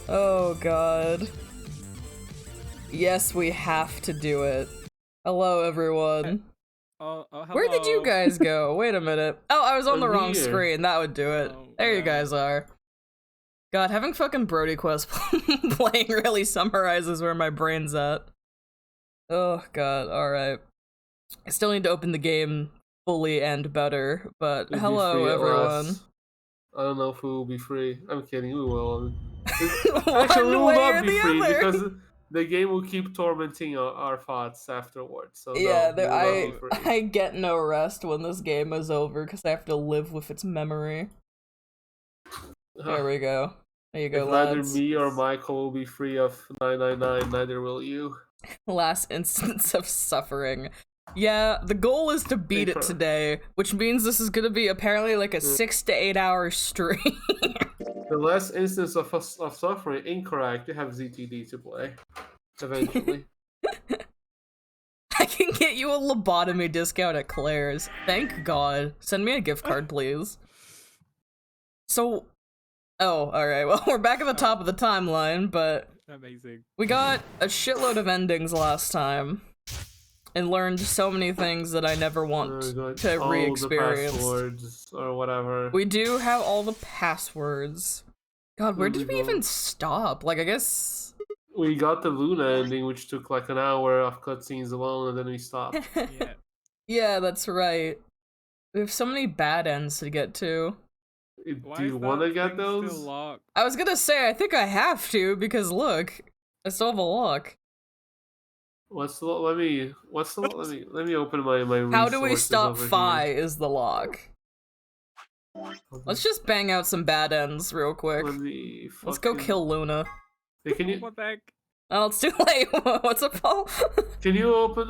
Oh god. Yes, we have to do it. Hello, everyone. Hello. Where did you guys go? Wait a minute. Oh, I was on the wrong here. screen. That would do it. Oh, There you wow. guys are. God, having fucking Brody Quest playing really summarizes where my brain's at. Oh god, alright. I still need to open the game fully and better, but We'll be hello, free at everyone. last. I don't know if we will be free. I'm kidding, we will. One Actually, we will way or not be the free other. because the game will keep tormenting our thoughts afterwards. So Yeah, no, we will not be free. I get no rest when this game is over because I have to live with its memory. There we go. There you go, If lads. neither me or Michael will be free of 999, neither will you. Last instance of suffering. Yeah, the goal is to beat it today, which means this is gonna be apparently like a 6 to 8 hour stream. The last instance of suffering, incorrect. You have ZTD to play. Eventually. I can get you a lobotomy discount at Claire's. Thank God. Send me a gift card, please. So, oh, alright, well, we're back at the top of the timeline, but Amazing. we got a shitload of endings last time. And learned so many things that I never want to re-experience. The passwords or whatever. We do have all the passwords. God, where did we even stop? Like, I guess... We got the Luna ending, which took like an hour of cutscenes alone, and then we stopped. Yeah. Yeah, that's right. We have so many bad ends to get to. Why Do you is want to that get thing those? still locked? I was gonna say, I think I have to, because look, I still have a lock. Let me open my resources. How do we stop over Phi here. is the lock. Let's just bang out some bad ends real quick. Let's go kill Luna. Hey, can you? What the heck? Oh, it's too late. What's up, Paul? Can you open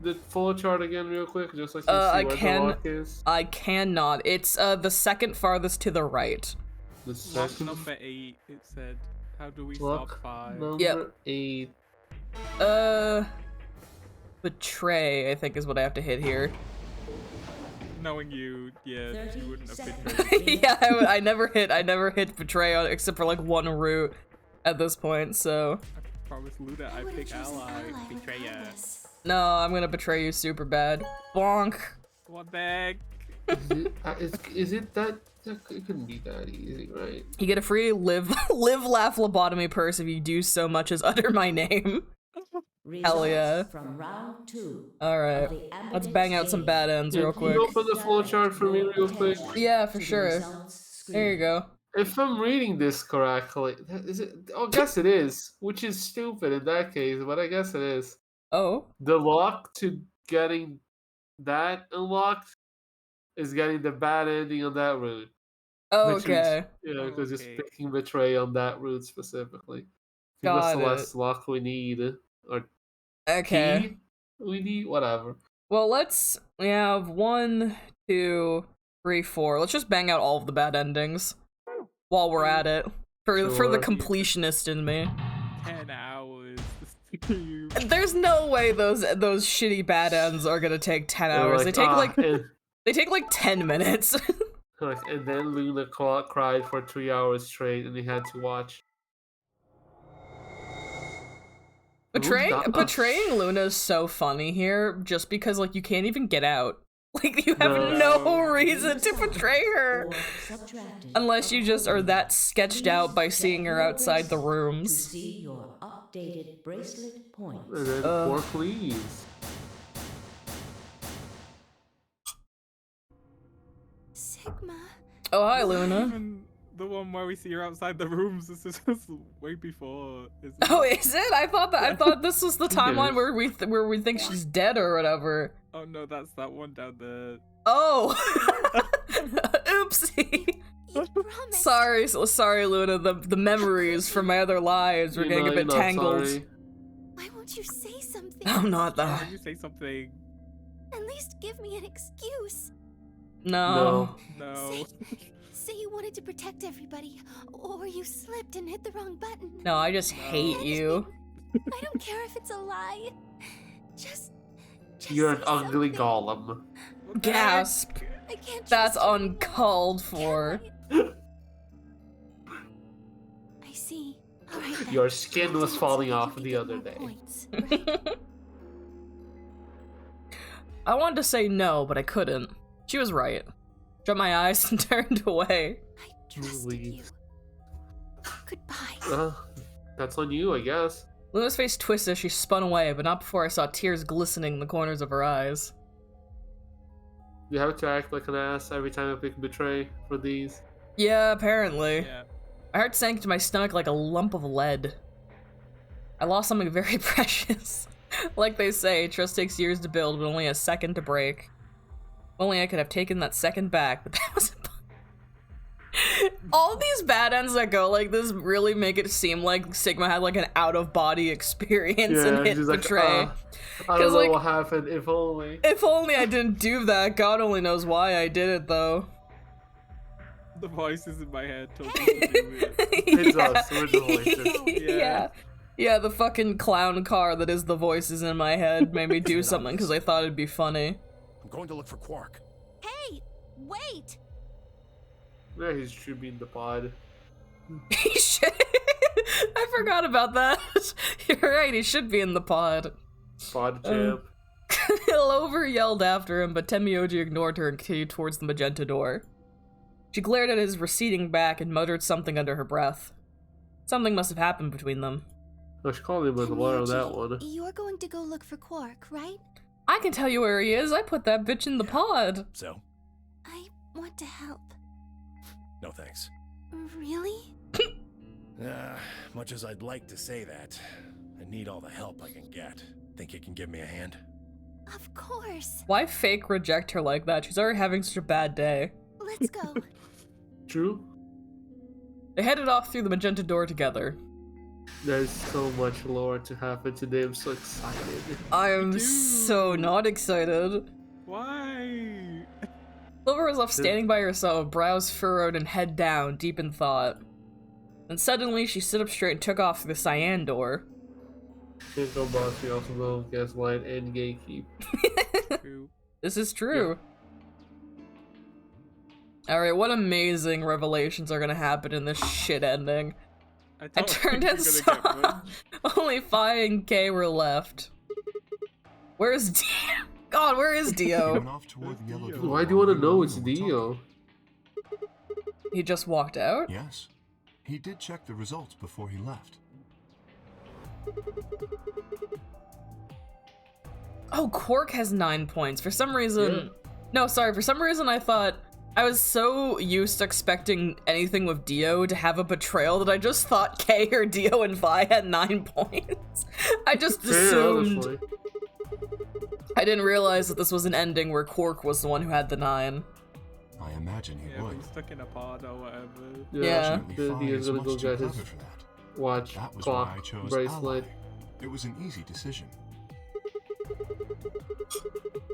the full chart again real quick, just like you see where the lock is? I cannot. It's the second farthest to the right. The Lock second number 8, it said. How do we lock stop 5? number 8. Betray, I think is what I have to hit here. Knowing you, yeah, you wouldn't have been here. Yeah, I never hit betray on except for like one route at this point, so. I promise Luna I pick ally, betrayer. No, I'm gonna betray you super bad. Bonk. What the heck? Is it that? It couldn't be that easy, right? You get a free live laugh lobotomy purse if you do so much as utter my name. Hell yeah. From round 2. Alright, let's bang out some bad ends real quick. Can you open the flow chart for me real quick? Yeah, for sure. There you go. If I'm reading this correctly, is it? Oh, I guess it is, which is stupid in that case, but I guess it is. Oh? The lock to getting that unlocked is getting the bad ending on that route. Oh, okay. Yeah, because it's picking betray on that route specifically. Got the it. less lock we need, or Okay. key we need, whatever. Well, we have 1, 2, 3, 4. Let's just bang out all of the bad endings while we're at it. For the completionist in me. 10 hours. There's no way those shitty bad ends are gonna take 10 hours. They take like 10 minutes. And then Luna cried for 3 hours straight, and he had to watch. Betraying Luna is so funny here, just because like you can't even get out. Like you have no reason to betray her, unless you just are that sketched out by seeing her outside the rooms. See your updated bracelet points. And then 4 please. Sigma. Oh hi, Luna. Even the one where we see her outside the rooms, this is just way before. Isn't Oh, it? is it? I thought this was the timeline where we think she's dead or whatever. Oh no, that's that one down there. Oh. Oopsie. You promised. Sorry, Luna. The memories from my other lives were getting a bit tangled. Sorry. Why won't you say something? I'm not Why that. don't you say something? At least give me an excuse. No. No. Say you wanted to protect everybody, or you slipped and hit the wrong button. No, I just hate you. I don't care if it's a lie. Just You're an say ugly something. golem. Gasp. I can't That's trust you uncalled anymore. for. Can I see. All right, then. Your skin was Let's falling see if off you the get other more day. points, right? I wanted to say no, but I couldn't. She was right. Shut my eyes and turned away. I trusted you. Leave. Goodbye. That's on you, I guess. Luna's face twisted as she spun away, but not before I saw tears glistening in the corners of her eyes. You have to act like an ass every time I pick betray for these. Yeah, apparently. Yeah. My heart sank to my stomach like a lump of lead. I lost something very precious. Like they say, trust takes years to build, but only a second to break. If only I could have taken that second back, but that was all these bad ends that go like this really make it seem like Sigma had like an out-of-body experience and hit she's like, betray. I don't 'Cause, know like, what happened, if only. If only I didn't do that. God only knows why I did it, though. The voices in my head told me to do it. It's us, we're the voices. Yeah. Yeah, the fucking clown car that is the voices in my head made me do something because I thought it'd be funny. I'm going to look for Quark. Hey, wait! Yeah, he should be in the pod. He should. I forgot about that. You're right, he should be in the pod. Pod champ. Lover yelled after him, but Temioji ignored her and continued towards the magenta door. She glared at his receding back and muttered something under her breath. Something must have happened between them. I should call him with a lot on that one. You're going to go look for Quark, right? I can tell you where he is. I put that bitch in the pod. So? I want to help. No thanks. Really? Much as I'd like to say that, I need all the help I can get. Think you can give me a hand? Of course. Why fake reject her like that? She's already having such a bad day. Let's go. True? They headed off through the magenta door together. There's so much lore to happen today, I'm so excited. I am too. so not excited. Why? Silver was left standing by herself, brows furrowed and head down, deep in thought. Then suddenly, she stood up straight and took off through the cyan door. Can't go boss, we also go gaslight and gatekeep. True. This is true. Alright, what amazing revelations are gonna happen in this shit ending. I thought turned we were and gonna saw get one. only Phi and K were left. Where's Dio? God, where is He Dio? went off toward the yellow door. Why do you want to know it's Dio? He just walked out? Yes. He did check the results before he left. Oh, Quark has 9 points. For some reason... No, sorry, for some reason I thought... I was so used to expecting anything with Dio to have a betrayal that I just thought K or Dio and Vi had 9 points. I just assumed... honestly. I didn't realize that this was an ending where Quark was the one who had the 9. I imagine he Yeah, would. we're stuck in a pod or whatever. Yeah. Fortunately, Phi Dio's is gonna go much too get clever his for that. watch, That was clock, why I chose bracelet. Ally. It was an easy decision.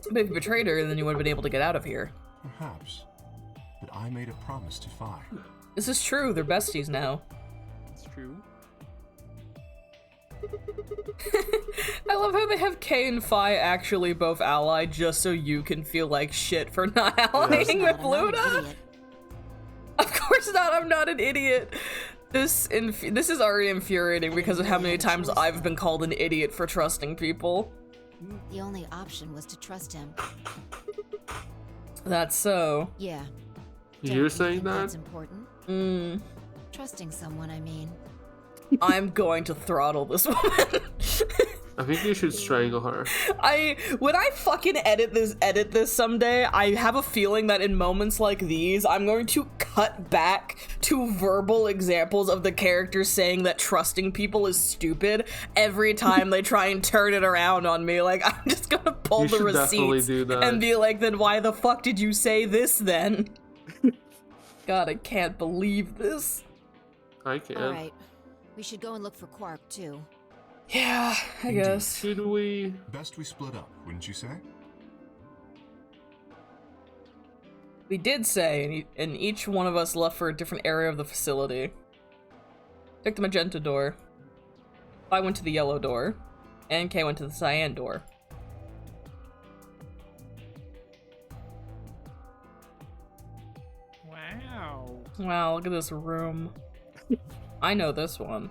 But if you betrayed her, then you would have been able to get out of here. Perhaps. But I made a promise to Phi. This is true, they're besties now. It's true. I love how they have K and Phi actually both allied just so you can feel like shit for not allying with Not, I'm not an Luna. idiot. Of course not, I'm not an idiot. This is already infuriating because of how many times I've been called an idiot for trusting people. The only option was to trust him. That's so. Yeah. You're Don't saying think That's that? important. Trusting someone, I mean. I'm going to throttle this woman. I think you should strangle her. When I fucking edit this someday, I have a feeling that in moments like these, I'm going to cut back to verbal examples of the characters saying that trusting people is stupid every time they try and turn it around on me. Like, I'm just gonna pull You the should definitely receipts do that. and be like, then why the fuck did you say this then? God, I can't believe this. I can. Alright. We should go and look for Quark, too. Yeah, I guess. Should we? Best we split up, wouldn't you say? We did say, and each one of us left for a different area of the facility. Took the magenta door. I went to the yellow door. And Kay went to the cyan door. Wow. Wow, look at this room. I know this one.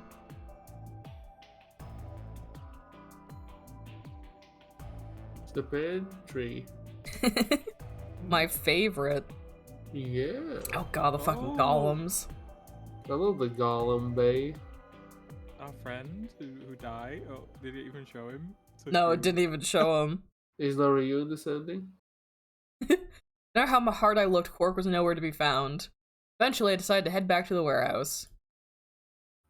The pantry. My favorite. Yeah. Oh god, the fucking Oh. golems. I love the Golem Bay. Our friend who died. Oh, did it even show him? So No, it cute. didn't even show him. Is Loryu in this ending? No matter how hard I looked, Quark was nowhere to be found. Eventually, I decided to head back to the warehouse.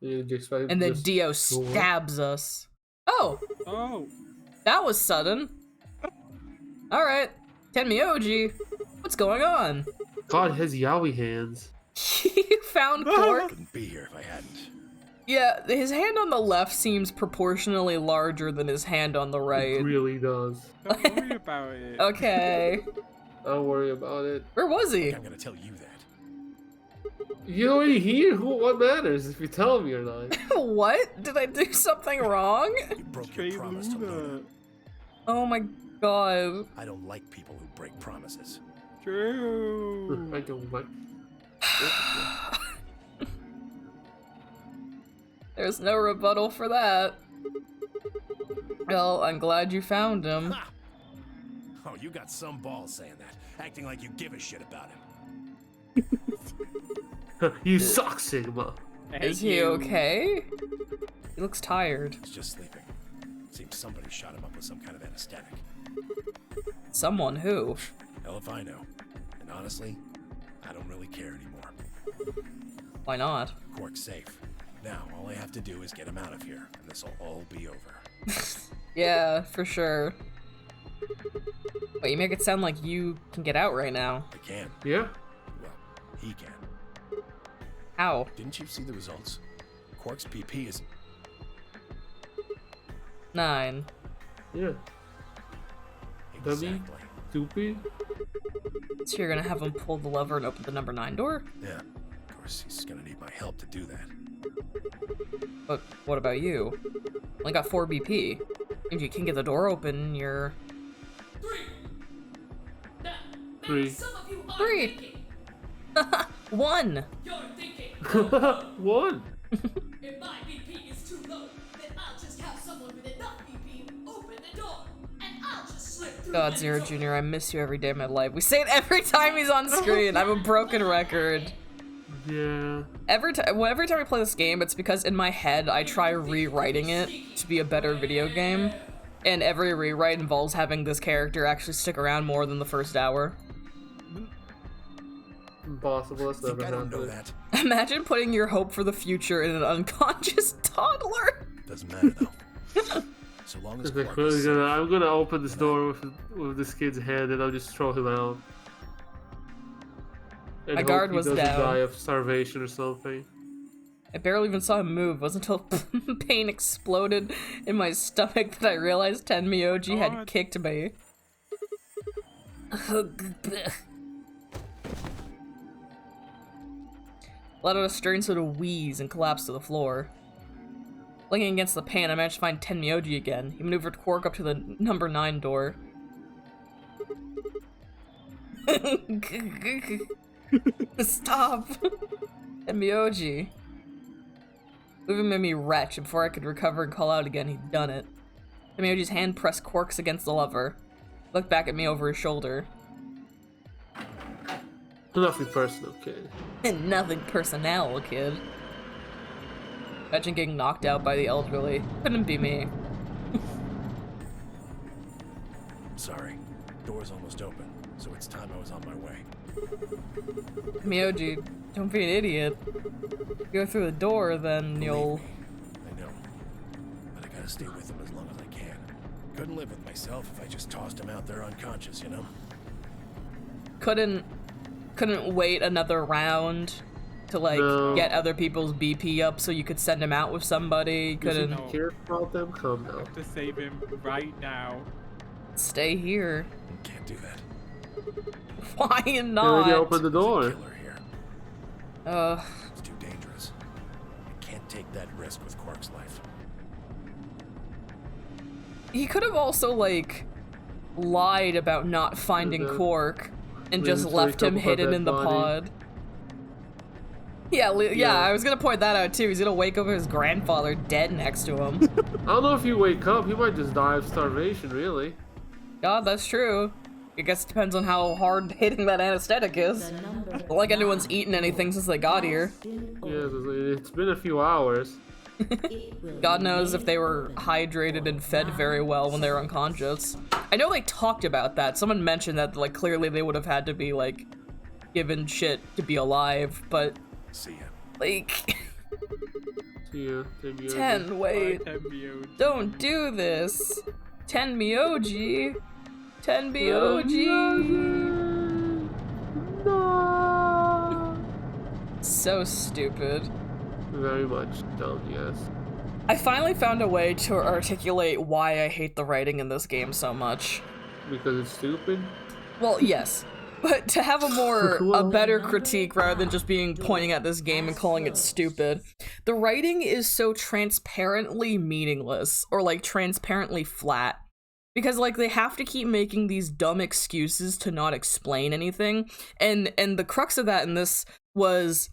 Did you expect And then just Dio go away? stabs us. Oh, Oh, that was sudden. Alright, Tenmyoji, what's going on? God has yaoi hands. You found Quark? Couldn't be here if I hadn't. Yeah, his hand on the left seems proportionally larger than his hand on the It right. really does. don't worry about it. Okay. Don't worry about it. Where was he? I'm gonna tell you that. You're already here. What matters if you tell me or not? What? Did I do something wrong? You broke Stray your promise to Luna. Luna. Oh my god. I don't like people who break promises. True. I don't like. There's no rebuttal for that. Well, I'm glad you found him. Ha! Oh, you got some balls saying that, acting like you give a shit about him. You suck, Sigma. I Is hate he you. okay? He looks tired. He's just sleeping. Seems somebody shot him up with some kind of anesthetic. Someone who? Hell if I know. And honestly, I don't really care anymore. Why not? Quark's safe. Now, all I have to do is get him out of here, and this'll all be over. Yeah, for sure. But you make it sound like you can get out right now. I can. Yeah. Well, he can. How? Didn't you see the results? Quark's PP is 9. Yeah. Dummy. exactly. Stupid. So you're gonna have him pull the lever and open the number 9 door? Yeah. Of course, he's gonna need my help to do that. But what about you? Only got 4 BP. If you can get the door open, you're... 3. 3! 1! 1. If my BP is too low, then I'll just have someone with enough BP open the door, and I'll just slip through. God, Zero Jr., I miss you every day of my life. We say it every time he's on screen. I'm a broken record. Yeah. Every time we play this game, it's because in my head I try rewriting it to be a better video game, and every rewrite involves having this character actually stick around more than the first hour. Impossible. That's Think never I don't know happened. that? Imagine putting your hope for the future in an unconscious toddler. Doesn't matter though. So long as They're Quark clearly is safe. I'm gonna open this door with this kid's hand and I'll just throw him out. And My hope guard he was doesn't down. die of starvation or something. I barely even saw him move. It wasn't until pain exploded in my stomach that I realized Tenmyoji had God. kicked me. Let out a strange sort of wheeze and collapsed to the floor. Leaning against the pane, I managed to find Tenmyoji again. He maneuvered Quark up to the number 9 door. Stop! Tenmyoji. Moving made me retch, and before I could recover and call out again, he'd done it. Tenmyoji's hand pressed Quark's against the lever. He looked back at me over his shoulder. Nothing personal, kid. Nothing personnel, kid. Imagine getting knocked out by the elderly. Couldn't be me. Sorry. Door's almost open, so it's time I was on my way. Myoji, don't be an idiot. Go through the door, then you'll... Believe me, I know. But I gotta stay with him as long as I can. Couldn't live with myself if I just tossed him out there unconscious, you know? Couldn't wait another round to, like, No. get other people's BP up so you could send him out with somebody. Couldn't No. Care about them? Come now. To save him right now. stay here. Can't do that. Why You already not? opened the door. Killer here. It's too dangerous. I can't take that risk with Quark's life. He could have also, like, lied about not finding Yeah. Quark and Leave just it to left him wake up hidden a in the dead body. pod. Yeah, Yeah. I was gonna point that out too. He's gonna wake up with his grandfather dead next to him. I don't know if you wake up, you might just die of starvation, really. God, that's true. I guess it depends on how hard hitting that anesthetic is. The number Not like anyone's eaten anything since they got here. Yeah, it's been a few hours. God knows if they were hydrated and fed very well when they were unconscious. I know they talked about that. Someone mentioned that, like, clearly they would have had to be, like, given shit to be alive, but, See ya. like, Yeah, 10, wait. MBO. Don't do this. 10 Myoji. 10 Myoji. No. So stupid. Very much dumb, yes. I finally found a way to articulate why I hate the writing in this game so much. Because it's stupid. Well, yes. But to have a better critique rather than just pointing at this game and calling it stupid. The writing is so transparently meaningless, or like transparently flat. Because like they have to keep making these dumb excuses to not explain anything. And the crux of that in this was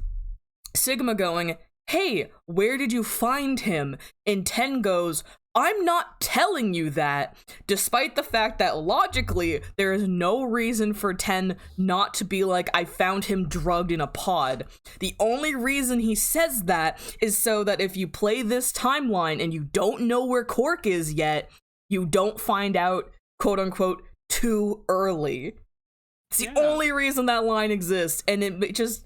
Sigma going, "Hey, where did you find him?" And Ten goes, "I'm not telling you that," despite the fact that logically there is no reason for Ten not to be like, "I found him drugged in a pod." The only reason he says that is so that if you play this timeline and you don't know where Cork is yet, you don't find out, quote unquote, too early. It's the only reason that line exists, and it just...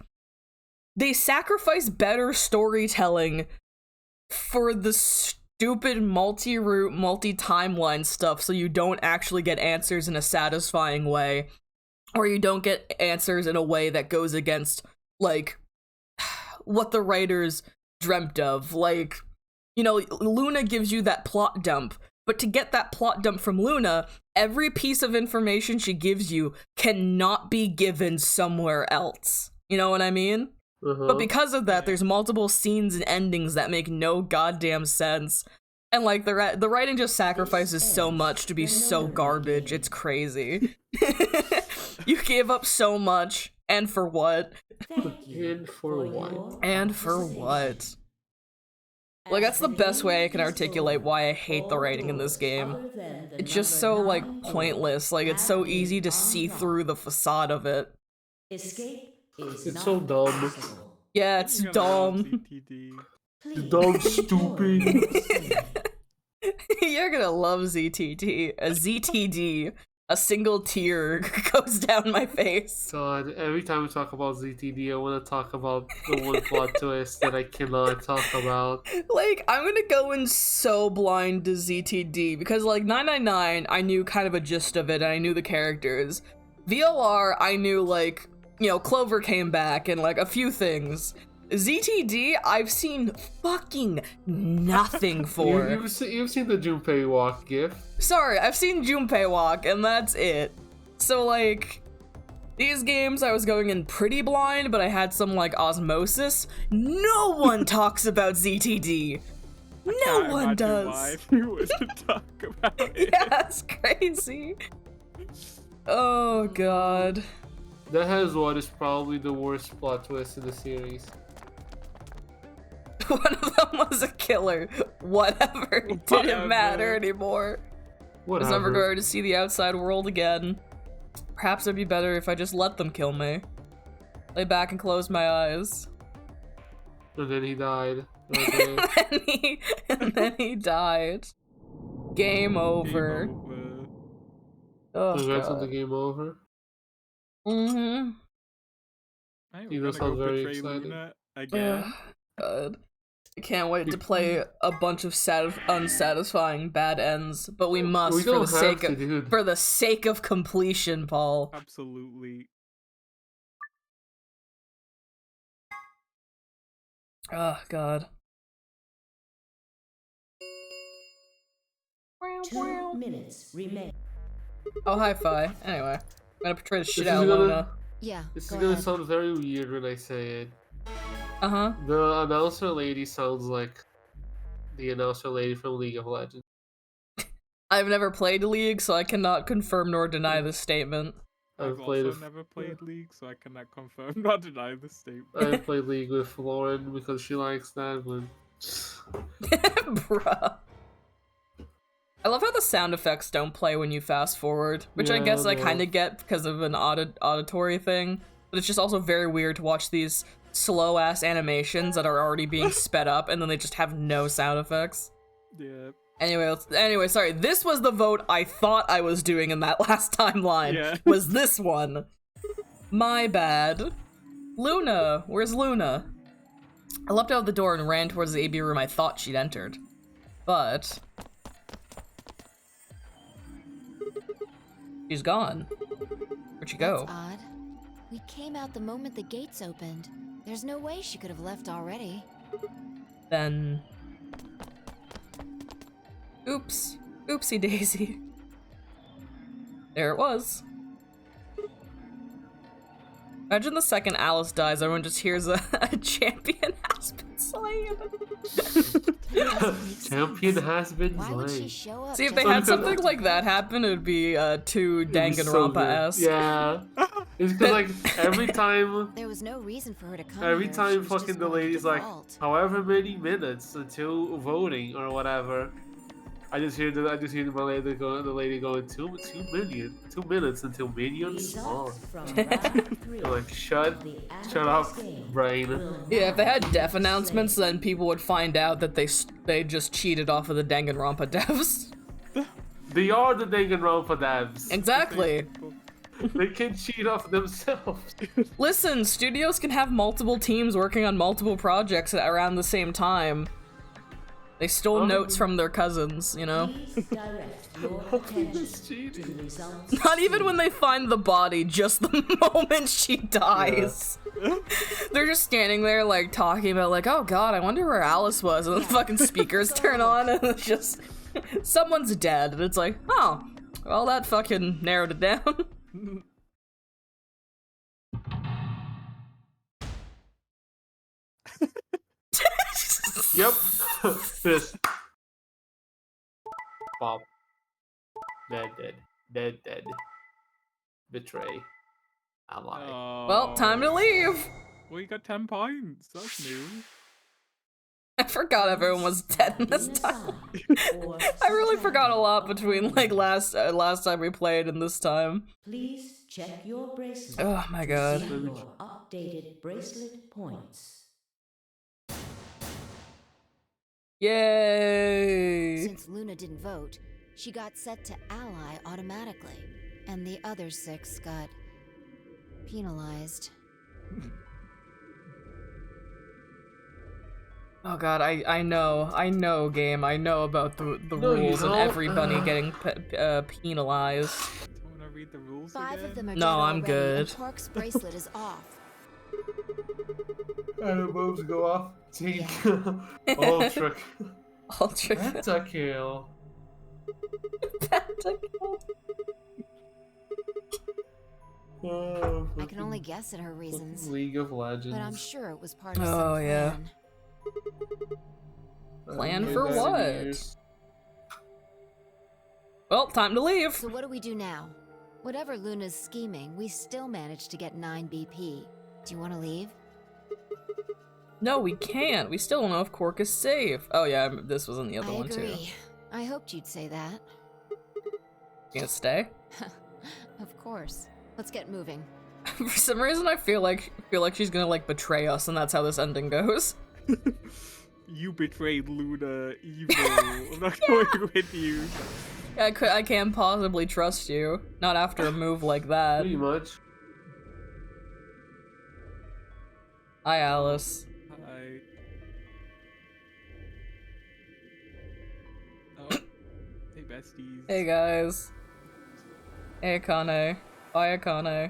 They sacrifice better storytelling for the stupid multi-route, multi-timeline stuff so you don't actually get answers in a satisfying way. Or you don't get answers in a way that goes against, like, what the writers dreamt of. Like, you know, Luna gives you that plot dump, but to get that plot dump from Luna, every piece of information she gives you cannot be given somewhere else. You know what I mean? But because of that, there's multiple scenes and endings that make no goddamn sense. And, like, the writing just sacrifices so much to be so garbage, it's crazy. You gave up so much, and for what? And for what? And for what? Like, that's the best way I can articulate why I hate the writing in this game. It's just so, like, pointless. Like, it's so easy to see through the facade of it. Escape is It's so dumb. possible. Yeah, it's dumb. Dumb, stupid. You're gonna love ZTT. A ZTD. A single tear goes down my face. God, every time we talk about ZTD, I want to talk about the one plot twist that I cannot talk about. Like, I'm gonna go in so blind to ZTD, because, like, 999, I knew kind of a gist of it, and I knew the characters. VLR, I knew, like, you know, Clover came back, and, like, a few things. ZTD, I've seen fucking nothing for. You've seen the Junpei walk gif. Sorry, I've seen Junpei walk, and that's it. So, like, these games I was going in pretty blind, but I had some, like, osmosis. No one talks about ZTD. No one does. Why if you was to talk about it. Yeah, it's crazy. Oh, God. That has what is probably the worst plot twist in the series. One of them was a killer. Whatever. It didn't matter anymore. I was never Whatever. going to see the outside world again. Perhaps it'd be better if I just let them kill me. Lay back and close my eyes. And then he died. Okay. and then he died. Game over. Oh, Congrats on God. the game over. Mm-hmm. You don't sound very excited. Luna again. Ugh, God. I can't wait to play a bunch of unsatisfying bad ends, but we must We for don't the sake have of to, dude. for the sake of completion, Paul. Absolutely. Oh, God. 2 minutes remain. Oh, hi-fi. Anyway, I'm gonna portray the shit This out is of gonna- Luna. Yeah, This is go gonna ahead. sound very weird when I say it. Uh-huh. The announcer lady sounds like the announcer lady from League of Legends. I've never played League, so I cannot confirm nor deny this statement. I've played also never played League, so I cannot confirm nor deny the statement. I played League with Lauren because she likes that one. Bruh. I love how the sound effects don't play when you fast forward, which I guess I kind of get because of an auditory thing, but it's just also very weird to watch these slow-ass animations that are already being sped up and then they just have no sound effects. Yeah. Anyway, sorry, this was the vote I thought I was doing in that last timeline, Yeah. was this one. My bad. Luna, where's Luna? I leapt out of the door and ran towards the AB room I thought she'd entered. But... she's gone. Where'd she go? That's odd. We came out the moment the gates opened. There's no way she could have left already. Then... oops. Oopsie daisy. There it was. Imagine the second Alice dies, everyone just hears a champion has been slain. Champion has been Why would she slain. show up? See, if just they to had do something that? like that happen, it would be too It'd be so good. Danganronpa-esque. Yeah. It's because like every time There was no reason for her to come every here if she time was just fucking the going to lady's like vault. however many minutes until voting or whatever. I just hear the lady going 2 minutes until minions spawn. Results from round 3. I'm like shut The up, Abacus game brain. will Yeah, if they had not deaf be announcements, played. then people would find out that they just cheated off of the Danganronpa devs. They are the Danganronpa devs. Exactly. They can cheat off themselves. Listen, studios can have multiple teams working on multiple projects around the same time. They stole notes from their cousins, you know? Please direct your attention to the results. Not even when they find the body, just the moment she dies. They're just standing there, like, talking about, like, oh god, I wonder where Alice was, and the fucking speakers turn on, and it's just, someone's dead, and it's like, oh, well, that fucking narrowed it down. Yep. This. Bob. Dead. Betray. Ally. Well, time to leave. Well, you got 10 points. That's new. I forgot everyone was dead in this time. I really forgot a lot between, like, last time we played and this time. Please check your bracelet. Oh my to god. see your updated bracelet points. Yay! Since Luna didn't vote, she got set to ally automatically, and the other 6 got penalized. Oh god, I know, game. I know about the No, you rules and don't. everybody getting penalized. Do you want to read the rules 5 again? of them are No, dead I'm already, good. And Park's bracelet is off. And the moves go off. Take. Ultra. Ultra Pentakill. Pentakill. Oh, I can only guess at her reasons, League of Legends. but I'm sure it was part of Oh, some yeah. plan. Plan Okay, for that's what? years. Well, time to leave. So what do we do now? Whatever Luna's scheming, we still managed to get 9 BP. Do you want to leave? No, we can't. We still don't know if Cork is safe. Oh yeah, this was in the other I one too. agree. I hoped you'd say that. You gonna stay? Of course. Let's get moving. For some reason, I feel like she's gonna like betray us, and that's how this ending goes. You betrayed Luna, evil. I'm not going with you. I can't possibly trust you. Not after a move like that. Pretty much. Hi, Alice. Hi. Oh. Hey, besties. Hey guys. Hey Akane. Bye Akane.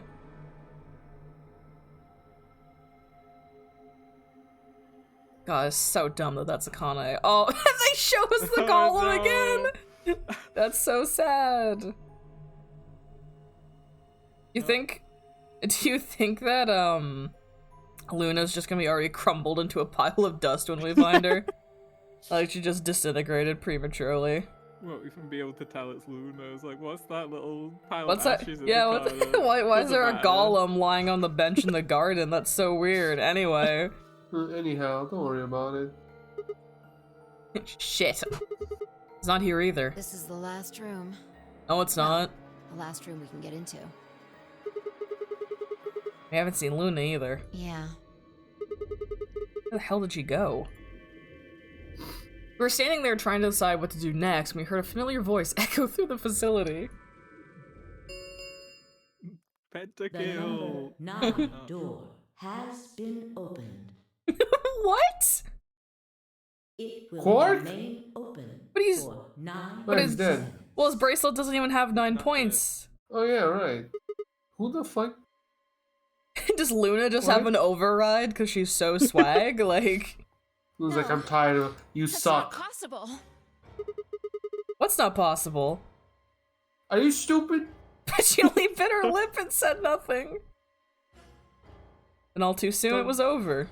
God, it's so dumb that that's Akane. Oh, they show us the Oh, golem no. again! That's so sad. Do you think that, Luna's just gonna be already crumbled into a pile of dust when we find her? Like she just disintegrated prematurely. Won't even be able to tell it's Luna. It's like, what's that little pile What's of that? ashes in Yeah, the what corner? why is Doesn't there a matter. golem lying on the bench in the garden? That's so weird. Anyway. Anyhow, don't worry about it. Shit. It's not here either. This is the last room. No, it's not. The last room we can get into. We haven't seen Luna either. Yeah. Where the hell did she go? We were standing there trying to decide what to do next when we heard a familiar voice echo through the facility. The Pentakill. number 9 door has been opened. What? It will Quark? remain open But he's- for 9 But he's dead. seconds. Well, his bracelet doesn't even have 9 Not points. Oh yeah, right. Who the fuck? Does Luna just What? have an override because she's so swag? Like, Who's like, I'm tired of you That's suck. not possible. what's not possible? Are you stupid? But she only bit her lip and said nothing. And all too soon it was over.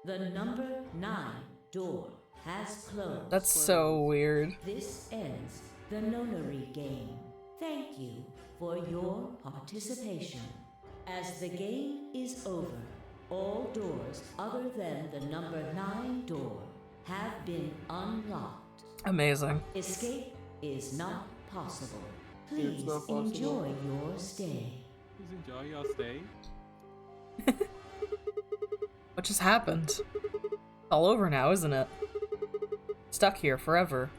The number 9 door has closed. That's so weird. This ends the nonary game. Thank you for your participation. As the game is over, all doors other than the number 9 door have been unlocked. Amazing. Escape is not possible. It's Please not possible. enjoy your stay. Please enjoy your stay. What just happened? All over now, isn't it? Stuck here forever.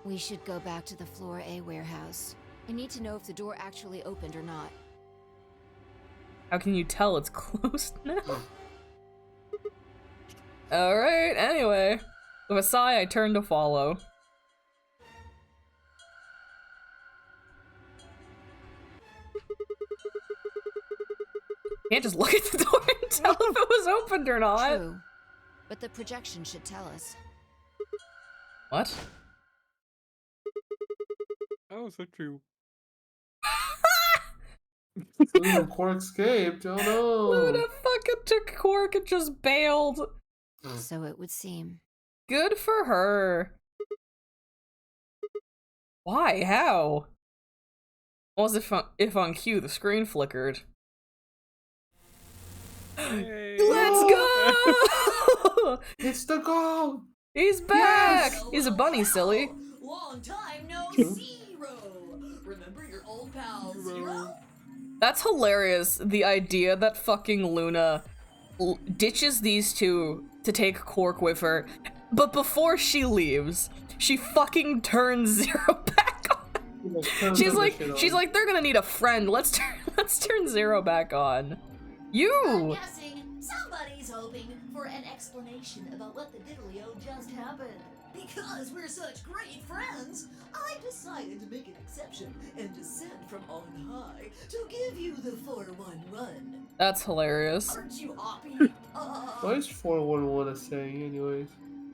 We should go back to the Floor A warehouse. I need to know if the door actually opened or not. How can you tell it's closed now? Alright, anyway. With a sigh, I turn to follow. Can't just look at the door and tell if it was opened or not. True. But the projection should tell us. What? Oh, so true. Ooh, Quark escaped. Oh no. Luna fucking took Quark and just bailed. So it would seem. Good for her. Why? How? What was if on cue the screen flickered? Hey. Let's go! It's the goal. He's back! He's a bunny, silly. Long time no Zero. Remember your old pal Zero? That's hilarious, the idea that fucking Luna ditches these two to take Quark with her, but before she leaves, she fucking turns Zero back on. She's like, they're gonna need a friend. Let's turn Zero back on. I'm You! guessing somebody's hoping for an explanation about what the diddly-o just happened. Because we're such great friends, I decided to make an exception and descend from on high to give you the 411. That's hilarious. Aren't you happy? Why is 411 a saying, anyways?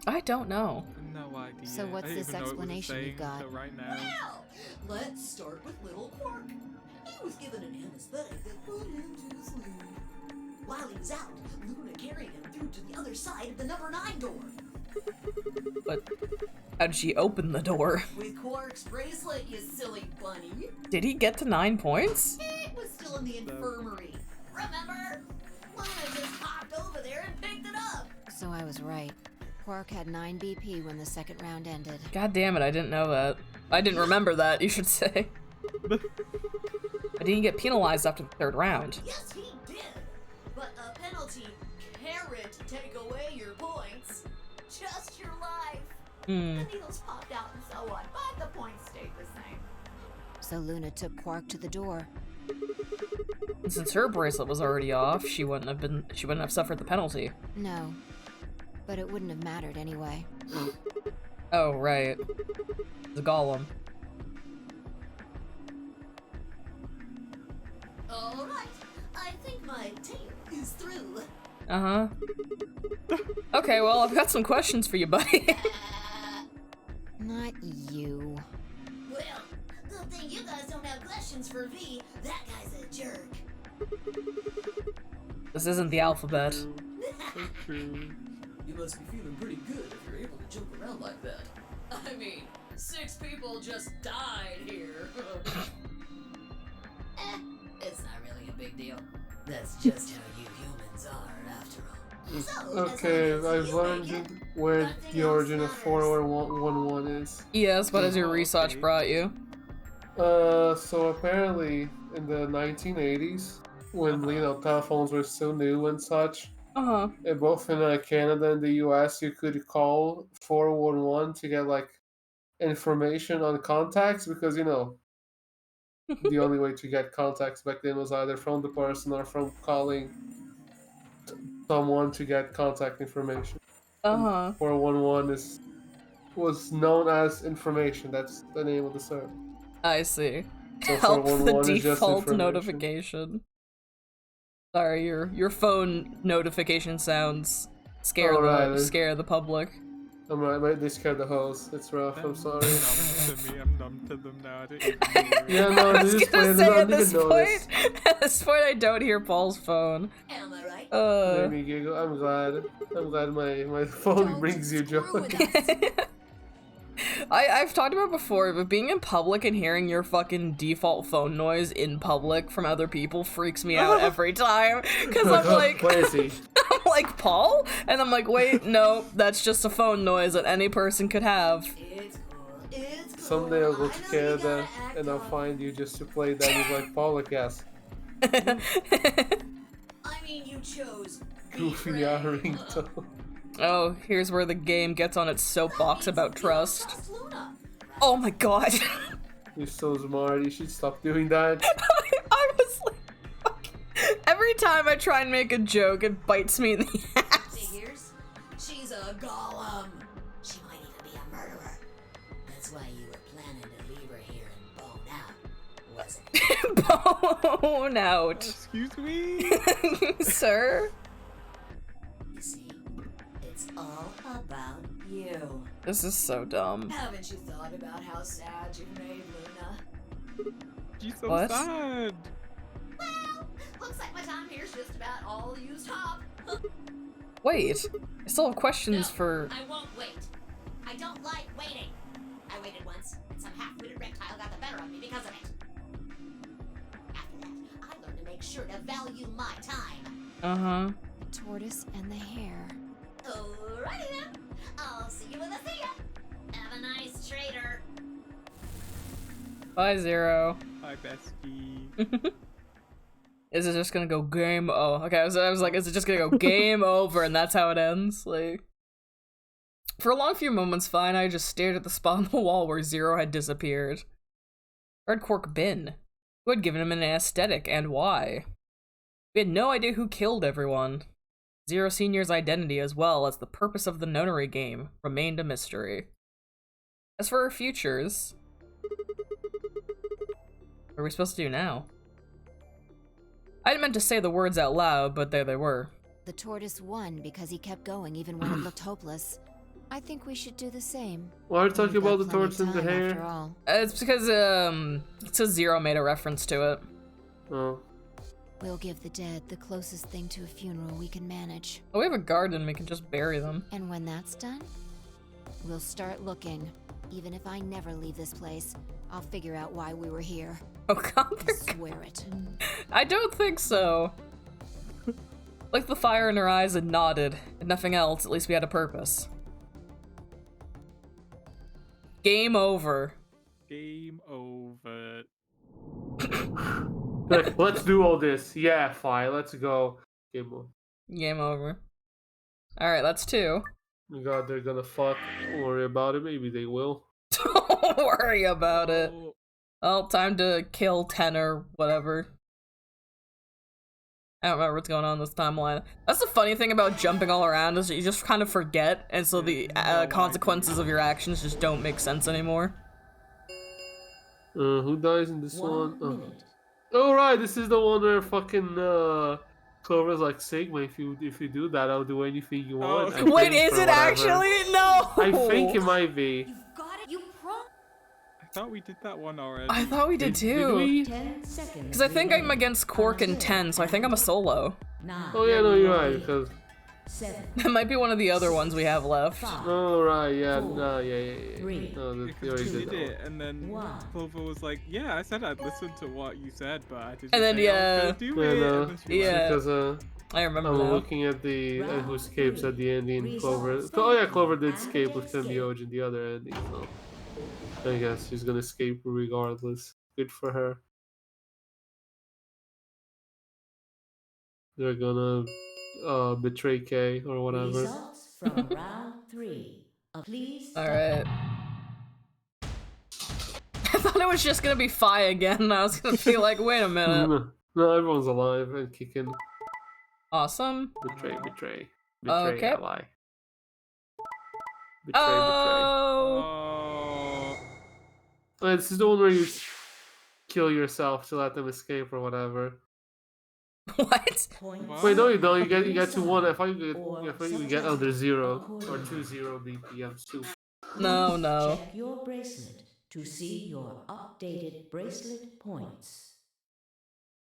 I don't know. No idea. So what's I didn't this even know it was a explanation you saying got? until right now. Well, let's start with little Quark. He was given an anesthetic that put him to sleep. While he was out, Luna carried him through to the other side of the number 9 door. But how'd she open the door? With Quark's bracelet, you silly bunny. Did he get to 9 points? It was still in the infirmary. Remember? Luna just hopped over there and picked it up. So I was right. Quark had 9 BP when the second round ended. God damn it, I didn't know that. I didn't remember that, you should say. I didn't get penalized after the 3rd round. Yes, he did. But a penalty can't take away your points. Just your life. The needles popped out and so on, but the points stayed the same. So Luna took Quark to the door. And since her bracelet was already off, she wouldn't have suffered the penalty. No. But it wouldn't have mattered anyway. Oh, right. The golem. Alright, I think my tale is through. Uh-huh. Okay, well, I've got some questions for you, buddy. Not you. Well, good thing you guys don't have questions for V. That guy's a jerk. This isn't the alphabet. So true. You must be feeling pretty good if you're able to jump around like that. I mean, 6 people just died here. It's not really a big deal. That's just how you humans are, after all. Okay, I've learned where the origin of 4111 is. Yes, what has your research Okay. brought you? So apparently in the 1980s, when telephones were still new and such, Uh-huh. both in Canada and the US, you could call 411 to get like information on contacts because the only way to get contacts back then was either from the person or from calling someone to get contact information. And Uh-huh. 411 was known as information. That's the name of the service. I see. So Help the 411 is just default information. notification. Sorry, your phone notification sounds scare Alright. the public. I'm right, they scared the host. It's rough. I'm sorry. Numb to me. I'm numb to them now. I don't even know. Yeah, no, I they was just gonna played. say I at don't this even notice. point, at this point, I don't hear Paul's phone. Am I right? Made me giggle. I'm glad. I'm glad my phone brings you joy. I've talked about before, but being in public and hearing your fucking default phone noise in public from other people freaks me out every time. Cause I'm like, Where is he? I'm like, Paul? And I'm like, wait, no, that's just a phone noise that any person could have. It's cool. It's cool. Someday I'll go I to know you Canada gotta act and I'll on it. find you just to play that with like Paul, I guess. I mean, you chose. Goofy betray. ringtone. Oh, here's where the game gets on its soapbox about trust. Trust Luna. Oh my god. You're so smart. You should stop doing that. I was like, fuck. Every time I try and make a joke, it bites me in the ass. Figures. She's a golem. She might even be a murderer. That's why you were planning to leave her here and bone out, wasn't it? Bone out. Excuse me? Sir? You see, it's all about you. This is so dumb. Haven't you thought about how sad you've made Luna? She's so What? sad. Well, looks like my time here's just about all used up. Wait, I still have questions No, for... I won't wait. I don't like waiting. I waited once, and some half-witted reptile got the better of me because of it. After that, I learned to make sure to value my time. Uh-huh. The tortoise and the hare. Alrighty then. I'll see you when I see ya. Have a nice trader. Bye, Zero. Hi, bestie. Is it just gonna go game? Oh, okay. I was like, is it just gonna go game over and that's how it ends? Like, for a long few moments, fine. I just stared at the spot on the wall where Zero had disappeared. Where had Quark been? Who had given him an aesthetic and why? We had no idea who killed everyone. Zero Senior's identity, as well as the purpose of the nonary game, remained a mystery. As for our futures, what are we supposed to do now? I didn't meant to say the words out loud, but there they were. The tortoise won because he kept going even when it looked hopeless. I think we should do the same. Why are you talking We've got about the plenty tortoise and the time, after hair? all. It's because, it says Zero made a reference to it. Oh. We'll give the dead the closest thing to a funeral we can manage. Oh, we have a garden, we can just bury them. And when that's done, we'll start looking. Even if I never leave this place, I'll figure out why we were here. Oh god, I swear it. I don't think so. Like the fire in her eyes and nodded. If nothing else, at least we had a purpose. Game over. Game over. Like, let's do all this. Yeah, fine. Let's go. Game over. Game over. Alright, that's 2. Oh God, they're gonna fuck. Don't worry about it. Maybe they will. Don't worry about it. Oh, Well, time to kill 10 or whatever. I don't remember what's going on in this timeline. That's the funny thing about jumping all around is that you just kind of forget, and so the consequences of your actions just don't make sense anymore. Who dies in this one? 1 Oh. minute. Oh right, this is the one where fucking Clover's like Sigma. If you do that, I'll do anything you want. I Wait, think, is or it whatever. actually? No! I think it might be. You've got it. You prom. I thought we did that one already. I thought we did Did too. we? 10 seconds. Because I think I'm remaining. against Quark and 10, so I think I'm a solo. 9. Oh yeah, no, you're right. Because 7. That might be one of the other ones we have left. 5. oh right, yeah, Four, no, yeah. three, No, you Because already we did did that it, one. and then One. Clover was like, "Yeah, I said I'd listen to what you said, but I didn't." And then, say I was yeah. gonna do Yeah, it." no, And then she was Yeah. like, because I remember I'm now. looking at the who escapes at the ending. Clover. Oh yeah, Clover did escape with Symbiote in the other ending. So I guess she's gonna escape regardless. Good for her. They're gonna betray Kay or whatever. Results from round 3. Please stop. Alright. I thought it was just gonna be Fi again, and I was gonna be like, wait a minute. No, everyone's alive and kicking. Awesome. Betray Okay. ally. Betray. Oh. Oh. This is the one where you kill yourself to let them escape or whatever. What? Points. Wait, no, you don't. You get to one. I thought Or you get under 0 or accordingly. 2-0 BPMs too. No, no. Check your bracelet to see your updated bracelet points.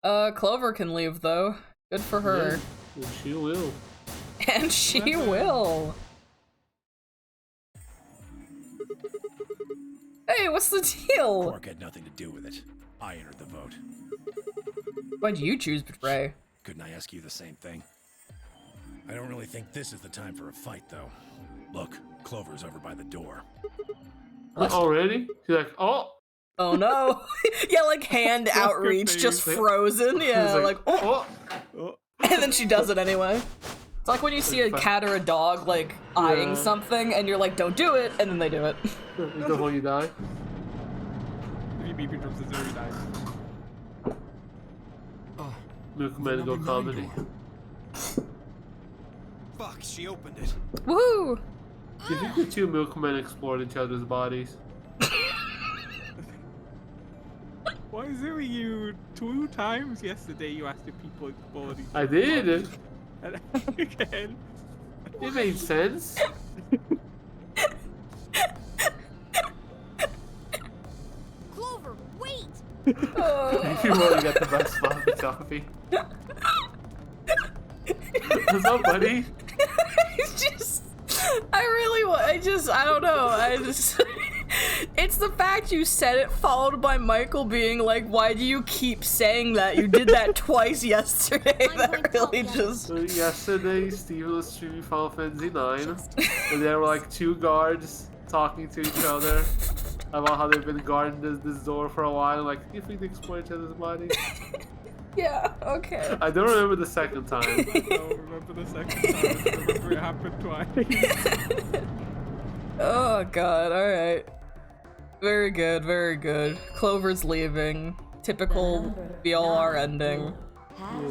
Clover can leave though. Good for her. Yeah, and she will. And she will. Hey, what's the deal? Quark had nothing to do with it. I entered the vote. Why'd you choose Betray? Couldn't I ask you the same thing? I don't really think this is the time for a fight, though. Look, Clover's over by the door. Already? She's like, oh. Oh no. Yeah, like hand outreach, just frozen. Yeah, He's like, oh. Oh. And then she does it anyway. It's like when you see a cat or a dog, like, eyeing something, and you're like, don't do it, and then they do it. Before you die. If you beep your drops, it's already died. Milkman go comedy. Fuck, she opened it. Woohoo! Do you think the two milkmen explored each other's bodies? Why is it with you 2 times yesterday you asked if people explored each I other's did. bodies? And again. It made sense. Clover, wait! You really got the best spot for coffee. What's up, buddy? It's just, I don't know, it's the fact you said it followed by Michael being like, why do you keep saying that? You did that twice yesterday. That really just... So yesterday, Steve was streaming Final Fantasy 9, and there were like 2 guards talking to each other about how they've been guarding this door for a while. Like, do you think they explore each other's bodies? Yeah, okay. I don't remember the second time. I don't remember the second time. I just remember it happened twice. Oh god, alright. Very good, very good. Clover's leaving. Typical VLR ending.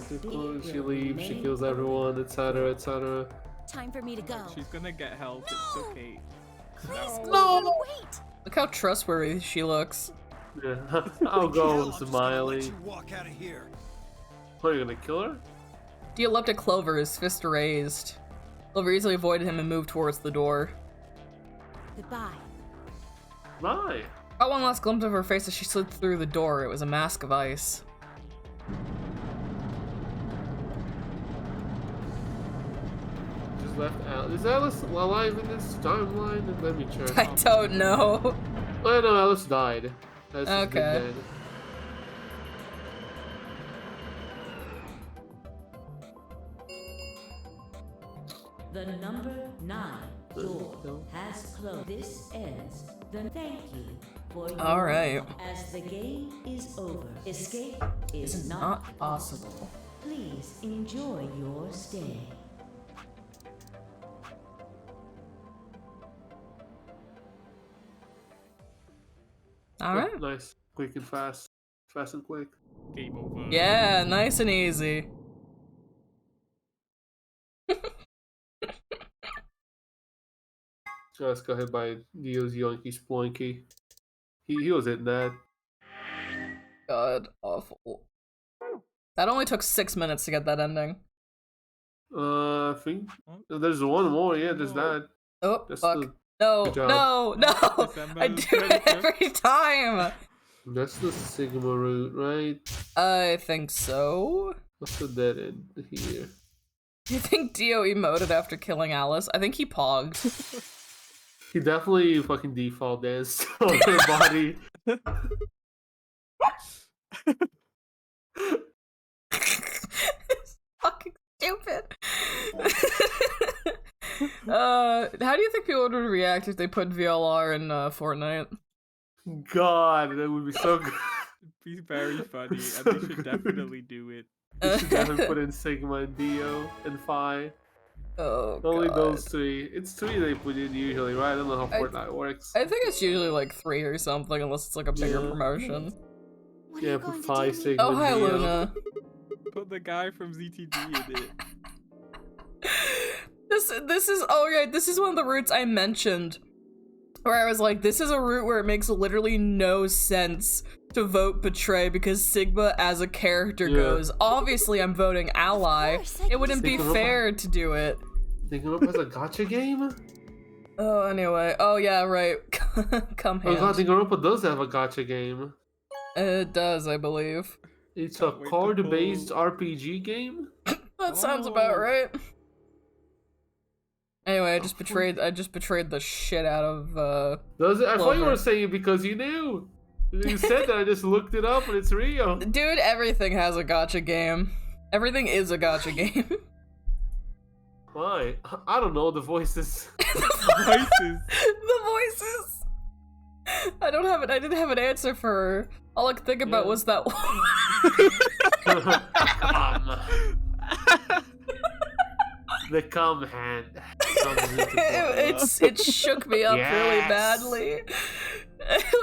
She leaves, she kills everyone, etc., etc. Time for me to go. She's gonna get help, it's okay. No! Wait! Look how trustworthy she looks. Yeah, I'll go smiling. You walk out of here. What, are you gonna kill her? Dio leapt at Clover, his fist raised. Clover easily avoided him and moved towards the door. Goodbye. Bye. Got one last glimpse of her face as she slid through the door. It was a mask of ice. Just left Alice. Is Alice alive in this timeline? Let me check. I don't know. Oh no, Alice died. Alice has been Okay. dead. The number 9 door has closed. This ends. Then thank you for your Alright. As the game is over, escape is It's not not possible. Please enjoy your stay. Alright. Nice. Quick and fast. Fast and quick. Game over. Yeah, nice and easy. Let's go ahead by Dio's Yoinky Sploinky. He was hitting that. God, awful. That only took 6 minutes to get that ending. I think there's one more. Yeah, there's that. Oh, That's fuck. the- No, Good job. no! December I do it 25th. every time! That's the Sigma route, right? I think so. What's the dead end here? Do you think Dio emoted after killing Alice? I think he pogged. He definitely fucking default danced on her body. It's fucking stupid. How do you think people would react if they put VLR in Fortnite? God, that would be so good. It'd be very funny, So and they should good. definitely do it. You should definitely put in Sigma and Dio and Phi. Oh, Only God. those three. It's three they put in usually, right? I don't know how I- Fortnite works. I think it's usually like 3 or something, unless it's like a bigger Yeah. promotion. What are Yeah, you put going to Phi, do? Sigma, Oh, and hi, Dio. Luna. Put the guy from ZTD in it. This is this is one of the routes I mentioned where I was like, this is a route where it makes literally no sense to vote Betray because Sigma as a character Yeah. goes, obviously I'm voting Ally. course, I It wouldn't be Sigma. fair to do it. Danganronpa has a gacha game? Oh, anyway. Oh, yeah, right. Come Oh god, hand. Danganronpa does have a gacha game. It does, I believe. It's Can't a wait to card-based pull. RPG game? That sounds about Oh. right. Anyway, I just betrayed the shit out of Does it? I thought you Clover. were saying it because you knew. You said that, I just looked it up and it's real. Dude, everything has a gotcha game. Everything is a gotcha game. Why? I don't know, the voices. Voices. The voices. I didn't have an answer for her. All I could think about Yeah. was that The cum hand. it shook me up really Yes. badly.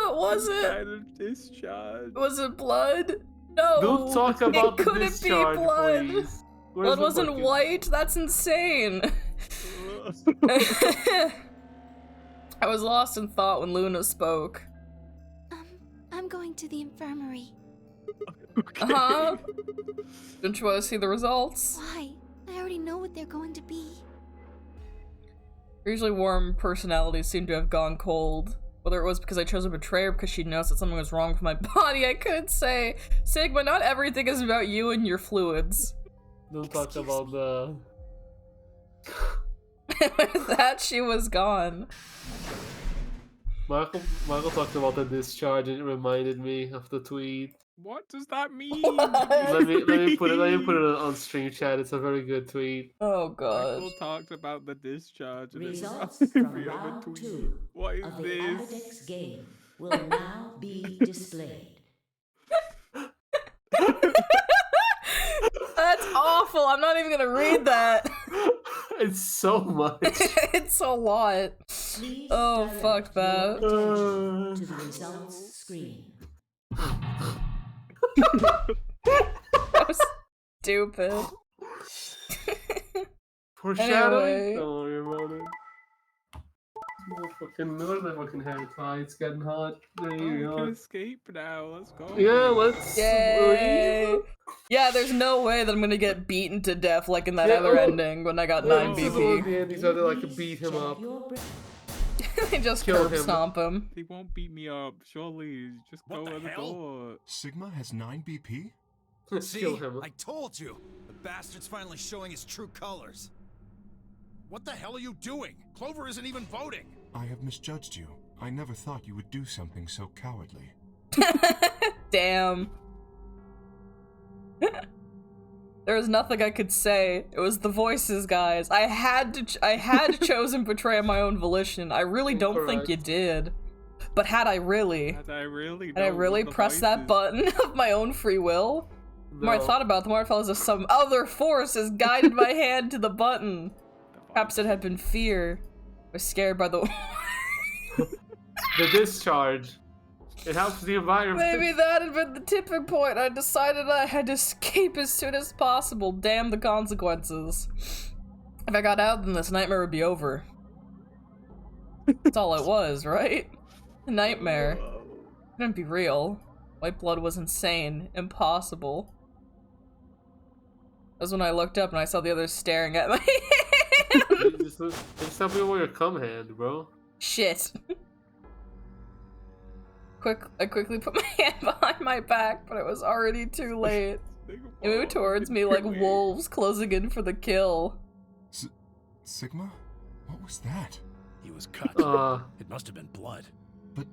What was it? Kind of discharge. Was it blood? No. Don't talk about it the couldn't discharge, be blood. please. Where's Blood the wasn't bucket? white. That's insane. I was lost in thought when Luna spoke. I'm going to the infirmary. Huh? Don't you want to see the results? Why? I already know what they're going to be. Usually warm personalities seem to have gone cold. Whether it was because I chose a betrayer because she noticed that something was wrong with my body, I couldn't say. Sigma, not everything is about you and your fluids. Don't talk about the... With that, she was gone. Michael talked about the discharge and it reminded me of the tweet. What does that mean? Let me put it on stream chat. It's a very good tweet. Oh god. Michael talked about the discharge and it Results reminded from me of a round tweet. 2 What is of the this? Apodex game will now be displayed. That's awful. I'm not even gonna read that. It's so much. It's a lot. Please Oh, direct fuck your that. attention to the results screen. That was stupid. Foreshadowing? Anyway. Don't worry about it. Where's my fucking hair tie? It's getting hot. There Oh, you we go. can escape now. Let's go. Yeah, let's Yay! leave. Yeah, there's no way that I'm gonna get beaten to death like in that Yeah, other oh. ending when I got Yeah, 9 this is the one at BP. the end. He's either like Please beat him check up. your bra- They just Kill curb him. stomp him. They won't beat me up. Surely, just What go the at the hell? door. Sigma has 9 BP? See, Kill him. I told you. The bastard's finally showing his true colors. What the hell are you doing? Clover isn't even voting. I have misjudged you. I never thought you would do something so cowardly. Damn. There was nothing I could say. It was the voices, guys. I had chosen Betray on my own volition. I really don't think you Incorrect. did. But had I really? Had I really? Had I known really the pressed that voices? button of my own free will? The more I No. thought about it, the more I felt as if some other force has guided my hand to the button. The Perhaps it had been fear. I was scared by the... The discharge. It helps the environment. Maybe that had been the tipping point. I decided I had to escape as soon as possible. Damn the consequences. If I got out, then this nightmare would be over. That's all it was, right? A nightmare. It couldn't be real. White blood was insane. Impossible. That was when I looked up and I saw the others staring at my hand. Just tell me about your cum hand, bro. Shit. I quickly put my hand behind my back, but it was already too late. They moved towards me like wolves closing in for the kill. Sigma? What was that? He was cut. It must have been blood. But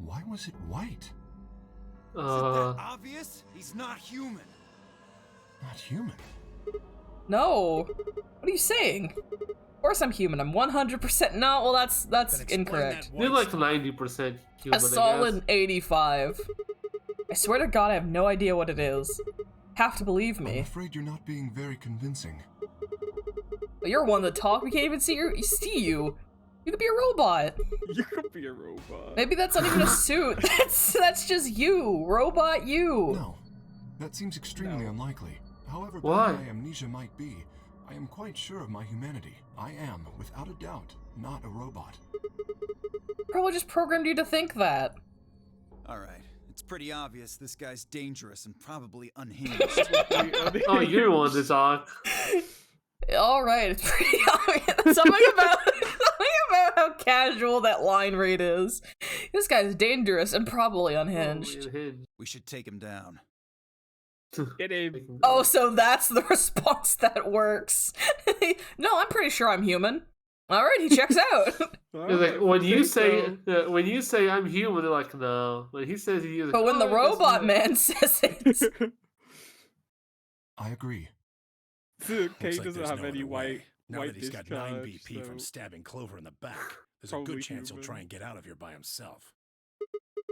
why was it white? Obvious? He's not human. Not human. No. What are you saying? Of course I'm human. I'm 100%. No, well that's Then explain incorrect. that You're white like stuff. 90% human, A I solid guess. 85. I swear to God, I have no idea what it is. Have to believe I'm me. afraid you're not being very convincing. But you're one to talk. We can't even see you. You could be a robot. You could be a robot. Maybe that's not even a suit. That's just you, robot you. No, that seems extremely unlikely. However Why? bad my amnesia might be, I am quite sure of my humanity. I am, without a doubt, not a robot. Probably just programmed you to think that. Alright, it's pretty obvious this guy's dangerous and probably unhinged. Oh, you're one to talk. All right, it's pretty obvious. Something about how casual that line read is. This guy's dangerous and probably unhinged. We should take him down. Get him. Oh, so that's the response that works. No, I'm pretty sure I'm human. All right, he checks out. It's like, when you say I'm human, they're like, no. When he says he is, But when the robot man says it, I agree. Kane Looks like doesn't there's have no any other white way. Now white that he's got 9 BP discharge, from so- stabbing Clover in the back, there's a Probably good chance he'll human. try and get out of here by himself.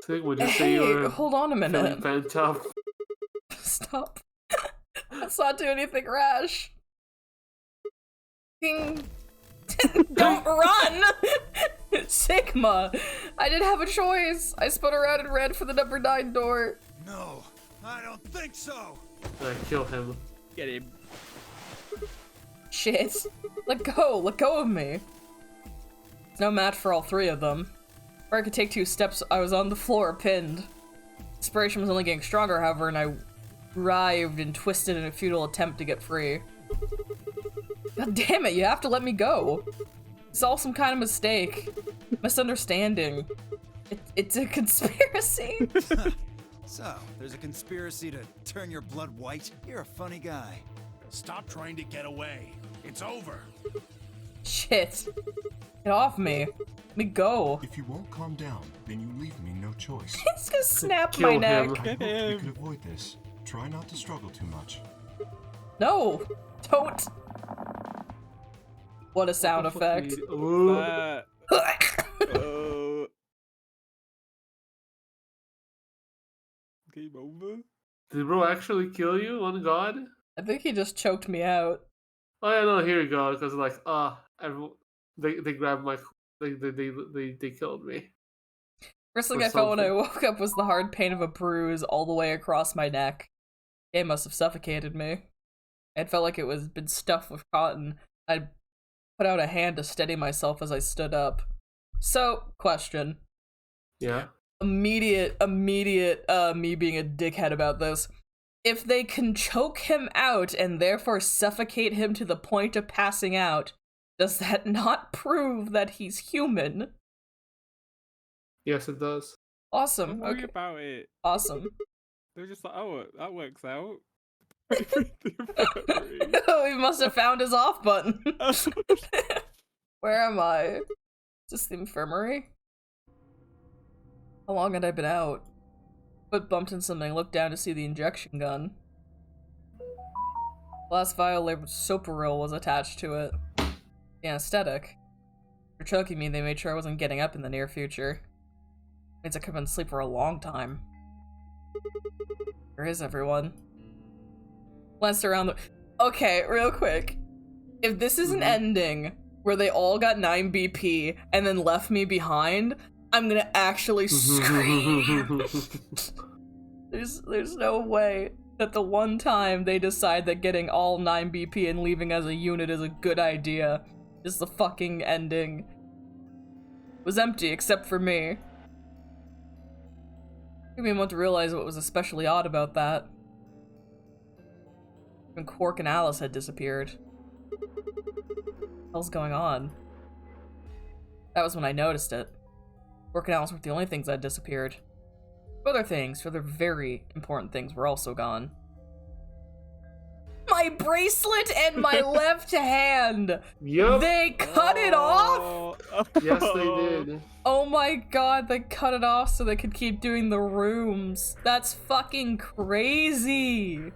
when you say hey, you're hold on a minute. phantom. Stop. Let's not do anything rash. Ding. Don't run! Sigma! I didn't have a choice. I spun around and ran for the number 9 door. No, I don't think so! Kill him. Get him. Shit. Let go of me. It's no match for all 3 of them. Before I could take 2 steps, I was on the floor, pinned. Inspiration was only getting stronger, however, and I writhed and twisted in a futile attempt to get free. God damn it, you have to let me go. It's all some kind of mistake. Misunderstanding. It's a conspiracy. So, there's a conspiracy to turn your blood white? You're a funny guy. Stop trying to get away. It's over. Shit. Get off me. Let me go. If you won't calm down, then you leave me no choice. He's gonna snap Kill my him. neck. I Get hope we him. could avoid this. Try not to struggle too much. No! Don't! What a sound effect. Ooh. Oh. Game over. Did bro actually kill you on God? I think he just choked me out. Oh yeah, no, here we go. Because like, they grabbed my, they killed me. First thing Or I felt when I something. woke up was the hard pain of a bruise all the way across my neck. It must have suffocated me. It felt like it was been stuffed with cotton. I put out a hand to steady myself as I stood up. So, question. Yeah. Immediate me being a dickhead about this. If they can choke him out and therefore suffocate him to the point of passing out, does that not prove that he's human? Yes, it does. Awesome. Don't worry Okay. about it. Awesome. They're just like, oh, that works out. Oh, he must have found his off button. Where am I? Is this the infirmary? How long had I been out? Foot bumped in something, looked down to see the injection gun. Glass vial labeled Soparil was attached to it. The anesthetic. For choking me, they made sure I wasn't getting up in the near future. Means I could have been asleep for a long time. Where is everyone? Glanced around the— Okay, real quick. If this is an ending where they all got 9 BP and then left me behind, I'm gonna actually scream. There's no way that the one time they decide that getting all 9 BP and leaving as a unit is a good idea is the fucking ending. It was empty except for me. Took me a moment to realize what was especially odd about that. When Quark and Alice had disappeared. What the hell's going on? That was when I noticed it. Quark and Alice weren't the only things that had disappeared. Other things, for their very important things, were also gone. My bracelet and my left hand! Yup. They cut it off? Yes, they did. Oh my god, they cut it off so they could keep doing the rooms. That's fucking crazy.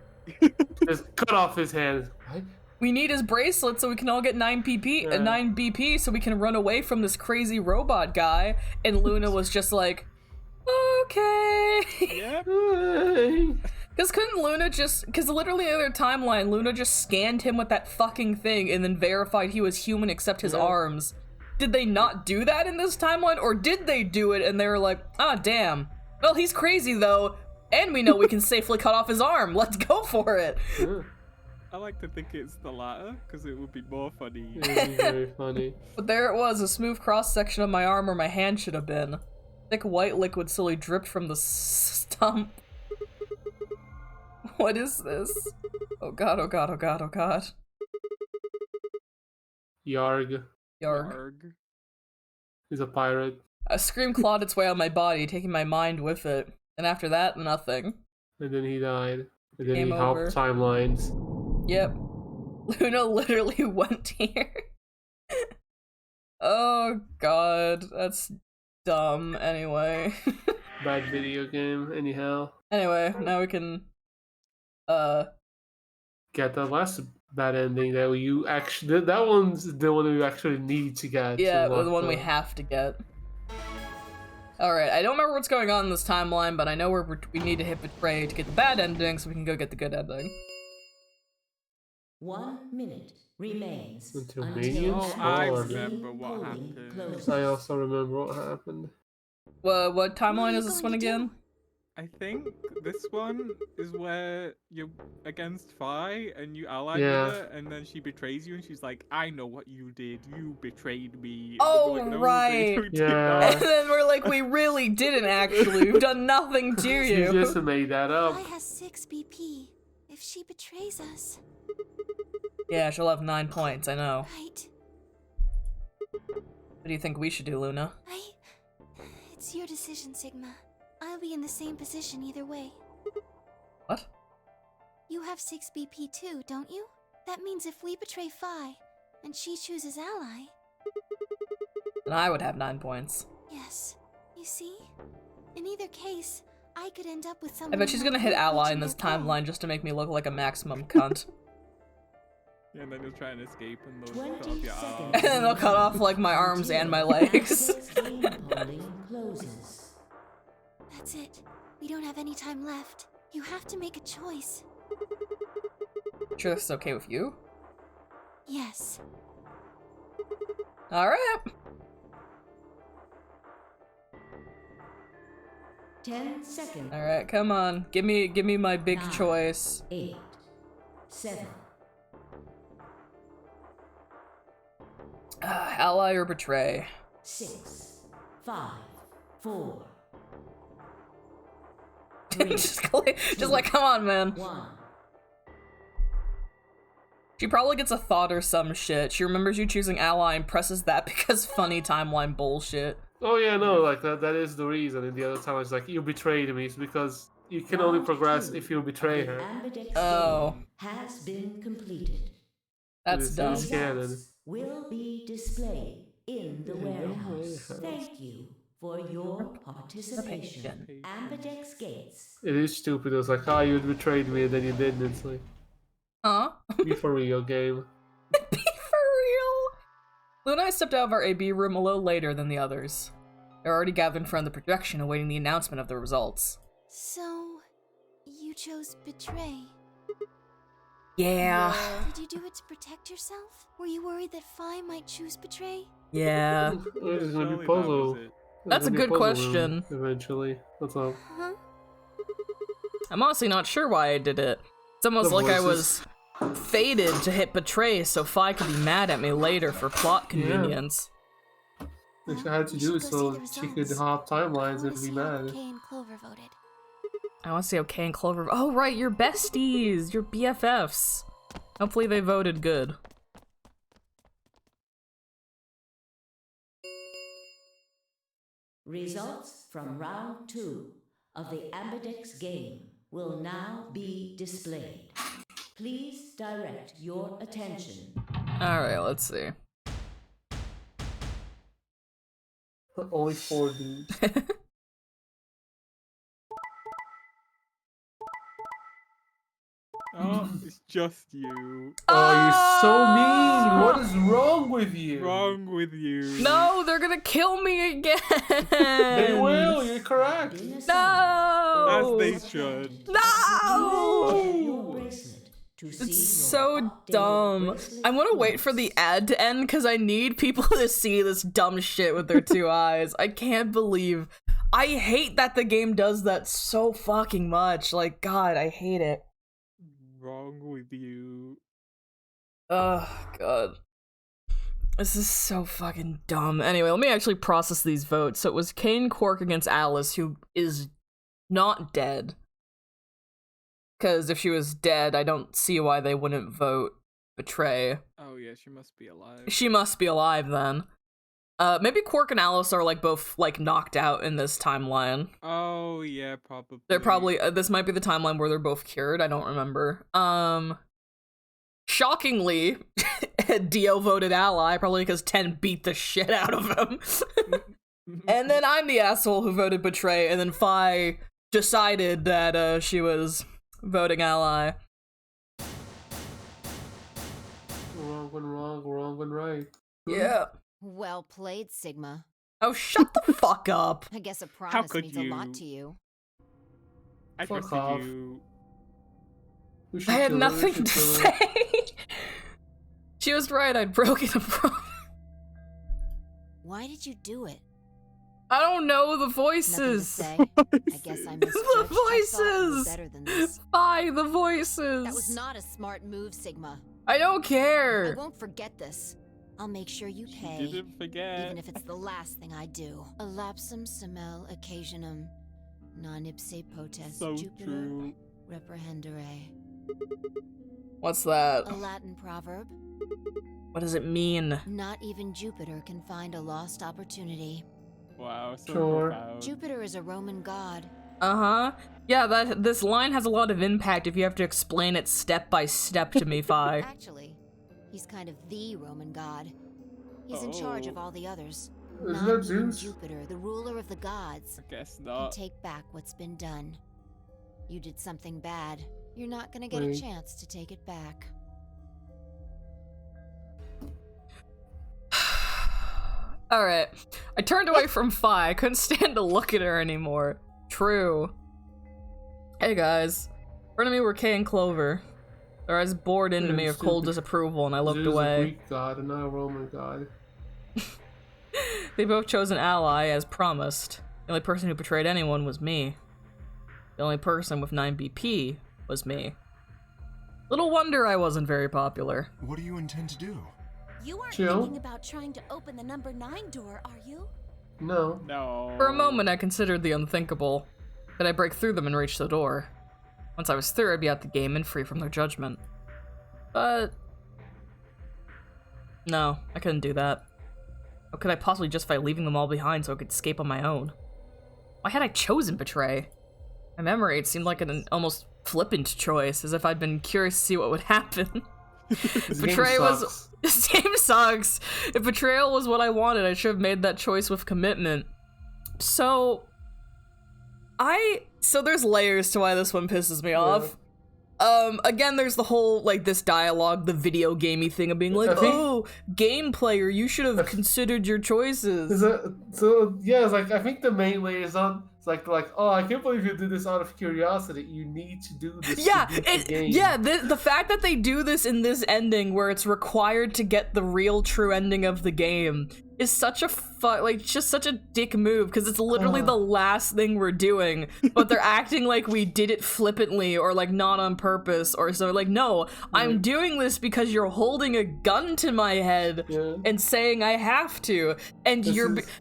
Just cut off his hand. What? We need his bracelet so we can all get 9 PP, 9 BP, so we can run away from this crazy robot guy. And Luna was just like, okay. Yep. Because couldn't Luna just... Because literally in their timeline, Luna just scanned him with that fucking thing and then verified he was human except his arms. Did they not do that in this timeline? Or did they do it and they were like, ah, damn. Well, he's crazy though, and we know we can safely cut off his arm. Let's go for it. I like to think it's the latter, because it would be more funny. It would be very funny. But there it was, a smooth cross-section of my arm where my hand should have been. Thick white liquid slowly dripped from the stump. What is this? Oh god, oh god, oh god, oh god. Yarg. Yarg. He's a pirate. A scream clawed its way on my body, taking my mind with it. And after that, nothing. And then he died. And then Game he over. hopped timelines. Yep. Luna literally went here. Oh god, that's dumb anyway. Bad video game, anyhow. Anyway, now we can get the last bad ending that you actually... That one's the one we actually need to get. Yeah, to the one we have to get. Alright, I don't remember what's going on in this timeline, but I know we need to hit Betray to get the bad ending so we can go get the good ending. 1 minute remains Until until minions I spawn. remember what polling happened. closes. I also remember what happened. What timeline is this one again? I think this one is where you're against Fi and you ally Yeah. with her, and then she betrays you, and she's like, "I know what you did. You betrayed me." And Oh, we're like, "No, right. bitch, we did Yeah. not." And then we're like, we really didn't actually. We've done nothing to You you. just made that up. I has 6 BP. If she betrays us. Yeah, she'll have 9 points, I know. Right. What do you think we should do, Luna? It's your decision, Sigma. I'll be in the same position either way. What? You have 6 BP too, don't you? That means if we betray Phi, and she chooses ally... Then I would have 9 points. Yes. You see? In either case, I could end up with I someone... bet she's gonna hit ally in this timeline just to make me look like a maximum cunt. Yeah, and then you'll try and escape, and they'll 20 cut off your seconds. arm. And then they'll cut off like my arms and my legs. Game polling closes. That's it. We don't have any time left. You have to make a choice. Sure this is okay with you? Yes. Alright. 10 seconds. Alright, come on. Give me my big 9, choice. 8, 7. Ally or betray? 6, 5, 4, just like, come on, man. 1. She probably gets a thought or some shit. She remembers you choosing ally and presses that because funny timeline bullshit. Oh yeah, no, like that is the reason. And the other time it's like, you betrayed me. It's because you can only progress if you betray her. Oh. Has been completed. That's This dumb. is canon. Results will be displayed in the warehouse. Thank you for your participation. Ambidex Gates. It is stupid. It was like, you betrayed me, and then you didn't. It's like, Huh? be for real, game. Be for real? Luna and I stepped out of our AB room a little later than the others. They're already gathered in front of the projection awaiting the announcement of the results. So... you chose betray. Yeah. Did you do it to protect yourself? Were you worried that Phi might choose betray? Yeah. There's gonna Surely be that puzzle. was it. That's a There's good gonna be puzzle question. room Eventually, what's up? Huh? I'm honestly not sure why I did it. It's almost The like I voices. was fated to hit betray so Phi could be mad at me later for plot convenience. Which I had to We do should go so see she the could results. hop timelines I and wanna be see how mad. Kay and Clover voted. I want to see how Kay and Clover. Oh, right, you're besties. You're BFFs. Hopefully they voted good. Results from round 2 of the Ambidex game will now be displayed. Please direct your attention. Alright, let's see. Only 4 dudes. Oh, it's just you. Oh, you're so mean. Ah! What is wrong with you? Wrong with you. No, they're gonna kill me again. They will. You're correct. Been As No. they should. No. It's It's so dumb. I'm gonna wait for the ad to end because I need people to see this dumb shit with their 2 eyes. I can't believe. I hate that the game does that so fucking much. Like, God, I hate it. Wrong with you. Oh, God. This is so fucking dumb. Anyway, let me actually process these votes. So it was Kane Cork against Alice, who is not dead. Because if she was dead, I don't see why they wouldn't vote Betray. Oh yeah, she must be alive. She must be alive then. Maybe Quark and Alice are like both like knocked out in this timeline. Oh yeah, probably. They're probably this might be the timeline where they're both cured. I don't remember. Shockingly, Dio voted Ally probably because 10 beat the shit out of him. And then I'm the asshole who voted Betray, and then Fi decided that she was voting Ally. Wrong one wrong, wrong one right. Yeah. Well played, Sigma. Oh, shut the fuck up. I guess a promise could means a lot you? to you. I Fuck trusted off. you. We should I had kill her, we nothing should to kill her. say. She was right, I'd broken a promise. Why did you do it? I don't know the Nothing to voices. say. I guess I misjudged. The I thought it was voices. better than this. Bye, the voices. That was not a smart move, Sigma. I don't I care. won't forget this. I'll make sure you She pay, didn't forget. even if it's the last thing I do. Elapsum semel occasionum, non ipse potest So Jupiter true. reprehendere. What's that? A Latin proverb. What does it mean? Not even Jupiter can find a lost opportunity. Wow, so Sure. profound. Jupiter is a Roman god. Uh-huh. Yeah, this line has a lot of impact if you have to explain it step by step to me, Fi. Actually, he's kind of the Roman god. He's in charge of all the others. Isn't Not that even Zeus? Jupiter, the ruler of the gods, I guess can not. take back what's been done. You did something bad. You're not gonna get a Wait. chance to take it back. Alright. I turned away from Fi. I couldn't stand to look at her anymore. True. Hey guys. In front of me were Kay and Clover. Their eyes bored into me of cold Stupid. disapproval, and I looked Zeus is a away. Greek god and not a Roman god. They both chose an ally, as promised. The only person who betrayed anyone was me. The only person with 9 BP was me. Little wonder I wasn't very popular. What do you intend to do? You aren't Chill. thinking about trying to open the number 9 door, are you? No. No. For a moment, I considered the unthinkable. Could I break through them and reach the door? Once I was through, I'd be out the game and free from their judgment. But... no, I couldn't do that. How could I possibly justify leaving them all behind so I could escape on my own? Why had I chosen Betray? My memory, it seemed like an almost flippant choice, as if I'd been curious to see what would happen. This game Betray was... sucks. This game sucks. If betrayal was what I wanted, I should have made that choice with commitment. So... So there's layers to why this one pisses me off. Again, there's the whole, like, this dialogue, the video gamey thing of being like, I think- oh, game player, you should have considered your choices. So yeah, it's like I think the main way is on. It's like oh, I can't believe you did this out of curiosity. You need to do this. Yeah, to beat the game. yeah. The fact that they do this in this ending, where it's required to get the real true ending of the game, is such a just such a dick move, because it's literally the last thing we're doing, but they're acting like we did it flippantly or like not on purpose or so. Like, no, I'm doing this because you're holding a gun to my head and saying I have to, and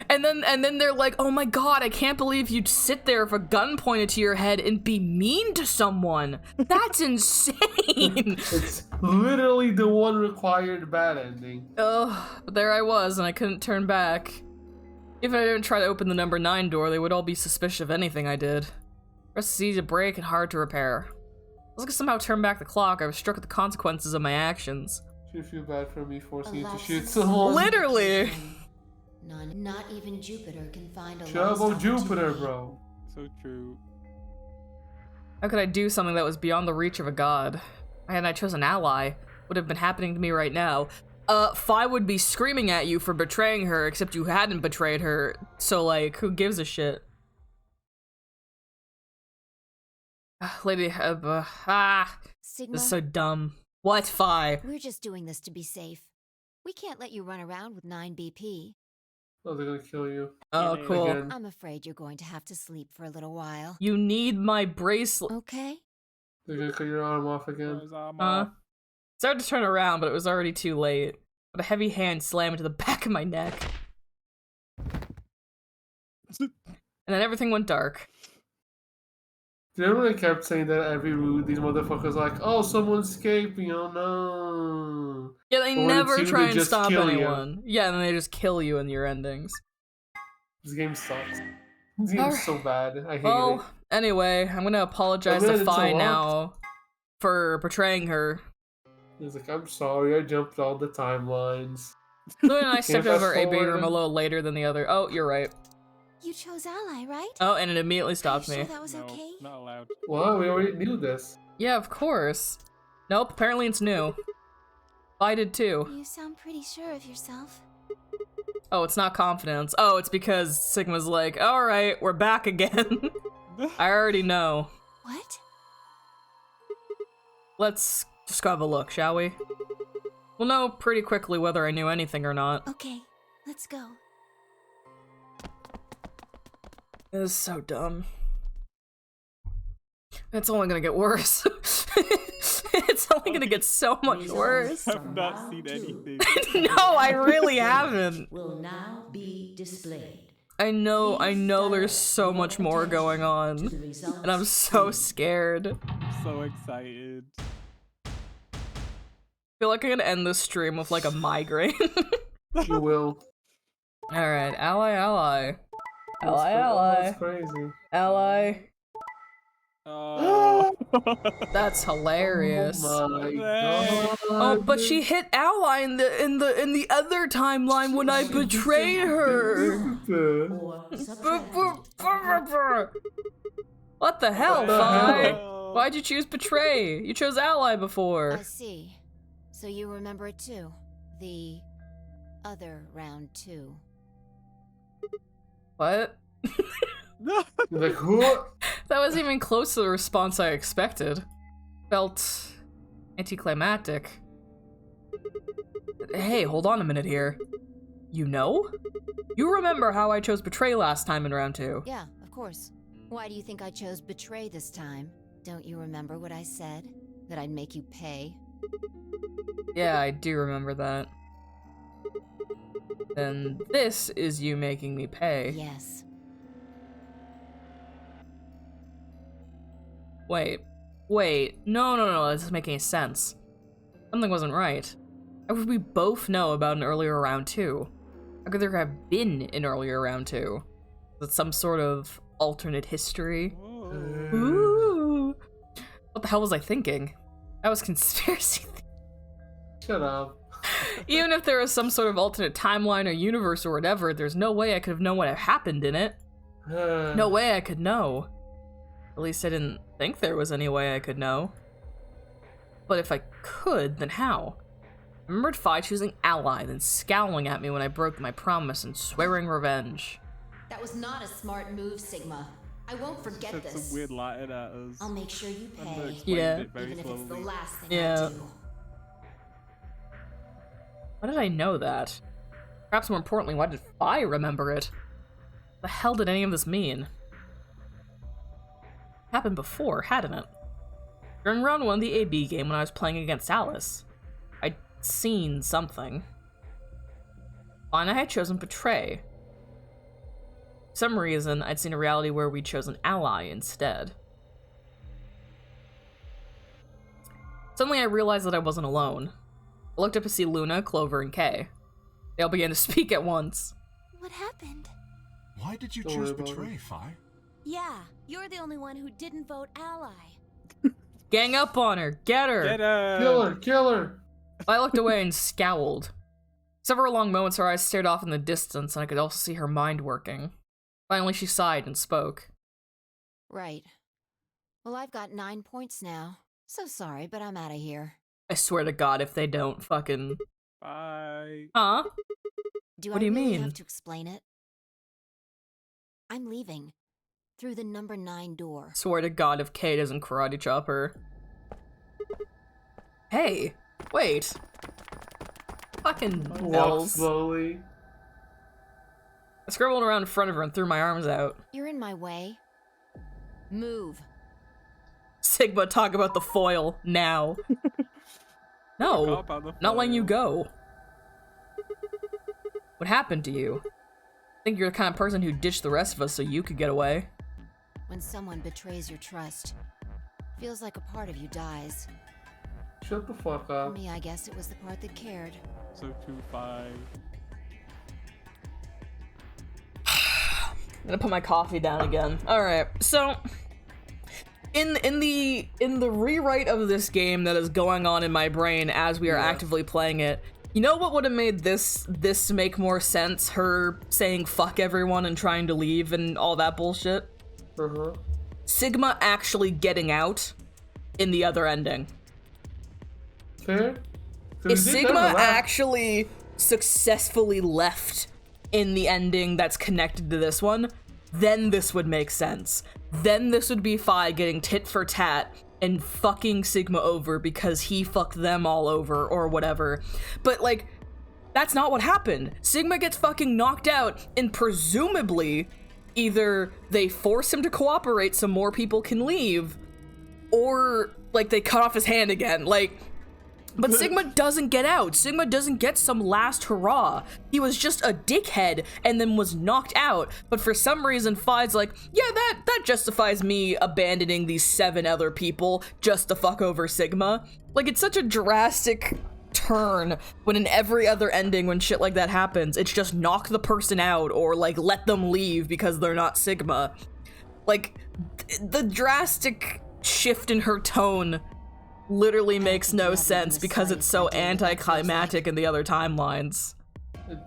and then they're like, oh my god, I can't believe you'd sit there with a gun pointed to your head and be mean to someone. That's insane. It's literally the one required bad ending. Ugh, but there I was, and I couldn't turn back. Even if I didn't try to open the number 9 door, they would all be suspicious of anything I did. The rest is easy to break and hard to repair. Unless I could somehow turn back the clock, I was struck with the consequences of my actions. Should feel bad for me forcing you to Alas. shoot someone. Literally! Not even Jupiter can find a Trouble lost Jupiter, opportunity. bro. So true. How could I do something that was beyond the reach of a god? and I chose an ally, would have been happening to me right now. Fi would be screaming at you for betraying her, except you hadn't betrayed her, so, like, who gives a shit? Lady, Sigma, this is so dumb. What, Fi? we're just doing this to be safe. We can't let you run around with 9 BP. Oh, they're gonna kill you. Oh, Yeah, cool. again. I'm afraid you're going to have to sleep for a little while. You need my bracelet. Okay? They're gonna cut your arm off again. His arm Huh? off. Started to turn around, but it was already too late. But a heavy hand slammed into the back of my neck. And then everything went dark. Do you remember they kept saying that every route, these motherfuckers like, oh, someone's escaping, oh no. Yeah, they But when never it's you, try they and just stop kill you. anyone. Yeah, and then they just kill you in your endings. This game sucks. This game Alright. is so bad. I hate it. Well, anyway, I'm gonna apologize Oh, man, to it's Fi unlocked. now for betraying her. He's like, I'm sorry, I jumped all the timelines. Luna and I stepped fast over a forward room a and- little later than the other. Oh, you're right. You chose ally, right? Oh, and it immediately Are you stopped sure me. that was No, okay? not allowed. Well, we already knew this. Yeah, of course. Nope, apparently it's new. I did too. You sound pretty sure of yourself. Oh, it's not confidence. Oh, it's because Sigma's like, alright, we're back again. I already know. What? Let's just go have a look, shall we? We'll know pretty quickly whether I knew anything or not. Okay, let's go. This is so dumb. It's only gonna get worse. It's only gonna get so much worse. I've not seen anything. No, I really haven't. Will now be displayed. I know there's so much more going on. And I'm so scared. I'm so excited. I feel like I'm gonna end this stream with like a migraine. You will. Alright, ally. Ally. That's crazy. Ally. Oh. That's hilarious. Oh my Hey. god. Oh, but she hit ally in the other timeline when I betrayed her. Or subtract. What the hell, What the Fi? hell? Why'd you choose betray? You chose ally before. I see. So you remember it too. The other round too. What? Like, who? That wasn't even close to the response I expected. Felt anticlimactic. Hey, hold on a minute here. You know? You remember how I chose betray last time in round 2? Yeah, of course. Why do you think I chose betray this time? Don't you remember what I said? That I'd make you pay? Yeah, I do remember that. Then this is you making me pay. Yes. Wait. No, that doesn't make any sense. Something wasn't right. How could we both know about an earlier round 2? How could there have been an earlier round 2? Is it some sort of alternate history? Ooh. What the hell was I thinking? That was conspiracy. Shut up. Even if there was some sort of alternate timeline or universe or whatever, there's no way I could have known what had happened in it. No way I could know. At least I didn't think there was any way I could know. But if I could, then how? I remembered Fi choosing ally, then scowling at me when I broke my promise and swearing revenge. That was not a smart move, Sigma. I won't forget Said this. some weird Latin at us. I'll make sure you And pay. explained Yeah. it very Even if it's the slowly. last thing Yeah. I do. Why did I know that? Perhaps more importantly, why did Fi remember it? What the hell did any of this mean? Happened before, hadn't it? During round 1 of the AB game when I was playing against Alice, I'd seen something. Fine, I had chosen Betray. For some reason, I'd seen a reality where we'd chosen Ally instead. Suddenly I realized that I wasn't alone. I looked up to see Luna, Clover, and Kay. They all began to speak at once. What happened? Why did you Don't choose worry about betray, Fi? Yeah, you're the only one who didn't vote ally. Gang up on her! Get her! Get her! Kill her! I looked away and scowled. Several long moments her eyes stared off in the distance, and I could also see her mind working. Finally, she sighed and spoke. Right. Well, I've got 9 points now, So sorry, but I'm out of here. I swear to God, if they don't fucking... Bye. Huh? Do What I do you really mean? have to explain it? I'm leaving. Through the number 9 door. Swear to God, if Kay doesn't karate chop her. Hey, wait. Fucking Walk bells. slowly. I scribbled around in front of her and threw my arms out. You're in my way. Move. Sigma, talk about the foil now. No, Talk about the not letting you foil. go. What happened to you? I think you're the kind of person who ditched the rest of us so you could get away. When someone betrays your trust, feels like a part of you dies. Shut the fuck For up. me, I guess it was the part that cared. So 2-5. I'm gonna put my coffee down again. Alright, so in the rewrite of this game that is going on in my brain as we are actively playing it, you know what would have made this make more sense? Her saying fuck everyone and trying to leave and all that bullshit. Uh-huh. Sigma actually getting out in the other ending. Fair? If Sigma actually successfully left in the ending that's connected to this one, then this would make sense. Then this would be Phi getting tit for tat and fucking Sigma over because he fucked them all over or whatever. But like, that's not what happened. Sigma gets fucking knocked out and presumably either they force him to cooperate so more people can leave, or like they cut off his hand again. Like, but Sigma doesn't get out. Sigma doesn't get some last hurrah. He was just a dickhead and then was knocked out. But for some reason, Phi's like, yeah, that justifies me abandoning these 7 other people just to fuck over Sigma. Like, it's such a drastic turn when in every other ending when shit like that happens, it's just knock the person out or like let them leave because they're not Sigma. Like, the drastic shift in her tone literally makes no sense because it's so anticlimactic in the other timelines.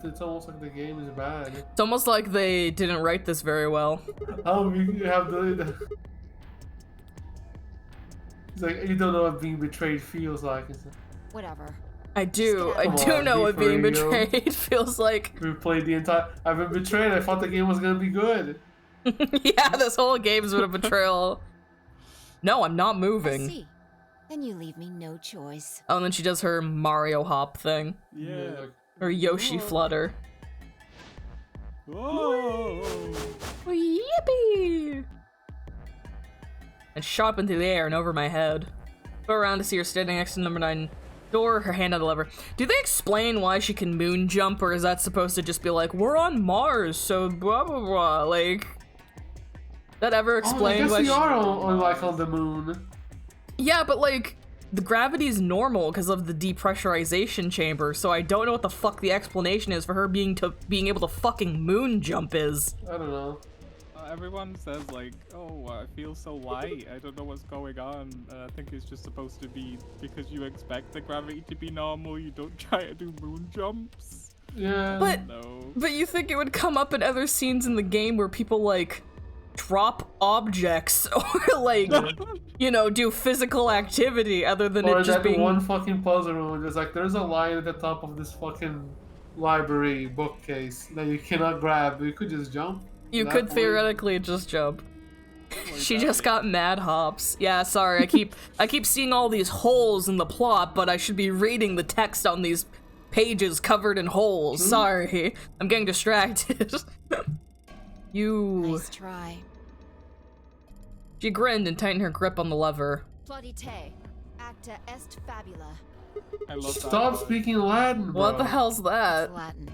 It's almost like the game is bad. It's almost like they didn't write this very well. You have the... It's like, you don't know what being betrayed feels like. Whatever. I do Come on, know be what for being real. betrayed feels like. We played the entire... I've been betrayed, I thought the game was gonna be good. Yeah, this whole game's been a betrayal. No, I'm not I moving. see. Then you leave me no choice. Oh, and then she does her Mario hop thing. Yeah. like, Or Yoshi flutter. Whoa. Yippee! And shot up into the air and over my head. Go around to see her standing next to number 9 door, her hand on the lever. Do they explain why she can moon jump, or is that supposed to just be like, we're on Mars, so blah blah blah? Like, that ever I explained guess why we she... are on the moon. Yeah, but like, the gravity's normal because of the depressurization chamber, so I don't know what the fuck the explanation is for her being able to fucking moon jump is. I don't know. Everyone says like, oh, I feel so light. I don't know what's going on. I think it's just supposed to be because you expect the gravity to be normal. You don't try to do moon jumps. Yeah. But you think it would come up in other scenes in the game where people like drop objects or like, you know, do physical activity other than or it just that being one fucking puzzle room. There's a line at the top of this fucking library bookcase that you cannot grab. You could just jump. You that could way. theoretically just jump. Oh She just got mad hops. Yeah, sorry, I keep seeing all these holes in the plot, but I should be reading the text on these pages covered in holes. Sorry. I'm getting distracted. Nice try. She grinned and tightened her grip on the lever. Plaudite, acta est fabula. I love that. Stop speaking Latin, bro. What the hell's that? Latin.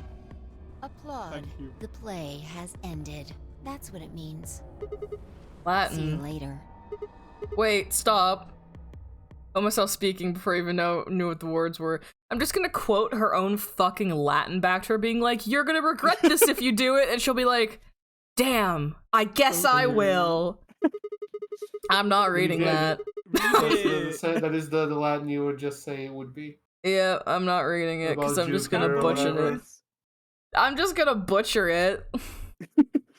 Applaud. Thank you. The play has ended. That's what it means. See you Latin. later. Wait, stop. I myself speaking before I even knew what the words were. I'm just gonna quote her own fucking Latin back to her, being like, you're gonna regret this if you do it, and she'll be like, damn, I guess I will. I'm not reading that. That is the Latin you were just saying it would be. Yeah, I'm not reading it because About I'm just gonna Jupiter or butcher whatever. it. I'm just gonna butcher it.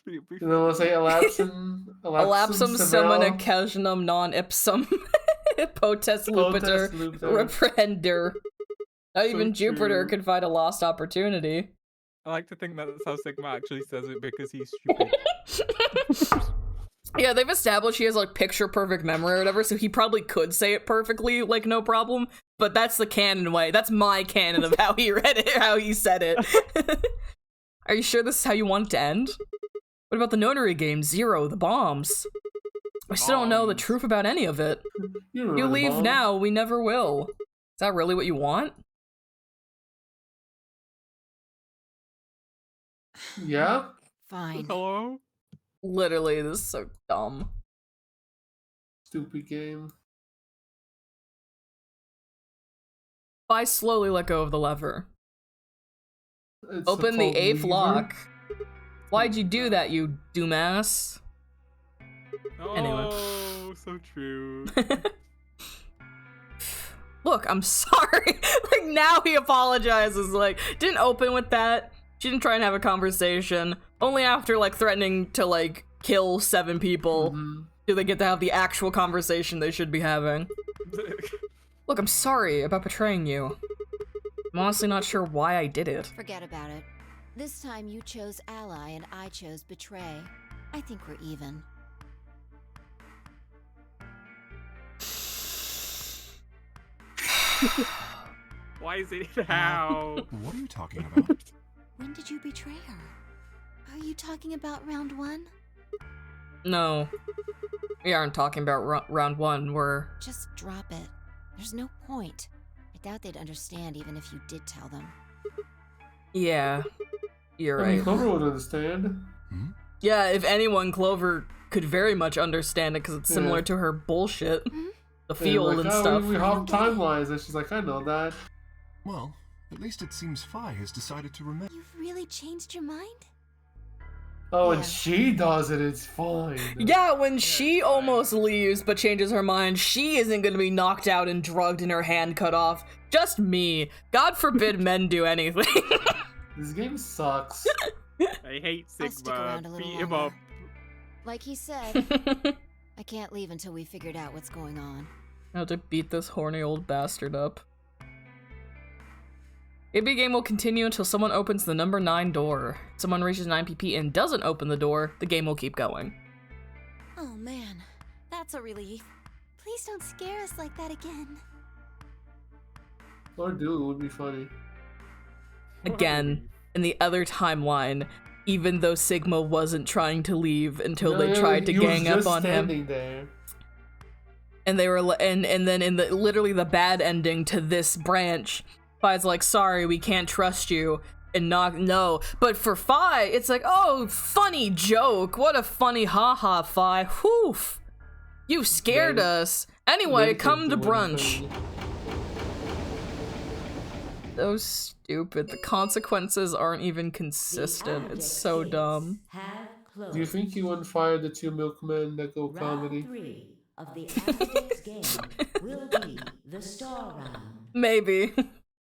You know what I say? Elapsum Elapsum semel. semina occasionum non ipsum. Potest Lupiter, Reprehender. Not So even Jupiter true. could find a lost opportunity. I like to think that that's how Sigma actually says it because he's stupid. Yeah, they've established he has like picture perfect memory or whatever, so he probably could say it perfectly, like no problem. But that's the canon way. That's my canon of how he read it, how he said it. Are you sure this is how you want it to end? What about the notary game, Zero, the bombs? I still don't know the truth about any of it. You leave now, we never will. Is that really what you want? Yeah? Fine. Hello? Literally, this is so dumb. Stupid game. If I slowly let go of the lever. It's Open the called 8th Lever. lock. Why'd you do that, you dumbass? Anyway. Oh, so true. Look, I'm sorry. Like, now he apologizes. Like, didn't open with that. She didn't try and have a conversation. Only after, like, threatening to, like, kill 7 people do they get to have the actual conversation they should be having. Look, I'm sorry about betraying you. I'm honestly not sure why I did it. Forget about it. This time you chose ally and I chose betray. I think we're even. Why is it how? What are you talking about? When did you betray her? Are you talking about round 1? No. We aren't talking about round 1, we're... Just drop it. There's no point. I doubt they'd understand even if you did tell them. Yeah. You're I mean, right. Clover would understand. Yeah, if anyone, Clover could very much understand it because it's similar to her bullshit. The field like, and oh, stuff. We hop timelines, and she's like, I know that. Well, at least it seems Phi has decided to remain. You've really changed your mind? Oh, Yeah. and she does it, it's fine. Yeah, when she almost leaves but changes her mind, she isn't gonna be knocked out and drugged and her hand cut off. Just me. God forbid men do anything. This game sucks. I hate I'll stick Sigma. around a little Beat him longer. up. Like he said, I can't leave until we figured out what's going on. I have to beat this horny old bastard up. AB game will continue until someone opens the number 9 door. If someone reaches 9 pp and doesn't open the door, the game will keep going. Oh man, that's a relief. Please don't scare us like that again. Or do, it would be funny. Again, in the other timeline, even though Sigma wasn't trying to leave until No, they yeah, tried to he was gang up just on him. standing there. And they were, and then in the literally the bad ending to this branch, Phi's like, sorry, we can't trust you, and not, no. But for Phi, it's like, oh, funny joke, what a funny haha, Phi, whoof. You scared us. Anyway, They come to could do brunch. anything. So stupid, the consequences aren't even consistent, it's so dumb. Do you think he wouldn't fire the 2 milkmen that go comedy? Round 3 of the Apodex game will be the Star Round. Maybe.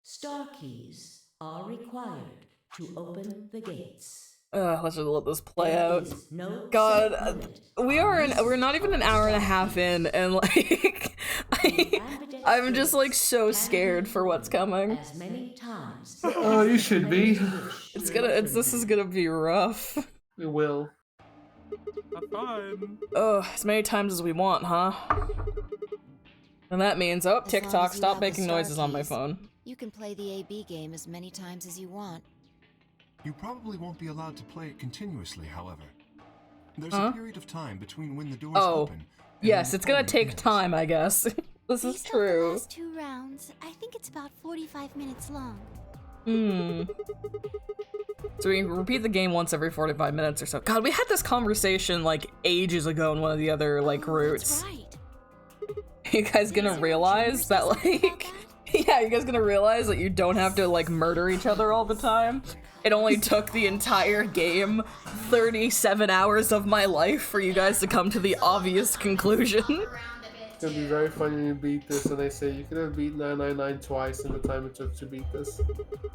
Star keys are required to open the gates. Let's just let this play There out. is no God, set limit. we're not even an hour and a half in, and like, I'm just like so scared for what's coming. As many times Oh, you should be. This is gonna be rough. It will. Have fun. Ugh, as many times as we want, huh? And that means, oh, As long TikTok, as you stop have the making star noises on my keys, phone. You can play the AB game as many times as you want. You probably won't be allowed to play it continuously, however. There's Huh? a period of time between when the doors Oh, open. and yes, when it's the gonna polling take begins. time, I guess. This is Based on the true. last 2 rounds, I think it's about 45 minutes long. So we repeat the game once every 45 minutes or so. God, we had this conversation like ages ago in one of the other like routes. That's right. You guys gonna Is there realize that controversy about like yeah, you guys gonna realize that you don't have to like murder each other all the time? It only took the entire game 37 hours of my life for you guys to come to the obvious conclusion. It's gonna be very funny when you beat this and they say you could have beat 999 twice in the time it took to beat this.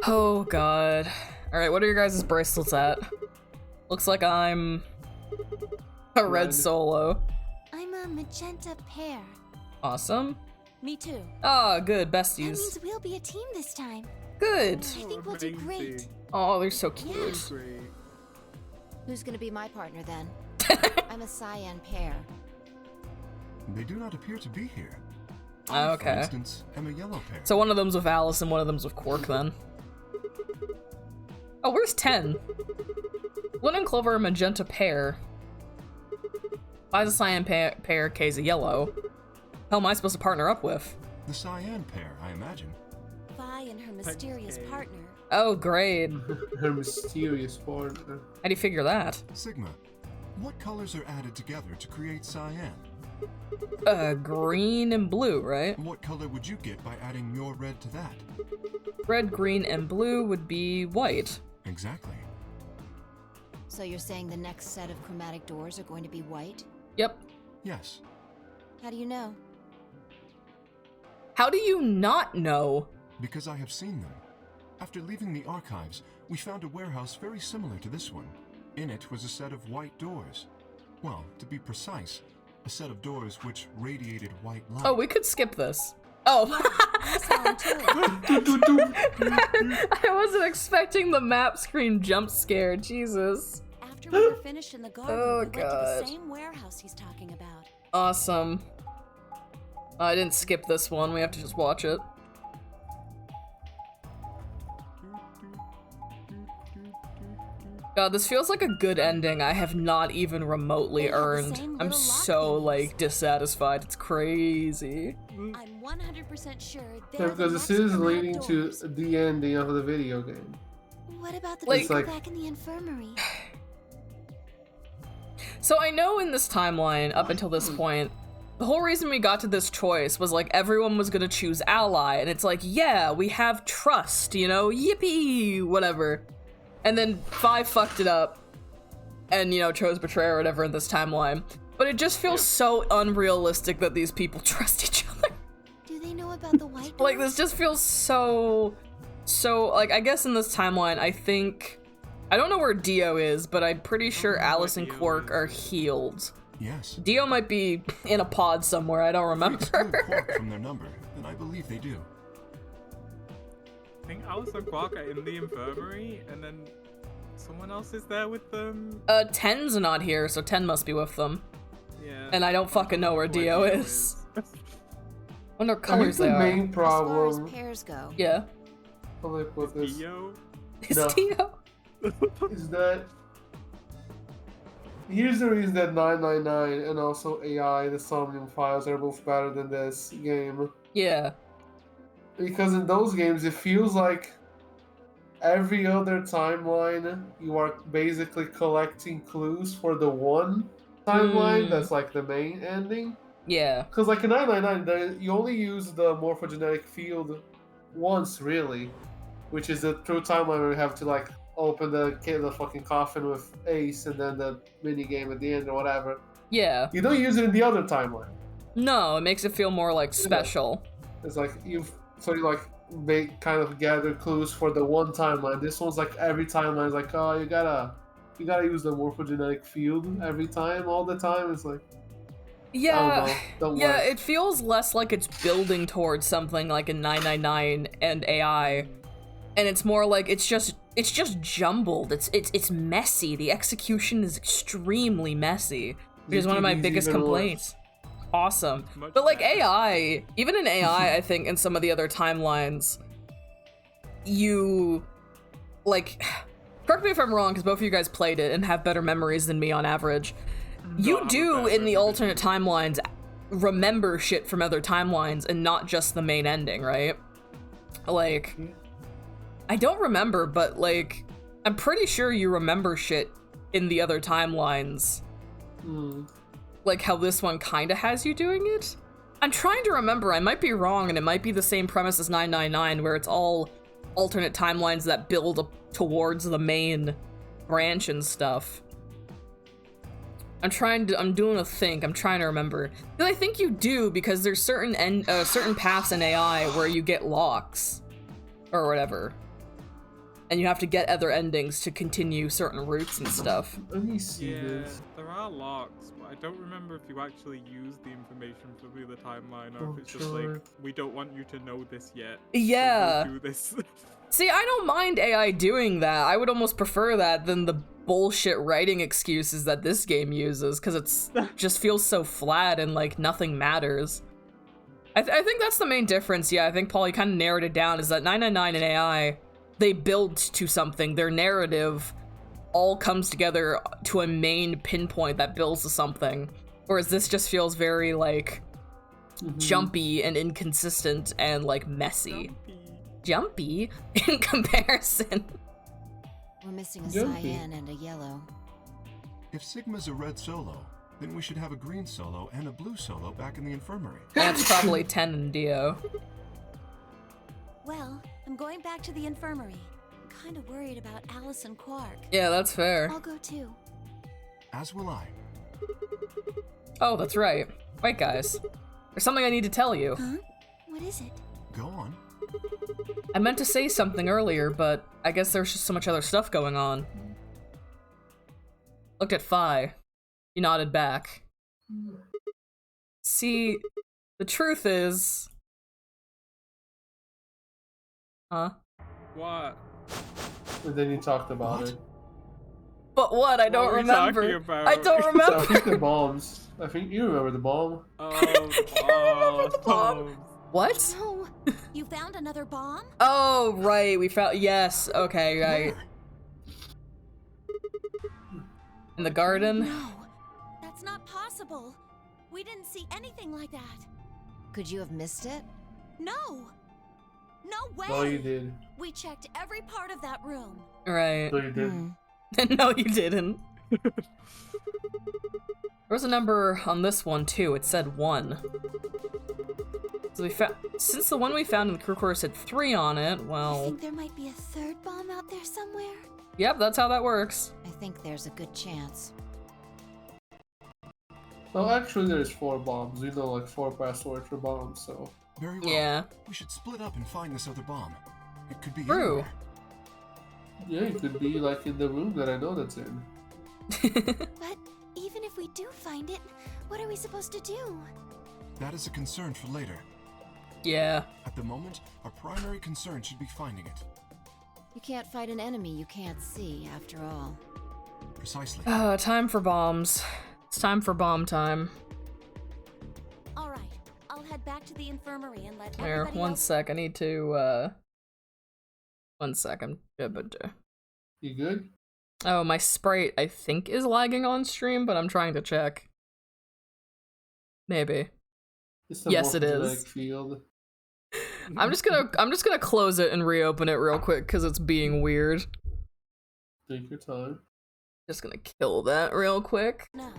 Oh god. Alright, what are your guys' bracelets at? Looks like I'm a red Red. solo. I'm a magenta pear. Awesome. Me too. Oh, good, That besties. means we'll be a team this time. Good. I think we'll do great. Oh, they're so cute. Great. Who's gonna be my partner then? I'm a cyan pair. They do not appear to be here. Oh, For okay. instance, am a yellow pair. So one of them's with Alice and one of them's with Quark then. Oh, where's 10? Lynn and Clover are a magenta pair. I's a cyan pair, K's a yellow. How am I supposed to partner up with? The cyan pair, I imagine. Vi and her mysterious Kay. partner. Oh, great. Her mysterious partner. How do you figure that? Sigma, what colors are added together to create cyan? Green and blue, right? What color would you get by adding your red to that? Red, green, and blue would be white. Exactly. So you're saying the next set of chromatic doors are going to be white? Yep. Yes. How do you know? How do you not know? Because I have seen them. After leaving the archives, we found a warehouse very similar to this one. In it was a set of white doors. Well, to be precise, a set of doors which radiated white light. Oh, we could skip this. Oh. I wasn't expecting the map screen jump scare, Jesus. After we were finished in the garden, Oh, we went to God. the same warehouse he's talking about. Awesome. I didn't skip this one, we have to just watch it. God, this feels like a good ending I have not even remotely They have the earned. same I'm little so, lock like, things. dissatisfied. It's crazy. I'm 100% sure Yeah, they're the because next this is chromatic leading to doors. the ending of the video game. What about the Like- people Like- back in the infirmary? So I know in this timeline, up until this point, the whole reason we got to this choice was like everyone was gonna choose ally, and it's like, yeah, we have trust, you know, yippee, whatever. And then 5 fucked it up, and, you know, chose betrayer or whatever in this timeline. But it just feels so unrealistic that these people trust each other. Do they know about the white doors? Like, this just feels so, like, I guess in this timeline, I don't know where Dio is, but I'm pretty sure know where Alice and Dio Quark is. are healed. Yes. Dio might be in a pod somewhere, I don't If we exclude Quark remember. from their number, then I believe they do. I think Alice and Quark are in the infirmary, and then someone else is there with them. 10's not here, so 10 must be with them. Yeah. And I don't fucking know where Dio is. Wonder what I think colors the they are. main As far problem. as pairs go, Yeah. How do I put this? Dio. Is No. Dio? Is that here's the reason that 999 and also AI, the Somnium Files, are both better than this game. Yeah. Because in those games, it feels like every other timeline, you are basically collecting clues for the one timeline that's like the main ending. Yeah. Because like in 999, you only use the morphogenetic field once, really, which is the true timeline where you have to like open the fucking coffin with Ace and then the mini game at the end or whatever. Yeah. You don't use it in the other timeline. No, it makes it feel more like special. It's like you like make kind of gather clues for the one timeline. This one's like every timeline is like, oh, you gotta use the morphogenetic field every time, all the time. It's like, Yeah. don't Yeah, work. it feels less like it's building towards something like in 999 and AI. And it's more like it's just jumbled. It's messy. The execution is extremely messy. Which is one of my GTV's biggest even complaints. Awesome. Much But like better. AI, even in AI, I think in some of the other timelines, you like correct me if I'm wrong, because both of you guys played it and have better memories than me on average. You I'm a do better in the memory alternate timelines remember shit from other timelines and not just the main ending, right? Like, I don't remember, but like, I'm pretty sure you remember shit in the other timelines. Like how this one kinda has you doing it? I'm trying to remember, I might be wrong, and it might be the same premise as 999, where it's all alternate timelines that build up towards the main branch and stuff. I'm trying to remember. Because I think you do, because there's certain paths in AI where you get locks. Or whatever. And you have to get other endings to continue certain routes and stuff. Let me see Yeah, this. there are are locks, but I don't remember if you actually use the information from the other timeline, or Oh, if it's just like, we don't want you to know this yet. Yeah. So we'll do this. See, I don't mind AI doing that. I would almost prefer that than the bullshit writing excuses that this game uses, because it's just feels so flat and like nothing matters. I think that's the main difference. Yeah, I think Paul, you kind of narrowed it down, is that 999 and AI, they build to something. Their narrative all comes together to a main pinpoint that builds to something. Whereas this just feels very like jumpy and inconsistent and like messy. Jumpy in comparison. We're missing a Jumpy. cyan and a yellow. If Sigma's a red solo, then we should have a green solo and a blue solo back in the infirmary. That's probably 10 and Dio. Well, I'm going back to the infirmary. I'm kind of worried about Alice and Quark. Yeah, that's fair. I'll go too. As will I. Oh, that's right. Wait, guys. There's something I need to tell you. Huh? What is it? Go on. I meant to say something earlier, but I guess there's just so much other stuff going on. Looked at Phi. He nodded back. See, the truth is... Huh? What? And then you talked about What? it. But what? I don't What are we remember. talking about? I don't So I remember. think the bombs. I think you remember the bomb. Oh, What? No. You found another bomb? Oh, right. We found... Yes. Okay, right. Where? In the garden? No. That's not possible. We didn't see anything like that. Could you have missed it? No. No way. No, you did. We checked every part of that room. Right. No, you didn't. No, you didn't. There was a number on this one, too. It said 1. So we found... Since the one we found in the crew quarters had 3 on it, I well... think there might be a third bomb out there somewhere. Yep, that's how that works. I think there's a good chance. No, actually, there's 4 bombs. You know, like 4 passwords for bombs. So Very well. Yeah. We should split up and find this other bomb. It could be True. anywhere. yeah, it could be like in the room that I know that's in. But even if we do find it, what are we supposed to do? That is a concern for later. Yeah. At the moment, our primary concern should be finding it. You can't fight an enemy you can't see, after all. Precisely. Time for bombs. It's time for bomb time. All right. I'll head back to the infirmary and let There, everybody one else... sec. I need to, 1 second. You good? Oh, my Sprite, I think, is lagging on stream, but I'm trying to check. Maybe. It's the Yes, it morphogenetic is. Field. I'm just gonna close it and reopen it real quick because it's being weird. Take your time. Just gonna kill that real quick. No.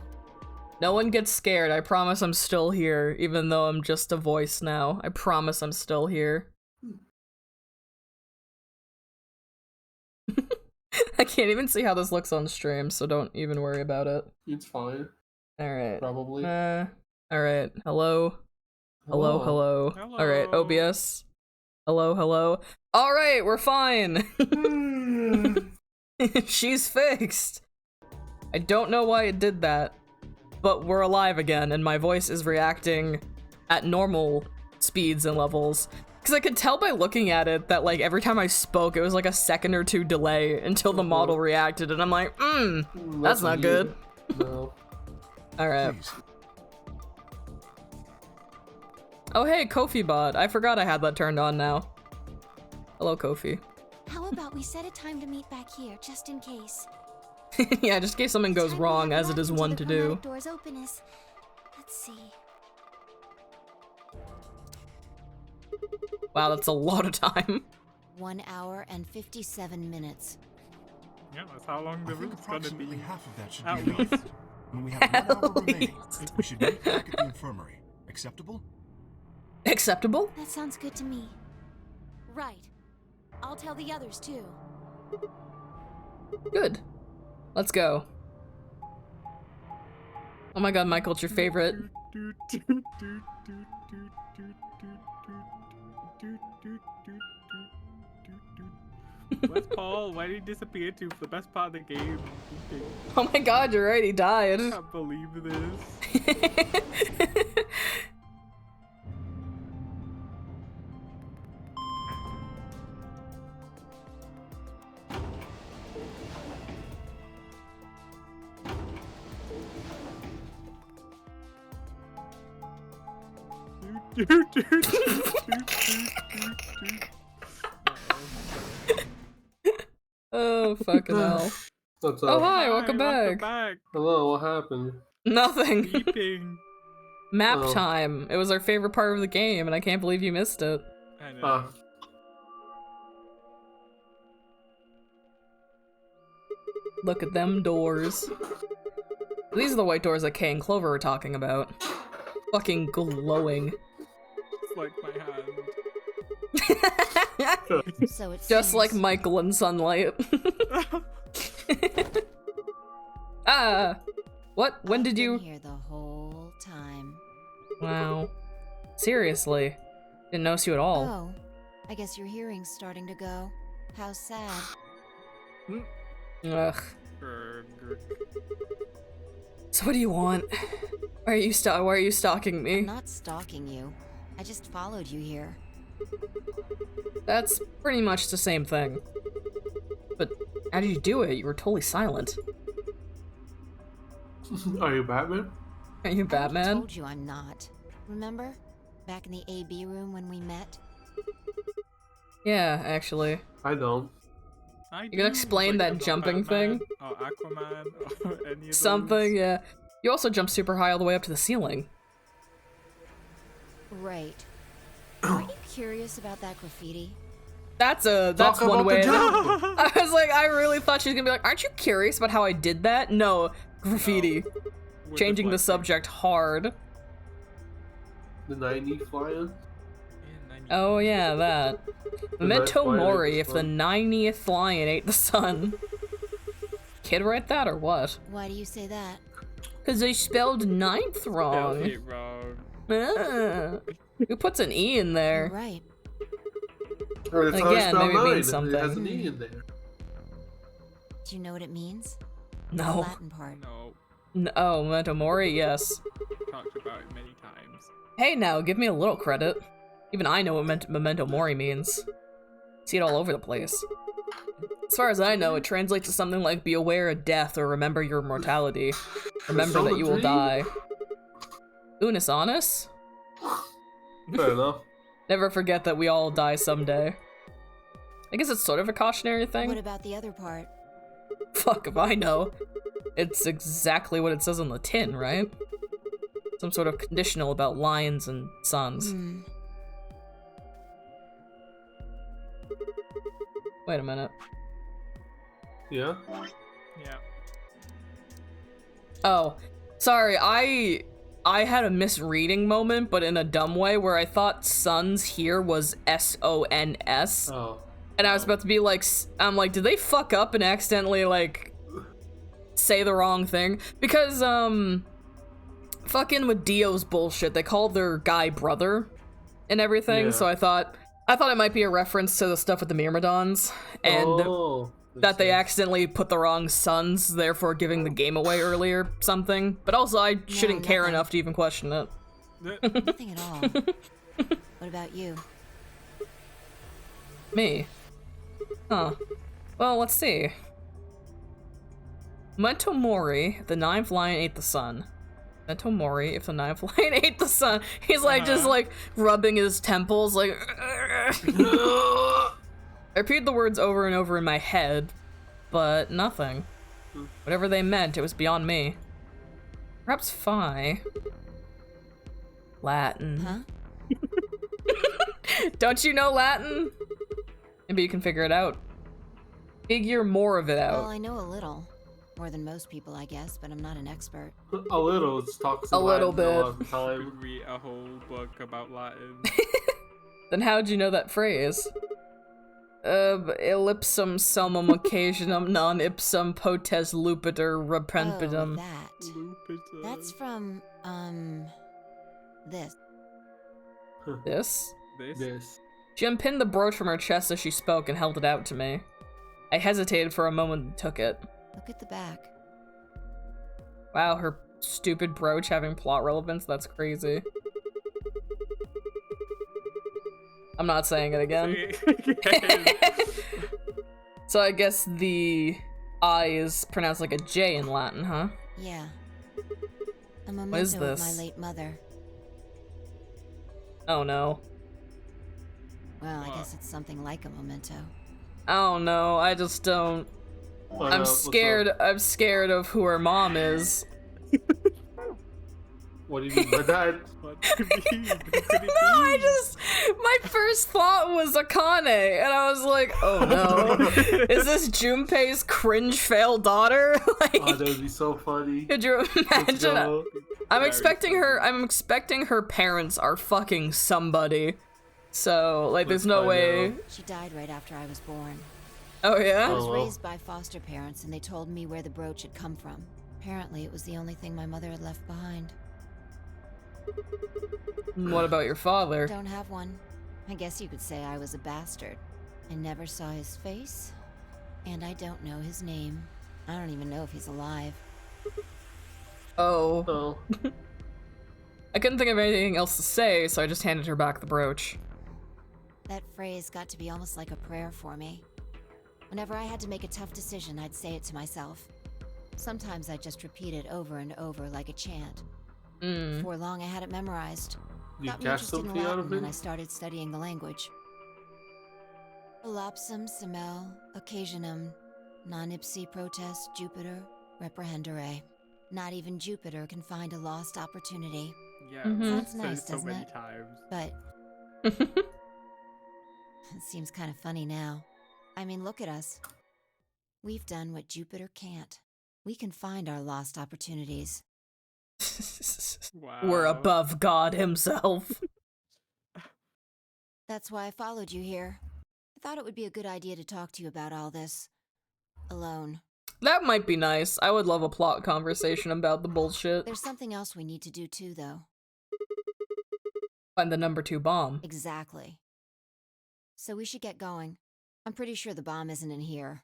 No one gets scared. I promise I'm still here, even though I'm just a voice now. I promise I'm still here. I can't even see how this looks on stream, so don't even worry about it. It's fine. Alright. Probably. Alright. Hello? Hello, hello. Hello. Alright, OBS. Hello, hello. Alright, we're fine! She's fixed! I don't know why it did that, but we're alive again, and my voice is reacting at normal speeds and levels. Because I could tell by looking at it that, like, every time I spoke, it was like a second or 2 delay until the model reacted, and I'm like, that's not good. No. Alright. Please. Oh hey, Kofi bot. I forgot I had that turned on now. Hello, Kofi. How about we set a time to meet back here, just in case? Yeah, just in case something goes Time we wrong, have as it left is until one the to do. chromatic doors open is... Let's see. Wow, that's a lot of time. 1 hour and 57 minutes. Yeah, that's how long the I think route's gonna approximately be. half of that should At be enough. least. When we have 1 hour At remaining, least. we should meet back at the infirmary. Acceptable? Acceptable? That sounds good to me. Right. I'll tell the others too. Good. Let's go. Oh my god, Michael, it's your favorite. Where's Paul? Where did he disappear to for the best part of the game? Oh my god, you're right, he died. I can't believe this. Oh, fucking hell. What's Oh, up? hi, welcome Welcome back. back. Hello, what happened? Nothing. Beeping. Map Oh. time. It was our favorite part of the game, and I can't believe you missed it. I know. Ah, Look at them doors. These are the white doors that Kay and Clover were talking about. Fucking glowing. It's like my hand. So it Just seems like Michael in sunlight. Ah! What? When did I've been you? here the whole time. Wow. Seriously. Didn't notice you at all. Oh, I guess your hearing's starting to go. How sad. Ugh. So what do you want? Why are you stalking me? I'm not stalking you. I just followed you here. That's pretty much the same thing. But how did you do it? You were totally silent. are you Batman? Are you I Batman? told you I'm not. Remember? Back in the AB room when we met? Yeah, actually. I don't. I You can explain that jumping thing? Or Aquaman or any of Something, those. yeah. You also jumped super high all the way up to the ceiling. Right. Aren't you curious about that graffiti? That's one about way. the jump. I was like, I really thought she was gonna be like, aren't you curious about how I did that? No, graffiti. We're Changing the deflecting. subject hard. The 90 flying? Yeah, 90. Oh yeah, that. Memento flying ate Mori, the if the sun. 90th lion ate the sun. Kid write that or what? Why do you say that? Cause they spelled ninth Spelled wrong. it wrong. Ah. Who puts an E in You're there? right. Or it's how Again, spelled maybe it 9, means and It has something. an E in there. Do you know what it means? The No. Latin part. No, Oh, Memento Mori, yes. talked about it many times. Hey now, give me a little credit. Even I know what Memento Mori means. See it all over the place. As far as I know, it translates to something like be aware of death or remember your mortality. Remember that you will die. Unis honest? Fair enough. Never forget that we all die someday. I guess it's sort of a cautionary thing. What about the other part? Fuck if I know. It's exactly what it says on the tin, right? Some sort of conditional about lions and suns. Hmm. Wait a minute. Yeah? Yeah. Oh, sorry, I had a misreading moment, but in a dumb way, where I thought sons here was S-O-N-S. Oh. And I was about to be like, I'm like, did they fuck up and accidentally, like, say the wrong thing? Because, fucking with Dio's bullshit, they call their guy brother and everything, Yeah. so I thought it might be a reference to the stuff with the Myrmidons, and Oh, that they makes accidentally put the wrong sons, therefore giving the game away earlier, something. But also, I shouldn't care nothing. enough to even question it. Nothing at all. What about you? Me? Huh. Well, let's see. Memento Mori, the ninth lion ate the sun. Memento Mori, if the ninth lion ate the sun. He's like, just like, rubbing his temples, like... I repeated the words over and over in my head, but nothing. Whatever they meant, it was beyond me. Perhaps Phi. Latin. Huh? Don't you know Latin? Maybe you can figure it out. Figure more of it Well, out. I know a little. More than most people, I guess, but I'm not an expert. A little. It talks A little Latin a lot of bit. the time. Read a whole book about Latin. Then how'd you know that phrase? Ellipsum summum occasionum non ipsum potes lupiter Oh, repentidum. that. Lupita. That's from, this. This? This? This. She unpinned the brooch from her chest as she spoke and held it out to me. I hesitated for a moment and took it. Look at the back. Wow, her stupid brooch having plot relevance? That's crazy. I'm not saying it again. So I guess the I is pronounced like a J in Latin, huh? Yeah. A memento What is of this? my late mother. Oh no. Well, I guess it's something like a memento. Oh no, I just don't. I'm scared. I'm scared of who her mom is. What do you mean by that? What could it be? Who could it No, be? my first thought was Akane, and I was like, oh no, is this Junpei's cringe fail daughter? Like, Oh, that would be so funny. could you imagine? go. I'm expecting her parents are fucking somebody. So, like, there's no way. She died right after I was born. Oh yeah? I was raised by foster parents, and they told me where the brooch had come from. Apparently, it was the only thing my mother had left behind. What about your father? Don't have one. I guess you could say I was a bastard. I never saw his face, and I don't know his name. I don't even know if he's alive. Oh. I couldn't think of anything else to say, so I just handed her back the brooch. That phrase got to be almost like a prayer for me. Whenever I had to make a tough decision, I'd say it to myself. Sometimes I'd just repeat it over and over like a chant. Before long, I had it memorized. You Got me catch interested in something out of Latin, it? and I started studying the language. Elapsum semel occasionum non ipsi protest Jupiter reprehendere. Not even Jupiter can find a lost opportunity. Yeah, Sounds said nice, it so doesn't many it? times. But it seems kind of funny now. I mean, look at us. We've done what Jupiter can't. We can find our lost opportunities. Wow. We're above God himself. That's why I followed you here. I thought it would be a good idea to talk to you about all this. Alone. That might be nice. I would love a plot conversation about the bullshit. There's something else we need to do too, though. Find the number 2 bomb. Exactly. So we should get going. I'm pretty sure the bomb isn't in here.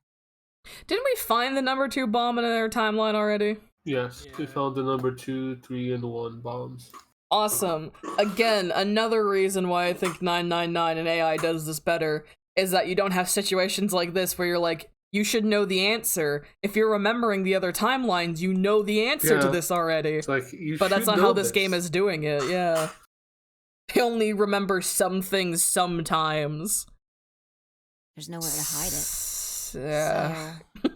Didn't we find the number 2 bomb in our timeline already? Yes, we found the number 2, 3, and 1 bombs. Awesome. Again, another reason why I think 999 and AI does this better is that you don't have situations like this where you're like, you should know the answer. If you're remembering the other timelines, you know the answer to this already. It's like, you but that's should not know how this game is doing it, yeah. I only remember some things sometimes. There's nowhere to hide it. Yeah. So...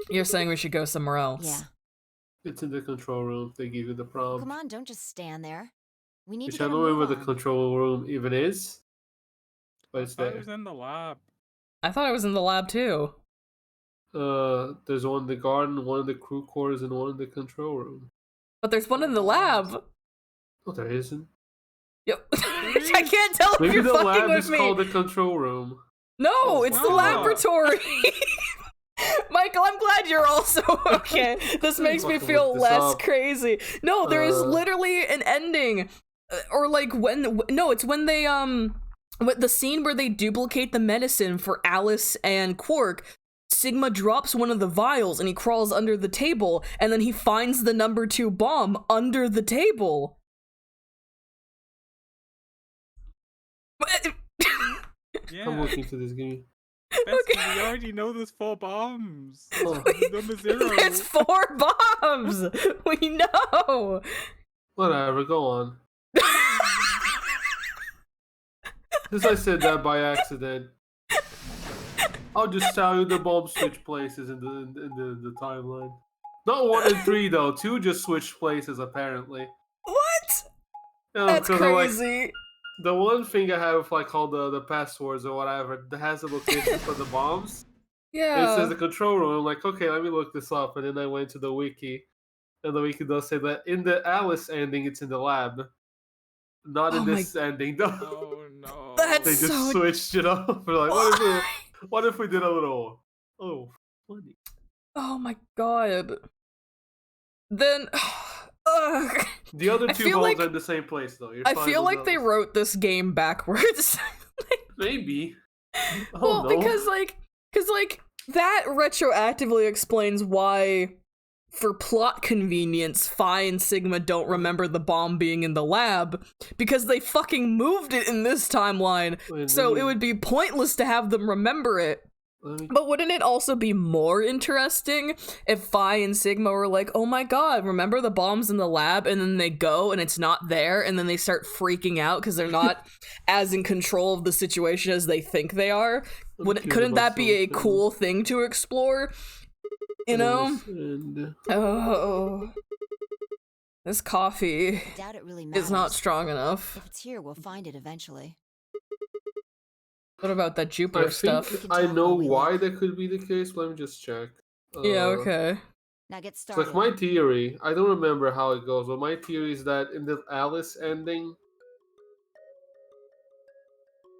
You're saying we should go somewhere else? Yeah. It's in the control room. They give you the prompt. Come on, don't just stand there. We need Which to I get don't a know move where the on. control room even is. But it's I thought there. it was in the lab. I thought I was in the lab too. There's one in the garden, one in the crew quarters, and one in the control room. But there's one in the lab. Oh, there isn't. Yep. I can't tell if Maybe you're the fucking lab with is me. called the control room. No, it's the wow. laboratory. Michael, I'm glad you're also okay. This makes me Fucking feel look this less up. crazy. No, there is literally an ending, or like no, it's when they the scene where they duplicate the medicine for Alice and Quark. Sigma drops one of the vials and he crawls under the table, and then he finds the number 2 bomb under the table. Yeah. I'm looking to this game. Bestie, we already know there's 4 bombs. Oh. Number 0. There's 4 bombs. We know. Whatever, go on. Since I said that by accident, I'll just tell you the bomb switch places in the timeline. Not 1 and 3 though. 2 just switched places apparently. What? Yeah, That's because, like, crazy. the one thing I have like all the passwords or whatever that has the location for the bombs. Yeah. It says the control room. I'm like, okay, let me look this up, and then I went to the wiki, and the wiki does say that in the Alice ending, it's in the lab, not in this ending. Though. Oh no. That's They just so... switched it up. We're like, what if we did a little? Oh, funny. Oh my god. Then... Ugh. The other 2 bombs like, are in the same place, though. You're I fine feel with like they those. wrote this game backwards. Maybe. Well, no. because, like, Because, like, that retroactively explains why, for plot convenience, Phi and Sigma don't remember the bomb being in the lab, because they fucking moved it in this timeline, so it would be pointless to have them remember it. But wouldn't it also be more interesting if Phi and Sigma were like, oh my god, remember the bomb's in the lab, and then they go and it's not there, and then they start freaking out because they're not as in control of the situation as they think they are? Couldn't that be a cool thing to explore? You know? Oh. This coffee I doubt it really is not matters. strong enough. If it's here, we'll find it eventually. What about that Jupiter stuff? I know why that could be the case, but let me just check. Yeah, okay. Now get It's started. like my theory, I don't remember how it goes, but my theory is that in the Alice ending,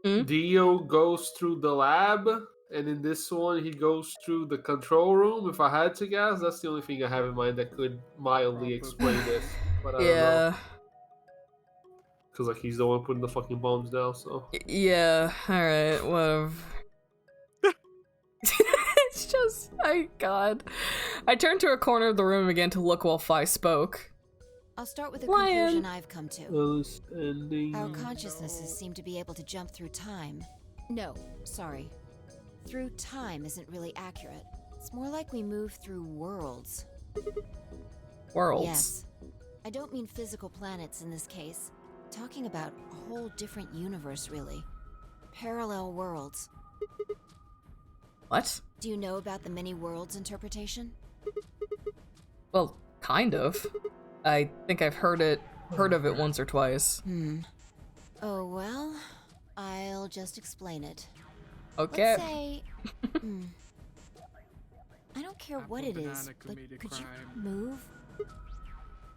Dio goes through the lab, and in this one, he goes through the control room. If I had to guess, that's the only thing I have in mind that could mildly explain this. But I don't know. Because, like, he's the one putting the fucking bombs down, so. Yeah, alright, whatever. It's just, God. I turned to a corner of the room again to look while Phi spoke. I'll start with a conclusion I've come to. Alice ending. Our consciousnesses seem to be able to jump through time. No, sorry. Through time isn't really accurate. It's more like we move through worlds. Worlds? Yes. I don't mean physical planets in this case. Talking about a whole different universe, really. Parallel worlds. What? Do you know about the many worlds interpretation? Well, kind of. I think I've heard of it once or twice. Oh well, I'll just explain it. Okay. Let's say, I don't care what it is, but could you move?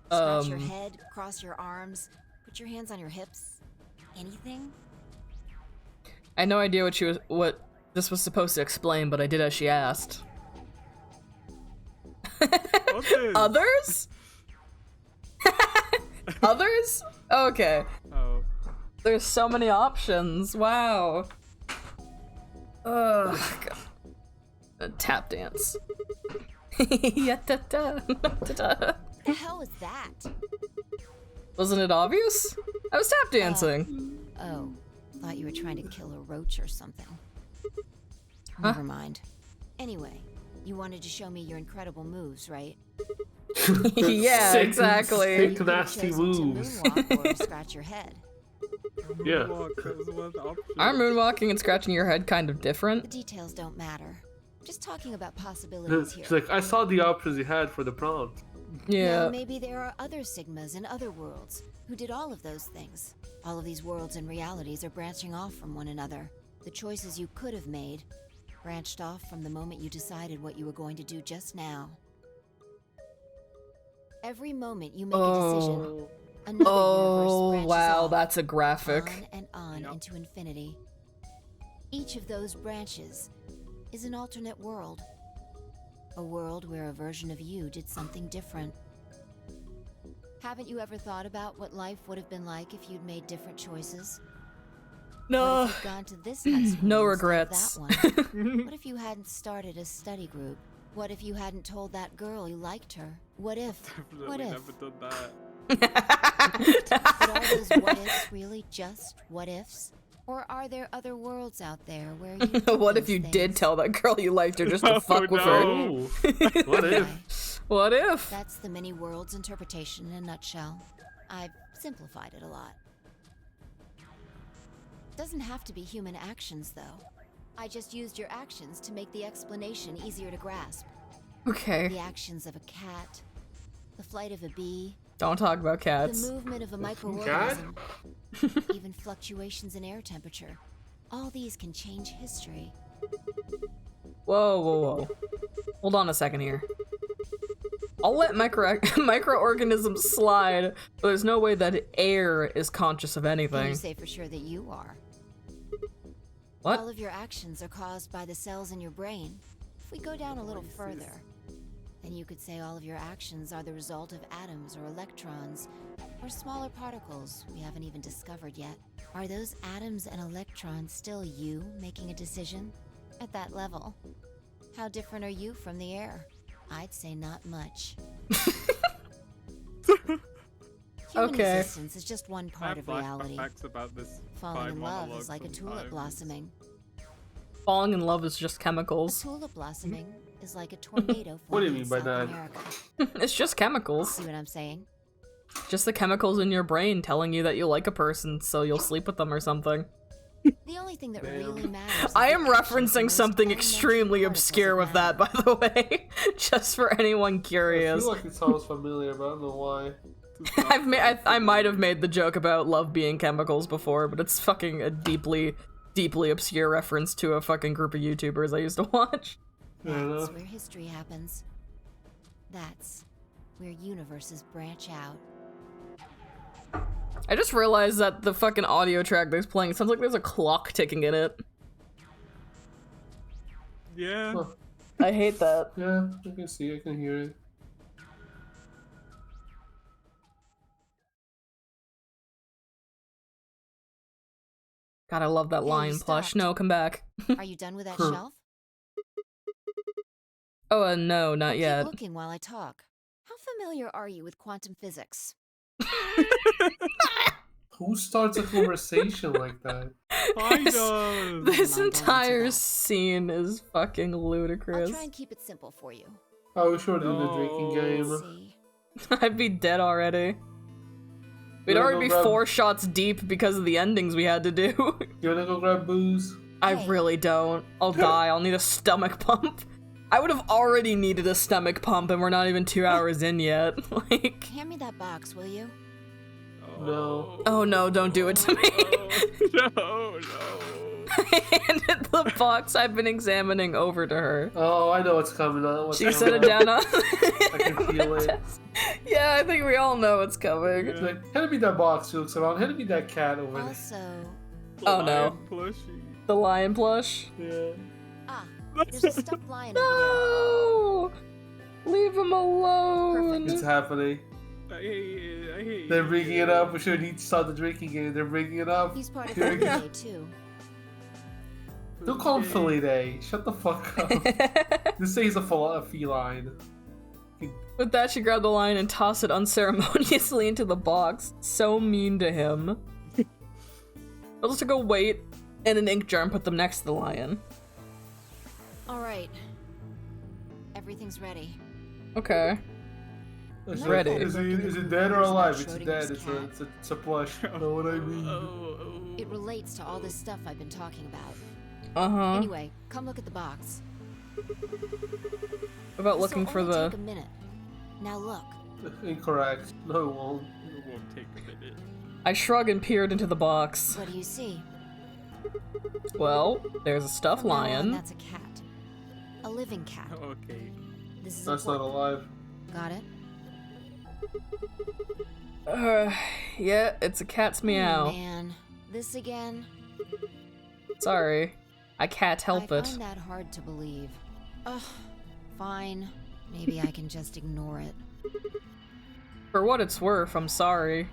Scratch your head, cross your arms, put your hands on your hips. Anything? I had no idea what this was supposed to explain, but I did as she asked. Others? Others? Okay. Oh. There's so many options. Wow. Ugh. A tap dance. The hell was that? Wasn't it obvious? I was tap dancing. Oh, thought you were trying to kill a roach or something. Never mind. Anyway, you wanted to show me your incredible moves, right? Yeah, exactly. Sick, nasty moves. To moonwalk or scratch your head. Yeah. Are moonwalking and scratching your head kind of different? The details don't matter. Just talking about possibilities here. She's like, I saw the options you had for the prompt. Yeah. Now, maybe there are other Sigmas in other worlds who did all of those things. All of these worlds and realities are branching off from one another. The choices you could have made branched off from the moment you decided what you were going to do just now. Every moment you make a decision, another universe branches wow, off, that's a graphic. on and on into infinity. Each of those branches is an alternate world. A world where a version of you did something different. Haven't you ever thought about what life would have been like if you'd made different choices? No. What if you'd gone to this high school No instead of regrets. that one? What if you hadn't started a study group? What if you hadn't told that girl you liked her? What if? What if? Never done that. But are those what ifs really just what ifs? Or are there other worlds out there where you did What if those you things? did tell that girl you liked her just to fuck with her? What Okay, if? What if? that's the many worlds interpretation in a nutshell. I've simplified it a lot. Doesn't have to be human actions, though. I just used your actions to make the explanation easier to grasp. Okay. The actions of a cat, the flight of a bee, Don't talk about cats. the movement of a microorganism, even fluctuations in air temperature. All these can change history. Whoa, whoa, whoa. Hold on a second here. I'll let microorganisms slide, but there's no way that air is conscious of Can anything. you say for sure that you are? What? All of your actions are caused by the cells in your brain. If we go down a little further, then you could say all of your actions are the result of atoms or electrons, or smaller particles we haven't even discovered yet. Are those atoms and electrons still you making a decision? At that level, how different are you from the air? I'd say not much. Human Okay. existence is just one I part have of reality. flashbacks about this. Falling in love monologue is like a tulip sometimes. blossoming. Falling in love is just A chemicals. tulip blossoming is like a tornado What do you forming mean in by South that? America. It's just chemicals. See what I'm saying? Just the chemicals in your brain telling you that you like a person, so you'll sleep with them or something. The only thing that Damn. really matters is I the am actions of referencing most something elementary extremely particles obscure of with that, matter. by the way. Just for anyone I curious. feel like it sounds familiar, but I don't know why. I might have made the joke about love being chemicals before, but it's fucking a deeply obscure reference to a fucking group of YouTubers I used to watch. Fair That's enough. where history happens. That's where universes branch out. I just realized that the fucking audio track that's playing sounds like there's a clock ticking in it. Yeah. Huh. I hate that. Yeah, I can see, I can hear it. God, I love that Hey, you lion plush. stopped. No, come back. Are you done with that Huh. shelf? Oh, no, not Keep yet. looking while I talk. How familiar are you with quantum physics? Who starts a conversation like that? I This- know. This Never mind, don't answer entire that. scene is fucking I'll ludicrous. try and keep it simple for you. Oh, we sure did the drinking No. game. See? I'd be dead already. We'd You wanna already go be grab- 4 shots deep because of the endings we had to do. You wanna go grab booze? I Hey. really don't. I'll die. I'll need a stomach pump. I would have already needed a stomach pump and we're not even 2 hours in yet. Like, Hand me that box, will you? No. oh no, don't do it to me. No, I handed the box I've been examining over to her. Oh, I know what's coming on. What's She coming set it on. down on. I can feel it. Yeah, I think we all know it's coming. It's like, hand me that box, she looks around. Hand me that cat over there. Also, Oh, no. Plushie. The lion plush. Yeah. there's a stuffed lion over No! Leave him alone. It's happening. I hate it. I hate They're it. bringing it up. We should need to start the drinking game. They're bringing it up. there. He's part of Here we the go. day too. Don't call him Felipe. Shut the fuck up. Just say he's a feline. With that, she grabbed the lion and tossed it unceremoniously into the box. So mean to him. I'll just took a weight and an ink jar and put them next to the lion. All right. Everything's ready. Okay. Is Ready. Is it dead or alive? It's Schrodinger's dead. cat. It's a plush. Know what I mean? It relates to all this stuff I've been talking about. Uh-huh. Anyway, come look at the box. About looking This'll for only the... take a minute. Now look. Incorrect. No, it won't. It won't take a minute. I shrug and peered into the box. What do you see? Well, there's a stuffed From now on, lion. that's a cat. A living cat. Okay. This is That's not important. alive. Got it? Yeah, it's a cat's meow. Man, this again? Sorry. I can't help I it. find that hard to believe. Ugh, fine. Maybe I can just ignore it. For what it's worth, I'm sorry.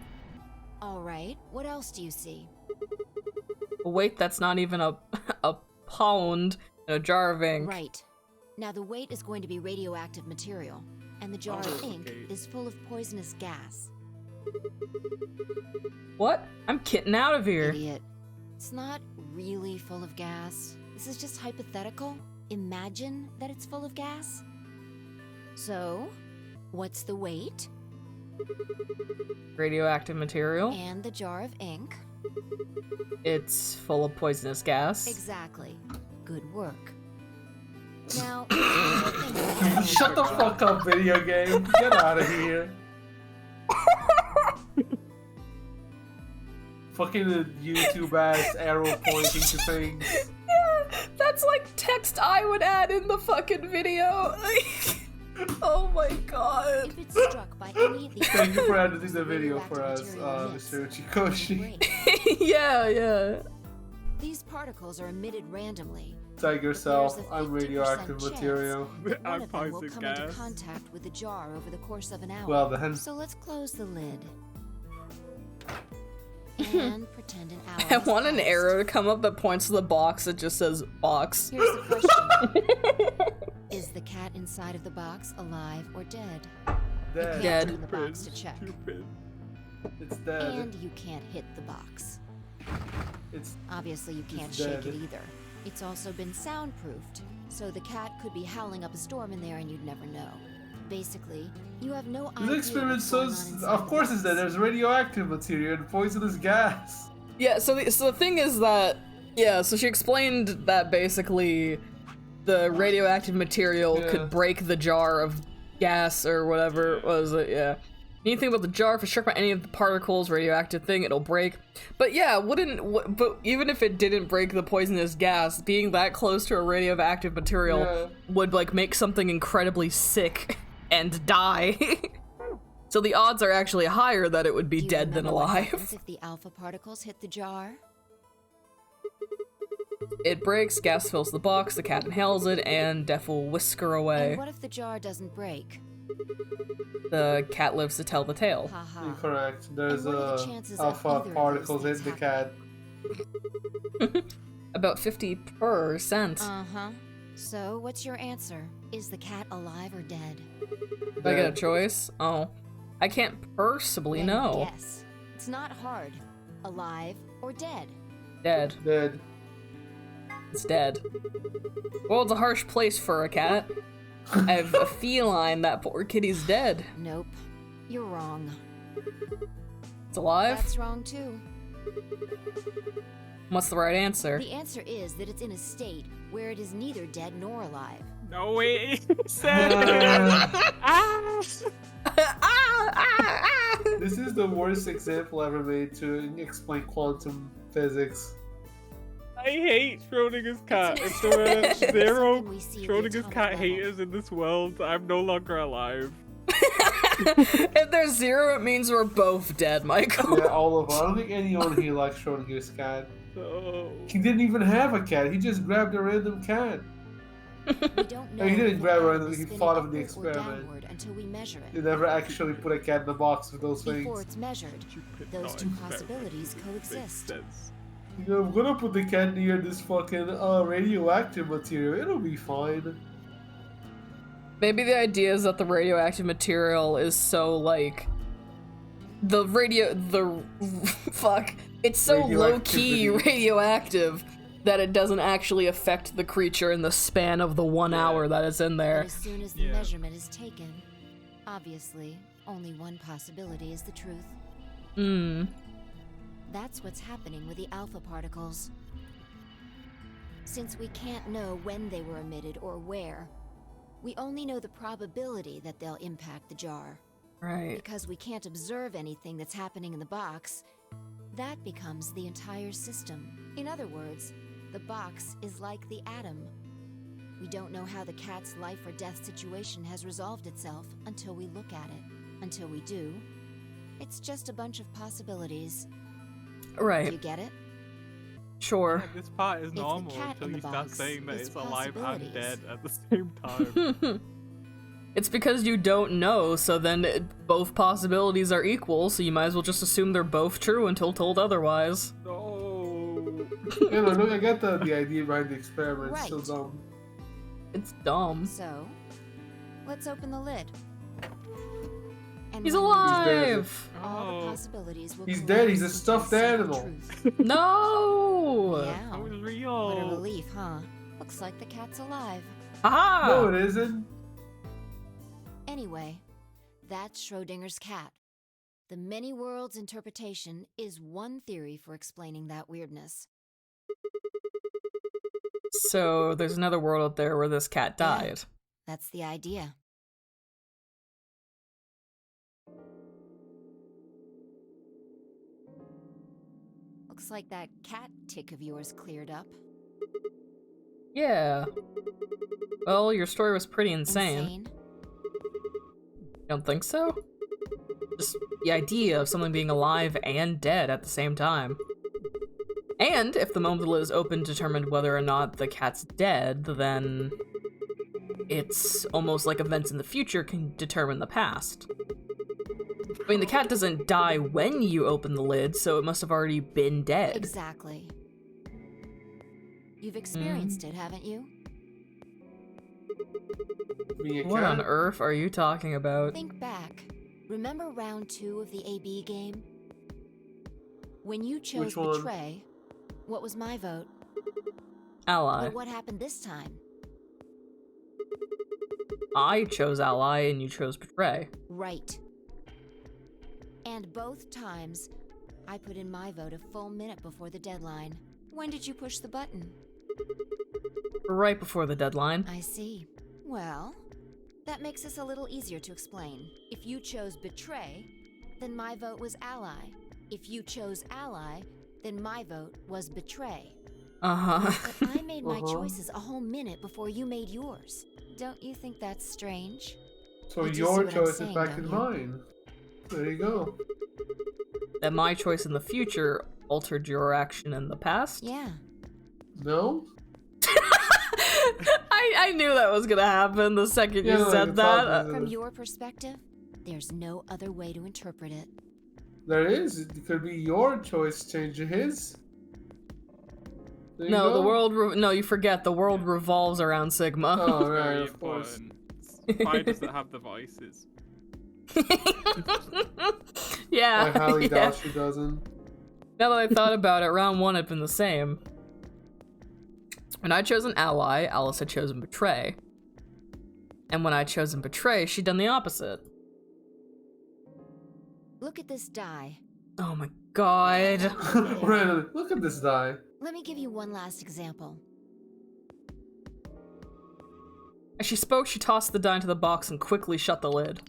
Alright, what else do you see? Wait, that's not even a pound in a jar of ink. Right. Now the weight is going to be radioactive material, and the jar of ink okay. is full of poisonous gas. What? I'm getting out of here. Idiot. It's not really full of gas. This is just hypothetical. Imagine that it's full of gas. So, what's the weight? Radioactive material. And the jar of ink? It's full of poisonous gas. Exactly. Good work. Now, Shut the fuck up, video game. Get out of here. Fucking YouTube ass arrow pointing to things. Yeah, that's like text I would add in the fucking video. Oh my god. if it's struck by any of the Thank you for editing the video radioactive for us, material emits, Mr. it Uchikoshi. will break. Yeah. These particles are emitted randomly. Tag yourself. There's a I'm 50% radioactive chance material. that one I'm of them will poison come into gas. contact with the jar over the course of an hour. Well then. So let's close the lid. and pretend an hour I has want an passed. arrow to come up that points to the box that just says box. Here's the question. Is the cat inside of the box alive or dead? You can't Dead. turn the box to check. It's dead. And you can't hit the box. It's Obviously, you can't it's shake dead. it either. It's also been soundproofed, so the cat could be howling up a storm in there and you'd never know. Basically, you have no idea. this experiment what's going on says, inside of the course, it's box. dead. There's radioactive material and poisonous gas. Yeah, so the thing is that, yeah, so she explained that basically the radioactive material Yeah. could break the jar of gas or whatever was it, yeah. Anything about the jar, if it's struck by any of the particles, radioactive thing, it'll break. But yeah, but even if it didn't break the poisonous gas, being that close to a radioactive material Yeah. would, like, make something incredibly sick and die. So the odds are actually higher that it would be Do you dead than remember what alive. happens if the alpha particles hit the jar? It breaks, gas fills the box, the cat inhales it, and Death will whisker away. And what if the jar doesn't break? The cat lives to tell the tale. Haha. Incorrect. There's And what are the chances of alpha either of those particles in things the cat. About 50%. Uh-huh. So, what's your answer? Is the cat alive or dead? If I get a choice? Oh. I can't possibly Then know. Guess. It's not hard. Alive or dead? Dead. Dead. It's dead. Well, it's a harsh place for a cat. I have a feline, that poor kitty's dead. Nope. You're wrong. It's alive? That's wrong too. What's the right answer? The answer is that it's in a state where it is neither dead nor alive. No way. This is the worst example ever made to explain quantum physics. I hate Schrodinger's cat. It's If there were something zero we see at the Schrodinger's atomic cat level. haters in this world, I'm no longer alive. If there's zero, it means we're both dead, Michael. Yeah, all of us. I don't think anyone here likes Schrodinger's cat. So... He didn't even have a cat. He just grabbed a random cat. We don't know No, he didn't if the grab atom it, is he spinning thought of the upward or experiment. downward until we measure They it. never actually put a cat in the box with those Before things. it's measured, Stupid those two experiment. possibilities Makes coexist. sense. You know, I'm gonna put the cat near this fucking radioactive material. It'll be fine. Maybe the idea is that the radioactive material is so, like... fuck. It's so low-key Radioactivity. radioactive that it doesn't actually affect the creature in the span of the 1 hour that it's in But there. as soon as the Yeah. measurement is taken, obviously, only one possibility is the truth. Hmm. That's what's happening with the alpha particles. Since we can't know when they were emitted or where, we only know the probability that they'll impact the jar. Right. Because we can't observe anything that's happening in the box, that becomes the entire system. In other words, the box is like the atom. We don't know how the cat's life or death situation has resolved itself until we look at it. Until we do, it's just a bunch of possibilities. Do you Right. get it? Sure. Yeah, this part is the normal cat until in you the start box saying that is it's alive and possibilities. dead at the same time. It's because you don't know, so then both possibilities are equal, so you might as well just assume they're both true until told otherwise. No. You know, look, I get the idea behind the experiment. It's so Right. dumb. It's dumb. So, let's open the lid. And He's when we do, alive! all the Oh. possibilities will He's collapse dead, he's a into stuffed single animal. truth. No! Yeah. That was What a real. relief, huh? Looks like the cat's alive. Aha! No, it isn't. Anyway, that's Schrodinger's cat. The many worlds interpretation is one theory for explaining that weirdness. So there's another world out there where this cat Yeah. died. That's the idea. Looks like that cat tick of yours cleared up. Yeah. Well, your story was pretty insane. You don't think so? Just the idea of something being alive and dead at the same time. And if the moment the lid is open determined whether or not the cat's dead, then it's almost like events in the future can determine the past. I mean, the cat doesn't die when you open the lid, so it must have already been dead. Exactly. You've experienced it, haven't you? Being a What on cat? earth are you talking about? Think back. Remember round 2 of the AB game? When you chose Which one? Betray, what was my vote? Ally. But what happened this time? I chose Ally and you chose Betray. Right. And both times, I put in my vote a full minute before the deadline. When did you push the button? Right before the deadline. I see. Well, that makes this a little easier to explain. If you chose Betray, then my vote was Ally. If you chose Ally, then my vote was Betray. Uh-huh. But I made my choices a whole minute before you made yours. Don't you think that's strange? So You do see your what I'm choice is saying, back don't in you? mine. There you go. That my choice in the future altered your action in the past? Yeah. No? I knew that was gonna happen the second Yeah, you no, said it's that. obvious. From your perspective, there's no other way to interpret it. There is. It could be your choice changing his. There you No, the go. world. No, you forget. The world revolves around Sigma. Oh, Very right, of course. important. Why does it have the voices? Yeah. I highly yeah. doubt she doesn't. Now that I thought about it, round 1 had been the same. When I chose an ally, Alice had chosen Betray. And when I chosen Betray, she'd done the opposite. Look at this die. Oh my god. Brandon, look at this die. Let me give you one last example. As she spoke, she tossed the die into the box and quickly shut the lid.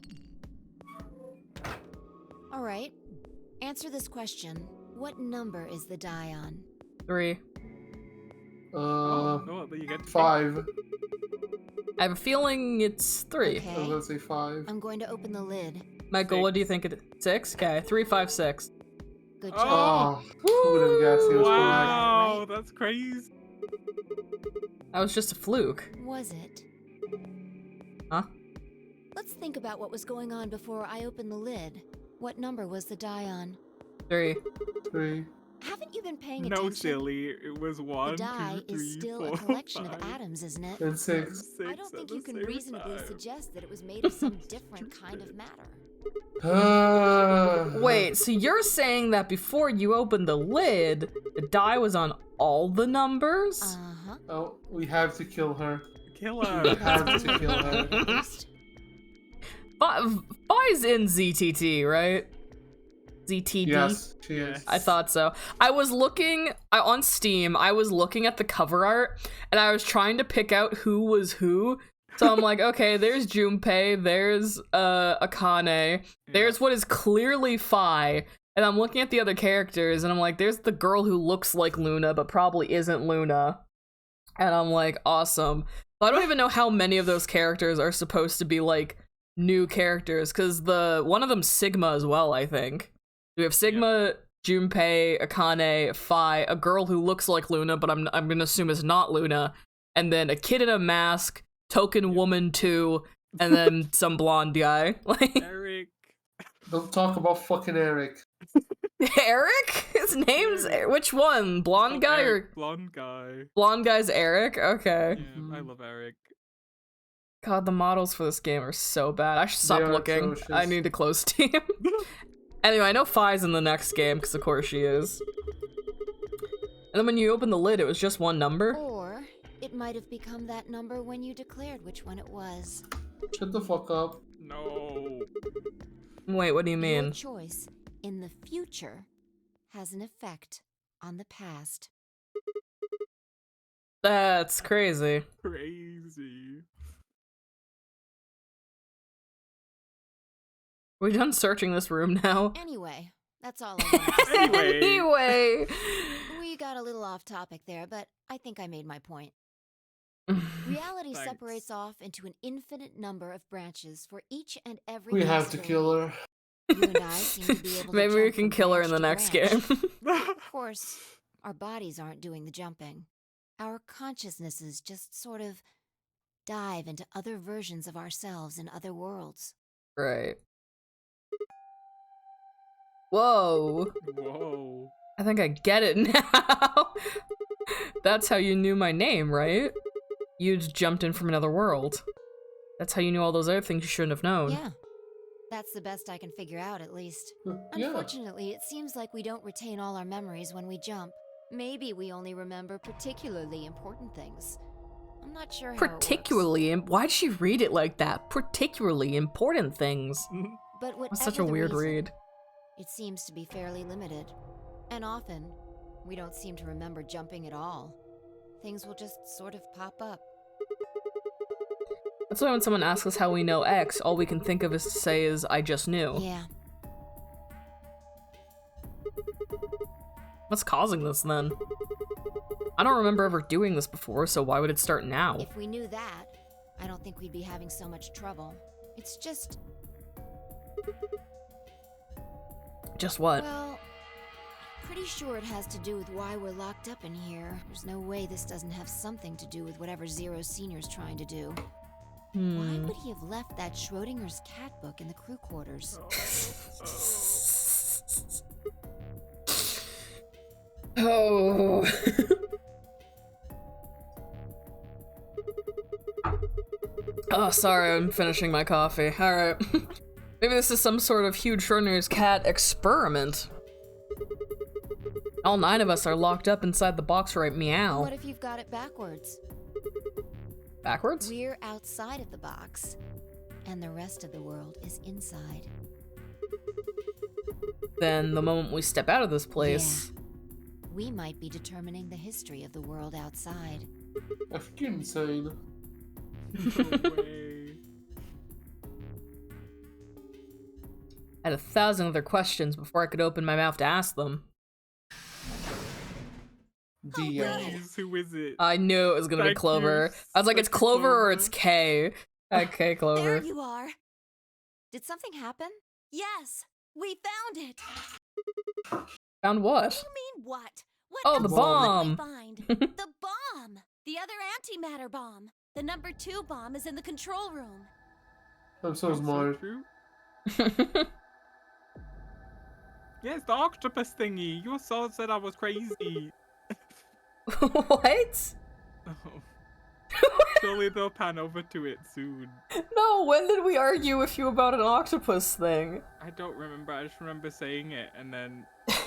All right. Answer this question. What number is the die on? 3. Oh, you get to 5. I have a feeling it's 3. Okay. I'm gonna say 5. I'm going to open the lid. Michael, what do you 6. think it is? 6? Okay, 3, 5, 6. Good job. Oh, who would have guessed he was correct? Wow, Right. that's crazy. That was just a fluke. Was it? Huh? Let's think about what was going on before I opened the lid. What number was the die on? 3. 3. Haven't you been paying No, attention? silly. It was 1, The die 2, 3, is still 4, a collection 5, of atoms, isn't it? And 6. I 6 don't think at you the can same reasonably time. suggest that it was made of some different kind of matter. Wait, so you're saying that before you opened the lid, the die was on all the numbers? Uh-huh. Oh, we have to kill her. Kill We her. have to kill her. At least. Vi's in ZTT, right? ZTD? Yes, she is. I thought so. I was looking on Steam, I was looking at the cover art, and I was trying to pick out who was who. So I'm like, okay, there's Junpei, there's Akane, there's what is clearly Fi, and I'm looking at the other characters, and I'm like, there's the girl who looks like Luna, but probably isn't Luna. And I'm like, awesome. But I don't even know how many of those characters are supposed to be, like, new characters, because one of them's Sigma as well, I think. We have Sigma, Junpei, Akane, Fi, a girl who looks like Luna, but I'm gonna assume is not Luna, and then a kid in a mask, Token Woman 2, and then some blonde guy. Like Eric. Don't talk about fucking Eric. Eric? His name's which one? Blonde guy Eric, or blonde guy? blonde guy's Eric? Okay. Yeah, I love Eric. God, the models for this game are so bad. I should stop They are looking. atrocious. I need to close Steam. Anyway, I know Fi's in the next game, because of course she is. And then when you open the lid, it was just one number? Or it might have become that number when you declared which one it was. Shut the fuck up. No. Wait, what do you Your mean? choice in the future has an effect on the past. That's crazy. Crazy. Are we done searching this room now? Anyway, that's all I wanted to say. Anyway. We got a little off topic there, but I think I made my point. Reality Thanks. separates off into an infinite number of branches for each and every We have to possibility. kill her. You and I seem to be able to Maybe we jump can from kill her in the branch next to branch. game. Of course, our bodies aren't doing the jumping. Our consciousnesses just sort of dive into other versions of ourselves in other worlds. Right. Whoa. Whoa. I think I get it now. That's how you knew my name, right? You just jumped in from another world. That's how you knew all those other things you shouldn't have known. Yeah. That's the best I can figure out, at least. Yeah. Unfortunately, it seems like we don't retain all our memories when we jump. Maybe we only remember particularly important things. I'm not sure how Particularly, why'd she read it like that? Particularly important things. it works. But whatever That's such a the weird reason, read. it seems to be fairly limited. And often, we don't seem to remember jumping at all. Things will just sort of pop up. That's why when someone asks us how we know X, all we can think of is to say is, I just knew. Yeah. What's causing this, then? I don't remember ever doing this before, so why would it start now? If we knew that, I don't think we'd be having so much trouble. It's just... Just what? Well, pretty sure it has to do with why we're locked up in here. There's no way this doesn't have something to do with whatever Zero Senior's trying to do. Why would he have left that Schrodinger's cat book in the crew quarters? Oh. Oh, sorry, I'm finishing my coffee. Alright. Maybe this is some sort of huge Schrodinger's cat experiment. All 9 of us are locked up inside the box right meow. What if you've got it backwards? Backwards? We're outside of the box, and the rest of the world is inside. Then the moment we step out of this place... Yeah. We might be determining the history of the world outside. That's insane. No way. I had 1,000 other questions before I could open my mouth to ask them. Please, who is it? I knew it was gonna be Thank Clover. you. I was like, it's Thank you, Clover or Clover. it's K. Okay, Clover. There you are. Did something happen? Yes, we found it. Found what? You mean what? What Oh, else the would bomb. we find? The bomb. The other antimatter bomb. The number 2 bomb is in the control room. I'm so smart. True. Yes, the octopus thingy. Your soul said I was crazy. What? Oh. Surely they'll pan over to it soon. No, when did we argue with you about an octopus thing? I don't remember. I just remember saying it, and then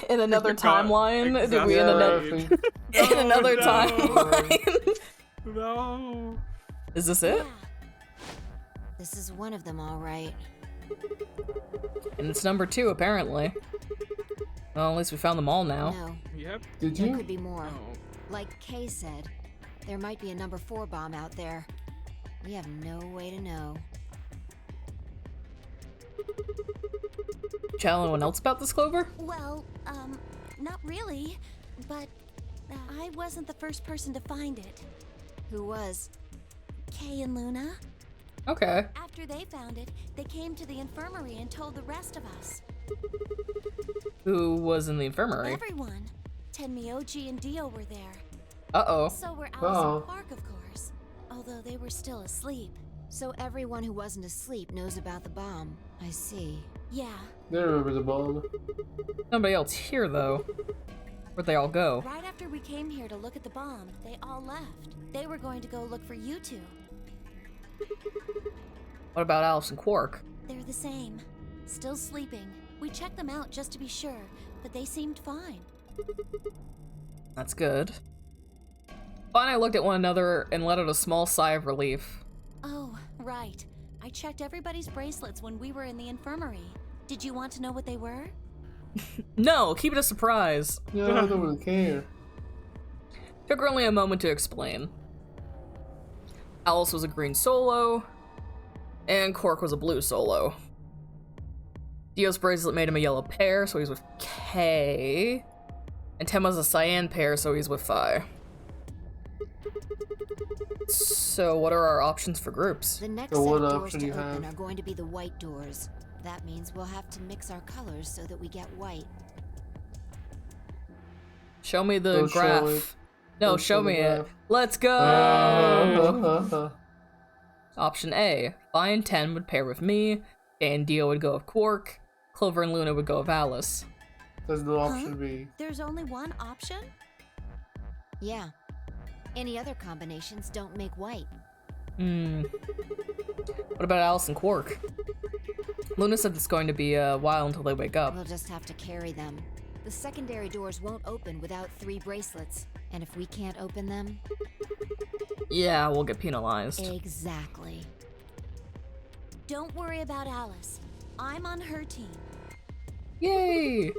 In another got timeline? Did we in, exasperated. in another no. timeline? No. Is this it? Yeah. This is one of them, all right. And it's number 2, apparently. Well, at least we found them all now. No, Yep. Did there you? could be more. Oh. Like Kay said, there might be a number 4 bomb out there. We have no way to know. Tell anyone else about this, Clover? Well, not really. But I wasn't the first person to find it. Who was? Kay and Luna. Okay. After they found it, they came to the infirmary and told the rest of us. Who was in the infirmary? Everyone. Tenmyoji and Dio were there. Uh-oh. So were Alice Uh-oh. and Clark, of course. Although they were still asleep. So everyone who wasn't asleep knows about the bomb. I see. Yeah. They remember the bomb. Nobody else here, though. Where'd they all go? Right after we came here to look at the bomb, they all left. They were going to go look for you two. What about Alice and Quark? They're the same. Still sleeping. We checked them out just to be sure, but they seemed fine. That's good. Bon and I looked at one another and let out a small sigh of relief. Oh, right. I checked everybody's bracelets when we were in the infirmary. Did you want to know what they were? No, keep it a surprise. Yeah, I don't really care. Took her only a moment to explain. Alice was a green solo, and Quark was a blue solo. Dio's bracelet made him a yellow pair, so he's with K. And Temma's a cyan pair, so he's with Phi. So what are our options for groups? The next The set one of doors option to you open have. are going to be the white doors. That means we'll have to mix our colors so that we get white. Show me the Don't show graph. it. No, Don't show show the me it. graph. Let's go! Uh-huh. Option A. Phi and 10 would pair with me, K and Dio would go with Quark, Clover and Luna would go with Alice. There's no option B. There's only one option? Yeah. Any other combinations don't make white. What about Alice and Quark? Luna said it's going to be a while until they wake up. We'll just have to carry them. The secondary doors won't open without 3 bracelets. And if we can't open them... Yeah, we'll get penalized. Exactly. Don't worry about Alice. I'm on her team. Yay!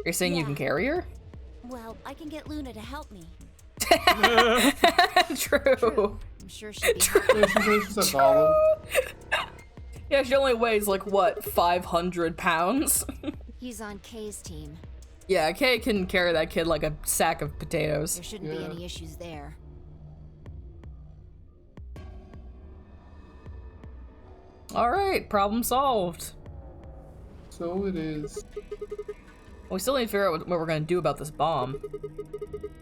You're saying you Yeah. can carry her? Well, I can get Luna to help me. True. I'm sure she'd be She's a golem. Yeah, she only weighs like, what, 500 pounds? He's on Kay's team. Yeah, Kay can carry that kid like a sack of potatoes. There shouldn't be any issues there. Alright, problem solved. So it is. We still need to figure out what we're gonna do about this bomb.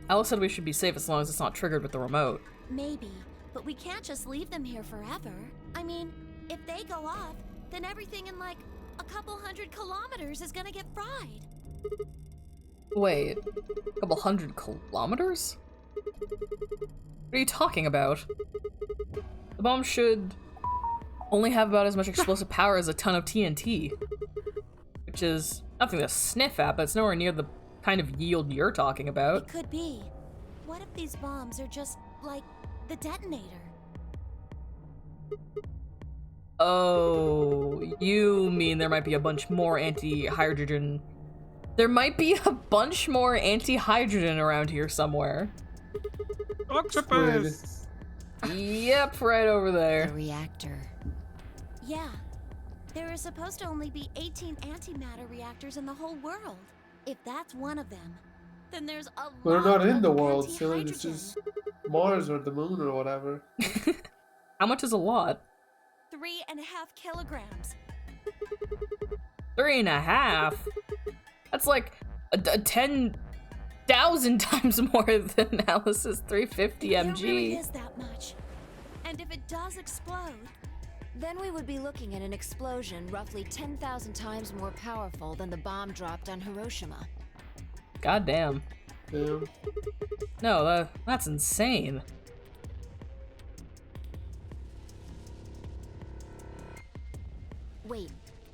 Alice said we should be safe as long as it's not triggered with the remote. Maybe, but we can't just leave them here forever. I mean, if they go off, then everything in like a couple 100 kilometers is gonna get fried. Wait, a couple 100 kilometers? What are you talking about? The bomb should only have about as much explosive power as a ton of TNT. Which is nothing to sniff at, but it's nowhere near the kind of yield you're talking about. It could be. What if these bombs are just like the detonator? Oh, you mean there might be a bunch more anti-hydrogen... There might be a bunch more anti-hydrogen around here somewhere. Octopus! Yep, right over The there. reactor. Yeah. There is supposed to only be 18 antimatter reactors in the whole world. If that's one of them, then there's a We're lot not in of the world, silly. This anti-hydrogen. is Mars or the moon or whatever. How much is a lot? 3.5 kilograms. 3.5? That's like a 10,000 times more than Alice's 350 There mg. really is that much. And if it does explode, Then we would be looking at an explosion roughly 10,000 times more powerful than the bomb dropped on Hiroshima. God damn. Yeah. No, that's insane. Wait,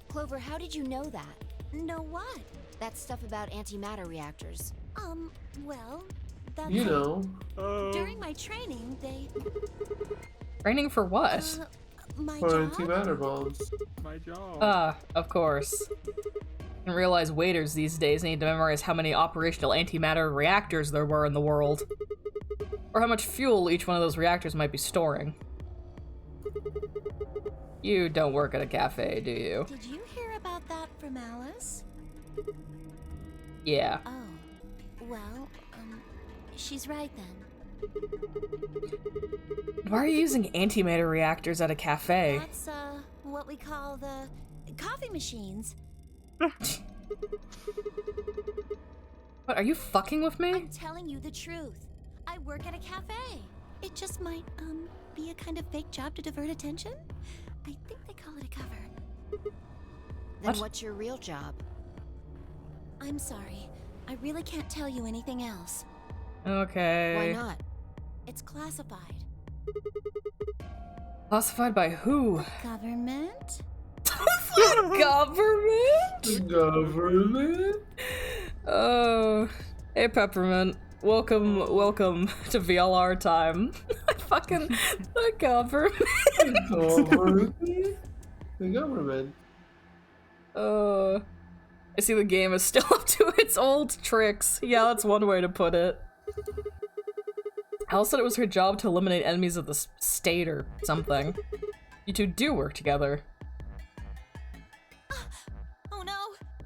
Clover, how did you know that? know what? That stuff about antimatter reactors. Well, that's You know. during my training, they Training for what? my For job. antimatter bombs. My job. Ah, of course. And realize waiters these days need to memorize how many operational antimatter reactors there were in the world. Or how much fuel each one of those reactors might be storing. You don't work at a cafe, do you? Did you hear about that from Alice? Yeah. Oh, well, she's right then. Why are you using antimatter reactors at a cafe? That's, what we call the coffee machines. What, are you fucking with me? I'm telling you the truth. I work at a cafe. It just might, be a kind of fake job to divert attention. I think they call it a cover. Then What? what's your real job? I'm sorry. I really can't tell you anything else. Okay. Why not? It's classified. Classified by who? Government? Government? Government? Oh. Hey, Peppermint. Welcome to VLR time. Fucking the government. Government? The government. I see the game is still up to its old tricks. Yeah, that's one way to put it. Alice said it was her job to eliminate enemies of the state or something. You two do work together. Oh no!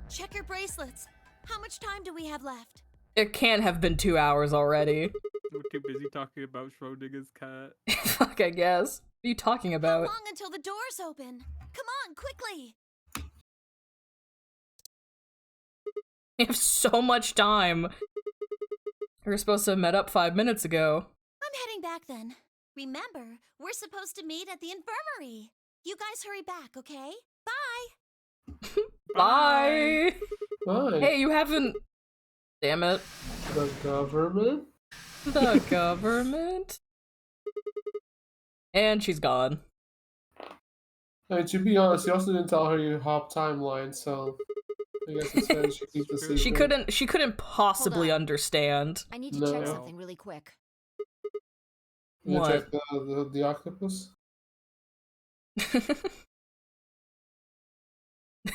Check your bracelets. How much time do we have left? It can't have been 2 hours already. We're too busy talking about Schrodinger's cat. Fuck, I guess. What are you talking How about? long until the doors open? Come on, quickly! We have so much time. We were supposed to have met up 5 minutes ago. I'm heading back then. Remember, we're supposed to meet at the infirmary. You guys hurry back, okay? Bye! Bye! Bye. Hey, you haven't... Damn it. The government? The government? And she's gone. And to be honest, you also didn't tell her your hop timeline, so I guess it's fair she keep the secret. She couldn't possibly understand. I need to No. check something really quick. You What? check the octopus?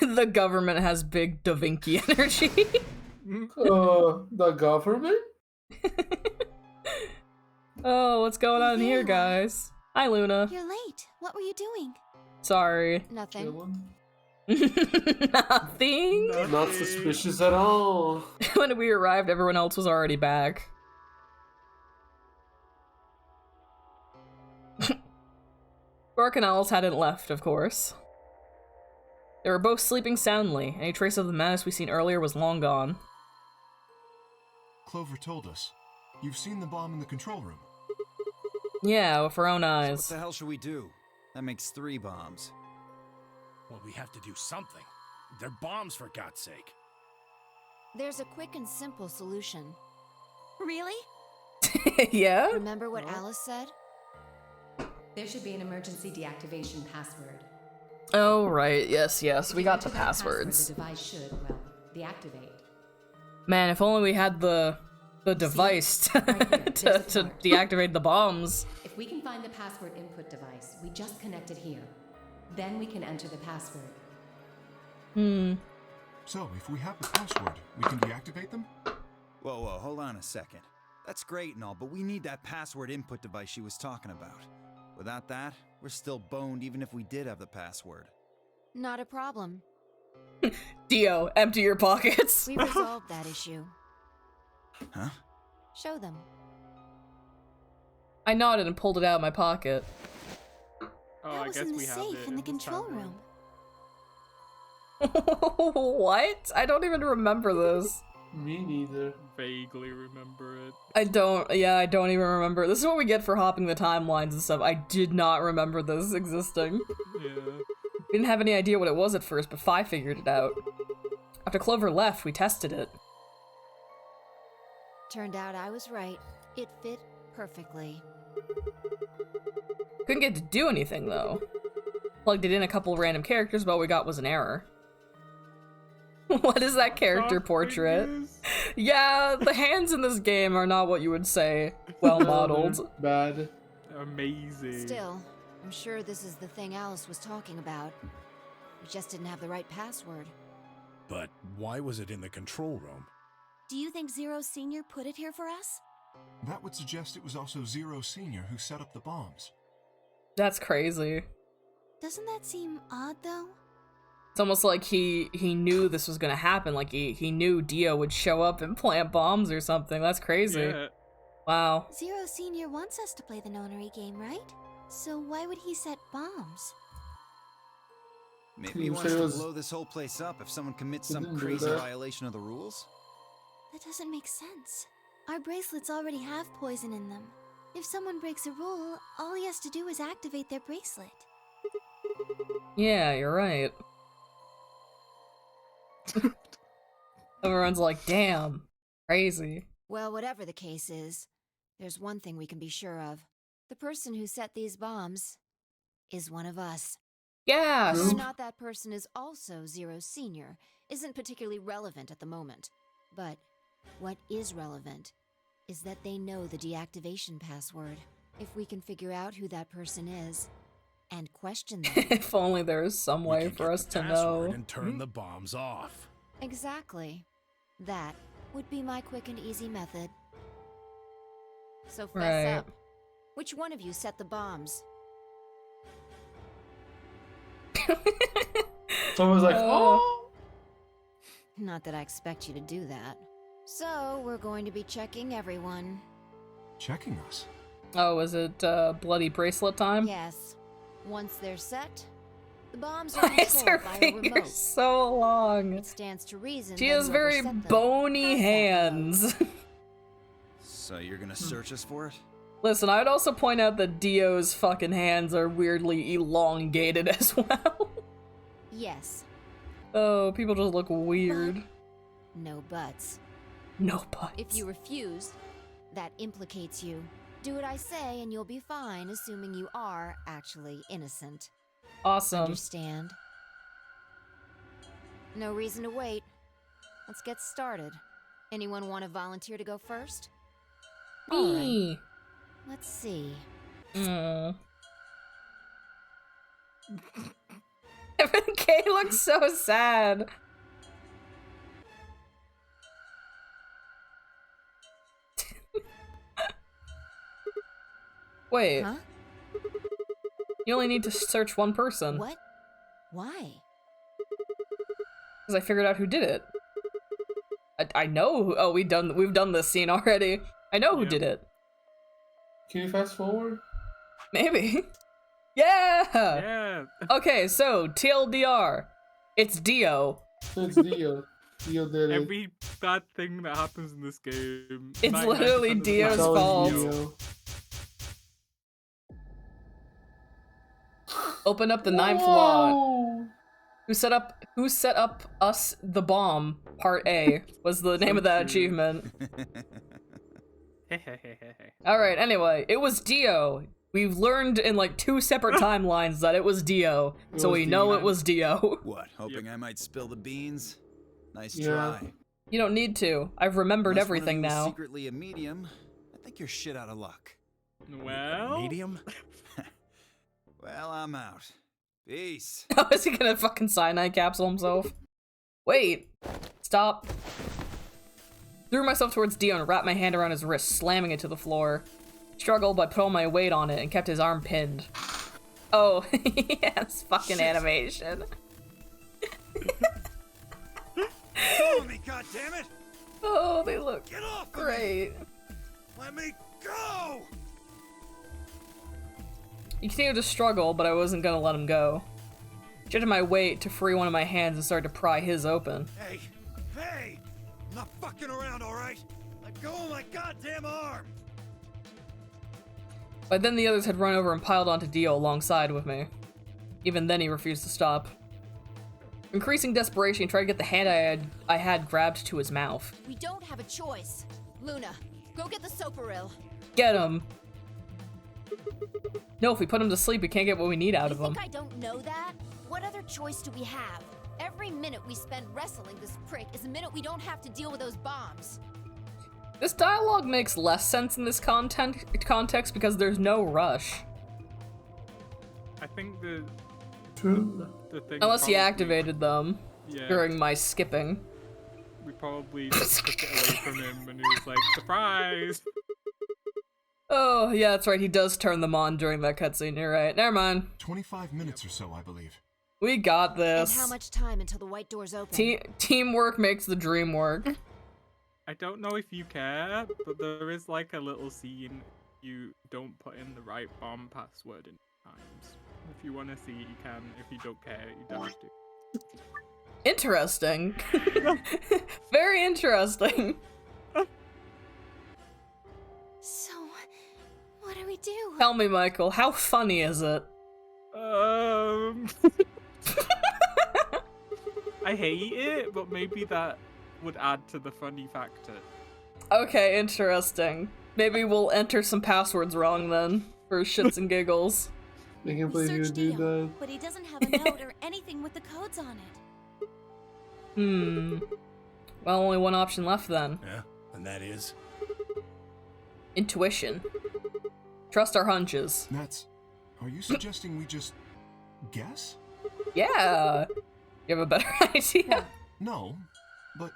The government has big Da Vinci energy. The government? Oh, what's going on here, guys? Hi, Luna. You're late. What were you doing? Sorry. Nothing. Chilling? Nothing? Not suspicious at all. When we arrived, everyone else was already back. Bark and Owls hadn't left, of course. They were both sleeping soundly. Any trace of the menace we seen earlier was long gone. Clover told us. You've seen the bomb in the control room. Yeah, with our own So eyes. what the hell should we do? That makes 3 bombs. Well, we have to do something. They're bombs, for God's sake. There's a quick and simple solution. Really? Yeah? Remember what Alice said? There should be an emergency deactivation password. Oh, right. Yes, yes. If We you got enter the that password, passwords. the device should, well, deactivate. Man, if only we had the device to, Right here, to, there's the to port. deactivate the bombs. If we can find the password input device, we just connect it here. Then we can enter the password. So, if we have the password, we can deactivate them? Whoa, hold on a second. That's great and all, but we need that password input device she was talking about. Without that, we're still boned even if we did have the password. Not a problem. Dio, empty your pockets. We resolved that issue. Huh? Show them. I nodded and pulled it out of my pocket. Oh, that I was guess in the we have safe it in the control server. room. What? I don't even remember this. Me neither. Vaguely remember it. I don't even remember. This is what we get for hopping the timelines and stuff. I did not remember this existing. Yeah. We didn't have any idea what it was at first, but Fi figured it out. After Clover left, we tested it. Turned out I was right. It fit perfectly. Couldn't get to do anything, though. Plugged it in a couple random characters, but all we got was an error. What is that character portrait? Yeah, the hands in this game are not what you would say well modeled. Bad. Amazing. Still, I'm sure this is the thing Alice was talking about. We just didn't have the right password. But why was it in the control room? Do you think Zero Senior put it here for us? That would suggest it was also Zero Senior who set up the bombs. That's crazy. Doesn't that seem odd, though? It's almost like he knew this was gonna happen, like he knew Dio would show up and plant bombs or something. That's crazy. Yeah. Wow. Zero Senior wants us to play the nonary game, right? So why would he set bombs? Maybe he You wants said it to was- blow this whole place up if someone commits He some didn't do crazy that. violation of the rules. That doesn't make sense. Our bracelets already have poison in them. If someone breaks a rule, all he has to do is activate their bracelet. Yeah, you're right. Everyone's like, damn, crazy. Well, whatever the case is, there's one thing we can be sure of. The person who set these bombs is one of us. Yes. Whether or not that person is also Zero Senior isn't particularly relevant at the moment. But what is relevant is that they know the deactivation password. If we can figure out who that person is and question them. If only there was some We way could for get us the to password know. and turn the bombs off. Exactly. That would be my quick and easy method. So fess Right. up. Which one of you set the bombs? Someone's like, oh! Not that I expect you to do that. So, we're going to be checking everyone. Checking us. Oh, is it bloody bracelet time? Yes. Once they're set, the bombs are Why is her controlled by a finger remote. so long? It stands to reason She that has whoever very set them bony has that hands. So you're gonna search us for it? Listen, I'd also point out that Dio's fucking hands are weirdly elongated as well. Yes. Oh, people just look weird. No buts. No buts. If you refuse, that implicates you. Do what I say and you'll be fine, assuming you are actually innocent. Awesome. Understand? No reason to wait. Let's get started. Anyone want to volunteer to go first? Me. Let's see. Kay looks so sad. Wait. Huh? You only need to search one person. What? Why? Because I figured out who did it. I know who— oh, we've done this scene already. I know who did it. Can you fast forward? Maybe. Yeah! Yeah. Okay, so TLDR. It's Dio. It's Dio. Dio did it. Every bad thing that happens in this game. It's 99% literally of the Dio's time, fault. Dio. Open up the ninth lot. Whoa! Who set up us the bomb? Part A was the name of that achievement. Alright, anyway, it was Dio. We've learned in like 2 separate timelines that it was Dio, so was we know Dio. it was Dio. What, hoping I might spill the beans? Nice Yeah. try. You don't need to. I've remembered Unless one of everything you is now. secretly a medium, I think you're shit out of luck. Well, Medium? Well, I'm out. Peace. How is he gonna fucking cyanide capsule himself? Wait. Stop. Threw myself towards Dio and wrapped my hand around his wrist, slamming it to the floor. Struggled, but put all my weight on it and kept his arm pinned. Oh, yes, fucking Shit. animation. Follow me, goddammit! Oh, they look Get off of me! great. Let me go! He continued to struggle, but I wasn't gonna let him go. Shifted my weight to free one of my hands and started to pry his open. Hey! Hey! I'm not fucking around, alright? Let go of my goddamn arm! By then the others had run over and piled onto Dio alongside with me. Even then he refused to stop. Increasing desperation, he tried to get the hand I had grabbed to his mouth. We don't have a choice. Luna, go get the soparil. Get him! No, if we put him to sleep, we can't get what we need out of You him. think I don't know that? What other choice do we have? Every minute we spend wrestling this prick is a minute we don't have to deal with those bombs. This dialogue makes less sense in this context because there's no rush. I think the True. thing. Unless he probably- activated them Yeah. during my skipping. We probably just took it away from him, and he was like, "Surprise!" Oh, yeah, that's right, he does turn them on during that cutscene, you're right. Never mind. 25 minutes or so, I believe. We got this. And how much time until the white doors open? Teamwork makes the dream work. I don't know if you care, but there is like a little scene you don't put in the right bomb password in times. If you want to see it, you can. If you don't care, you don't have to. Interesting. Very interesting. So, what do we do? Tell me, Michael, how funny is it? I hate it, but maybe that would add to the funny factor. Okay, interesting. Maybe we'll enter some passwords wrong then, for shits and giggles. I can't We believe you searched do Dio, that. but he doesn't have a note or anything with the codes on it. Well, only one option left then. Yeah, and that is? Intuition. Trust our hunches. Are you suggesting we just guess? Yeah. You have a better idea? No, but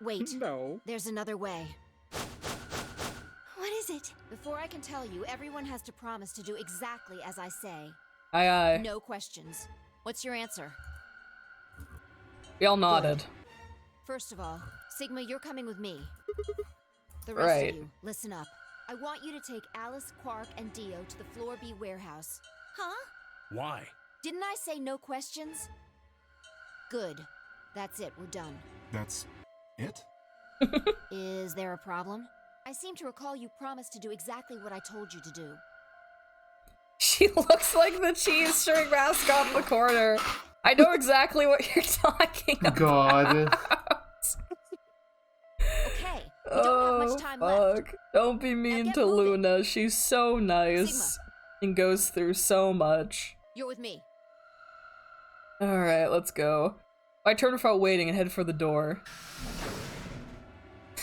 Wait, No. there's another way. What is it? Before I can tell you, everyone has to promise to do exactly as I say. Aye aye. No questions. What's your answer? We all nodded. First of all, Sigma, you're coming with me. The rest Right. of you, listen up. I want you to take Alice, Quark, and Dio to the Floor B warehouse. Huh? Why? Didn't I say no questions? Good. That's it, we're done. that's it? Is there a problem? I seem to recall you promised to do exactly what I told you to do. She looks like the cheese string mascot in the corner. I know exactly what you're talking about. God. Okay, we don't have much time left. Don't be mean get to moving. Luna. She's so nice Sigma. and goes through so much. You're with me. Alright, let's go. I turn without waiting and head for the door.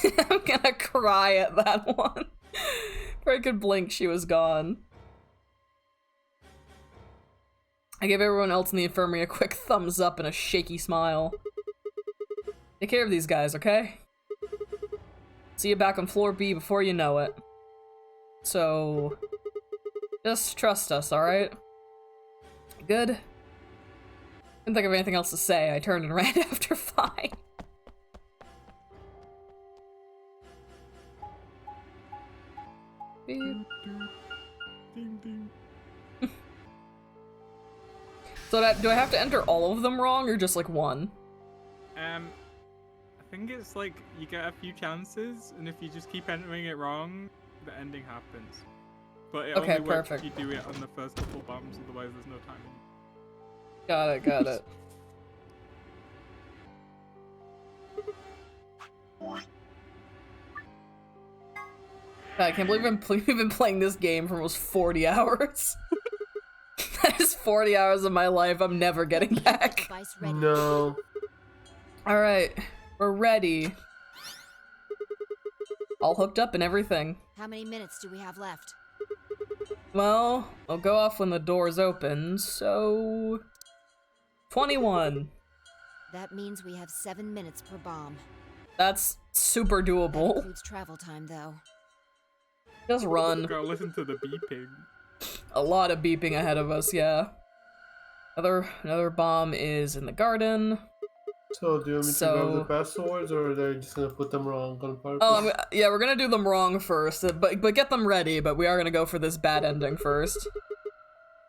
I'm gonna cry at that one. Before I could blink, she was gone. I give everyone else in the infirmary a quick thumbs up and a shaky smile. Take care of these guys, okay? See you back on floor B before you know it. So, just trust us, alright? Good? Didn't think of anything else to say. I turned and ran after Fi. Ding, ding. So do I have to enter all of them wrong or just like one? I think it's like you get a few chances, and if you just keep entering it wrong, the ending happens. But it Okay, only works perfect. if you do it on the first couple bombs, otherwise there's no time. Got it, got it. I can't believe we've been playing this game for almost 40 hours. That is 40 hours of my life I'm never getting back. Device ready. No. Alright, we're ready. All hooked up and everything. How many minutes do we have left? Well, I'll go off when the doors open, so... 21. That means we have 7 minutes per bomb. That's super That doable. includes travel time, though. Just run. Go listen to the beeping. A lot of beeping ahead of us, yeah. Another bomb is in the garden. So do you want me to grab the passwords, or are they just gonna put them wrong on purpose? Oh, yeah, we're gonna do them wrong first, but get them ready, but we are gonna go for this bad ending first.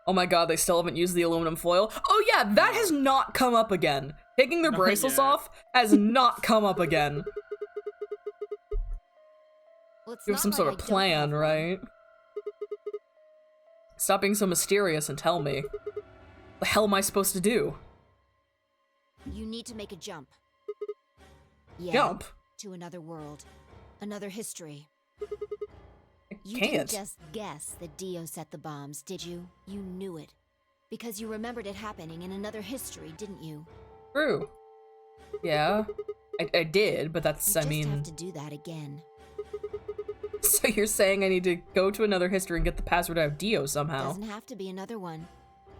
Oh my god, they still haven't used the aluminum foil. Oh yeah, that has not come up again. Taking their bracelets off has not come up again. Well, it's You have not some sort like of I don't plan, have one. right? Stop being so mysterious and tell me. What the hell am I supposed to do? You need to make a jump. Yeah, Jump? to another world. Another history. You Can't. didn't just guess that Dio set the bombs, did you? You knew it. Because you remembered it happening in another history, didn't you? True. Yeah. I did, but that's, You I just mean... have to do that again. So you're saying I need to go to another history and get the password out of Dio somehow? Doesn't have to be another one.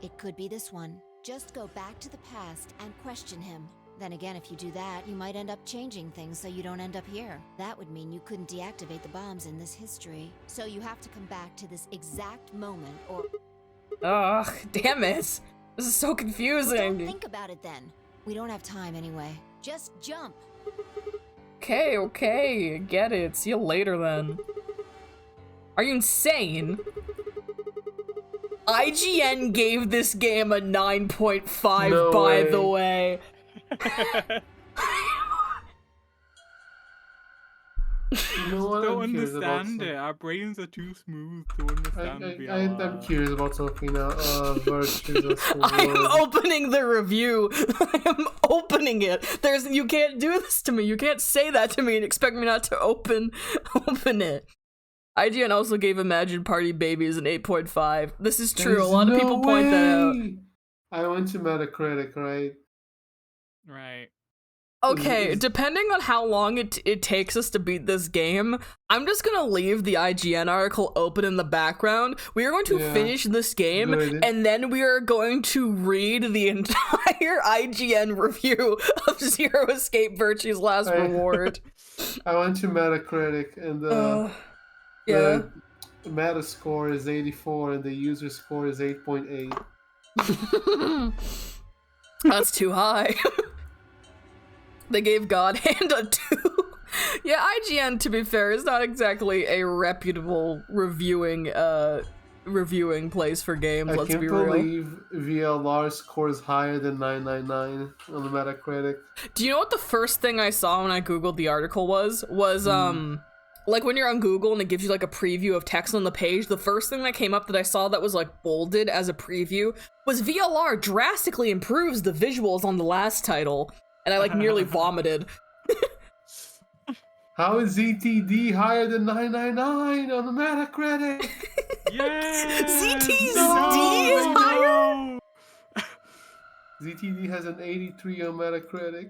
It could be this one. Just go back to the past and question him. Then again, if you do that, you might end up changing things so you don't end up here. That would mean you couldn't deactivate the bombs in this history. So you have to come back to this exact moment or... Ugh, damn it! This is so Well, confusing! don't think about it then. We don't have time anyway. Just jump. Okay, get it. See you later then. Are you insane? IGN gave this game a 9.5, No by way. the way. You know what? Don't I'm curious about understand it. Our brains are too smooth to understand VLR. I'm curious about something now. Virtues of I'm Sword. opening the review. I am opening it. You can't do this to me. You can't say that to me and expect me not to open it. IGN also gave Imagine Party Babies an 8.5. This is true. There's A lot of no people point that out. way! I went to Metacritic, right? Right. Okay, Is- depending on how long it takes us to beat this game, I'm just gonna leave the IGN article open in the background. We are going to Yeah. finish this game, Good. and then we are going to read the entire IGN review of Zero Escape Virtue's Last Reward. I went to Metacritic, and Yeah. the meta score is 84, and the user score is 8.8. That's too high. They gave God Hand a 2. Yeah, IGN, to be fair, is not exactly a reputable reviewing place for games, I let's can't be real. believe VLR scores higher than 999 on the Metacritic. Do you know what the first thing I saw when I googled the article was like when you're on Google and it gives you like a preview of text on the page, the first thing that came up that I saw that was like bolded as a preview was VLR drastically improves the visuals on the last title, and I like nearly vomited. How is ZTD higher than 999 on the Metacritic? Yeah. ZTD is higher? ZTD has an 83 on Metacritic.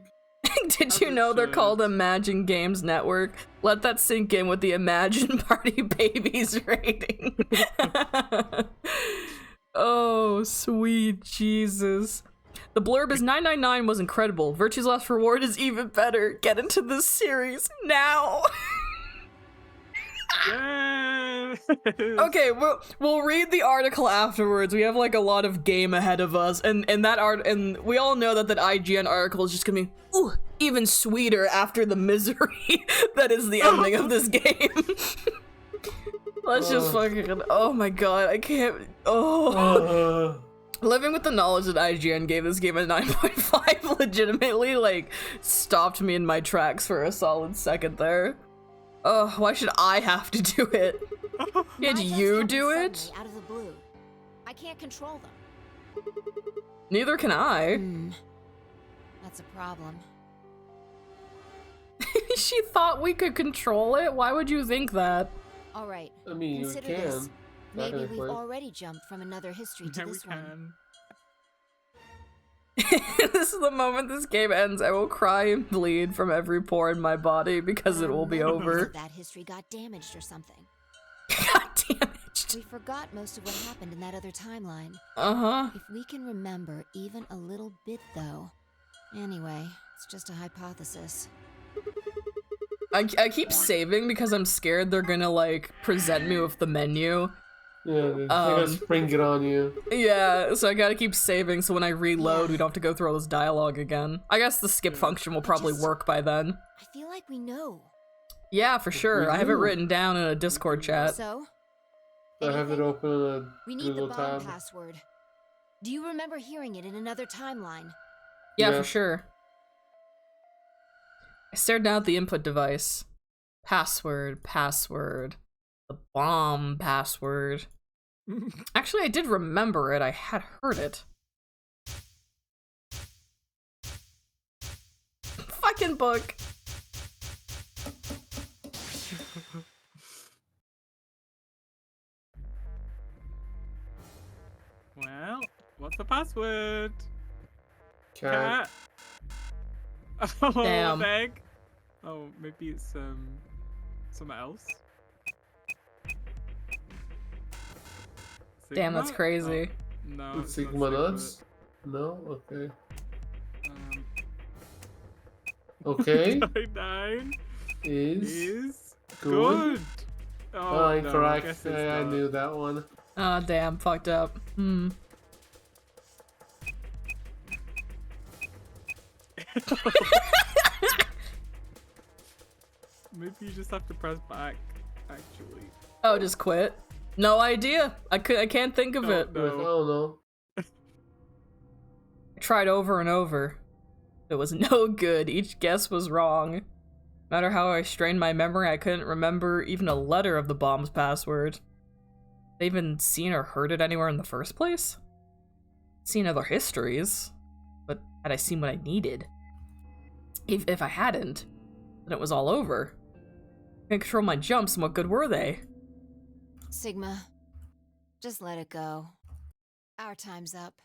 Did you know they're called Imagine Games Network? Let that sink in with the Imagine Party Babies rating. Oh, sweet Jesus. The blurb is 999 was incredible. Virtue's Last Reward is even better. Get into this series now. Yes. Okay, we'll read the article afterwards. We have like a lot of game ahead of us, and we all know that IGN article is just gonna be even sweeter after the misery that is the ending of this game. Let's just fucking, oh my god, I can't. Living with the knowledge that IGN gave this game a 9.5 legitimately like stopped me in my tracks for a solid second there. Oh, why should I have to do it? Did you do it? Out of the blue. I can't control them. Neither can I. That's a problem. She thought we could control it? Why would you think that? All right. I mean, Consider you can. this. Maybe we've Technically. already jumped from another history to this one. This is the moment this game ends. I will cry and bleed from every pore in my body because it will be over. That history got damaged or something. Got damaged. We forgot most of what happened in that other timeline. Uh-huh. If we can remember even a little bit, though. Anyway, it's just a hypothesis. I keep saving because I'm scared they're gonna like present me with the menu. Yeah, they're gonna spring it on you. Yeah, so I gotta keep saving so when I reload, we don't have to go through all this dialogue again. I guess the skip function will probably work by then. I feel like we know. Yeah, for sure. I have it written down in a Discord chat. So? I have it open in a We need Google the bomb tab. password. Do you remember hearing it in another timeline? Yeah, for sure. I stared down at the input device. Password. The bomb password. Actually, I did remember it. I had heard it. Fucking book. Well, what's the password? Cat. Oh, Damn. Meg. Oh, maybe it's something else. Damn, that's Sigma? crazy. Oh, no, With it's Sigma not nuts? No? Okay. Um, Okay. 9 Is good. Oh, Oh, no, I incorrect. guess it's I not. knew that one. Oh, damn, fucked up. Maybe you just have to press back, actually. Oh, just quit? No idea. I can't think of it. I don't know. I tried over and over. It was no good. Each guess was wrong. No matter how I strained my memory, I couldn't remember even a letter of the bomb's password. Had I even seen or heard it anywhere in the first place? Seen other histories, but had I seen what I needed? If I hadn't, then it was all over. I couldn't control my jumps, and what good were they? Sigma, just let it go. Our time's up.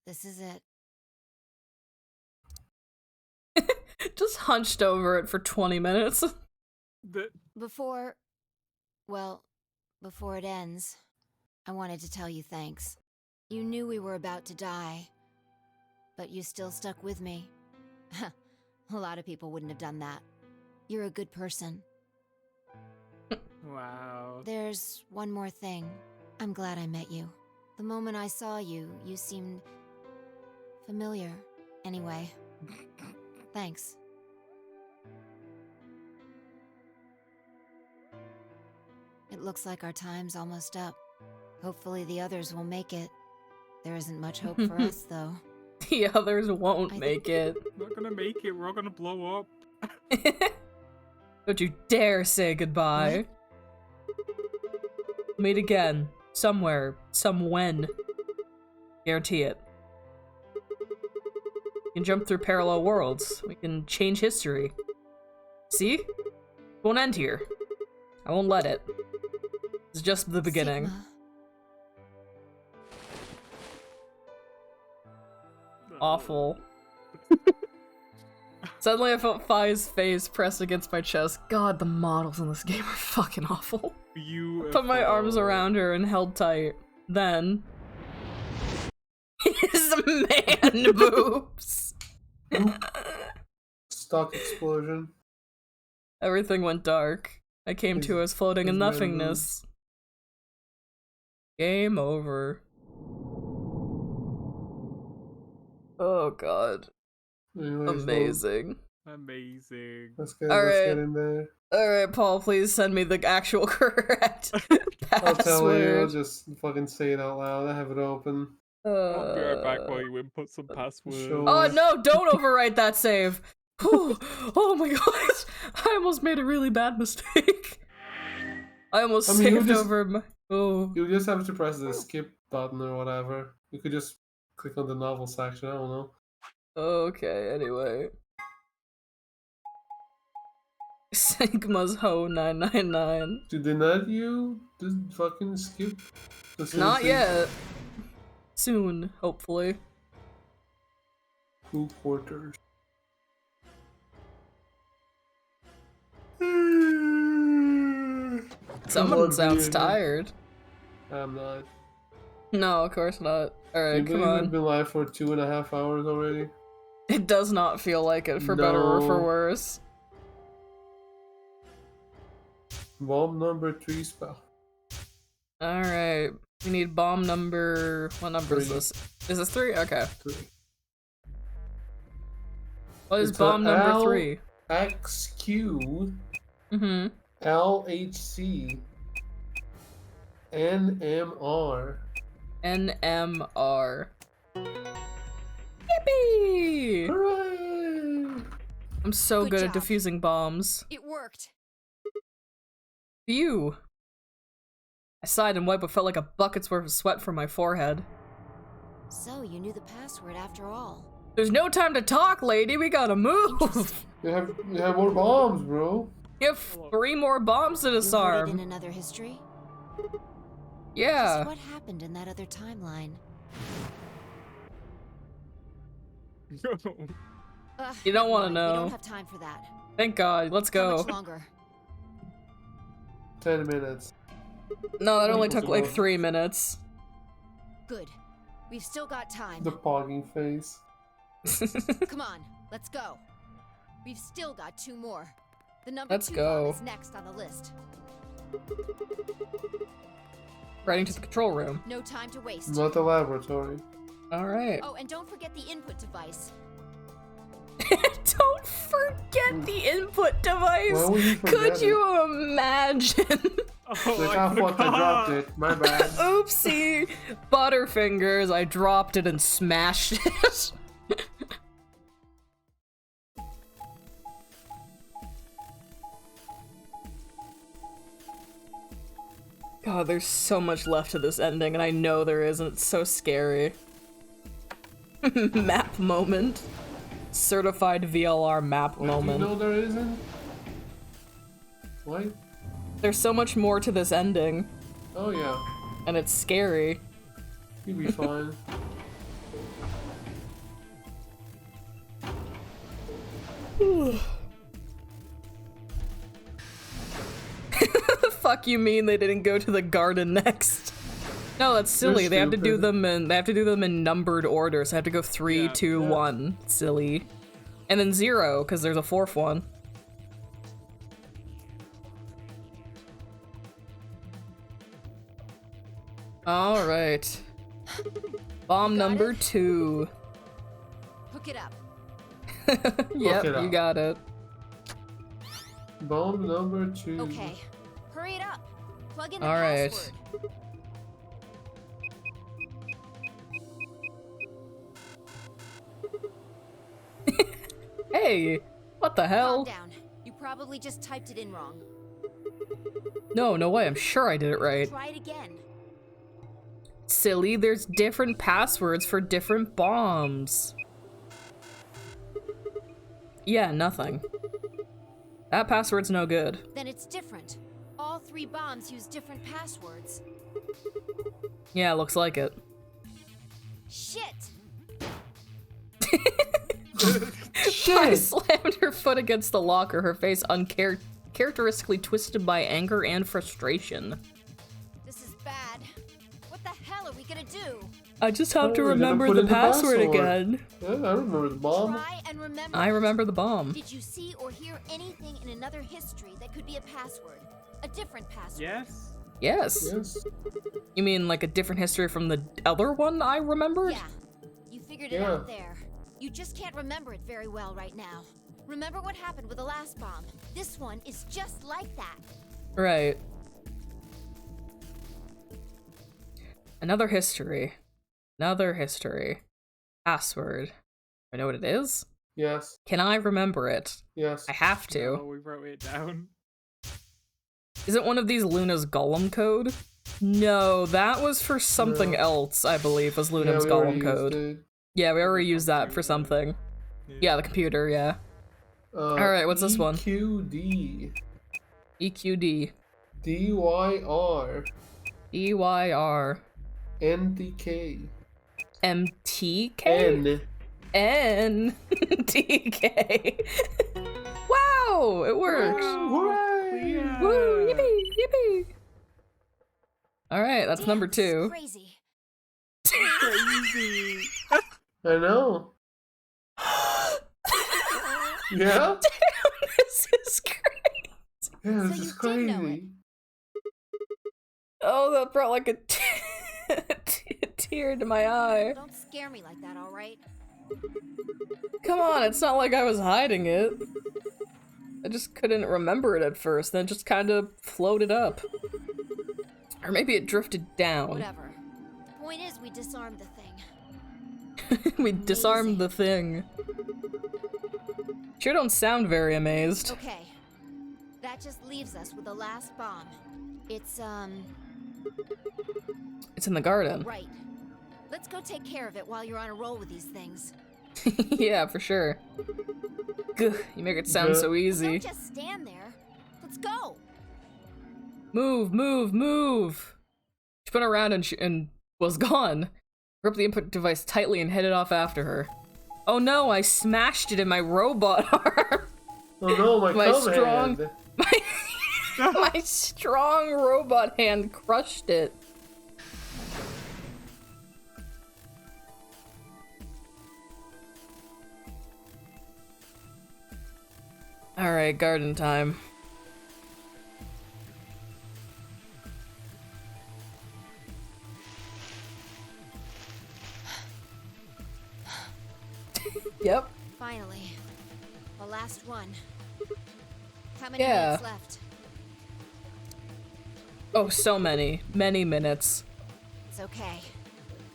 This is it. Just hunched over it for 20 minutes. Before it ends, I wanted to tell you thanks. You knew we were about to die, but you still stuck with me. A lot of people wouldn't have done that. You're a good person. Wow. There's one more thing. I'm glad I met you. The moment I saw you, you seemed familiar. Anyway, thanks. It looks like our time's almost up. Hopefully the others will make it. There isn't much hope for us, though. The others won't make it. We're not gonna make it, we're all gonna blow up. Don't you dare say goodbye. Meet again. Somewhere. When. Guarantee it. We can jump through parallel worlds. We can change history. See? It won't end here. I won't let it. It's just the beginning. Sigma. Awful. Suddenly I felt Fi's face pressed against my chest. God, the models in this game are fucking awful. Beautiful. Put my arms around her and held tight. Then... his man boobs! Stock explosion. Everything went dark. I came to as floating in nothingness. Game over. Oh god. Anyways, Amazing. Amazing. Let's get in there. Alright, Paul, please send me the actual correct I'll tell you, I'll password. just fucking say it out loud. I have it open. I'll be right back while you input some passwords. Sure. Oh no, don't overwrite that save! Oh my god, I almost made a really bad mistake. I almost saved over my... Oh. You just have to press the skip button or whatever. You could just click on the novel section, I don't know. Okay, anyway. Sigma's Ho 999. Did they not you just fucking skip? Not yet. Soon, hopefully. Two quarters. Someone sounds tired. I'm not. No, of course not. Alright, come on. We've been live for 2.5 hours already. It does not feel like it, for better or for worse. Bomb number 3 spell. Alright. We need bomb number... What number is this? Is this 3? Okay. 3. What is bomb number 3? XQ. Mm-hmm. LHC. NMR. NMR. Yippee! Hooray! I'm so Good good at job. defusing bombs. It worked. Phew. I sighed and wiped what felt like a bucket's worth of sweat from my forehead. So, you knew the password after all. There's no time to talk, lady. We gotta move. You have more bombs, bro. You have 3 more bombs to You rooted in disarm. another history? Yeah. Just what happened in that other timeline? Ugh, You don't want to We know. don't have time for that. Thank God. Let's How go. much longer? 10 minutes. No, that only took like 3 minutes. Good. We've still got time. The pogging face. Come on, let's go. We've still got 2 more. The number Let's 2 go. bomb is next on the list. Riding to the control room. No time to waste. Not a laboratory. Alright. Oh, and don't forget the input device. Don't forget the input device. Why would you forget Could you imagine? Like, I fucked, I dropped it. My bad. Oopsie. Butterfingers. I dropped it and smashed it. God, there's so much left to this ending, and I know there is, and it's so scary. Map moment. Certified VLR map moment. You know there isn't? What? There's so much more to this ending, Oh yeah. and it's scary. You'll be fine. Fuck you mean they didn't go to the garden next? No, that's silly. You're They have to do stupid. them in numbered order. So they have to go 3, Yeah, 2, 1. Silly. And then 0, because there's a 4th one. Alright. Bomb number 2. Hook it up. Yep, it you up. got it. Bomb number 2. Okay. Hurry it up. Plug in the All right. password. Hey! What the Calm hell? down. You probably just typed it in wrong. No, no way. I'm sure I did it right. Try it again. Silly, there's different passwords for different bombs. Yeah, nothing. That password's no good. Then it's different. All 3 bombs use different passwords. Yeah, looks like it. Shit! I slammed her foot against the locker, her face uncharacteristically twisted by anger and frustration. This is bad. What the hell are we gonna do? I just have to we're gonna remember put the in the password password. again. Yeah, I remember the bomb. Try and remember. I remember the bomb. Did you see or hear anything in another history that could be a password? A different password? Yes. Yes. Yes. You mean like a different history from the other one I remembered? Yeah. You figured it out there. You just can't remember it very well right now. Remember what happened with the last bomb? This one is just like that. Right. Another history. Another history. Password. I know what it is? Yes. Can I remember it? Yes. I have to. Oh, we wrote it down. Is it one of these Luna's Golem code? No, that was for something else, I believe, was Luna's we already Golem code. used it. Yeah, we already used that for something. Yeah, the computer, yeah. Alright, what's this one? EQD. EQD. DYR. EYR. NTK. MTK? N. NTK. Wow, it worked. Hooray! Woo, yippee, yippee. Alright, that's number 2. Crazy. Crazy. I know. Yeah? Damn, this is great. Yeah, this So is you did know crazy. Oh, that brought like a tear to my eye. Don't scare me like that, alright? Come on, it's not like I was hiding it. I just couldn't remember it at first, then it just kind of floated up. Or maybe it drifted down. Whatever. The point is, we disarmed the thing. We disarmed the thing. Sure don't sound very amazed. Okay. That just leaves us with the last bomb. It's in the garden. right. Let's go take care of it while you're on a roll with these things. Yeah, for sure. Gah, you make it sound so easy. Don't just stand there. Let's go. Move, move, move! She spun around and was gone. Gripped the input device tightly and headed off after her. Oh no, I smashed it in my robot arm! Oh no, my strong, hand. my strong robot hand crushed it. Alright, garden time. Yep. Finally. The last one. How many Yeah. minutes left? Oh, so many. Many minutes. It's okay.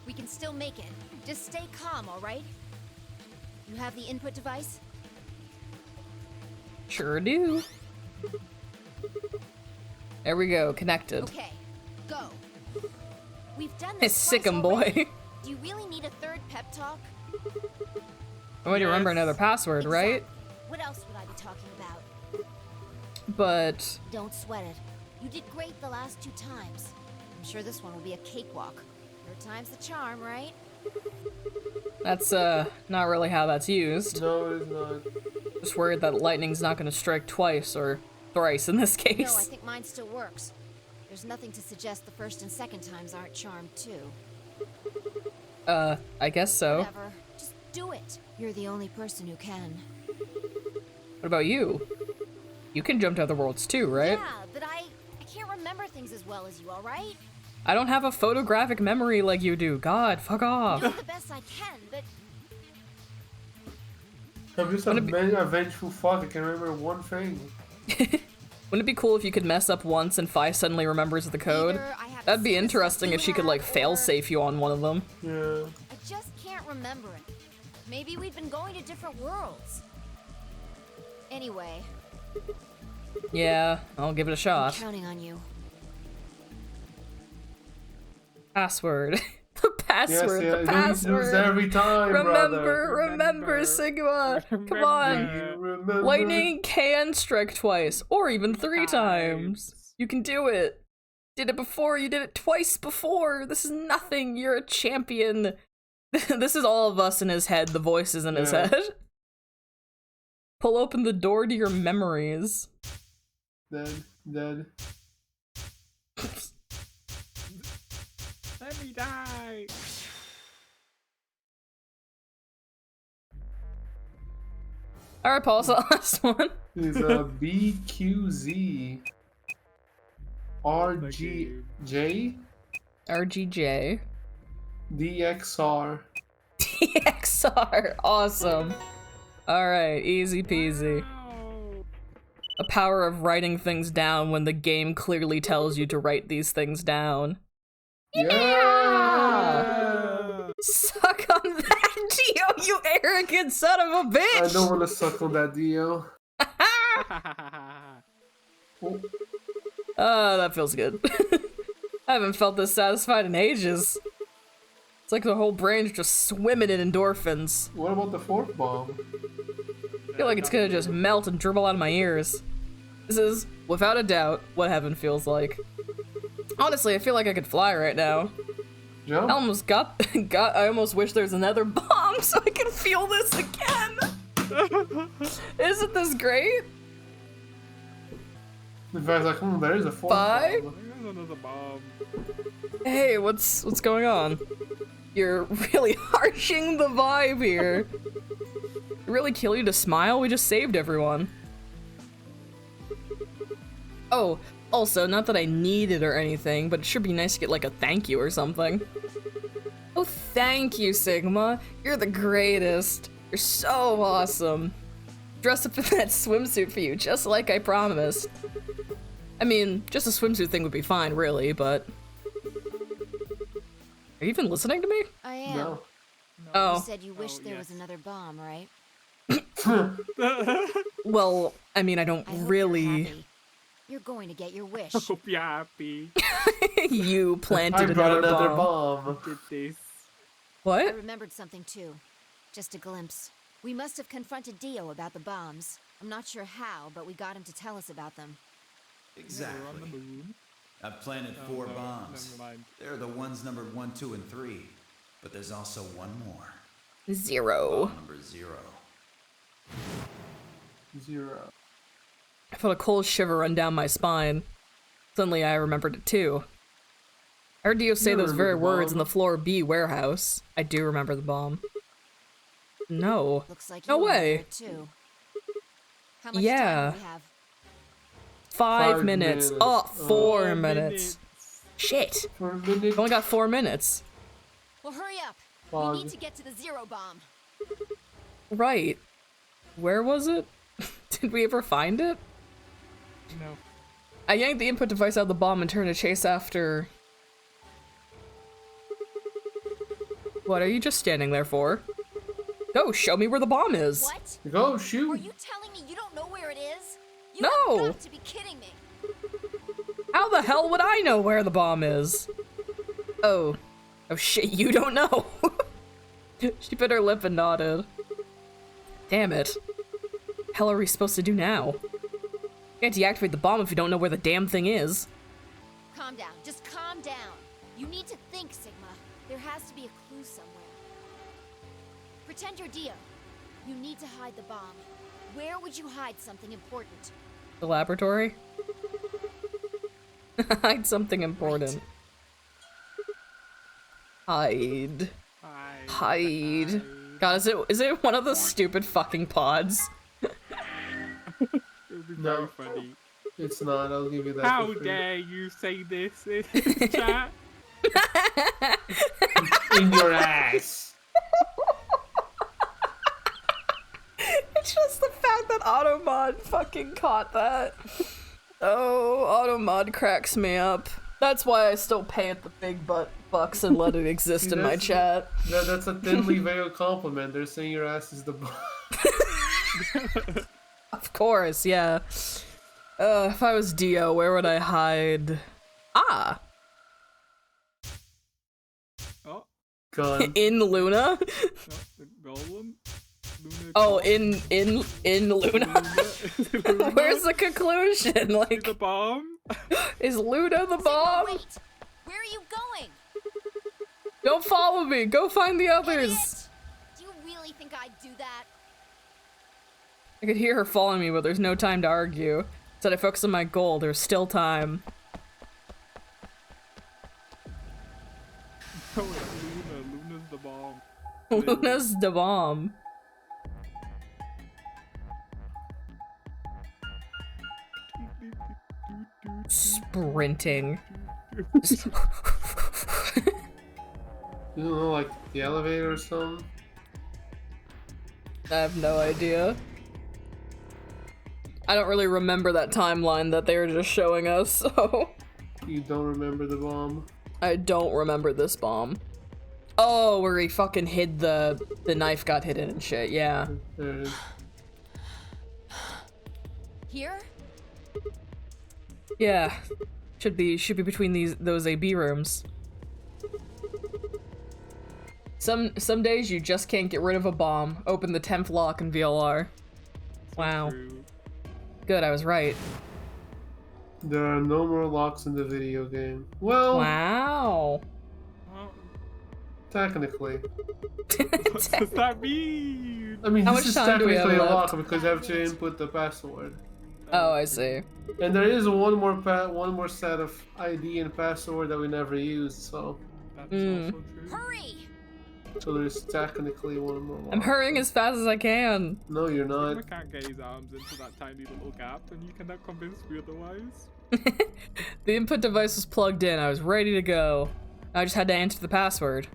We can still make it. Just stay calm, alright? You have the input device? Sure do. There we go, connected. Okay, go. We've done this Sick 'em, twice already. boy. Do you really need a third pep talk? I want to remember another password, right? Exactly. What else would I be talking about? But Don't sweat it. You did great the last 2 times. I'm sure this one will be a cakewalk. 3rd time's the charm, right? that's not really how that's used. No, it's not. Just worried that lightning's not gonna strike twice or thrice in this No, I case. think mine still works. There's nothing to suggest the 1st and 2nd times aren't charmed too. I guess so. Whatever. Just do it. You're the only person who can. What about you? You can jump to other worlds too, right? Yeah, but I can't remember things as well as you, alright? I don't have a photographic memory like you do. God, fuck I'm off. doing the best I can, but I'm just a vengeful fuck. I can remember one thing. Wouldn't it be cool if you could mess up once and Fi suddenly remembers the code? either I have That'd be the same interesting stuff if she you could like have, fail or safe you on one of them. Yeah. I just can't remember it. Maybe we've been going to different worlds. Anyway, Yeah, I'll give it a I'm shot. counting on you. Password. The password, Yes, the yeah, you lose password. every time, brother. Remember, Sigma. Come on. You remember? Lightning can strike twice, or even 3 times. You can do it. Did it before, you did it twice before. This is nothing, you're a champion. This is all of us in his head, the voices in his head. Pull open the door to your memories. Dead. Let me die. Alright, Paul, so last one. Is BQZ RGJ RGJ. DXR. DXR. Awesome. Alright, easy peasy. The power of writing things down when the game clearly tells you to write these things down. Yeah! Suck on that, Dio, you arrogant son of a bitch! I don't want to suck on that, Dio. Oh, that feels good. I haven't felt this satisfied in ages. It's like the whole brain's just swimming in endorphins. What about the 4th bomb? I feel like it's gonna just melt and dribble out of my ears. This is, without a doubt, what heaven feels like. Honestly, I feel like I could fly right now. Jump? I almost I almost wish there's another bomb so I can feel this again! Isn't this great? The guy's like, there's a 4th Bye? bomb. There's another bomb. Hey, what's going on? You're really harshing the vibe here. It really kill you to smile? We just saved everyone. Oh, also, not that I need it or anything, but it should be nice to get like a thank you or something. Oh, thank you, Sigma. You're the greatest. You're so awesome. Dress up in that swimsuit for you, just like I promised. I mean, just a swimsuit thing would be fine, really, but... Are you even listening to me? I am. No. Oh. You said you wish there was another bomb, right? Well, I mean, I don't I hope really... You're happy. You're going to get your wish. Hope you're happy. You planted I brought another bomb. bomb. Did this. I What? remembered something too. Just a glimpse. We must have confronted Dio about the bombs. I'm not sure how, but we got him to tell us about them. Exactly. We're on the moon. I've planted 4 bombs. Never mind. They're the ones numbered 1, 2, and 3. But there's also one more. 0. Bomb number 0. 0. I felt a cold shiver run down my spine. Suddenly I remembered it too. I heard Dio say You those remember very the words in bomb? the floor B warehouse. I do remember the bomb. No. Looks like No you remember way. it too. How much Yeah. time do we have? 5 5 minutes. minutes. Oh, 4 4 minutes. Shit. For a We minute. only got 4 minutes. Well, hurry up. Fog. We need to get to the 0 bomb. Right. Where was it? Did we ever find it? No. I yanked the input device out of the bomb and turned to chase after... What are you just standing there for? Go, show me where the bomb is. What? Go Are shoot. you telling me you don't know where it is? You No. have got to be kidding me. How the hell would I know where the bomb is? Oh. Oh shit, you don't know. She bit her lip and nodded. Damn it. What hell are we supposed to do now? You can't deactivate the bomb if you don't know where the damn thing is. Calm down. Just calm down. You need to think, Sigma. There has to be a clue somewhere. Pretend you're Dio. You need to hide the bomb. Where would you hide something important? The laboratory? Hide something important. Hide. Hide. God, is it one of the stupid fucking pods? It would be No. very funny. It's not, I'll give you that. How for free. dare you say this in chat? In your ass. It's just the fact that Automod fucking caught that. Oh, Automod cracks me up. That's why I still pay it the big bucks and let it exist in my That's- chat. That's a thinly veiled compliment. They're saying your ass is the bomb. Of course, yeah. If I was Dio, where would I hide? Ah! Oh, Gun. In Luna? no, the golem. Luna Oh, golem. in Luna? Luna? Where's the conclusion? See Like, the bomb? is Luna the bomb? Wait! Where are you going? Don't follow me. Go find the others. Idiot! Do you really think I'd do that? I could hear her following me, but there's no time to argue. Instead, I focus on my goal. There's still time. Oh, it's Luna. Luna's the bomb. Luna's the bomb. Sprinting. You don't know, like the elevator or something? I have no idea. I don't really remember that timeline that they were just showing us, so... You don't remember the bomb? I don't remember this bomb. Oh, where he fucking hid the knife got hidden and shit, yeah. There it is. Here? Yeah. Should be between those AB rooms. Some days you just can't get rid of a bomb. Open the 10th lock in VLR. Wow. True. Good, I was right. There are no more locks in the video game. Well, Wow. Well, technically. what does that mean? I mean, How this much is time do we have technically a left? lock because you have to input the password. Oh, I see. And there is one more set of ID and password that we never used, so That's Mm. also true. Hurry! there's technically one more lock. I'm hurrying as fast as I can. No, you're Sigma not. can't get his arms into that tiny little gap, and you cannot convince me otherwise. The input device was plugged in. I was ready to go. I just had to enter the password.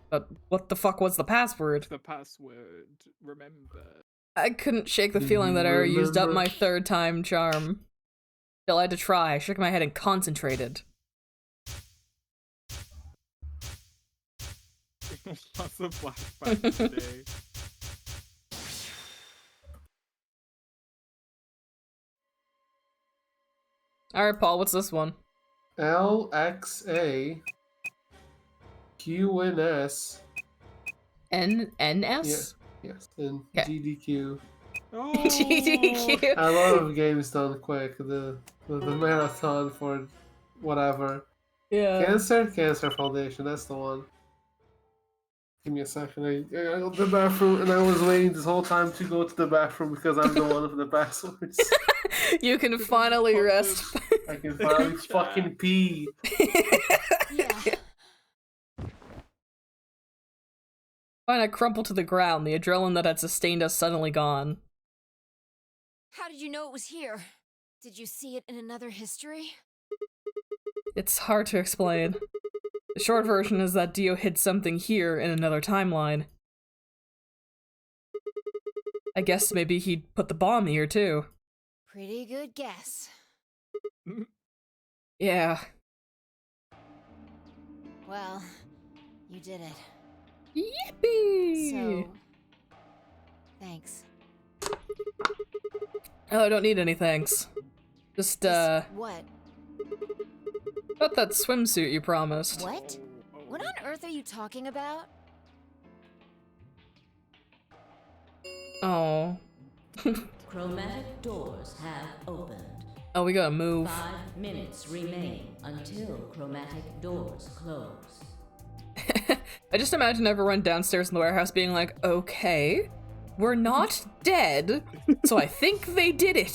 But what the fuck was the password? The password, remember. I couldn't shake the Do feeling you that I already used up remember? my third time charm. Still, I had to try. I shook my head and concentrated. Lots of flashbacks today. Alright, Paul, what's this one? LXA QNS. NS? Yes, and Yeah. GDQ. Oh! GDQ. I love games done quick. The marathon for whatever. Yeah. Cancer Foundation. That's the one. Give me a second. I go to the bathroom, and I was waiting this whole time to go to the bathroom because I'm the one with the passwords. You can finally rest. I can finally fucking pee. Yeah. Fine, I crumple to the ground. The adrenaline that had sustained us suddenly gone. How did you know it was here? Did you see it in another history? It's hard to explain. The short version is that Dio hid something here in another timeline. I guess maybe he'd put the bomb here too. Pretty good guess. Yeah. Well, you did it. Yippee! So, thanks. Oh, I don't need any thanks. Just, What? about that swimsuit you promised. What? What on earth are you talking about? Oh. Chromatic doors have opened. Oh, we gotta move. 5 minutes remain until chromatic doors close. I just imagine everyone downstairs in the warehouse being like, okay, we're not dead, so I think they did it.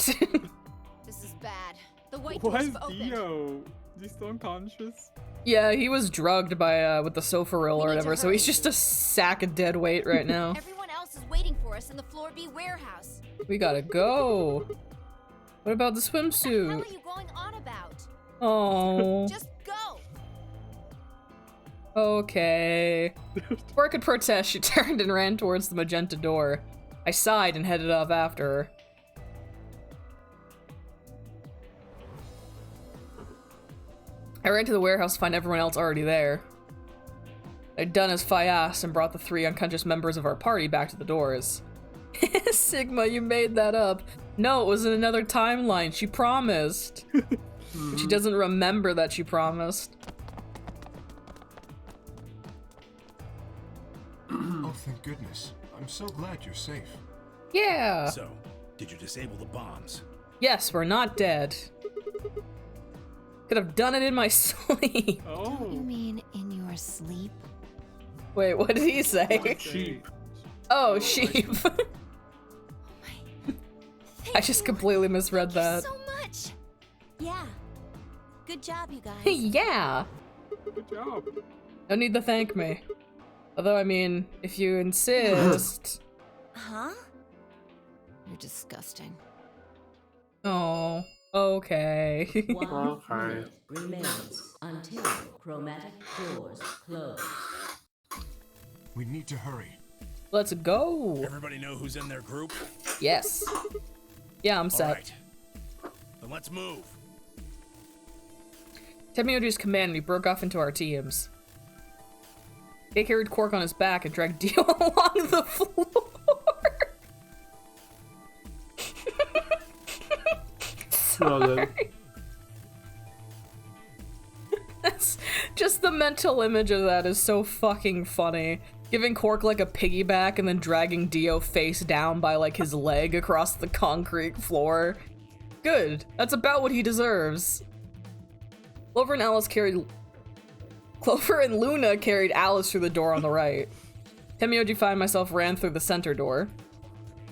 This is bad. The white Why doors is have opened. Dio? Is he still unconscious? Yeah, he was drugged by, with the sofa roll We or need to whatever, so hurry. he's just a sack of dead weight right now. Everyone else is waiting for us in the Floor B warehouse. We gotta go. What about the What the hell swimsuit? are you going on about? Oh. Just go! Okay. Before I could protest, she turned and ran towards the magenta door. I sighed and headed off after her. I ran to the warehouse to find everyone else already there. I'd done as Fi asked and brought the 3 unconscious members of our party back to the doors. Sigma, you made that up. No, it was in another timeline. She promised. She doesn't remember that she promised. Oh, thank goodness. I'm so glad you're safe. Yeah. So, did you disable the bombs? Yes, we're not dead. Could have done it in my sleep. Don't you mean in your sleep? Wait, what did he say? Sheep. Oh, sheep. I just completely misread that. So much. Yeah. Good job, you guys. Yeah. Good job. No need to thank me. Although, I mean, if you insist. Huh? You're disgusting. Oh, okay. One Okay. minute remains until chromatic doors close. We need to hurry. Let's go. Everybody know who's in their group? Yes. Yeah, I'm set. Alright. Then let's move. Temioji's command, we broke off into our teams. He carried Quark on his back and dragged Dio along the floor. Sorry. That's just the mental image of that is so fucking funny. Giving Quark like a piggyback and then dragging Dio face down by like his leg across the concrete floor. Good. That's about what he deserves. Clover and Luna carried Alice through the door on the right. Temioji find myself ran through the center door.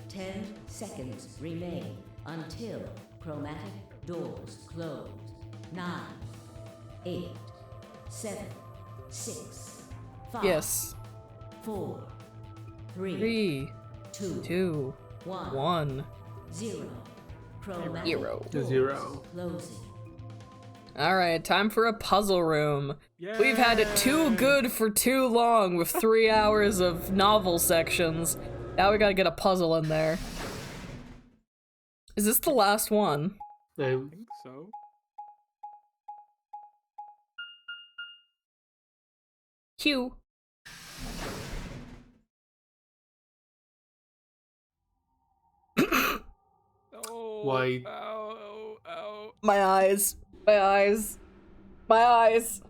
10 seconds remain until chromatic doors close. 9, 8, 7, 6, 5, Yes. 4, 3, 3, 2, 2, 1, 1. 0. Chromatic Zero. doors Zero. closing. Alright, time for a puzzle room. We've had it too good for too long with 3 hours of novel sections. Now we gotta get a puzzle in there. Is this the last one? I think so. Q. Oh, Why? Ow, ow. My eyes. My eyes. My eyes.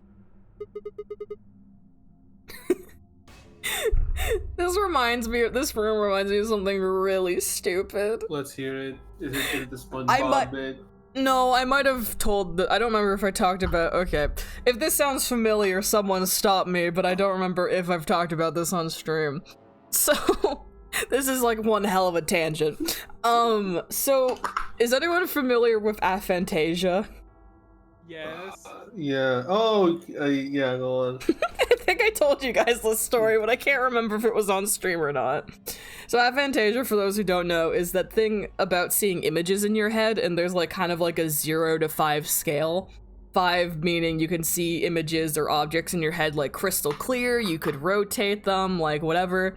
This room reminds me of something really stupid. Let's hear it. Is it the I SpongeBob might- bit? No, I might have told I don't remember if I talked about, okay. If this sounds familiar, someone stop me, but I don't remember if I've talked about this on stream. So, this is like one hell of a tangent. So, is anyone familiar with aphantasia? Yes. Yeah. Oh, yeah, go on. I think I told you guys this story, but I can't remember if it was on stream or not. So aphantasia, for those who don't know, is that thing about seeing images in your head, and there's like kind of like a 0 to 5 scale. 5 meaning you can see images or objects in your head like crystal clear, you could rotate them, like whatever.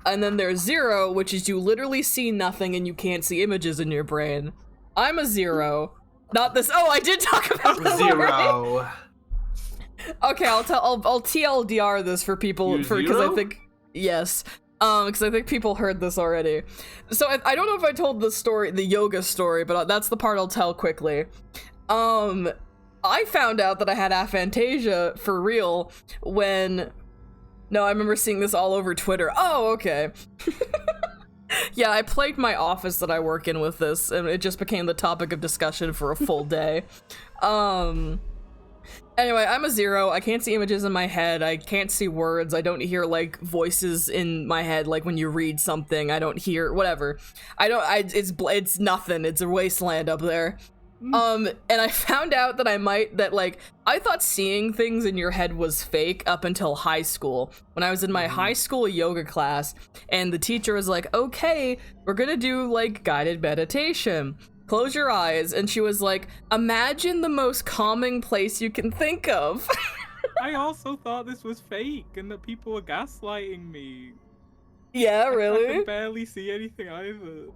And then there's 0, which is you literally see nothing and you can't see images in your brain. I'm a 0. Not this. Oh, I did talk about this already. 0. Okay, I'll TLDR this for people because I zero? think yes, because I think people heard this already. So I don't know if I told the story, the yoga story, but that's the part I'll tell quickly. I found out that I had aphantasia for real when. No, I remember seeing this all over Twitter. Oh, okay. Yeah, I plagued my office that I work in with this, and it just became the topic of discussion for a full day. Anyway, I'm a 0. I can't see images in my head. I can't see words. I don't hear, like, voices in my head, like when you read something. I don't hear, whatever. It's nothing. It's a wasteland up there. And I found out that I thought seeing things in your head was fake up until high school. When I was in my high school yoga class, and the teacher was like, okay, we're gonna do, like, guided meditation. Close your eyes. And she was like, imagine the most calming place you can think of. I also thought this was fake and that people were gaslighting me. Yeah, I really? can barely see anything either.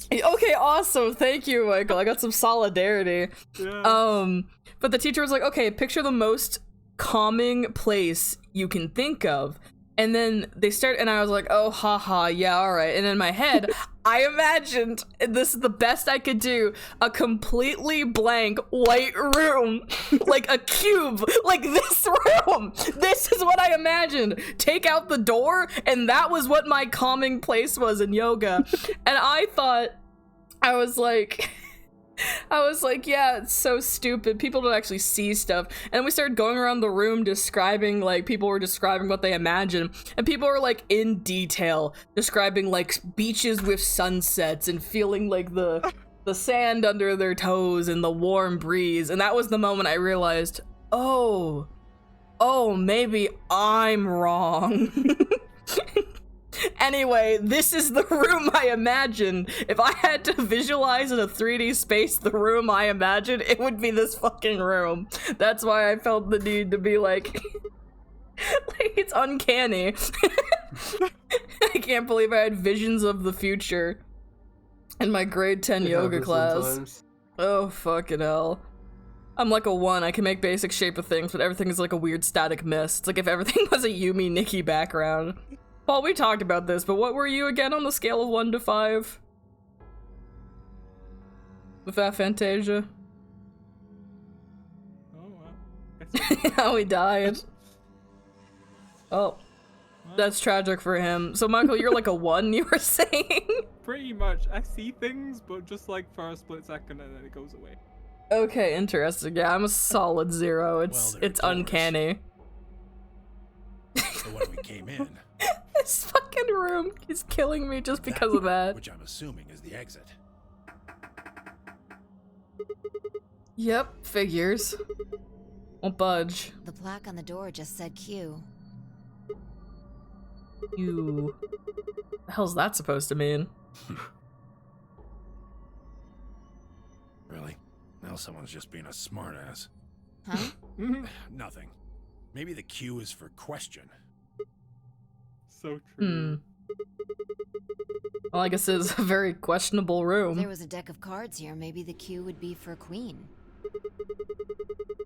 Okay, awesome. Thank you, Michael. I got some solidarity. Yeah. But the teacher was like, okay, picture the most calming place you can think of. And then they start, and I was like, oh, haha, yeah, all right. And in my head, I imagined, and this is the best I could do, a completely blank white room, like a cube, like this room. This is what I imagined. Take out the door, and that was what my calming place was in yoga. And I thought, I was like, yeah, it's so stupid. People don't actually see stuff. And we started going around the room describing, like, people were describing what they imagined. And people were, like, in detail, describing, like, beaches with sunsets and feeling, like, the sand under their toes and the warm breeze. And that was the moment I realized, oh, maybe I'm wrong. Anyway, this is the room I imagined. If I had to visualize in a 3D space the room I imagined, it would be this fucking room. That's why I felt the need to be like, like it's uncanny. I can't believe I had visions of the future in my grade 10 yoga class. Sometimes. Oh, fucking hell. I'm like a 1, I can make basic shape of things, but everything is like a weird static mist. It's like if everything was a Yumi Nikki background. Paul, we talked about this, but what were you again on the scale of 1 to 5? With that Fantasia? Oh, well. How he died. Oh. That's tragic for him. So, Michael, you're like a 1, you were saying? Pretty much. I see things, but just like for a split second and then it goes away. Okay, interesting. Yeah, I'm a solid 0. It's uncanny. So when we came in, This fucking room is killing me just because of that. which I'm assuming is the exit. Yep, figures. Won't budge. The plaque on the door just said Q. You. The hell's that supposed to mean? Really? Now someone's just being a smartass. Huh? Nothing. Maybe the Q is for question. So true. Well, I guess it's a very questionable If room. there was a deck of cards here, maybe the Q would be for Queen.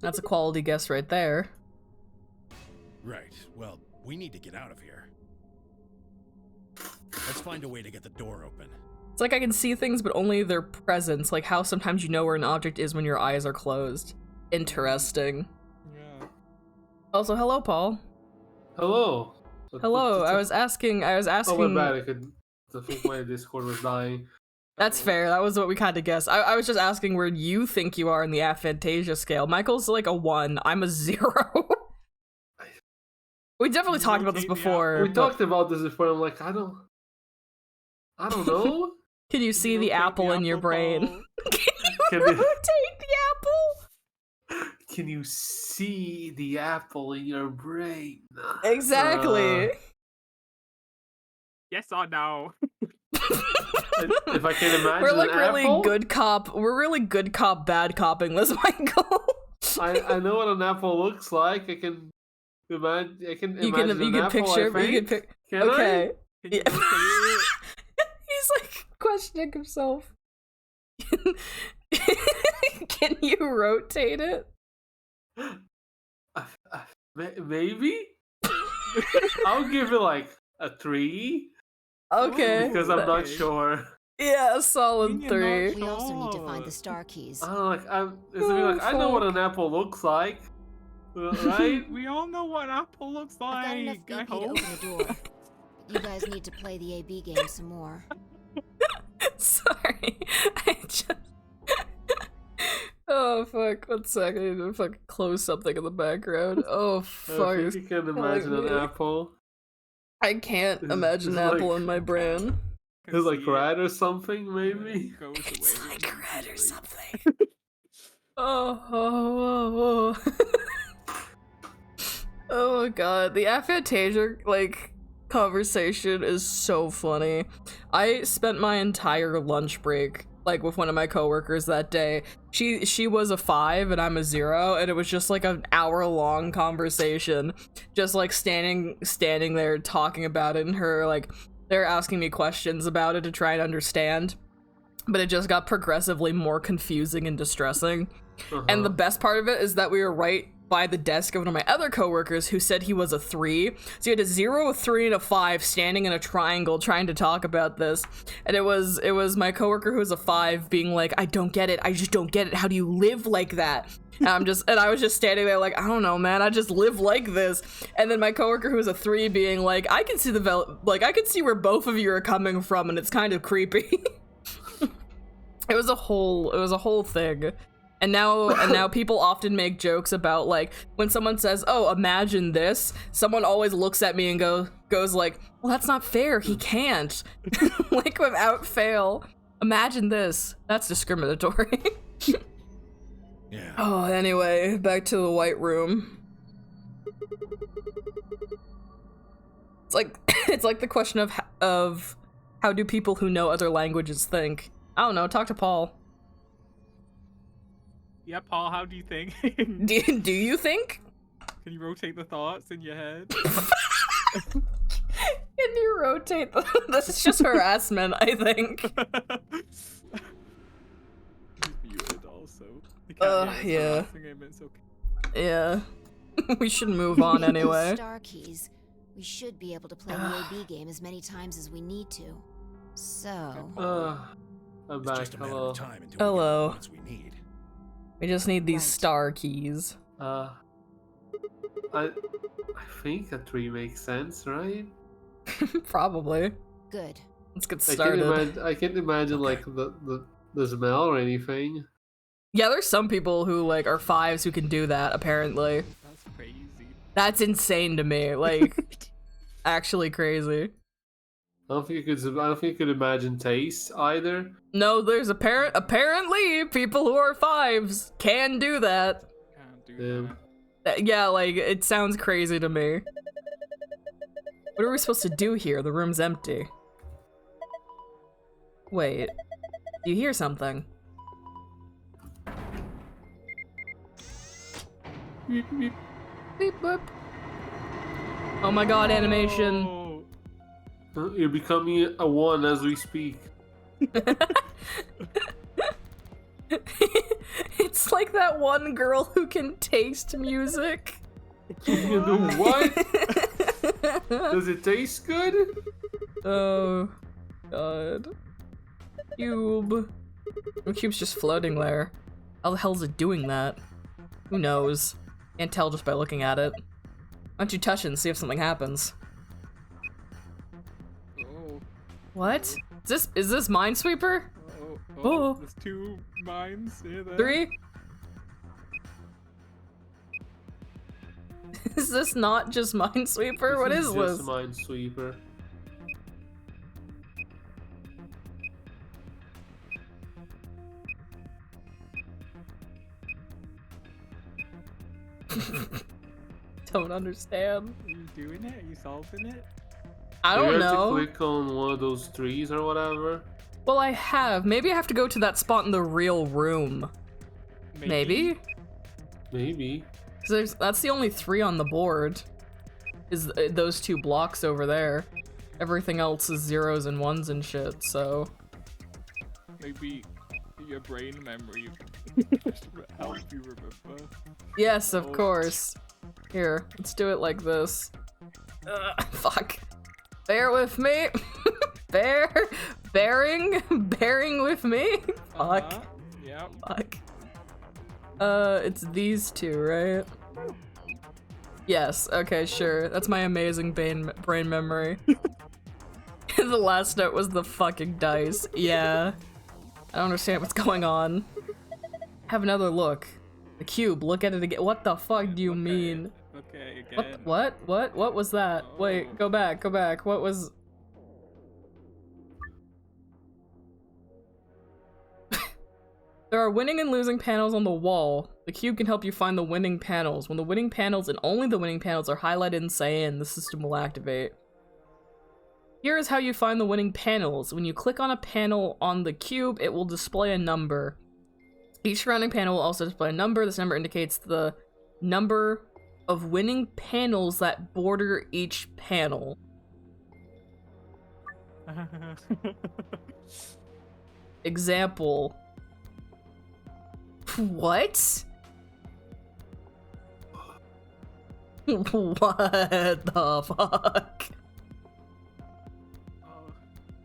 That's a quality guess right there. Right. Well, we need to get out of here. Let's find a way to get the door open. It's like I can see things, but only their presence. Like how sometimes you know where an object is when your eyes are closed. Interesting. Yeah. Also, hello, Paul. Hello. Hello. I was asking. Oh, my bad. I think my Discord was dying. That's fair. That was what we kind of guessed. I was just asking where you think you are in the aphantasia scale. Michael's like a 1. I'm a 0. We definitely talked about this before. We talked about this before. I'm like, I don't know. Can you see the apple in your brain? Can Rotate the apple? Can you see the apple in your brain? Exactly. Yes or no? If I can imagine, We're like an really apple, good cop. We're really good cop, bad copping this, Michael. I know what an apple looks like. I can imagine. I can You imagine can an apple. picture. I You can think. pic. Can Okay. Can you Yeah. say it? He's like questioning himself. Can you rotate it? Maybe. I'll give it like a 3. Okay. Because I'm not sure. Yeah, a solid You're 3. We also need to find Sure. the star keys. I don't know, I know what an apple looks like, right? We all know what apple looks I've got enough like. I BP to hope. open the door. But you guys need to play the AB game some more. Sorry. I just. Oh fuck! 1 second. I need to fucking close something in the background. Oh I fuck! think you can imagine an me. apple. I can't It's- imagine it's apple like- in my brain. It's like red or something, maybe. Goes It's away like really red or easily. something. Oh. Oh my god, the aphantasia like conversation is so funny. I spent my entire lunch break like with one of my coworkers that day. She was a 5 and I'm a 0, and it was just like an hour-long conversation, just like standing there talking about it, and her like they're asking me questions about it to try and understand, but it just got progressively more confusing and distressing. And the best part of it is that we were right by the desk of one of my other coworkers who said he was a 3. So he had a 0, a 3, and a 5 standing in a triangle trying to talk about this. And it was my coworker who was a 5 being like, I don't get it. I just don't get it. How do you live like that? And I was just standing there like, I don't know, man. I just live like this. And then my coworker who was a 3 being like, I can see I can see where both of you are coming from, and it's kind of creepy. It was a whole thing. And now people often make jokes about, like, when someone says, oh, imagine this, someone always looks at me and goes like, well, that's not fair, he can't. Like, without fail. Imagine this. That's discriminatory. Yeah. Oh, anyway, back to the White Room. It's like the question of how do people who know other languages think? I don't know, talk to Paul. Yeah, Paul, how do you think? Do you think? Can you rotate the thoughts in your head? Can you rotate the... That's just harassment, I think. He's muted also. Yeah. Him, it's okay. Yeah. We should move on anyway. Star keys. We should be able to play the AB game as many times as we need to. So... I'm It's back. just a matter Hello. of time until Hello. we get the ones we need. We just need these Right. star keys. I think a 3 makes sense, right? Probably. Good. Let's get I started. can't imagine like the smell or anything. Yeah, there's some people who like are 5s who can do that, apparently. That's crazy. That's insane to me. Like, actually crazy. I don't think you could imagine taste either. No, there's apparently people who are 5s can do that. Can't do Yeah. that. Yeah, like, it sounds crazy to me. What are we supposed to do here? The room's empty. Wait. Do you hear something? Beep, beep. Beep boop. Oh my god, animation. Oh. You're becoming a 1 as we speak. It's like that one girl who can taste music. You do what? Does it taste good? Oh god. Cube. The cube's just floating there. How the hell is it doing that? Who knows? Can't tell just by looking at it. Why don't you touch it and see if something happens? Oh. What? Is this Minesweeper? Oh. There's 2 mines here. 3? Is this not just Minesweeper? What is Just this? Minesweeper. Don't understand. Are you doing it? Are you solving it? I Do you don't have know. to click on one of those trees or whatever? Well, I have. Maybe I have to go to that spot in the real room. Maybe? Maybe. 'Cause that's the only 3 on the board. Is those 2 blocks over there. Everything else is 0s and 1s and shit, so... Maybe your brain memory help you remember. Yes, of course. Here, let's do it like this. Fuck. Bear with me. Bearing with me. Fuck. Yeah. Fuck. It's these 2, right? Yes, okay, sure. That's my amazing brain memory. The last note was the fucking dice. Yeah. I don't understand what's going on. Have another look. The cube, look at it again. What the fuck do you mean? Okay, again. What was that? Wait, go back. What was... There are winning and losing panels on the wall. The cube can help you find the winning panels. When the winning panels and only the winning panels are highlighted in cyan, the system will activate. Here is how you find the winning panels. When you click on a panel on the cube, it will display a number. Each surrounding panel will also display a number. This number indicates the number of winning panels that border each panel. Example. What? What the fuck?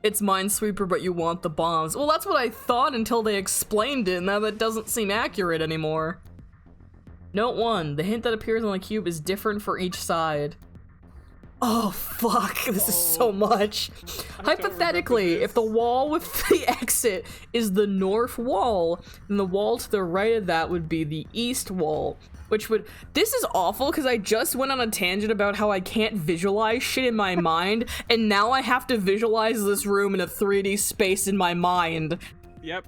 It's Minesweeper, but you want the bombs. Well, that's what I thought until they explained it. Now that doesn't seem accurate anymore. Note 1. The hint that appears on the cube is different for each side. Oh, fuck. This is so much. Hypothetically, if the wall with the exit is the north wall, then the wall to the right of that would be the east wall. Which would— this is awful because I just went on a tangent about how I can't visualize shit in my mind, and now I have to visualize this room in a 3D space in my mind. Yep.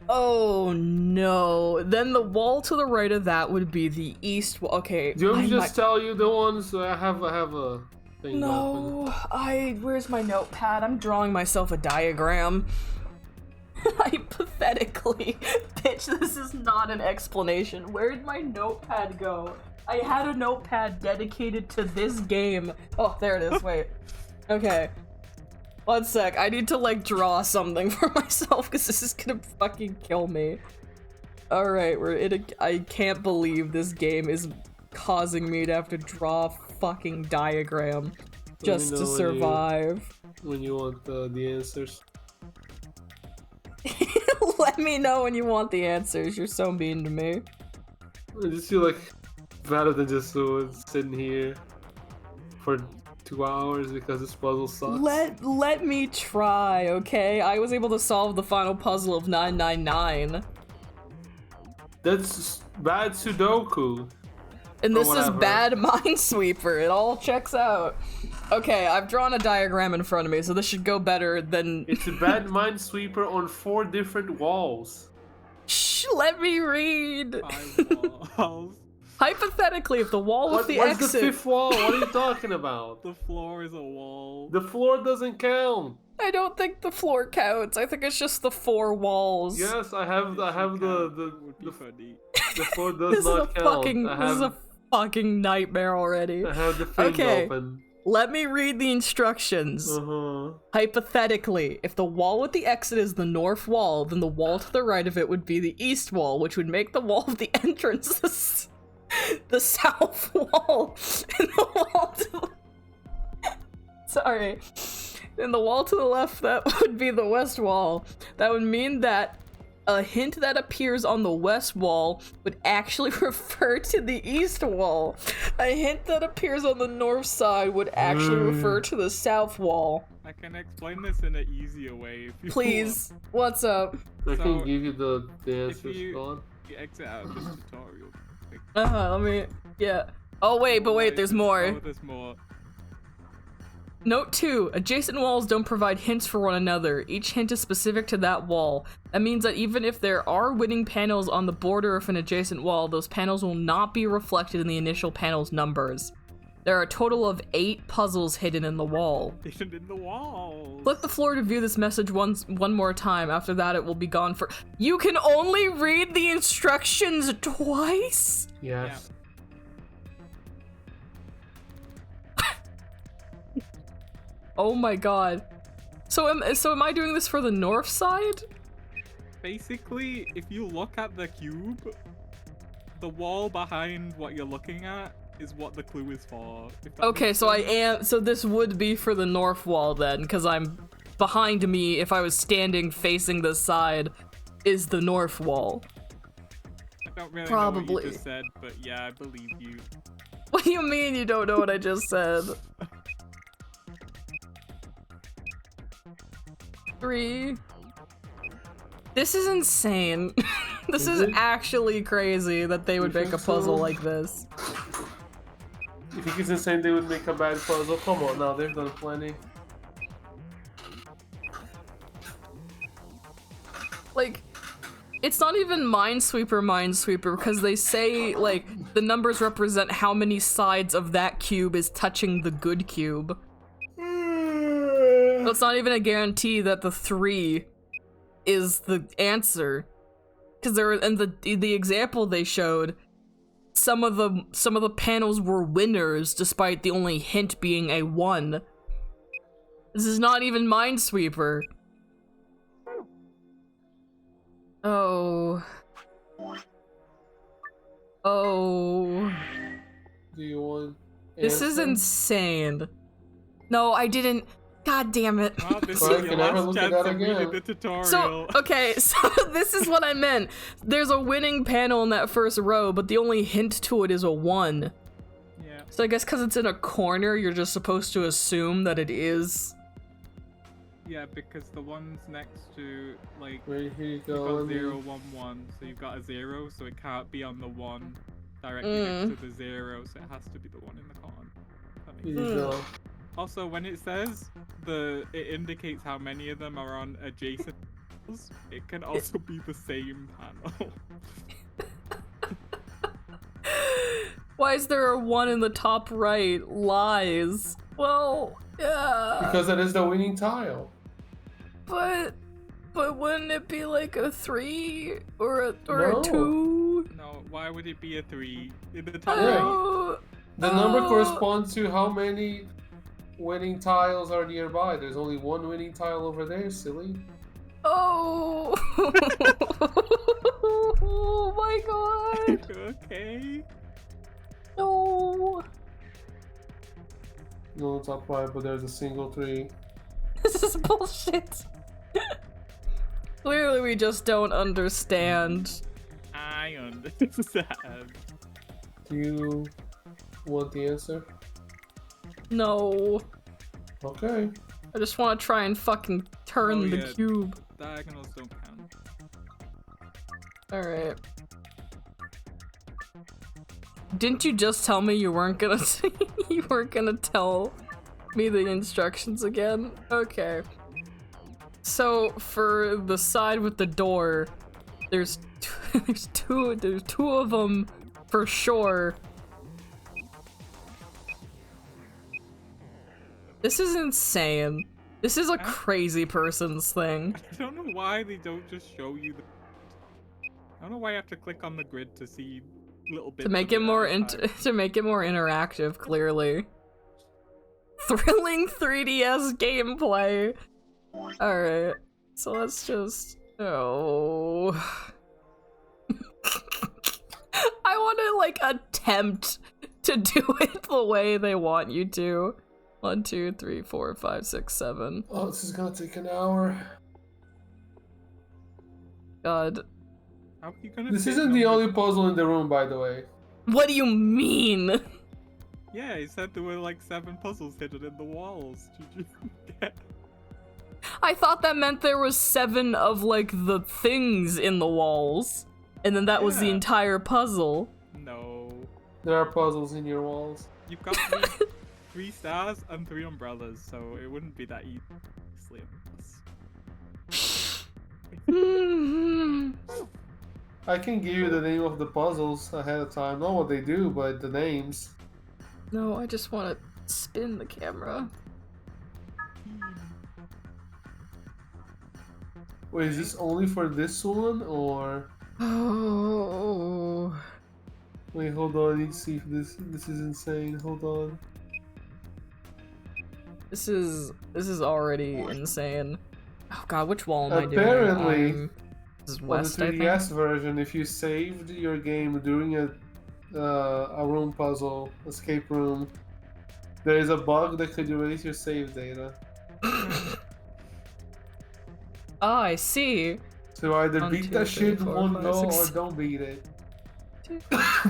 Oh no. Then the wall to the right of that would be the east wall. Okay. Do you want me to just tell you the ones? I have a thing No, where's my notepad? I'm drawing myself a diagram. Hypothetically, bitch, this is not an explanation. Where did my notepad go? I had a notepad dedicated to this game. Oh, there it is, wait. Okay. 1 sec, I need to like draw something for myself because this is gonna fucking kill me. Alright, I can't believe this game is causing me to have to draw a fucking diagram just to survive. When you want the answers. Let me know when you want the answers. You're so mean to me. I just feel like better than just sitting here for 2 hours because this puzzle sucks. Let me try, okay? I was able to solve the final puzzle of 999. That's bad Sudoku. And this is bad Minesweeper. It all checks out. Okay, I've drawn a diagram in front of me, so this should go better than— It's a bad Minesweeper on 4 different walls. Shh, let me read. 5 walls. Hypothetically, if the wall with the exit— What's the 5th wall? What are you talking about? The floor is a wall. The floor doesn't count. I don't think the floor counts. I think it's just the 4 walls. Yes, I have the floor does This not count. This is a fucking nightmare already. I have the thing open. Let me read the instructions. Hypothetically, if the wall with the exit is the north wall, then the wall to the right of it would be the east wall, which would make the wall of the entrance the south wall. And the wall to Sorry. And the wall to the left, that would be the west wall. That would mean that a hint that appears on the west wall would actually refer to the east wall. A hint that appears on the north side would actually refer to the south wall. I can explain this in an easier way if you Please, what's up? I can give you the answers, you exit out of this tutorial. Let me, yeah. Oh wait, but wait, there's more. Oh, there's more. Note 2. Adjacent walls don't provide hints for one another. Each hint is specific to that wall. That means that even if there are winning panels on the border of an adjacent wall, those panels will not be reflected in the initial panel's numbers. There are a total of 8 puzzles hidden in the wall. Hidden in the wall. Click the floor to view this message one more time. After that, it will be gone for— You can only read the instructions twice? Yes. Oh my god. So am I doing this for the north side? Basically, if you look at the cube, the wall behind what you're looking at is what the clue is for. Okay, so so this would be for the north wall then, because I'm behind me, if I was standing facing this side, is the north wall. I don't really know what you just said, but yeah, I believe you. What do you mean you don't know what I just said? 3. This is insane. This is actually crazy that they would make a puzzle like this. You think it's insane they would make a bad puzzle? Come on now, they've done plenty. Like, it's not even Minesweeper because they say, like, the numbers represent how many sides of that cube is touching the good cube. So it's not even a guarantee that the 3 is the answer. Because the example they showed, some of the panels were winners despite the only hint being a 1. This is not even Minesweeper. Oh. Oh. Do you want This is answer? insane. No, I didn't. God damn it. Well, this Well, is you your can never last look at chance that of reading again. the tutorial. So, okay, so this is what I meant. There's a winning panel in that first row, but the only hint to it is a 1. Yeah. So I guess because it's in a corner, you're just supposed to assume that it is. Yeah, because the ones next to, like, Wait, here you you've go. got 0, 1, 1, so you've got a 0, so it can't be on the 1 directly next to the 0, so it has to be the one in the corner. That makes Here you sense. go. Also, when it says it indicates how many of them are on adjacent panels, it can also be the same panel. Why is there a 1 in the top right? Lies. Well, yeah. Because that is the winning tile. But wouldn't it be like a 3 or a No. 2? No, why would it be a 3? In the top Yeah. right? Oh, The number corresponds to how many winning tiles are nearby. There's only one winning tile over there, silly. oh. Oh my god. Okay. No. No, top right, but there's a single 3. This is bullshit. Clearly we just don't understand. I understand. Do you want the answer? No. Okay. I just want to try and fucking turn Oh, the yeah. cube. Diagonals don't count. Alright. Didn't you just tell me you weren't gonna you weren't gonna tell me the instructions again? Okay. So for the side with the door, there's two of them for sure. This is insane. This is a crazy person's thing. I don't know why they don't just show you the. I don't know why you have to click on the grid to see little bits. To make it more interactive, clearly. Thrilling 3DS gameplay. Alright. So let's just I wanna like attempt to do it the way they want you to. 1, 2, 3, 4, 5, 6, 7. Oh, this is gonna take an hour. God. How are you gonna This fit isn't the numbers? only puzzle in the room, by the way. What do you mean? Yeah, he said there were like 7 puzzles hidden in the walls. Did you get? I thought that meant there was 7 of like the things in the walls. And then that was the Yeah. entire puzzle. No. There are puzzles in your walls. You've got 3 stars and 3 umbrellas, so it wouldn't be that easy. I can give you the name of the puzzles ahead of time. Not what they do, but the names. No, I just want to spin the camera. Wait, is this only for this one, or... Oh. Wait, hold on, I need to see if this is insane. Hold on. This is already insane. Oh god, which wall am I doing? Apparently, This is on west, the I think. 3DS version, if you saved your game during a room puzzle, escape room, there is a bug that could erase your save data. Ah, I see. So either 1, beat 2, that 3, shit in 4, one 5, go 6, or don't beat it. 2,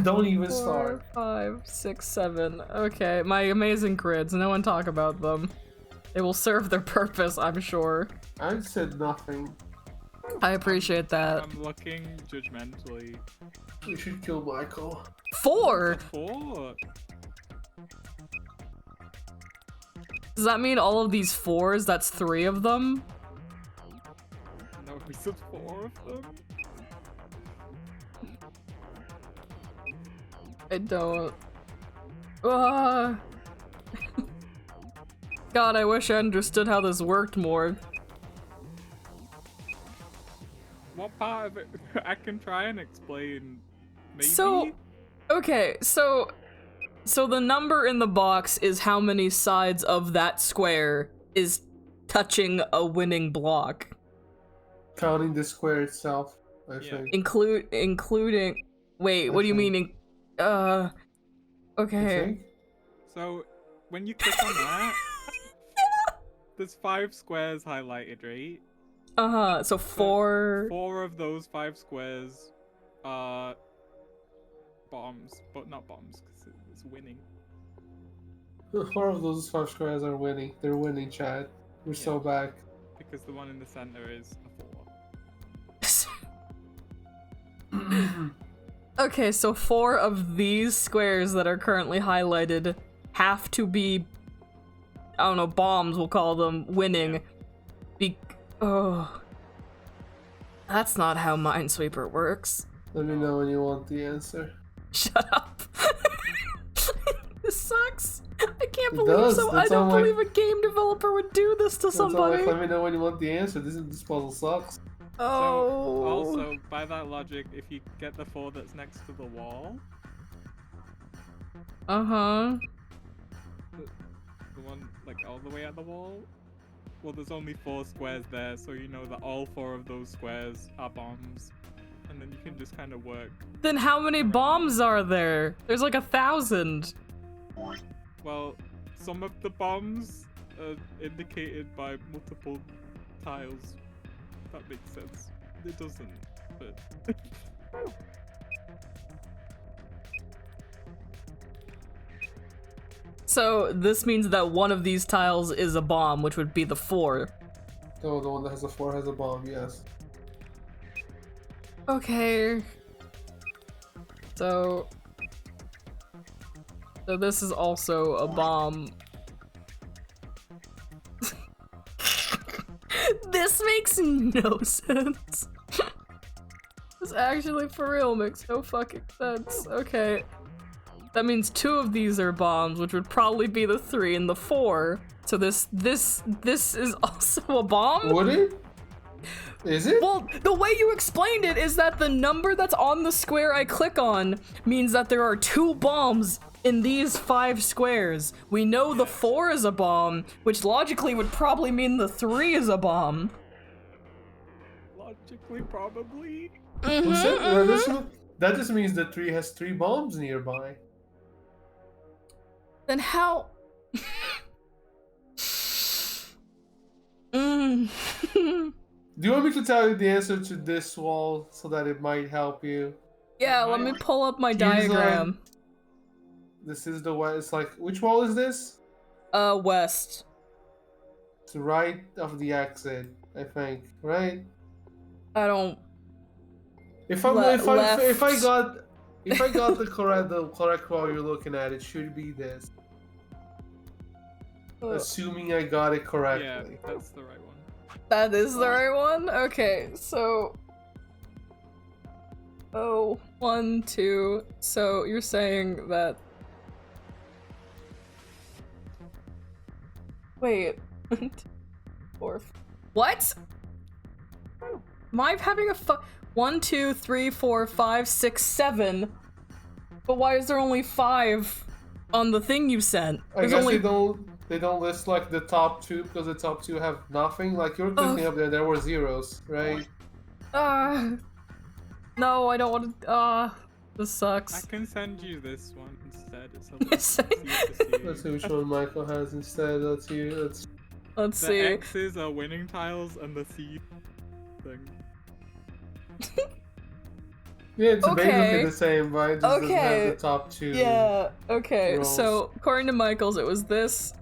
Don't even 4, start. 5, 6, 7. Okay, my amazing grids. No one talk about them. They will serve their purpose, I'm sure. I said nothing. I appreciate that. I'm looking judgmentally. We should kill Michael. 4! 4. Does that mean all of these 4s? That's 3 of them? No, we said 4 of them. I don't. God, I wish I understood how this worked more. What part of it? I can try and explain. Maybe. So, okay, so the number in the box is how many sides of that square is touching a winning block. Counting the square itself, I think. Including. Wait, what do you mean? Okay. So, when you click on that, there's 5 squares highlighted, right? Uh-huh, so 4... 4 of those 5 squares are bombs, but not bombs, because it's winning. 4 of those 5 squares are winning. They're winning, Chad. We're so back. Because the one in the center is a 4. Okay, so 4 of these squares that are currently highlighted have to be, I don't know, bombs, we'll call them, winning. Oh. That's not how Minesweeper works. Let me know when you want the answer. Shut up. This sucks. I can't It believe does. so. I That's don't all believe a game developer would do this to That's all, somebody. let me know when you want the answer. This puzzle sucks. Oh. So, also, by that logic, if you get the 4 that's next to the wall, uh-huh, the one, like, all the way at the wall, well, there's only 4 squares there, so you know that all 4 of those squares are bombs. And then you can just kind of work. then how many bombs are there? There's like 1,000. Well, some of the bombs are indicated by multiple tiles. That makes sense. It doesn't, but... So this means that one of these tiles is a bomb, which would be the 4. Oh, the one that has a 4 has a bomb, yes. Okay. So this is also a bomb. This makes no sense. This actually for real makes no fucking sense. Okay. That means 2 of these are bombs, which would probably be the 3 and the 4. So this is also a bomb? Would it? Is it? Well, the way you explained it is that the number that's on the square I click on means that there are 2 bombs in these 5 squares. We know the 4 is a bomb, which logically would probably mean the 3 is a bomb. Logically, probably. That just means the 3 has 3 bombs nearby. Then how? Do you want me to tell you the answer to this wall so that it might help you? Yeah, let me pull up my diagram. This is the way. It's like, which wall is this? West. It's right of the exit, I think. Right? I don't. If I got the correct wall you're looking at, it should be this. Assuming I got it correctly. Yeah, that's the right one. That is the right one? Okay, so... Oh, 1, 2... So, you're saying that... Wait... 4... What?! Am I having a 1, 2, 3, 4, 5, 6, 7... But why is there only 5 on the thing you sent? I guess they don't list like the top 2 because the top 2 have nothing. Like you're clicking up there were zeros, right? No, I don't want to. This sucks. I can send you this one instead. It's a little Let's see which one Michael has instead. Let's see. Let's see. The X's are winning tiles and the C thing. Yeah, it's basically the same, but it just doesn't have the top 2. Yeah, okay. rows. So, according to Michaels, it was this.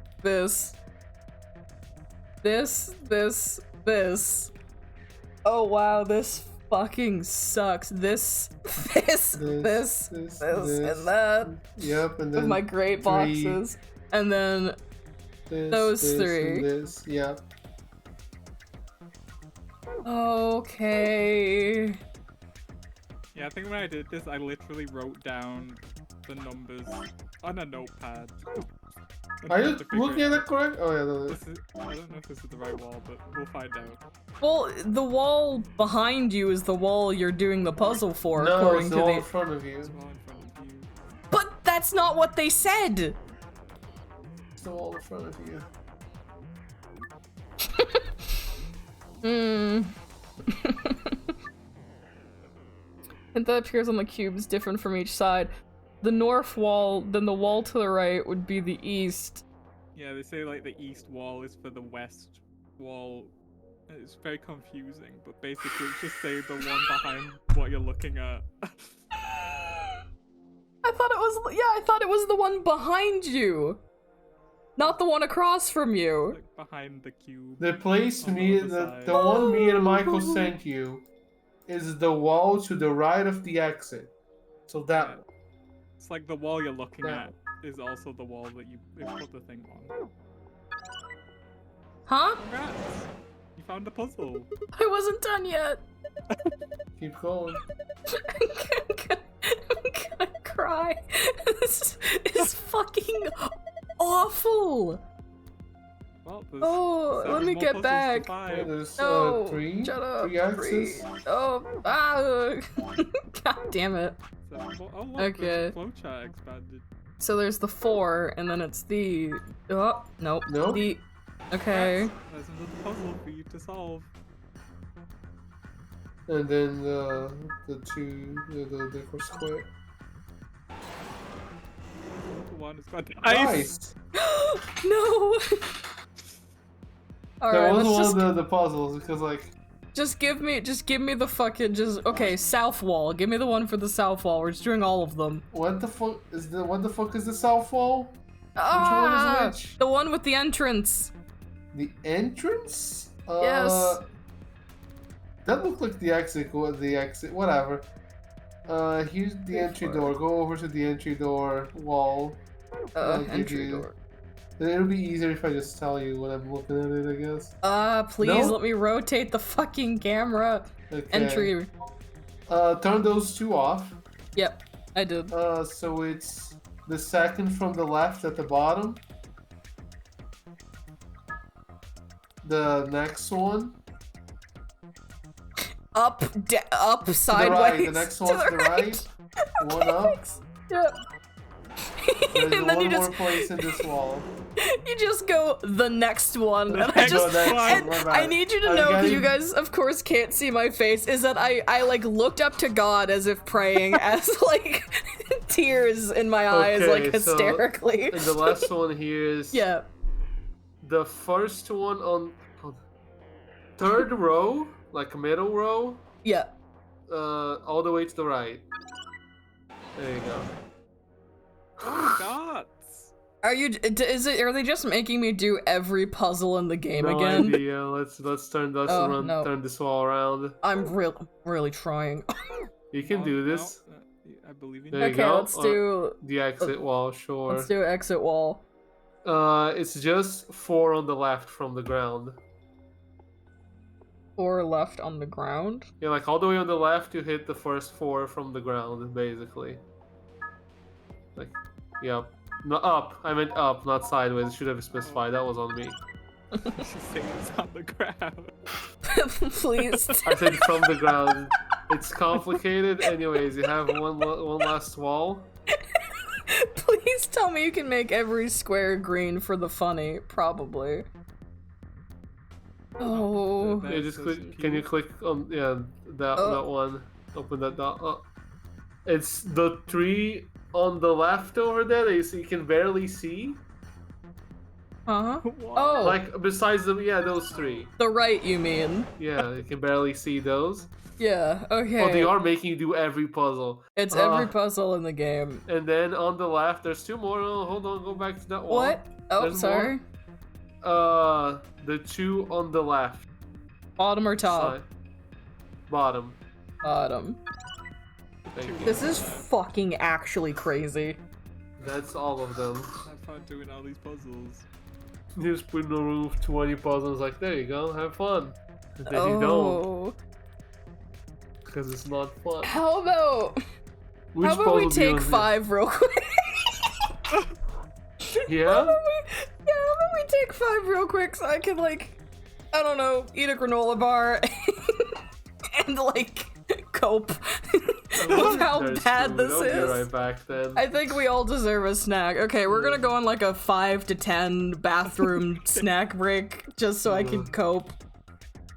Oh wow, this fucking sucks. This, and that. Yep, and then with my great boxes. And then those 3. And this, yep. Okay. Yeah, I think when I did this, I literally wrote down the numbers on a notepad. Are you looking at it correct? Oh yeah, no, I don't know if this is the right wall, but we'll find out. Well, the wall behind you is the wall you're doing the puzzle for, no, according it's to the wall the. in front of you. But that's not what they said. It's the wall in front of you. And that appears on the cube is different from each side. the north wall, then the wall to the right would be the east. Yeah, they say like the east wall is for the west wall. It's very confusing, but basically it's just say the one behind what you're looking at. I thought it was the one behind you. Not the one across from you. Like behind the cube. The place on me, other the side. one me and Michael sent you is the wall to the right of the exit. So that Yeah. It's like the wall you're looking That at is also the wall that you put the thing on. Huh? Congrats! You found a puzzle. I wasn't done yet. keep going. I'm gonna cry. This is fucking awful. Well, Oh, let me get back. Yeah, there's No, three. shut up. Three axes. Oh, God damn it. Oh, look, Okay. there's a flowchart expanded. So there's the 4, and then it's the. Oh, nope. Nope. The. Okay. There's another puzzle for you to solve. And then the two, the different square. The one has got ice. No! That Alright, was let's one of the puzzles because like just give me the fucking okay, south wall. Give me the one for the south wall. We're just doing all of them. what the fuck is the south wall? Ah, one is which? the one with the entrance. The entrance? Yes. That looked like the exit. Whatever. Here's the entry door. Go over to the entry door wall. I'll give Entry you- door. It'll be easier if I just tell you when I'm looking at it, I guess. Please No? let me rotate the fucking camera. Okay. Entry. Turn those two off. Yep, I did. So it's the second from the left at the bottom. The next one. Up, up, To sideways. the right. The next one's to the right. One up. Yep. There's And then one you more just place in this wall. you just go the next one, and I next just one. and My bad. I need you to I know, because gotta- you guys of course can't see my face, is that I like looked up to God as if praying, as like tears in my eyes, Okay, like so- hysterically. And the last one here is Yeah. the first one on third row, like middle row, Yeah. all the way to the right. There you go. Oh, God! Are they just making me do every puzzle in the game No again? idea. Let's turn no. turn this wall around. I'm really trying. You can do this. I believe in There you. you Okay, go. let's do The exit wall, sure. let's do exit wall. It's just 4 on the left from the ground. 4 left on the ground. Yeah, like all the way on the left, you hit the first 4 from the ground, basically. Like, yep. No, up. I meant up, not sideways. Should have specified. That was on me. She's saying it's on the ground. Please. I said from the ground. It's complicated. Anyways, you have one last wall. Please tell me you can make every square green for the funny. Probably. Oh. Yeah, just click. Can you click on that one? Open that dot. It's the 3 on the left over there that you can barely see. Uh-huh. Oh. Like besides those 3. The right, you mean? Yeah, you can barely see those. Yeah. Okay. Oh, they are making you do every puzzle. It's every puzzle in the game. And then on the left, there's 2 more. Oh, hold on, go back to that one. What? Oh, There's sorry. More. The 2 on the left. Bottom or top? Side. Bottom. Bottom. Thank you. This is fucking actually crazy. That's all of them. Have fun doing all these puzzles. Just put in a room of 20 puzzles, like, there you go, have fun. And then you don't, Oh. because it's not fun. How about Which how about we puzzle do you take want to- 5 real quick? Yeah? How about we take 5 real quick so I can, like, I don't know, eat a granola bar and, like, cope with how There's bad food. this I'll is. be right back then. I think we all deserve a snack. Okay, we're gonna go on like a 5 to 10 bathroom snack break just so I can cope.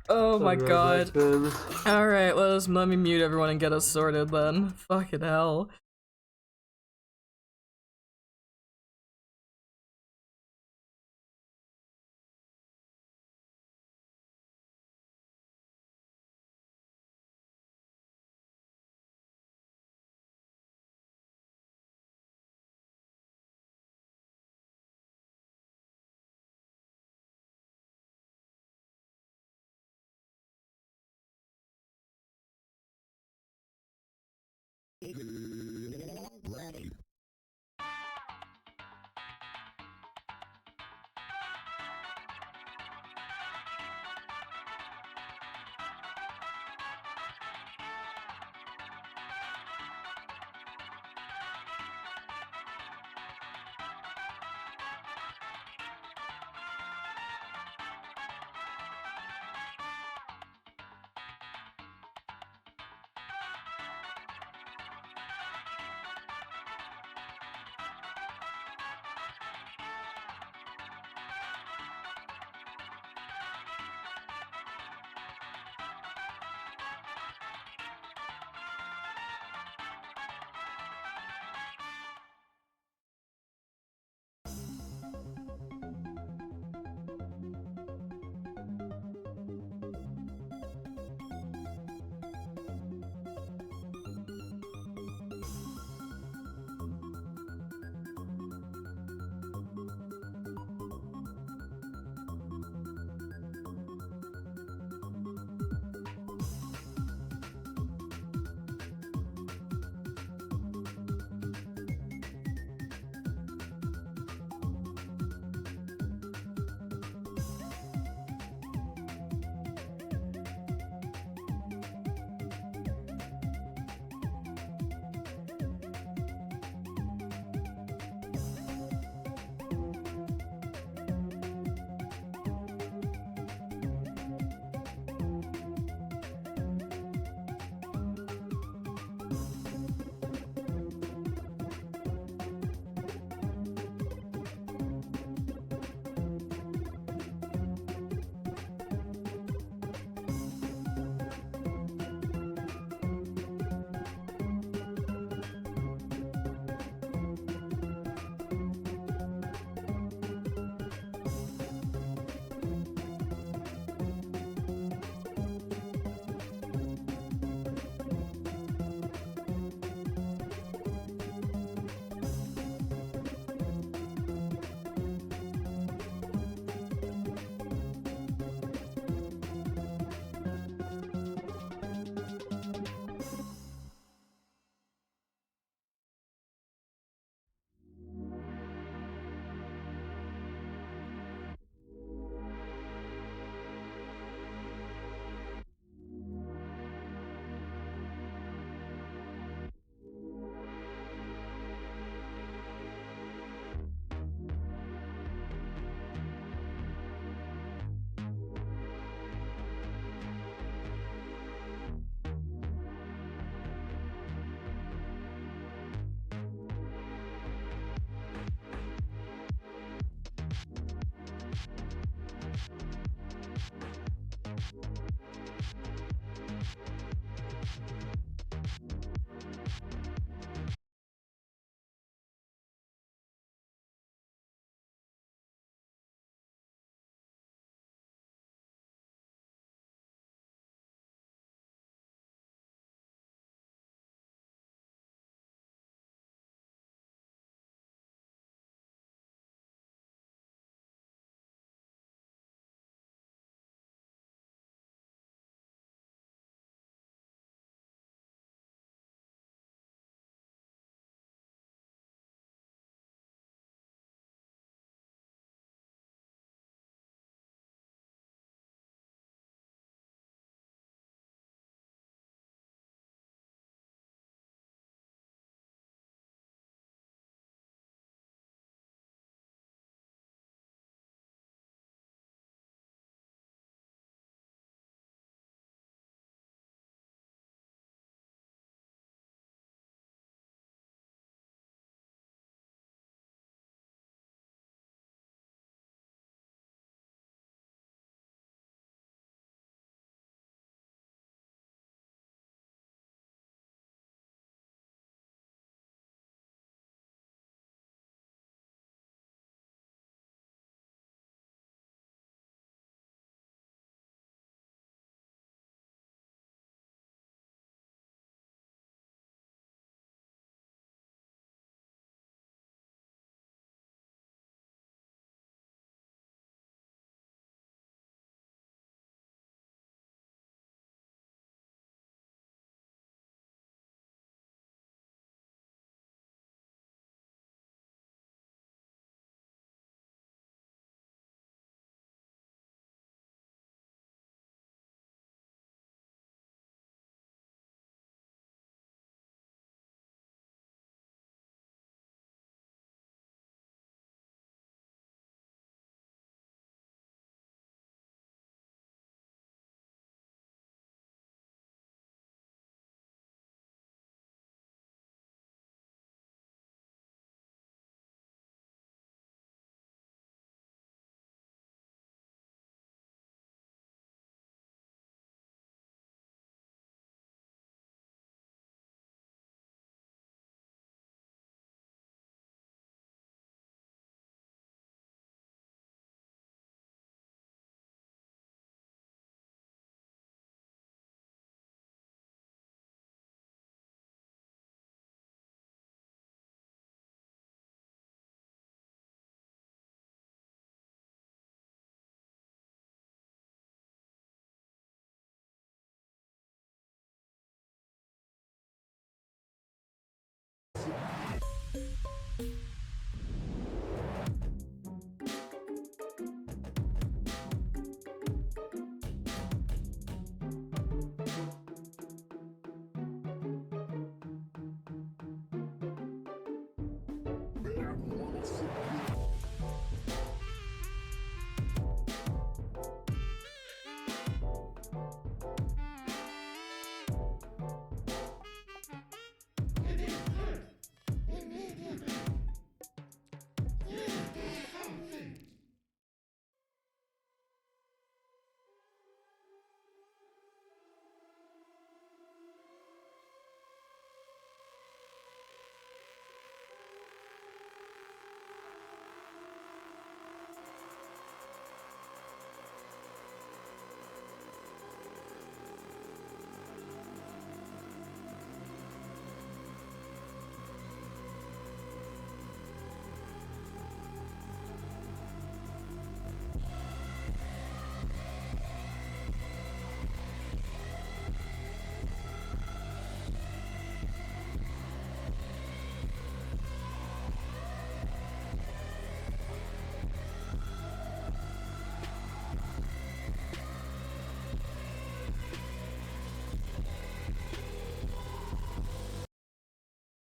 Oh my I'll be right god. back then. Alright, let me mute everyone and get us sorted then. Fucking hell.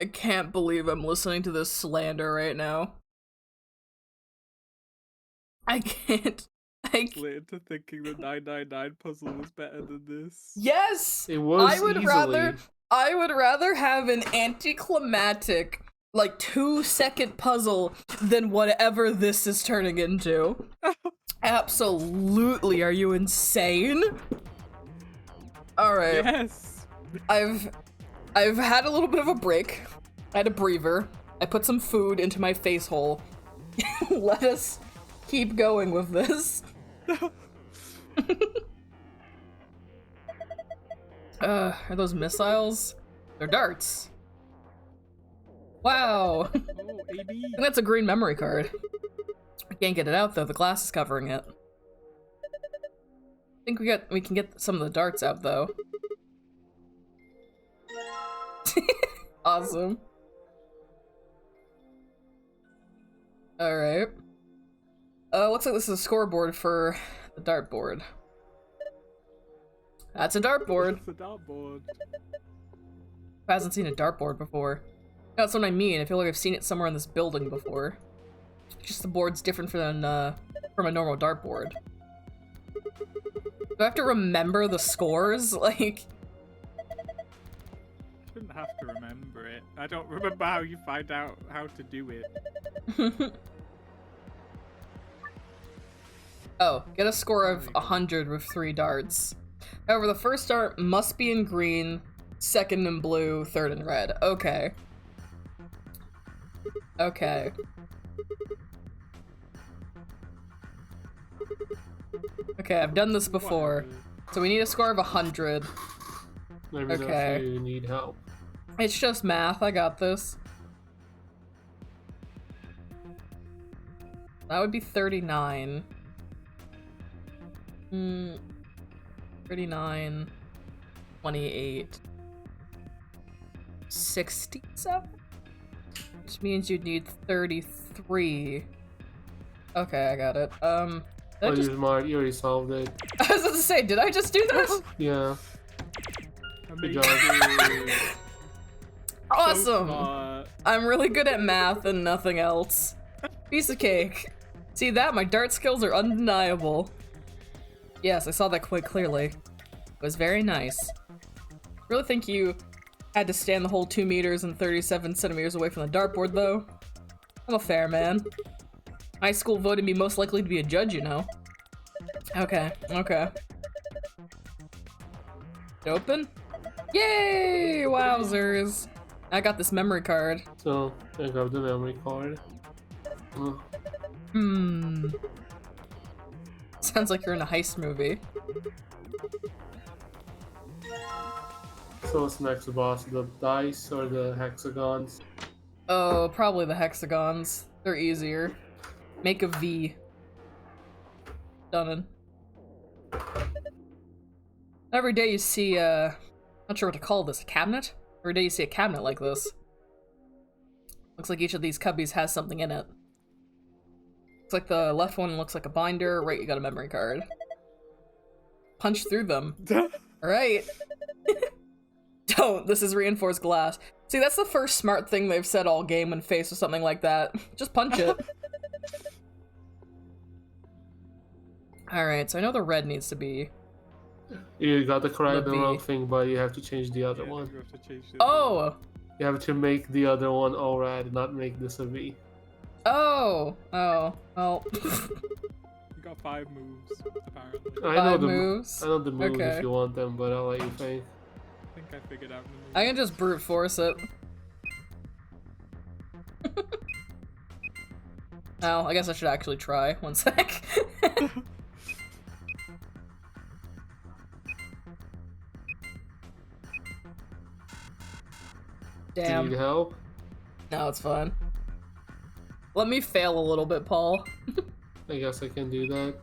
I can't believe I'm listening to this slander right now. I can't. Split into thinking the 999 puzzle was better than this. Yes! It was I would rather have an anticlimactic, like 2-second puzzle than whatever this is turning into. Absolutely, are you insane? Alright. Yes! I've had a little bit of a break. I had a breather. I put some food into my face hole. Let us keep going with this. Are those missiles? They're darts. Wow. Oh, AB. I think that's a green memory card. I can't get it out though, the glass is covering it. I think we can get some of the darts out though. Awesome. Alright. Looks like this is a scoreboard for the dartboard. That's a dartboard. It's a dartboard. Who hasn't seen a dartboard before? That's what I mean. I feel like I've seen it somewhere in this building before. Just the board's different from a normal dartboard. Do I have to remember the scores? Like... Shouldn't have to remember it. I don't remember how you find out how to do it. Oh, get a score of 100 with 3 darts. However, the first dart must be in green, second in blue, third in red. Okay. Okay. Okay, I've done this before. So we need a score of 100. Maybe Okay. that's you need help. It's just math, I got this. That would be 39. 39, 28, 67? Which means you'd need 33. Okay, I got it. Did I Oh, just... you're smart. You already solved it. I was about to say, did I just do this? Yeah. Good job. Awesome! So I'm really good at math and nothing else. Piece of cake. See that? My dart skills are undeniable. Yes, I saw that quite clearly. It was very nice. Really think you had to stand the whole 2 meters and 37 centimeters away from the dartboard, though? I'm a fair man. High school voted me most likely to be a judge, you know. Okay, okay. Open? Yay! Wowzers! I got this memory card. So, I got the memory card. Oh. Sounds like you're in a heist movie. So what's next, boss? The dice or the hexagons? Oh, probably the hexagons. They're easier. Make a V. Done. Every day you see, not sure what to call this, a cabinet? Every day you see a cabinet like this. Looks like each of these cubbies has something in it. Looks like the left one looks like a binder, right, you got a memory card. Punch through them. Alright. Don't, this is reinforced glass. See, that's the first smart thing they've said all game when faced with something like that. Just punch it. Alright, so I know the red needs to be... You got the correct The and wrong V. thing, but you have to change the other yeah, one. you have to change it. Oh! You have to make the other one all red, not make this a V. Oh! Oh. Well. You got 5 moves, apparently. I know 5 the moves? I know the moves Okay. if you want them, but I'll let you think. I think I figured out the move. I can just brute force it. Oh, I guess I should actually try. One sec. Do you Damn. need help? No, it's fine. Let me fail a little bit, Paul. I guess I can do that.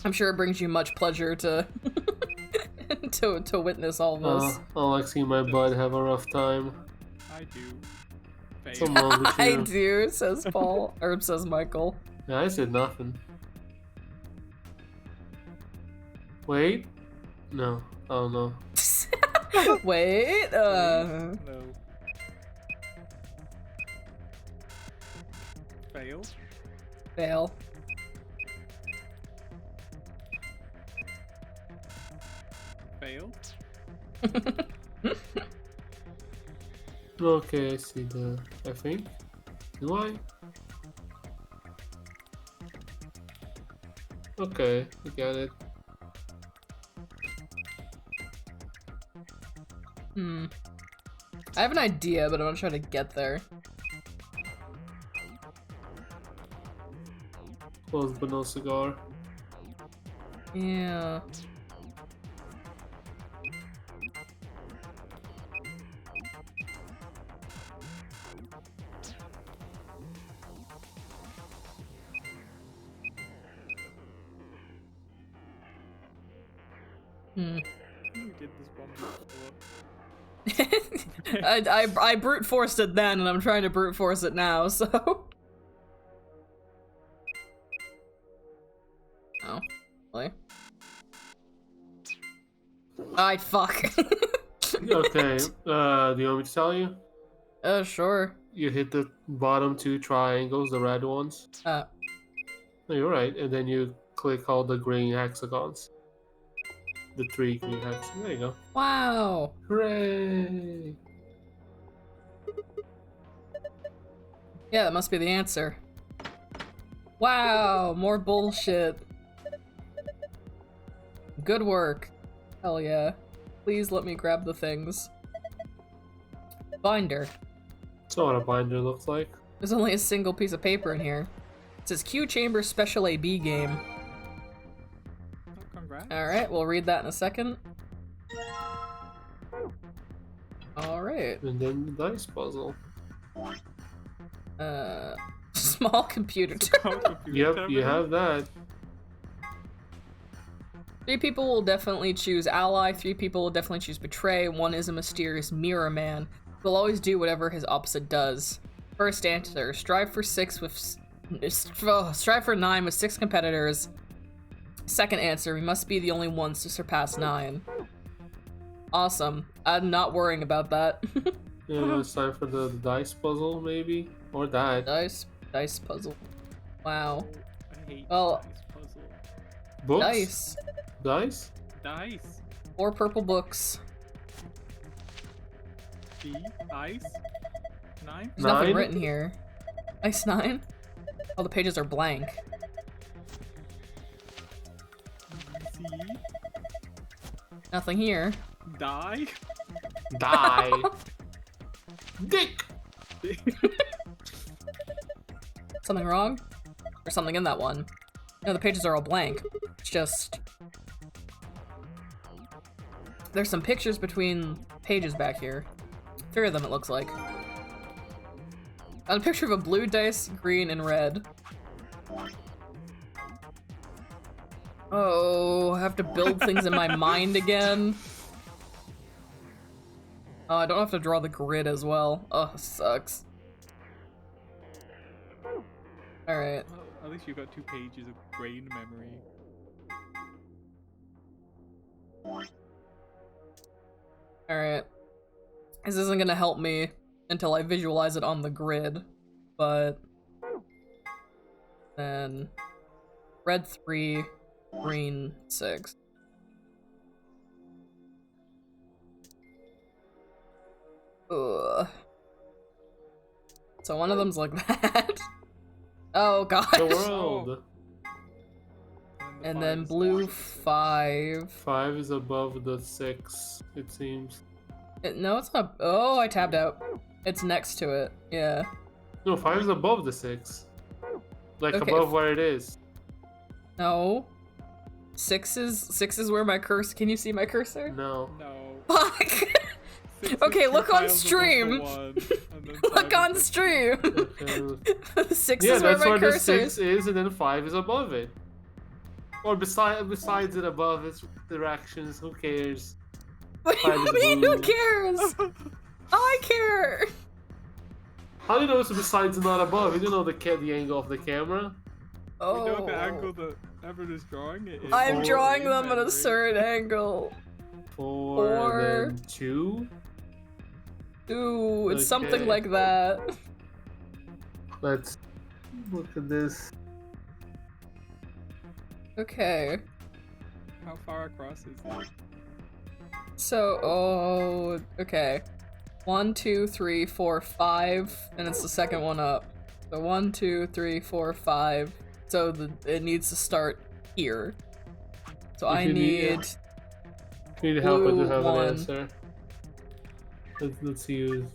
I'm sure it brings you much pleasure to to witness all this. I like seeing my bud have a rough time. I do. What's Fail. wrong with I you? do, says Paul. Or says Michael. Yeah, I said nothing. Wait? No. Oh no. Wait, No. Fail. Fail. Fail. Okay, I see the. I think. Do I? Okay, I got it. I have an idea, but I'm gonna try to get there. Close but no cigar. Yeah. We did this one before. I brute forced it then, and I'm trying to brute force it now, so. Oh, really? Fuck. Okay, do you want me to tell you? Sure. You hit the bottom two triangles, the red ones. Uh, No, you're right. And then you click all the green hexagons. The 3 green hexagons. There you go. wow. Hooray! Yeah, that must be the answer. Wow, more bullshit. Good work. Hell yeah. Please let me grab the things. Binder. That's not what a binder looks like. There's only a single piece of paper in here. It says Q Chamber Special AB game. Oh, congrats. Alright, we'll read that in a second. Alright. And then the dice puzzle. Small computer. Yep, you have that. 3 people will definitely choose ally, 3 people will definitely choose betray, 1 is a mysterious mirror man. Will always do whatever his opposite does. First answer, strive for 9 with 6 competitors. Second answer, we must be the only ones to surpass 9. Awesome. I'm not worrying about that. Yeah, it's time for the dice puzzle, maybe? Or that. Dice puzzle. Wow. I hate Well, dice puzzle. Books? Dice. Dice? Dice. 4 purple books. D. Ice. 9. There's nothing 9? written here. Ice 9? All the pages are blank. C. Nothing here. Die. Die. Dick! Something wrong? There's something in that one. No, the pages are all blank. It's just... There's some pictures between pages back here. 3 of them, it looks like. Got a picture of a blue dice, green, and red. Oh, I have to build things in my mind again. Oh, I don't have to draw the grid as well. Oh, sucks. Alright. Well, at least you got 2 pages of brain memory. Alright. This isn't gonna help me until I visualize it on the grid, but... Then... Red 3, green 6. Ugh. So one of them's like that. Oh god. The world. And then blue 5. 5 is above the 6, it seems. No, it's not. Oh, I tabbed out. It's next to it. Yeah. No, 5 is above the 6. Like Okay. above where it is. No. 6 is where my cursor. Can you see my cursor? No. No. Fuck. 6 is Okay, 2 look on tiles above the stream. 1, and then Look 5 on is stream. Okay. 6 Yeah, is where that's my where the cursor 6 is, and then 5 is above it. Or besides it, above its directions, who cares? What do 5 you is mean? blue. Who cares? I care. How do you know it's besides and not above? You don't know the angle of the camera? You know the Oh. angle that Evan is drawing it is. I'm Oh, drawing brain them at a memory. certain angle. 4, and then 2? Ooh, it's something Okay. like that. Let's Look at this. Okay. How far across is it? So, oh, okay. 1, 2, 3, 4, 5, and it's the second one up. So 1, 2, 3, 4, 5. So it needs to start here. So I need. If you need help, I do have one. an answer. Let's use.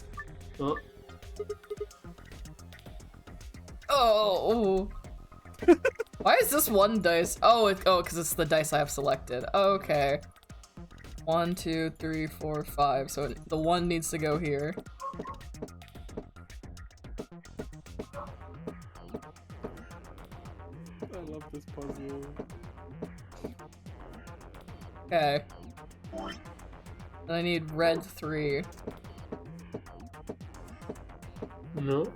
Oh. Oh. Why is this one dice? Oh, because it's the dice I have selected. Okay. 1, 2, 3, 4, 5. So the one needs to go here. I love this puzzle. Okay. And I need red 3. No.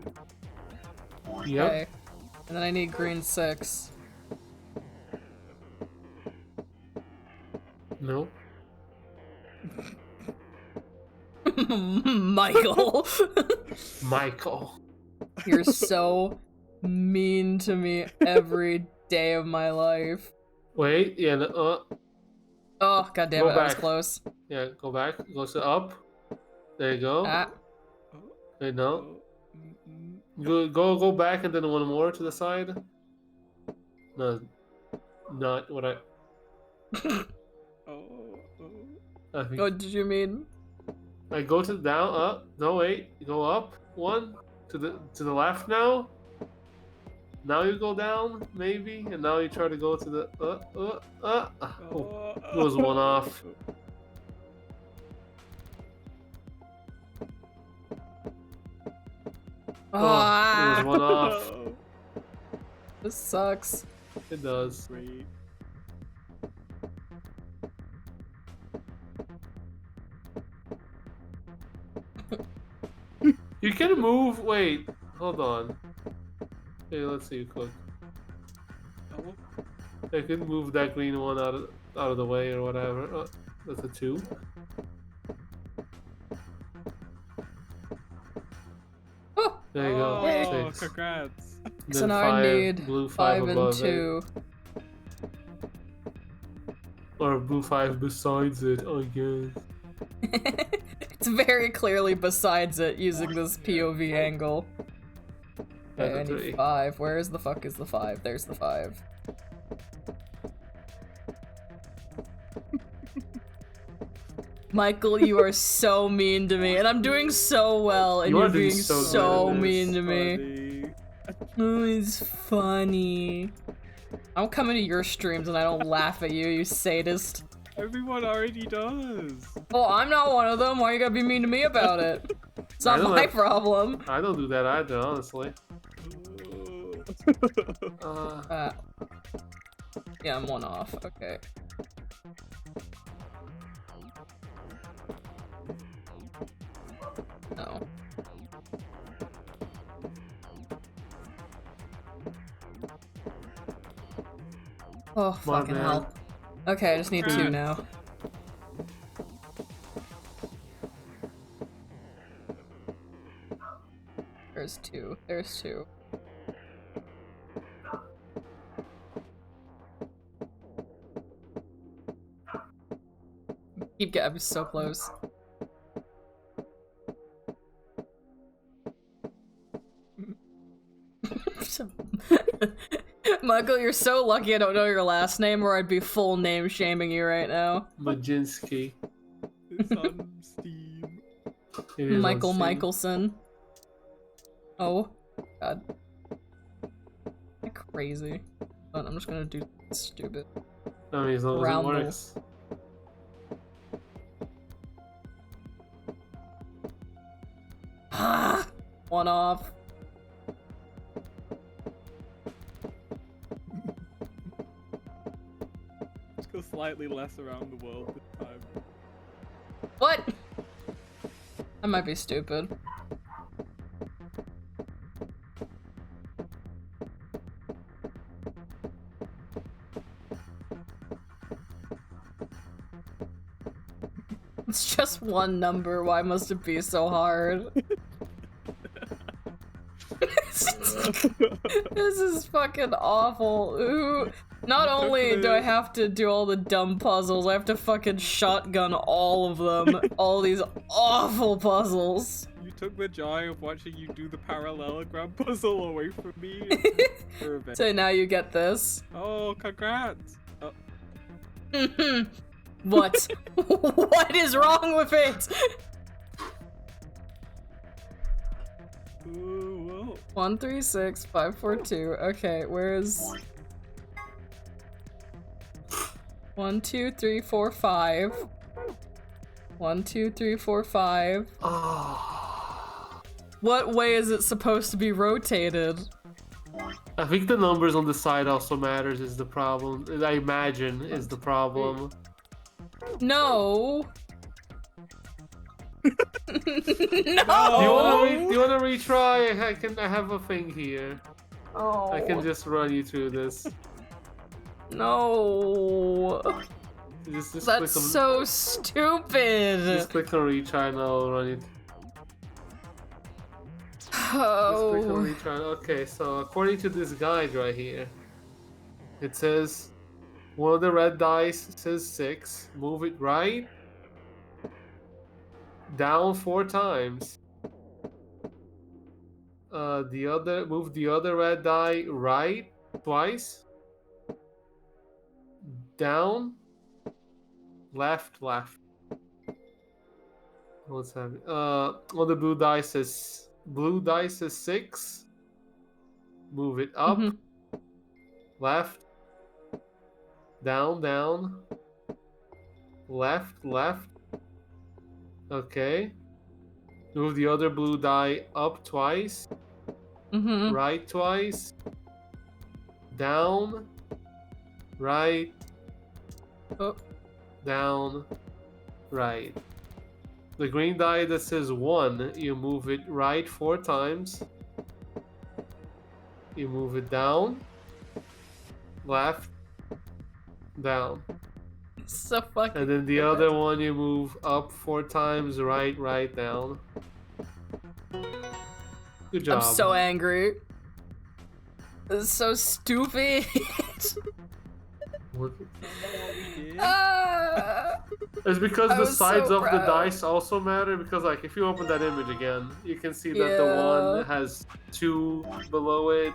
Okay. Yep. And then I need green 6. No. Michael. Michael. You're so mean to me every day of my life. Wait, yeah, Oh, god damn Go it, I was back. close. yeah, go back. Go to up. There you go. Ah. Wait, no. Go back and then one more to the side. No, not what I. I think What did you mean? I go to down, up. No, wait. Go up one to the left now. Now you go down, maybe, and now you try to go to the Oh, it was one off. Oh, it was one off. This sucks. It does. Great. You can move. Wait, hold on. Okay, let's see. Click. I can move that green one out of the way or whatever. Oh, that's a 2. There you go. Oh, 6. congrats. So Then now 5, I need blue 5 and above 2. Or blue 5 besides it, I guess. It's very clearly besides it using this POV angle. That's Okay, a I 3. need 5. Where is the fuck is the 5? There's the 5. Michael, you are so mean to me, and I'm doing so well, and You are you're doing being so so good at mean this. to me. Oh, it's funny. I'm coming to your streams and I don't laugh at you, you sadist. Everyone already does. Oh, I'm not one of them. Why you gotta be mean to me about it? It's not my problem. I don't do that either, honestly. Yeah, I'm one off. Okay. No. Oh, fucking man. hell. Okay, I just need 2 now. There's 2. There's 2. Keep getting so close. Michael, you're so lucky I don't know your last name, or I'd be full name shaming you right now. Majinski. It's on Steam. It is Michael on Steam. Michelson. Oh, god. I'm crazy. Oh, I'm just gonna do stupid. I mean, as long as it Roundel. works. One off. Just go slightly less around the world this time. What? I might be stupid. It's just one number. Why must it be so hard? This is fucking awful. Ooh. Not only do I have to do all the dumb puzzles, I have to fucking shotgun all of them. All these awful puzzles. You took the joy of watching you do the parallelogram puzzle away from me. So now you get this. Oh, congrats! Oh. What? What is wrong with it? Ooh, whoa. 136542. Okay, where's 1, 2, 3, 4, 5. 1, 2, 3, 4, 5. What way is it supposed to be rotated? I think the numbers on the side also matters is the problem. I imagine is the problem. No. No. Do you wanna retry? I have a thing here. Oh. I can just run you through this. No. Just That's click on, so stupid. Just click on retry and I'll run it. Oh. Just click on retry. Okay, so according to this guide right here, it says one of the red dice says 6. Move it right, down 4 times. Move the other red die right twice. Down, left. What's happening? On the blue dice says 6. Move it up, left, down, left. Okay. Move the other blue die up twice, right twice, down, right, down, right. The green die that says 1, you move it right 4 times. You move it down, left, down. So fucking. And then the other one you move up 4 times, right, down. Good job. I'm so angry. This is so stupid. What? Ah. It's because I the was sides so of the proud. dice also matter, because like if you open that image again, you can see that the Yeah. one has 2 below it.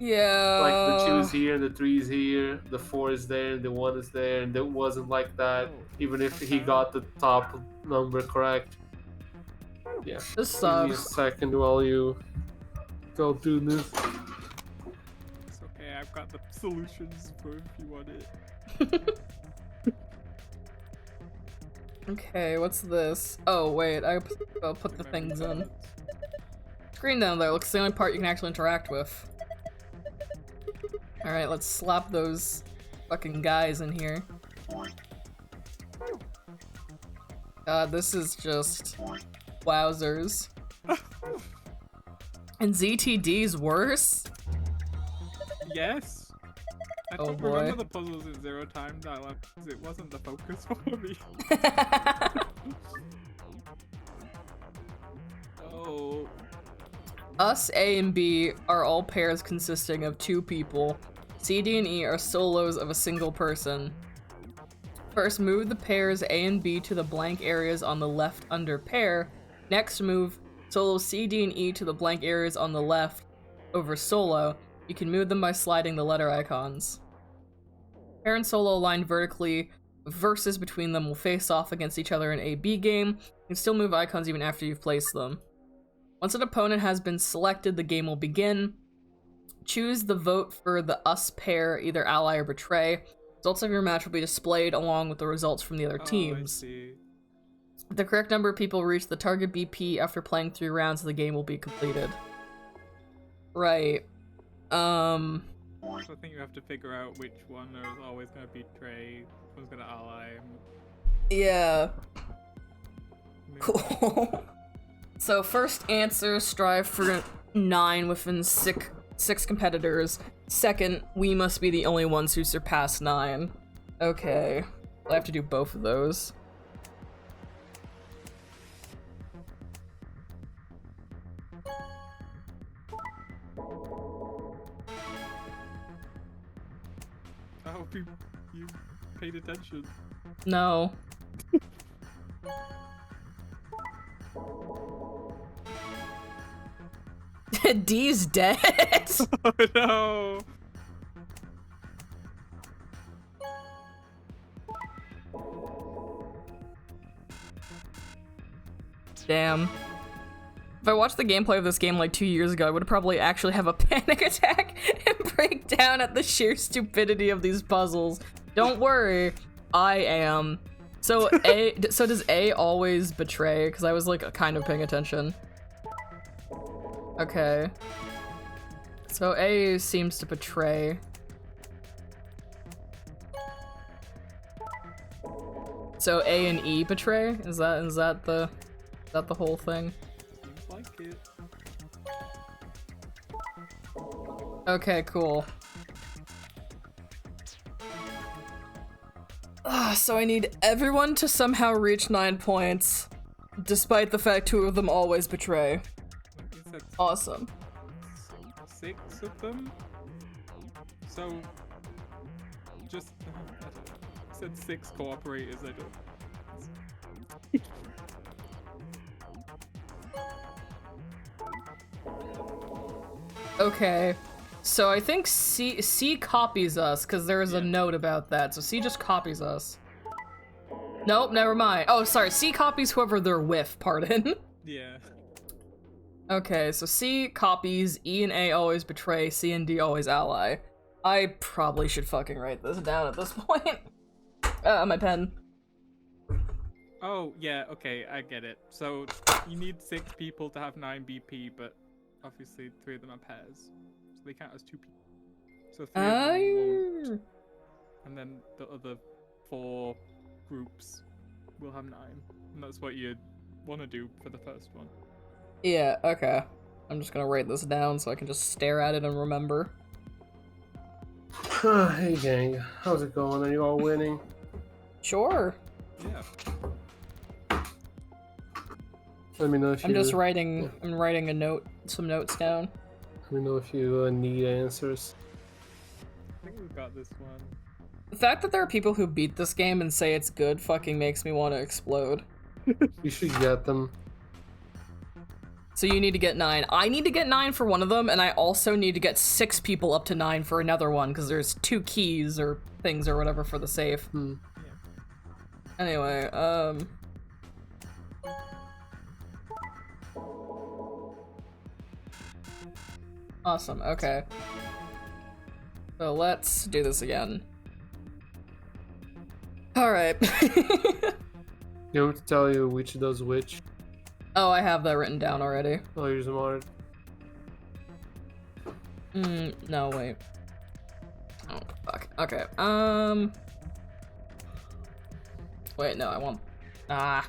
Yeah. Like the 2's here and the 3's here, the 4 is there and the 1 is there, and it wasn't like that even if he got the top number correct. Yeah. This Give me a sucks. second while you go through this. It's okay, I've got the solutions for if you want it. Okay, what's this? Oh wait, I'll put the things in. Screen down there looks the only part you can actually interact with. Alright, let's slap those fucking guys in here. God, this is just wowzers. And ZTD's worse? Yes. I Oh don't boy. remember the puzzles in 0 time dial-up because it wasn't the focus for me. Oh. Us, A, and B are all pairs consisting of 2 people. C, D, and E are solos of a single person. First, move the pairs A and B to the blank areas on the left under pair. Next, move solo C, D, and E to the blank areas on the left over solo. You can move them by sliding the letter icons. Pair and solo aligned vertically. Verses between them will face off against each other in a B game. You can still move icons even after you've placed them. Once an opponent has been selected, the game will begin. Choose the vote for the us pair, either ally or betray. Results of your match will be displayed along with the results from the other teams. I see. If the correct number of people reach the target BP after playing 3 rounds, the game will be completed. Right. So I think you have to figure out which one is always going to betray, which one's going to ally. Yeah. Cool. So first answer, strive for 9 within 6 competitors. Second, we must be the only ones who surpass 9. Okay. I have to do both of those. hope you paid attention. No. D's dead. Oh no. Damn. If I watched the gameplay of this game like 2 years ago, I would probably actually have a panic attack and break down at the sheer stupidity of these puzzles. Don't worry, I am. So so does A always betray? Because I was like kind of paying attention. Okay. So A seems to betray. So A and E betray? Is that the whole thing? Seems like it. Okay, cool. So I need everyone to somehow reach 9 points, despite the fact 2 of them always betray. Awesome. 6 of them? So, just, I said 6 cooperators, I don't. Okay, so I think C copies us, because there is a note about that, so C just copies us. Nope, never mind. Oh, sorry, C copies whoever they're with, pardon. Yeah. Okay, so C copies, E and A always betray, C and D always ally. I probably should fucking write this down at this point. My pen. Oh, yeah, okay, I get it. So, you need 6 people to have 9 BP, but obviously 3 of them are pairs. So they count as 2 people. So 3 of them won't. And then the other 4 groups will have 9. And that's what you want to do for the first one. Yeah, okay. I'm just gonna write this down so I can just stare at it and remember. Hey gang, how's it going? Are you all winning? Sure. Yeah. Let me know if I'm just writing. I'm writing some notes down. Let me know if you need answers. I think we've got this one. The fact that there are people who beat this game and say it's good fucking makes me want to explode. You should get them. So you need to get 9. I need to get 9 for one of them, and I also need to get 6 people up to 9 for another one, because there's 2 keys or things or whatever for the safe. Anyway, Awesome, okay. So let's do this again. Alright. You want me to tell you which does which? Oh, I have that written down already. Oh, you're smart. No, wait. Oh, fuck. Okay, wait, no, I want... Ah.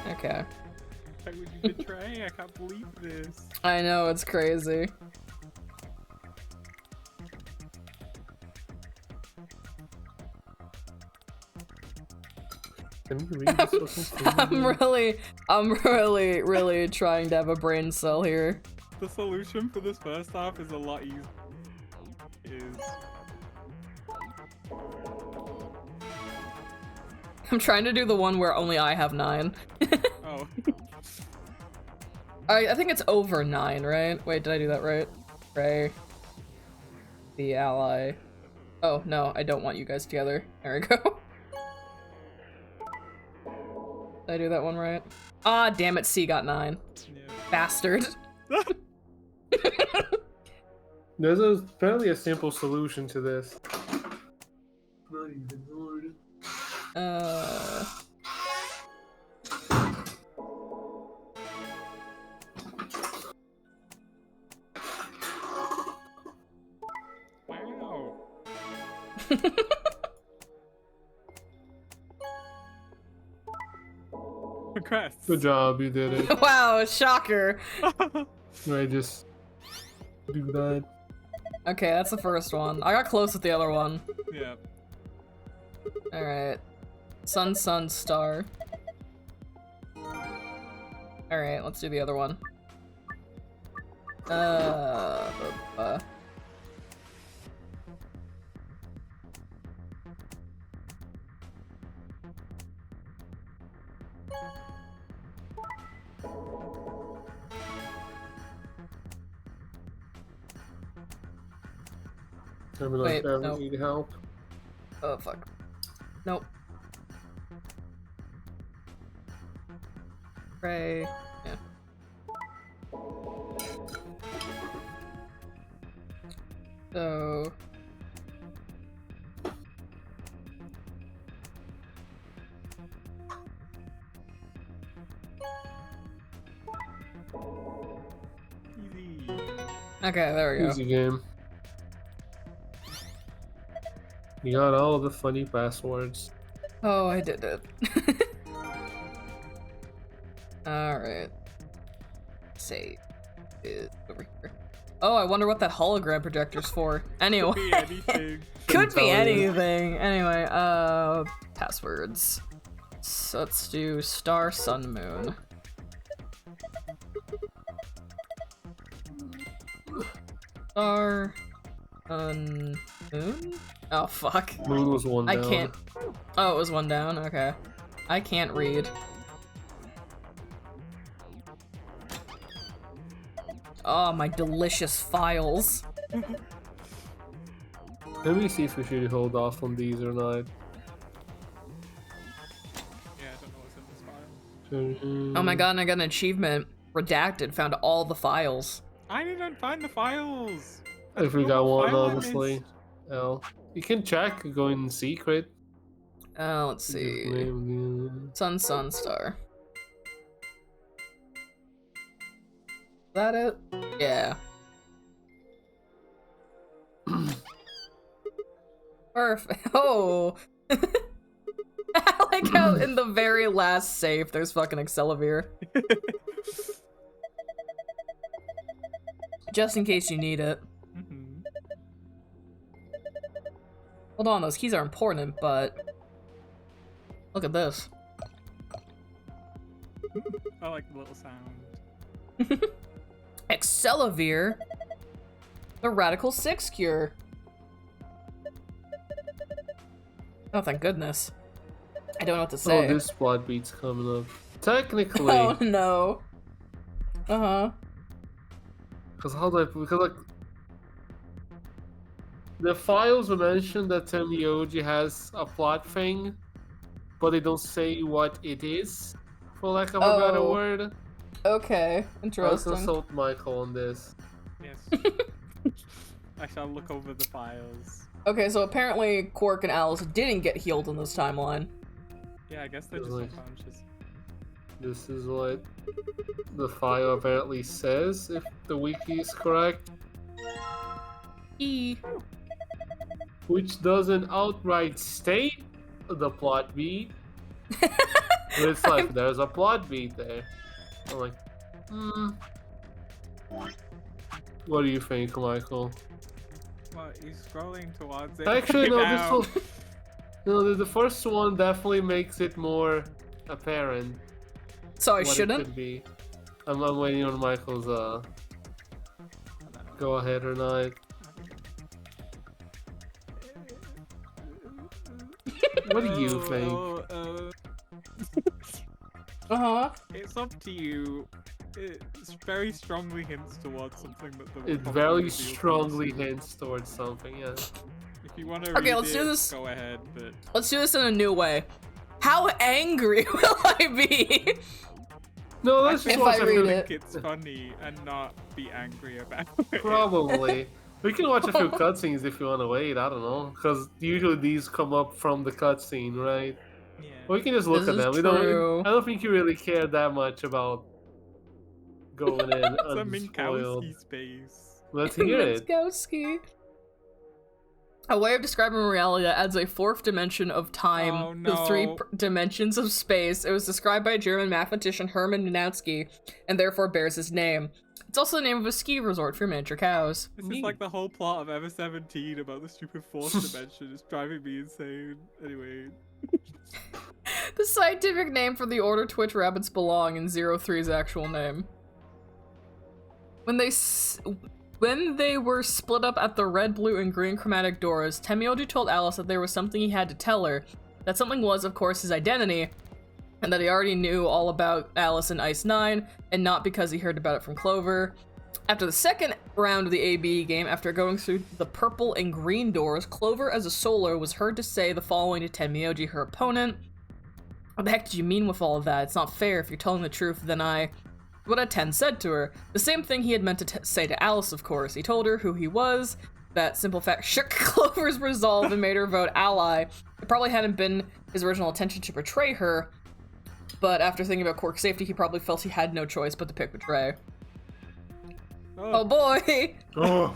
Okay. Why would you betray? I can't believe this. I know, it's crazy. Can you read this fucking I'm really trying to have a brain cell here. The solution for this first half is a lot easier. I'm trying to do the one where only I have 9. Oh. I think it's over 9, right? Wait, did I do that right? Ray. The ally. Oh, no, I don't want you guys together. There we go. Did I do that one right? Ah, damn it, C got 9. Yeah. Bastard. There's apparently a simple solution to this. Not even hard. Wow. Congrats. Good job, you did it. Wow, shocker. Right, just do that. Okay, that's the first one. I got close with the other one. Yeah. Alright. Sun, sun, star. Alright, Alright, let's do the other one. Let me know Wait, if you ever no. need help. Oh, fuck. Nope. Pray. Yeah. So... Easy. Okay, there we go. Easy game. You got all the funny passwords. Oh, I did it. Alright. Save it over here. Oh, I wonder what that hologram projector's for. Anyway. Could be anything. Could be tell you. anything. Anyway, passwords. So let's do star, sun, moon. Star, sun, moon? Oh, fuck. Moon was one I down. can't. Oh, it was one down? Okay. I can't read. Oh, my delicious files. Let me see if we should hold off on these or not. Yeah, I don't know what's in this file. Oh my god, and I got an achievement. Redacted, found all the files. I didn't find the files. If we What got one, file I honestly. missed? Well, you can check going in secret. Let's see. Sun, sun, star. Is that it? Yeah. Perfect. Oh! I like how in the very last safe there's fucking Accelavir. Just in case you need it. Mhm. Hold on, those keys are important, but... Look at this. I like the little sound. Accelavir? The Radical 6 cure. Oh, thank goodness. I don't know what to say. Oh, this plot beat's coming up. Technically, Oh no. Uh-huh. because like the files mention that Tenmyoji has a plot thing, but they don't say what it is, for lack of a better Oh. word. Okay, I'll interesting. consult Michael on this. Yes. I shall look over the files. Okay, so apparently Quark and Alice didn't get healed in this timeline. Yeah, I guess they're just Really? unconscious. This is what the file apparently says, if the wiki is correct. E. Which doesn't outright state the plot beat. But it's like, there's a plot beat there. I'm like, What do you think, Michael? Well, he's scrolling towards it. Actually, no, now. this will... No, the first one definitely makes it more apparent. So I what it shouldn't? could be. I'm waiting on Michael's, go ahead or not. What do you think? Uh-huh. It's up to you. It very strongly hints towards something that the It probably very reveal strongly things to. hints towards something, yeah. If you want to Okay, read let's do it, this. go ahead, but Let's do this in a new way. How angry will I be? No, let's I just If watch I a read few... it. it's funny and not be angry about it. Probably. We can watch a few cutscenes if you want to wait, I don't know. Because usually these come up from the cutscene, right? Yeah. We can just look This at is them. true. I don't think you really care that much about going in It's a unspoiled. Minkowski space. Let's hear it. Minkowski. A way of describing reality that adds a fourth dimension of time Oh, to the three no. dimensions of space. It was described by German mathematician Hermann Nanatsky, and therefore bears his name. It's also the name of a ski resort for miniature cows. This is like the whole plot of Ever 17 about the stupid fourth dimension. It's driving me insane. Anyway. The scientific name for the order to which rabbits belong in 03's actual name. When they were split up at the red, blue, and green chromatic doors, Temioji told Alice that there was something he had to tell her. That something was, of course, his identity, and that he already knew all about Alice and Ice 9, and not because he heard about it from Clover. After the second round of the AB game, after going through the purple and green doors, Clover as a Solar was heard to say the following to Tenmyoji, her opponent. What the heck did you mean with all of that? It's not fair. If you're telling the truth, then What had Ten said to her. The same thing he had meant to say to Alice, of course. He told her who he was. That simple fact shook Clover's resolve and made her vote ally. It probably hadn't been his original intention to betray her, but after thinking about Quark's safety, he probably felt he had no choice but to pick betray. Oh boy! Oh.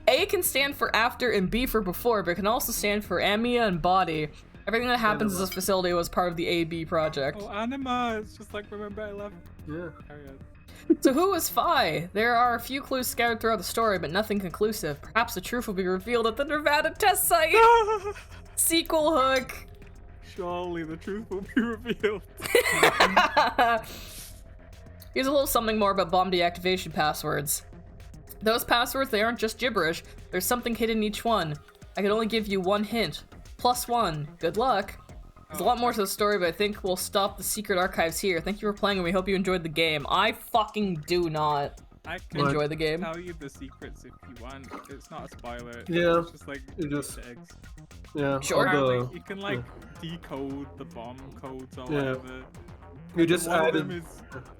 A can stand for after and B for before, but it can also stand for Amia and body. Everything that happens in this facility was part of the AB project. Oh, Anima! It's just like Remember 11. Yeah. So who is Phi? There are a few clues scattered throughout the story, but nothing conclusive. Perhaps the truth will be revealed at the Nevada test site! Sequel hook! Surely the truth will be revealed. Here's a little something more about bomb deactivation passwords. Those passwords, they aren't just gibberish. There's something hidden in each one. I can only give you one hint. +1. Good luck. There's a lot more to the story, but I think we'll stop the secret archives here. Thank you for playing, and we hope you enjoyed the game. I fucking do not enjoy the game. I can tell you the secrets if you want. It's not a spoiler. Yeah. It's just like Easter eggs. Yeah. Sure. Apparently, you can like decode the bomb codes or whatever. You just One of added. them is...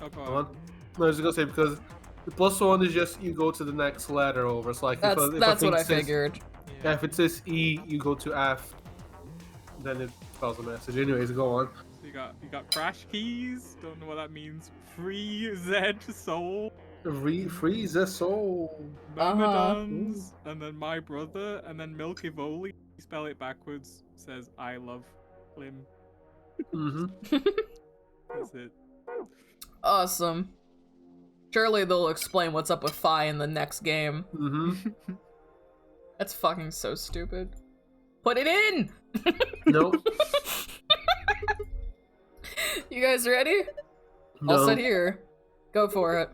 Oh, go One. on. No, I was gonna say because the +1 is just you go to the next letter over. So like That's if what I says, figured. Yeah, if it says E, you go to F. Then it spells a message. Anyways, go on. So you got crash keys. Don't know what that means. Free Z soul. Free the soul. Myrmidons, and then my brother, and then Milky Voli. You spell it backwards. Says I love Lim. That's it. Awesome. Surely they'll explain what's up with Phi in the next game. That's fucking so stupid. Put it in! Nope. You guys ready? No. I'll sit here. Go for it.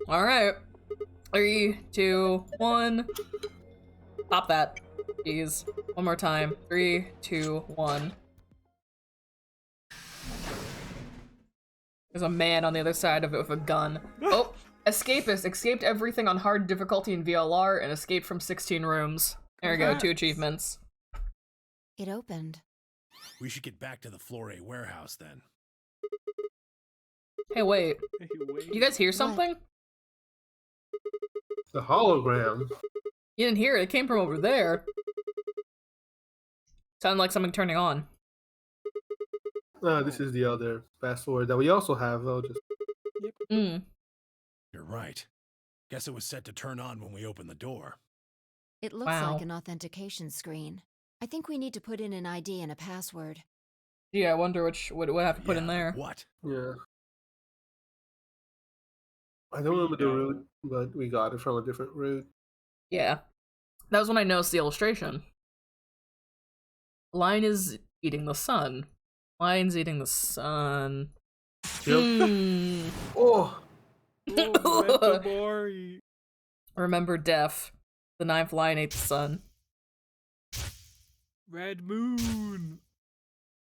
Alright. 3, 2, 1. Pop that. Jeez. One more time. 3, 2, 1. There's a man on the other side of it with a gun. Oh! Escapist. Escaped everything on hard difficulty in VLR and escaped from 16 rooms. There we go, 2 achievements. It opened. We should get back to the Flore warehouse then. Hey, wait. Hey, wait. You guys hear something? The hologram. You didn't hear it. It came from over there. Sounded like something turning on. This is the other password that we also have, though. Just You're right. Guess it was set to turn on when we opened the door. It looks like an authentication screen. I think we need to put in an ID and a password. Yeah, I wonder what I have to put in there. What? Yeah. I don't remember the route, but we got it from a different route. Yeah. That was when I noticed the illustration. Lion is eating the sun. Lion's eating the sun. Yep. Oh! Remember death. The 9th lion ate the sun. Red moon.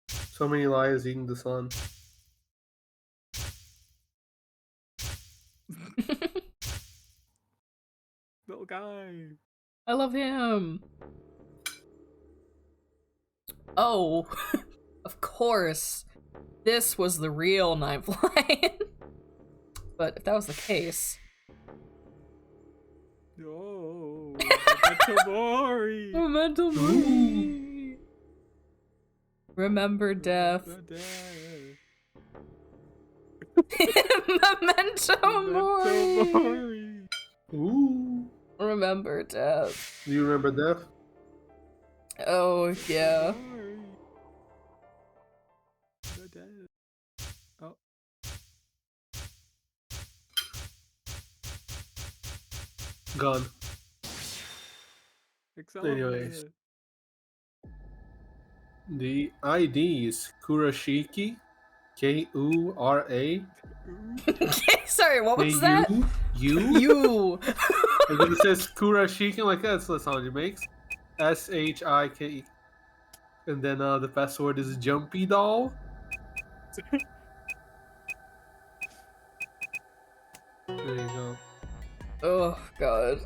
So many lions eating the sun. Little guy. I love him. Oh, of course. This was the real 9th lion. But if that was the case... Oh, Memento Mori. Memento Mori. Remember death. Memento Mori. Ooh. Remember death. Do you remember death? Oh, yeah. Oh. Gone. Accelerator. Anyways. The ID is Kurashiki, Kura. Sorry, what was that? You. You. And then it says Kurashiki, like that's the sound it makes. SHIKE. And then the password is Jumpy Doll. There you go. Oh god.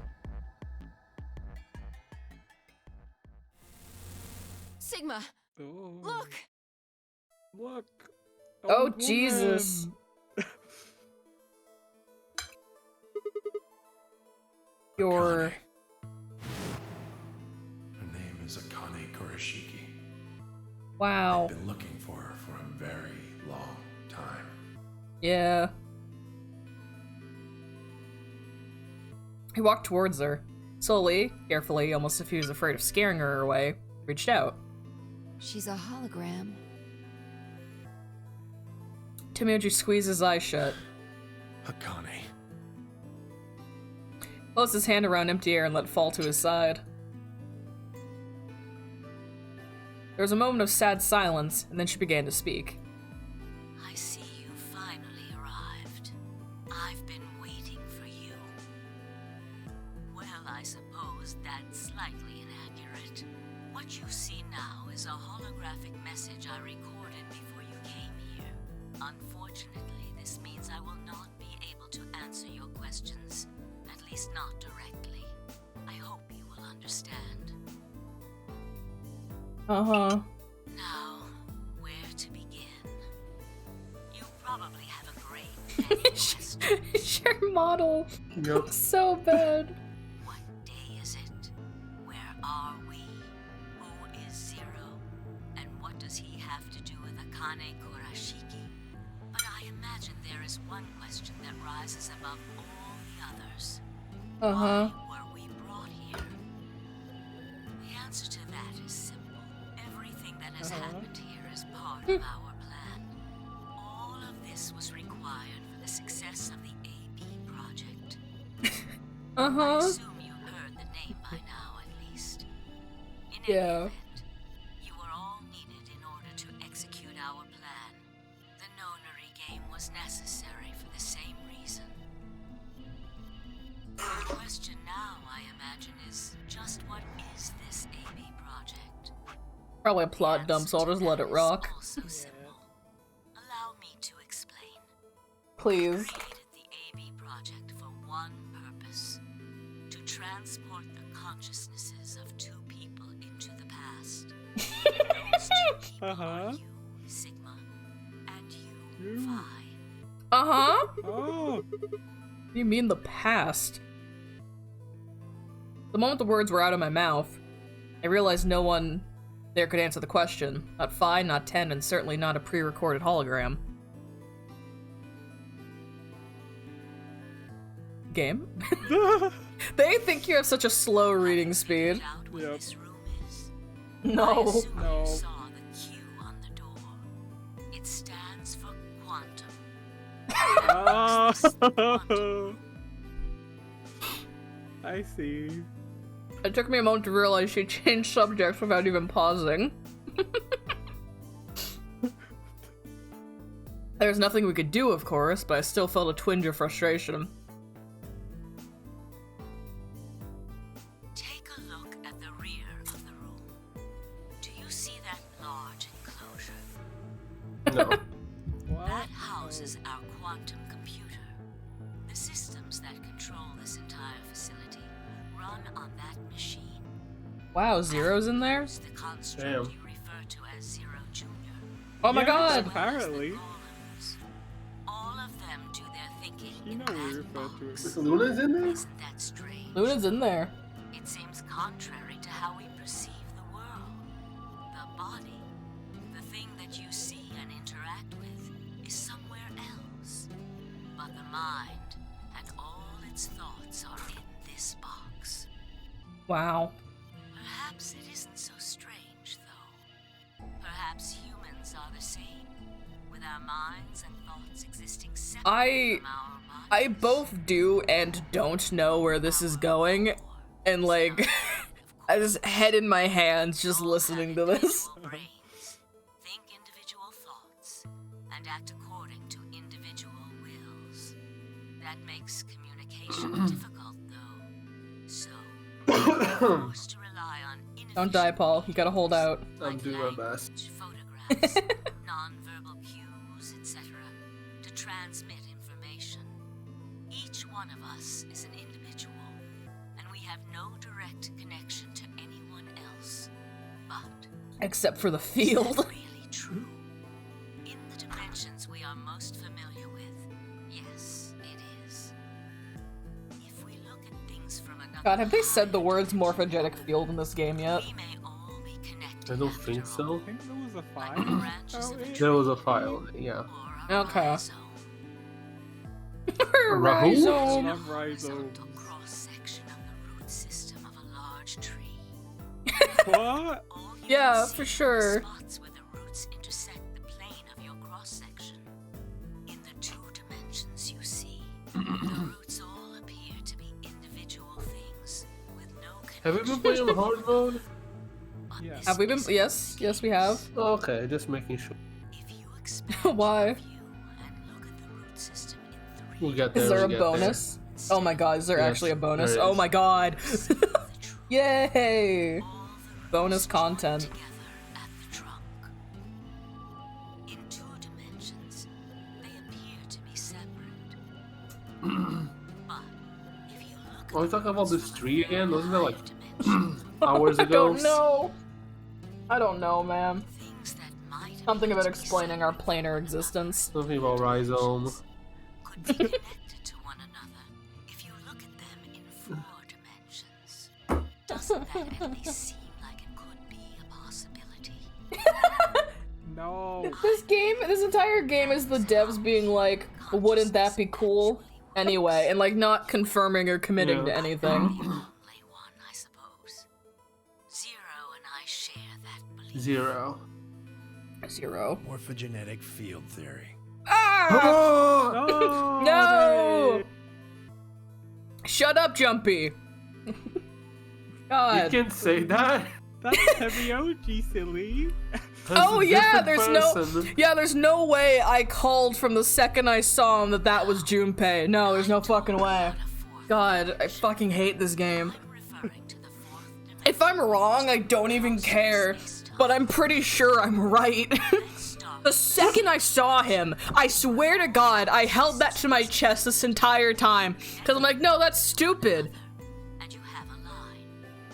Sigma, Oh, look! look. Oh, Old Jesus. woman. Your Her name is Akane Kurashiki. wow. I've been looking for her for a very long time. Yeah. He walked towards her. Slowly, carefully, almost if he was afraid of scaring her away, reached out. She's a hologram. Tomoji squeezed his eyes shut, Akane. closed his hand around empty air and let it fall to his side. There was a moment of sad silence, and then she began to speak. I see you finally arrived. I've been waiting for you. Well, I suppose that's slightly inaccurate. What you see now is a holographic message I recorded before you came here. Unfortunately, this means I will not be able to answer your questions, at least not directly. I hope you will understand. Uh-huh. Now, where to begin? You probably have a great many questions. Your model Yep. looks so bad. What day is it? Where are we? Who is Zero? And what does he have to do with Akane Kurashiki? But I imagine there is one question that rises above all the others. Uh-huh. Why were we brought here? The answer to that is simple. Everything that has happened here is part of our plan. All of this was required for the success of the AB project. I Uh-huh. assume you heard the name by now, at least. In any Yeah. event, you were all needed in order to execute our plan. The nonary game was necessary for the same reason. The question now, I imagine, is just what is this AB project? Probably a plot dump, so I'll just let it rock. Also simple. Allow me to explain. Please. Created the AB project for one purpose: to transport the consciousnesses of two people into the past. Those two people are you, Sigma, and you, Phi. Uh-huh. Oh, What do you mean the past? The moment the words were out of my mouth, I realized no one there could answer the question. Not Phi, not 10, and certainly not a pre-recorded hologram. Game? They think you have such a slow reading speed. Out what Yep. this room is. No. I assume No. you saw the Q on the door. It stands for quantum. oh. I see. It took me a moment to realize she changed subjects without even pausing. There was nothing we could do, of course, but I still felt a twinge of frustration. Take a look at the rear of the room. Do you see that large enclosure? No. What? That houses our quantum computer. The systems that control this entire facility run on that machine. Wow, Zero's in there? It's the construct Damn. you refer to as Zero Jr. Oh my Yeah, god! Apparently. All of them do their thinking You in know we that refer to it. box. Is Luna's in there? Isn't that strange? Luna's in there. It seems contrary to how we perceive the world. The body, the thing that you see and interact with, is somewhere else. But the mind and all its thoughts are in this box. Wow. Perhaps it isn't so strange, though. Perhaps humans are the same, with our minds and thoughts existing separately from our I bodies. both do and don't know where this is going, and like, I just head in my hands just listening to this. Brains act according to individual wills. That makes communication difficult, though. So, we're forced to rely on Don't die, Paul. You gotta hold out. I'm doing my best. photographs, non-verbal cues, etc., to transmit information. Each one of us is an individual, and we have no direct connection to anyone else. But Except for the field. is that really true? In the dimensions we are most familiar with, yes, it is. If we look at things from another God, have they said the words morphogenic field in this game yet? we may all be connected. I don't think so. I think there was a file. There was a file, yeah. Okay. Rahul? Rhizome. Love rhizome. Cross-section of the root system of a large tree. What? All you Yeah, can see for are sure. spots where the roots intersect the plane of your cross-section. In the two dimensions you see, the roots all appear to be individual things with no Have we been playing on hard mode? Yeah. Have we been? Yes, yes, we have. Oh, okay, just making sure. If you expand Why? your view and look at the root system in 3D, We'll get there. Is there a we'll get bonus? Oh my god, is there Yes, actually a bonus? there Oh is. my god. see the trunk. Yay! All the Bonus roots join content. together at the trunk. In two dimensions, they appear to be separate. But if you look Are we at talking about this tree again? Wasn't that like dimension, hours I ago? don't know. I don't know, man. things that might Something appear about to be explaining our planar existence. Something about rhizome. could be connected to one another if you look at them in 4 dimensions. Doesn't that at least seem like it could be a possibility? No. This entire game is the devs being like, wouldn't that be cool? Anyway, and like not confirming or committing Yeah. to anything. Only one, I suppose. Zero and I share that belief. 0. 0. Morphogenetic field theory. Ah! Oh! No! Shut up, Jumpy! You God. can say that. That's heavy OG, silly. That's Oh a yeah, different there's no way I called from the second I saw him that was Junpei. No, there's no fucking way. God, I fucking hate this game. Referring to the 4th dimension. If I'm wrong, I don't even care. But I'm pretty sure I'm right. The second I saw him, I swear to God, I held that to my chest this entire time. Cause I'm like, no, that's stupid. And you have a line.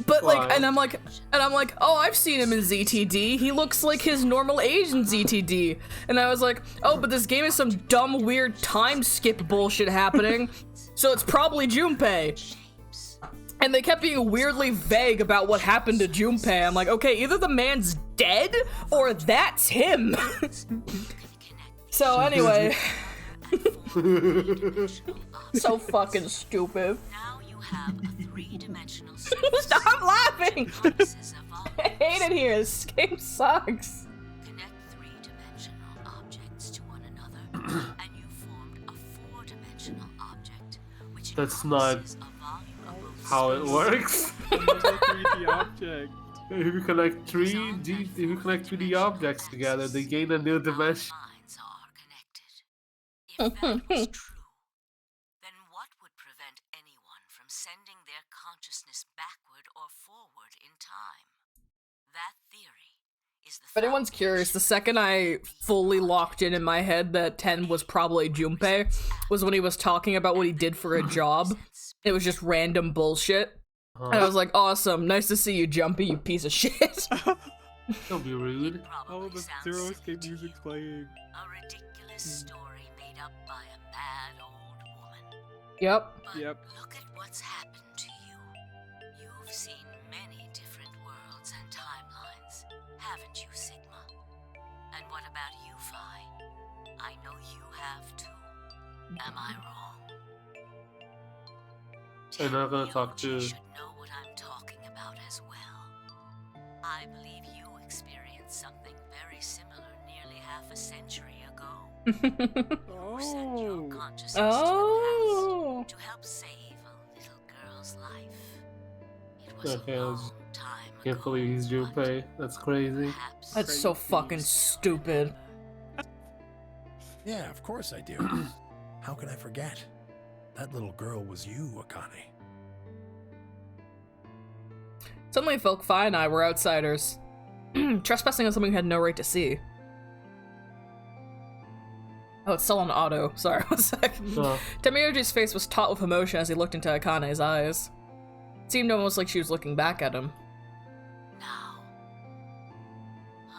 But like, Why? and I'm like, oh, I've seen him in ZTD. He looks like his normal age in ZTD. And I was like, oh, but this game is some dumb, weird time skip bullshit happening. So it's probably Junpei. And they kept being weirdly vague about what happened to Junpei. I'm like, okay, either the man's dead or that's him. So anyway, so fucking stupid. Now you have a 3-dimensional Stop laughing! surface evolved. I hate it here. This game sucks. Connect 3-dimensional objects to one another, and you formed a 4-dimensional object, which That's not encompasses a volume of both how it works. Another 3D object. If you connect 3D objects together, they gain a new dimension. minds are connected. If that was true, then what would prevent anyone from sending their consciousness backward or forward in time? That theory is the If anyone's curious, the second I fully locked in my head that 10 was probably Junpei was when he was talking about what he did for a job. It was just random bullshit. And I was like, awesome, nice to see you, Jumpy, you piece of shit. Don't be rude. Oh, the Zero Escape music's playing. A ridiculous story made up by a mad old woman. Yep. But Yep. look at what's happened to you. You've seen many different worlds and timelines, haven't you, Sigma? And what about you, Phi? I know you have too. Am I wrong? I'm not gonna You talk to- should know what I'm talking about as well. I believe you experienced something very similar nearly half a century ago. You sent your Oh. consciousness to Oh. the past to help save a little girl's life. It was Okay, a I long was- time Can't ago, believe he's but Junpei. That's crazy. perhaps That's so fucking stupid. Yeah, of course I do. How can I forget? That little girl was you, Akane. Suddenly it felt Fi and I were outsiders. Trespassing on something we had no right to see. Oh, it's still on auto. Sorry, 1 second. Temioji's face was taut with emotion as he looked into Akane's eyes. It seemed almost like she was looking back at him. Now,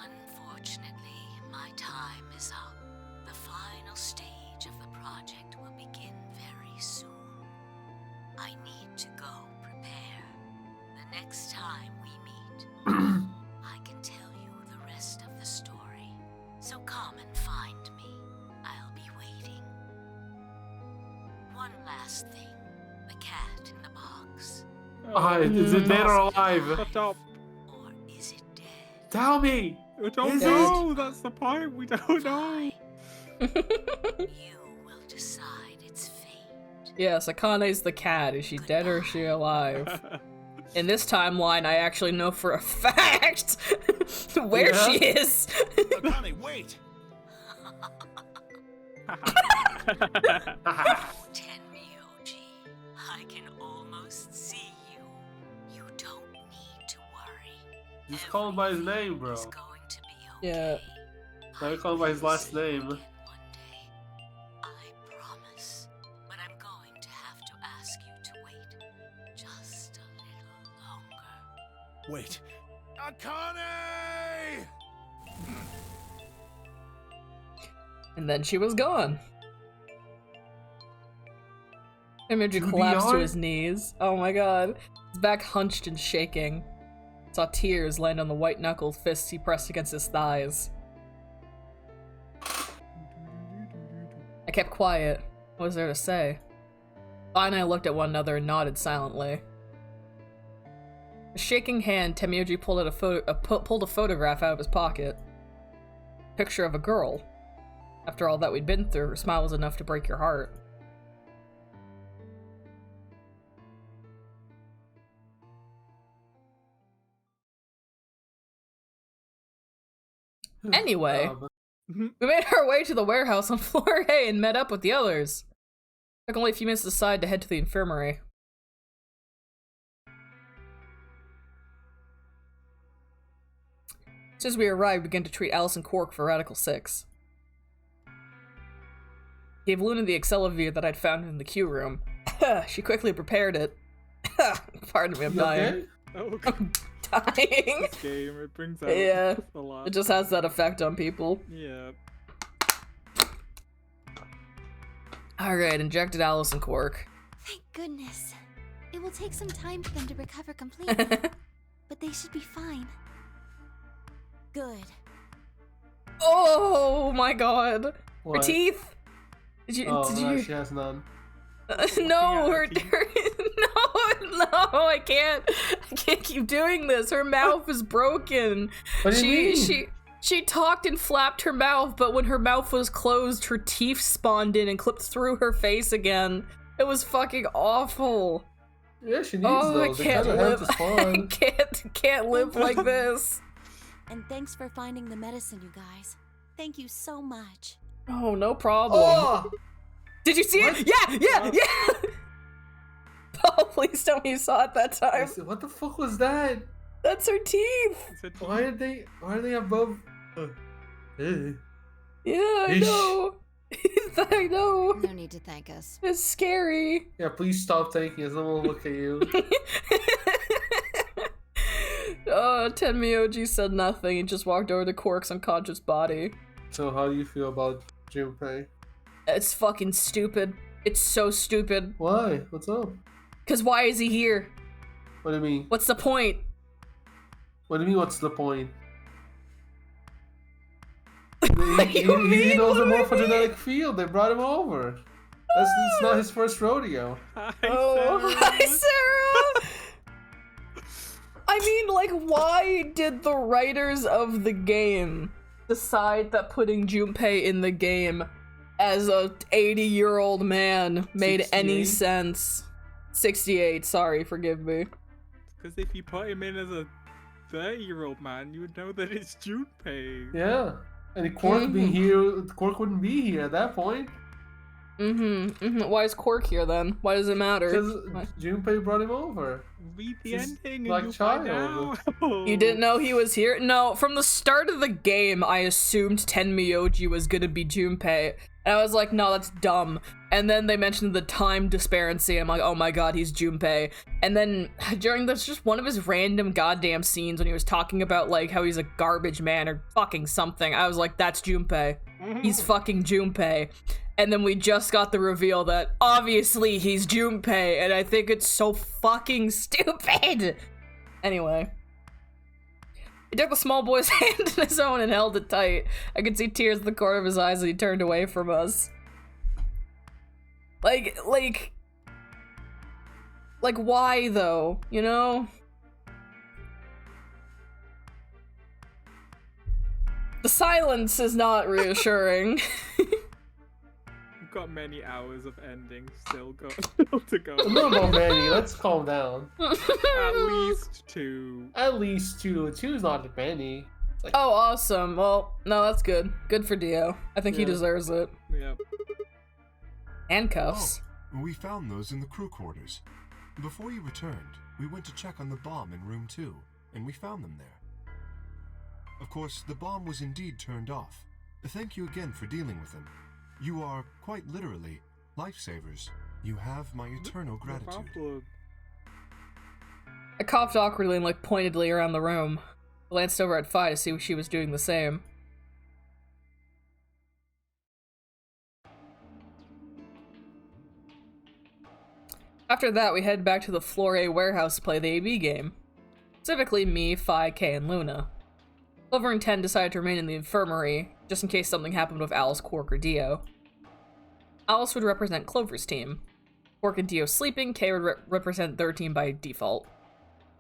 unfortunately, my time is up. The final stage of the project will begin very soon. I need to go prepare. The next time we meet, I can tell you the rest of the story. So come and find me. I'll be waiting. One last thing. The cat in the box. Is it dead or alive? Shut up. Or is it dead? Tell me! We don't Is know. That's the point. We don't know. You will decide its fate. Yes, Akane's the cat. Is she dead or is she alive? In this timeline, I actually know for a fact where she is. Akane, wait! Tenmyoji, I can almost see you. You don't need to worry. He's called by his name, bro. It's going to be Yeah. okay. Now you call him by his last name. One day. I promise. But I'm going to have to ask you to wait just a little longer. Wait. Akane! And then she was gone. Image To the collapsed to yard? his knees. Oh my god. His back hunched and shaking. Saw tears land on the white-knuckled fists he pressed against his thighs. I kept quiet. What was there to say? Vi and I looked at one another and nodded silently. With a shaking hand, Temioji pulled a photograph out of his pocket. Picture of a girl. After all that we'd been through, her smile was enough to break your heart. Anyway, we made our way to the warehouse on floor A and met up with the others. Took only a few minutes to decide to head to the infirmary. As soon as we arrived, we began to treat Alice and Quark for Radical 6. Gave Luna the Excelavir that I'd found in the queue room. She quickly prepared it. Pardon me, I'm dying. Oh, I'm dying. this game, it brings out Yeah, a lot. it just has that effect on people. Yeah. Alright, injected Alice and Quark. Thank goodness. It will take some time for them to recover completely, but they should be fine. Good. Oh my god. Her What? teeth? Did you? Oh, did no, you? she has none. No, her, teeth. no, I can't keep doing this. Her mouth is broken. What do you mean? She talked and flapped her mouth, but when her mouth was closed, her teeth spawned in and clipped through her face again. It was fucking awful. Yeah, she needs Oh, I those. They can't kinda have live. to I spawn. can't live like this. And thanks for finding the medicine, you guys. Thank you so much. Oh, no problem. Oh! Did you see it? Yeah. Oh, please tell me you saw it that I time. said, what the fuck was that? That's her teeth. Why are they above? Yeah, I Ish. know. I know. No need to thank us. It's scary. Yeah, please stop taking it. Someone will look at you. Tenmyoji said nothing. He just walked over to Quark's unconscious body. So how do you feel about Junpei? It's fucking stupid. It's so stupid. Why? What's up? Cause why is he here? What do you mean? What's the point? What do you mean? What's the point? What do you He mean? knows the What do you mean? morphogenetic field. They brought him over. It's not his first rodeo. Hi, Oh, Sarah. hi, Sarah! I mean, like, why did the writers of the game decide that putting Junpei in the game as a 80-year-old man made any 68? sense? 68, sorry, forgive me. Because if you put him in as a 30-year-old man, you would know that it's Junpei. Yeah. And Quark being here, Quark wouldn't be here at that point. Why is Quark here then? Why does it matter? Because Junpei brought him over. Read the He's ending like and you child. find out. You didn't know he was here? No, from the start of the game, I assumed Tenmyoji was gonna be Junpei. And I was like, no, that's dumb. And then they mentioned the time disparity. I'm like, oh my god, he's Junpei. And then during this, just one of his random goddamn scenes when he was talking about like how he's a garbage man or fucking something, I was like, that's Junpei. He's fucking Junpei. And then we just got the reveal that obviously he's Junpei, and I think it's so fucking stupid. Anyway. He took the small boy's hand in his own and held it tight. I could see tears in the corner of his eyes as he turned away from us. Like, why though, you know? The silence is not reassuring. We've got many hours of endings still to go. No, many. Let's calm down. At least 2. At least 2. 2's not many. Like... Oh, awesome. Well, no, that's good. Good for Dio. I think he deserves it. Yep. Handcuffs. Oh, we found those in the crew quarters. Before you returned, we went to check on the bomb in room 2, and we found them there. Of course, the bomb was indeed turned off. Thank you again for dealing with them. You are, quite literally, lifesavers. You have my eternal gratitude. I coughed awkwardly and looked pointedly around the room. Glanced over at Fi to see if she was doing the same. After that, we headed back to the Floor A warehouse to play the AB game. Specifically me, Fi, Kay, and Luna. Clover and 10 decided to remain in the infirmary, just in case something happened with Alice, Quark, or Dio. Alice would represent Clover's team. Quark and Dio sleeping, Kay would represent their team by default.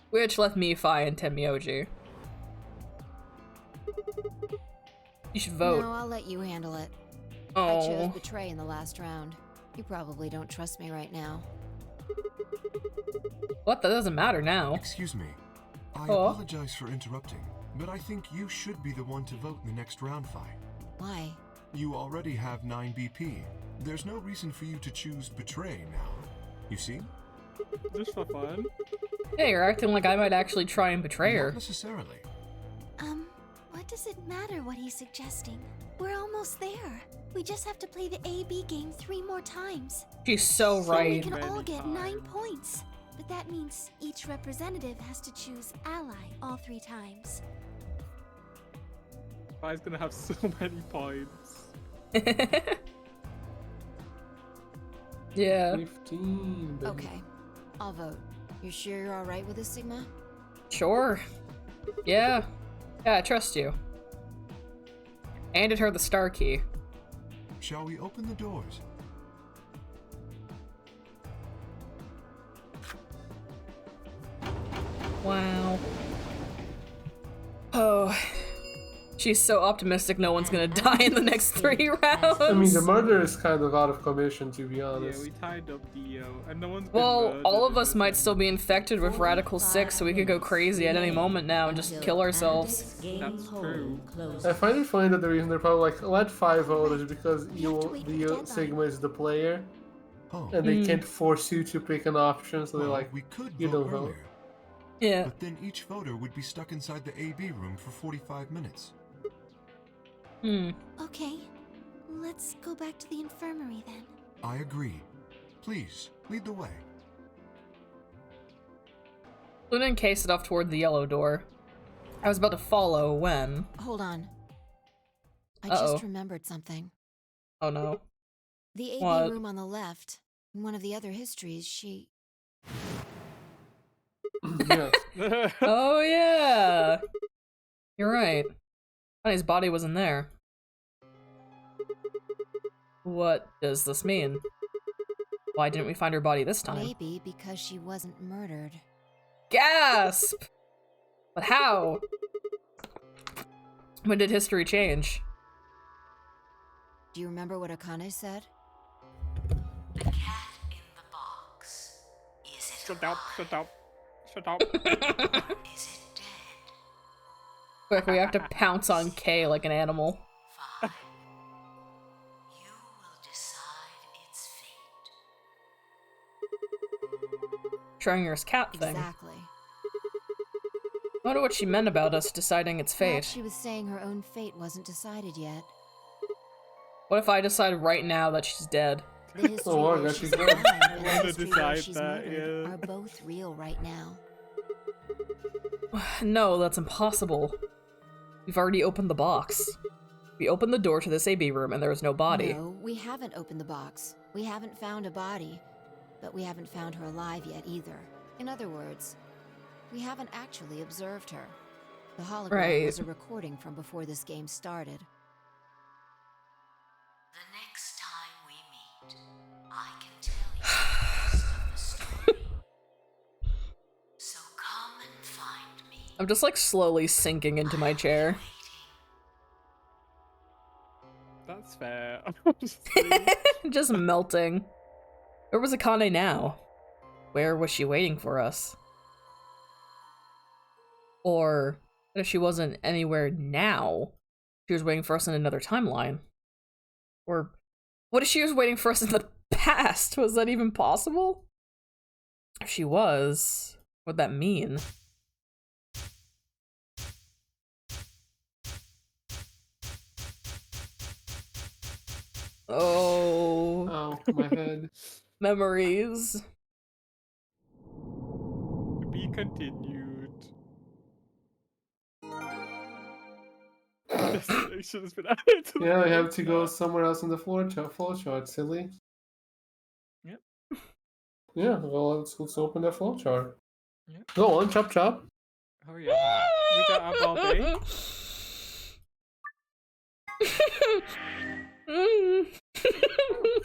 Which left me, Fi, and Tenmyoji. You should vote. No, I'll let you handle it. Oh. I chose Betray in the last round. You probably don't trust me right now. What? That doesn't matter now. Excuse me. I apologize for interrupting, but I think you should be the one to vote in the next round fight. Why? You already have 9 BP. There's no reason for you to choose Betray now. You see? Just for fun. Yeah, you're acting like I might actually try and betray her. Not necessarily. What does it matter what he's suggesting? We're almost there. We just have to play the AB game 3 more times. She's so So right. we can all get 9 points. But that means each representative has to choose ally all 3 times. Fi's gonna have so many points. Yeah. 15, baby. Okay, I'll vote. You sure you're alright with this, Sigma? Sure. Yeah. Yeah, I trust you. Handed her the star key. Shall we open the doors? Wow. Oh. She's so optimistic no one's gonna die in the next 3 rounds. I mean, the murder is kind of out of commission, to be honest. Yeah, we tied up Dio, and no one's been Well, murdered all of in us this might one. still be infected with Radical 6, so we could go crazy at any moment now and just kill ourselves. That's true. I find it funny that the reason they're probably like, let 5 vote is because the Sigma is the player, Oh, and they can't force you to pick an option, so they're well, like, we could you vote don't vote. earlier. Yeah. But then each voter would be stuck inside the AB room for 45 minutes. Okay, let's go back to the infirmary then. I agree. Please, lead the way. Luna and Kay set off toward the yellow door. I was about to follow when... Hold on. I Uh-oh. just remembered something. Oh no. The AB What? room on the left, in one of the other histories, she... Yes. Oh yeah! You're right. His body wasn't there. What does this mean? Why didn't we find her body this time? Maybe because she wasn't murdered. Gasp! But how? When did history change? Do you remember what Akane said? The cat in the box. Is it Shut up, shut up, shut up. Is it dead? Quick, we have to pounce on Kay like an animal. You will decide its fate. Schrodinger's cat thing. Exactly. I wonder what she meant about us deciding its Perhaps fate. she was saying her own fate wasn't decided yet. What if I decide right now that she's dead? The history Oh, I where got she's you good. alive and the I wanna history where decide she's that, murdered yeah. are both real right now. No, that's impossible. We've already opened the box. We opened the door to this AB room and there was no body. No, we haven't opened the box. We haven't found a body. But we haven't found her alive yet either. In other words, we haven't actually observed her. The hologram Right. was a recording from before this game started. The next time we meet, I can tell you the rest of the story. So come and find me. I'm just like slowly sinking into my chair. That's fair. Just melting. Where was Akane now? Where was she waiting for us? Or if she wasn't anywhere now, she was waiting for us in another timeline. Or what if she was waiting for us in the past? Was that even possible? If she was, what'd that mean? Oh, Oh, my head. memories. Be continued. Destination has been added to the Yeah, I have flow to go chart. somewhere else in the floor chart, silly. Yep. Yeah, well, let's open the flow chart. Yep. Go on, chop chop. Hurry up. We don't have all day.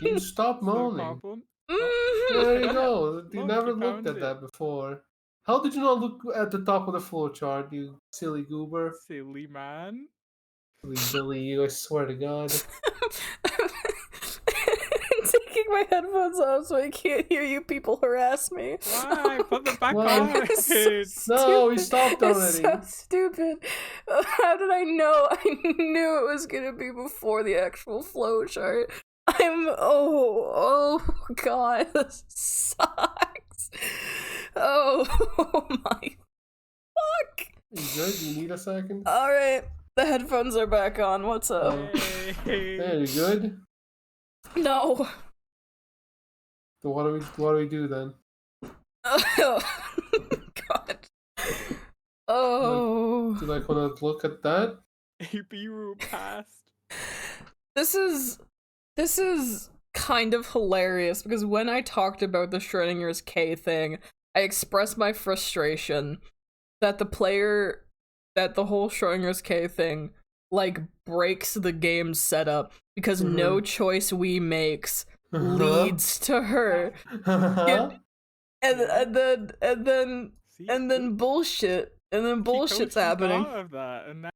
You stop No moaning. problem. There you go. You Look, never you looked found at it. that before. How did you not look at the top of the flow chart, you silly goober? Silly man. Silly Billy, you, I swear to God. I'm taking my headphones off so I can't hear you people harass me. Why? Put them back Why? on. It's so No, we stupid. stopped It's already. so stupid. How did I know? I knew it was gonna be before the actual flow chart. Oh god, this sucks. Oh my fuck. You good? You need a second? Alright, the headphones are back on. What's up? Hey. Hey, you good? No. So what do we do then? Oh god. Oh. Do you like want to look at that? AB room passed. This is kind of hilarious because when I talked about the Schrodinger's K thing, I expressed my frustration that the whole Schrodinger's K thing like breaks the game's setup because no choice we makes leads to her. And then bullshit. And then bullshit's happening. Of that, and now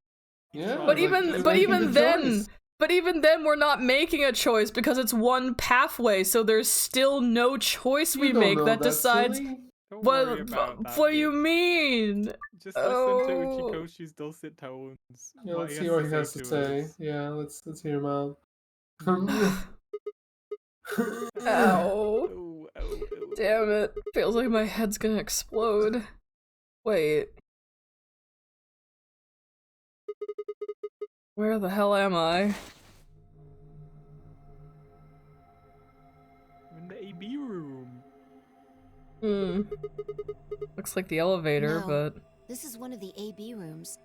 Yeah. But like, even you're but making even the then choice. but even then we're not making a choice because it's one pathway, so there's still no choice we You don't make know that decides silly. don't worry what about that. what do you bit. mean? Just listen Oh. to Uchikoshi's dulcet tones. Yeah, let's see what he has to say. us. Yeah, let's hear him out. Ow. Oh, Damn it. Feels like my head's gonna explode. Wait. Where the hell am I? I'm in the AB room. Looks like the elevator, No. but This is one of the AB rooms.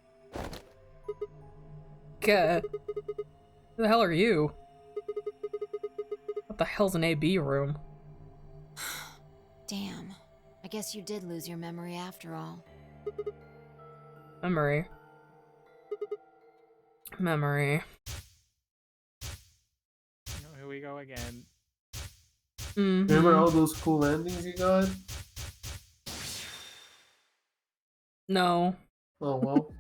God. Who the hell are you? What the hell's an AB room? Damn. I guess you did lose your memory after all. Memory. Memory. Oh, here we go again. Remember all those cool endings you got? No. Oh well.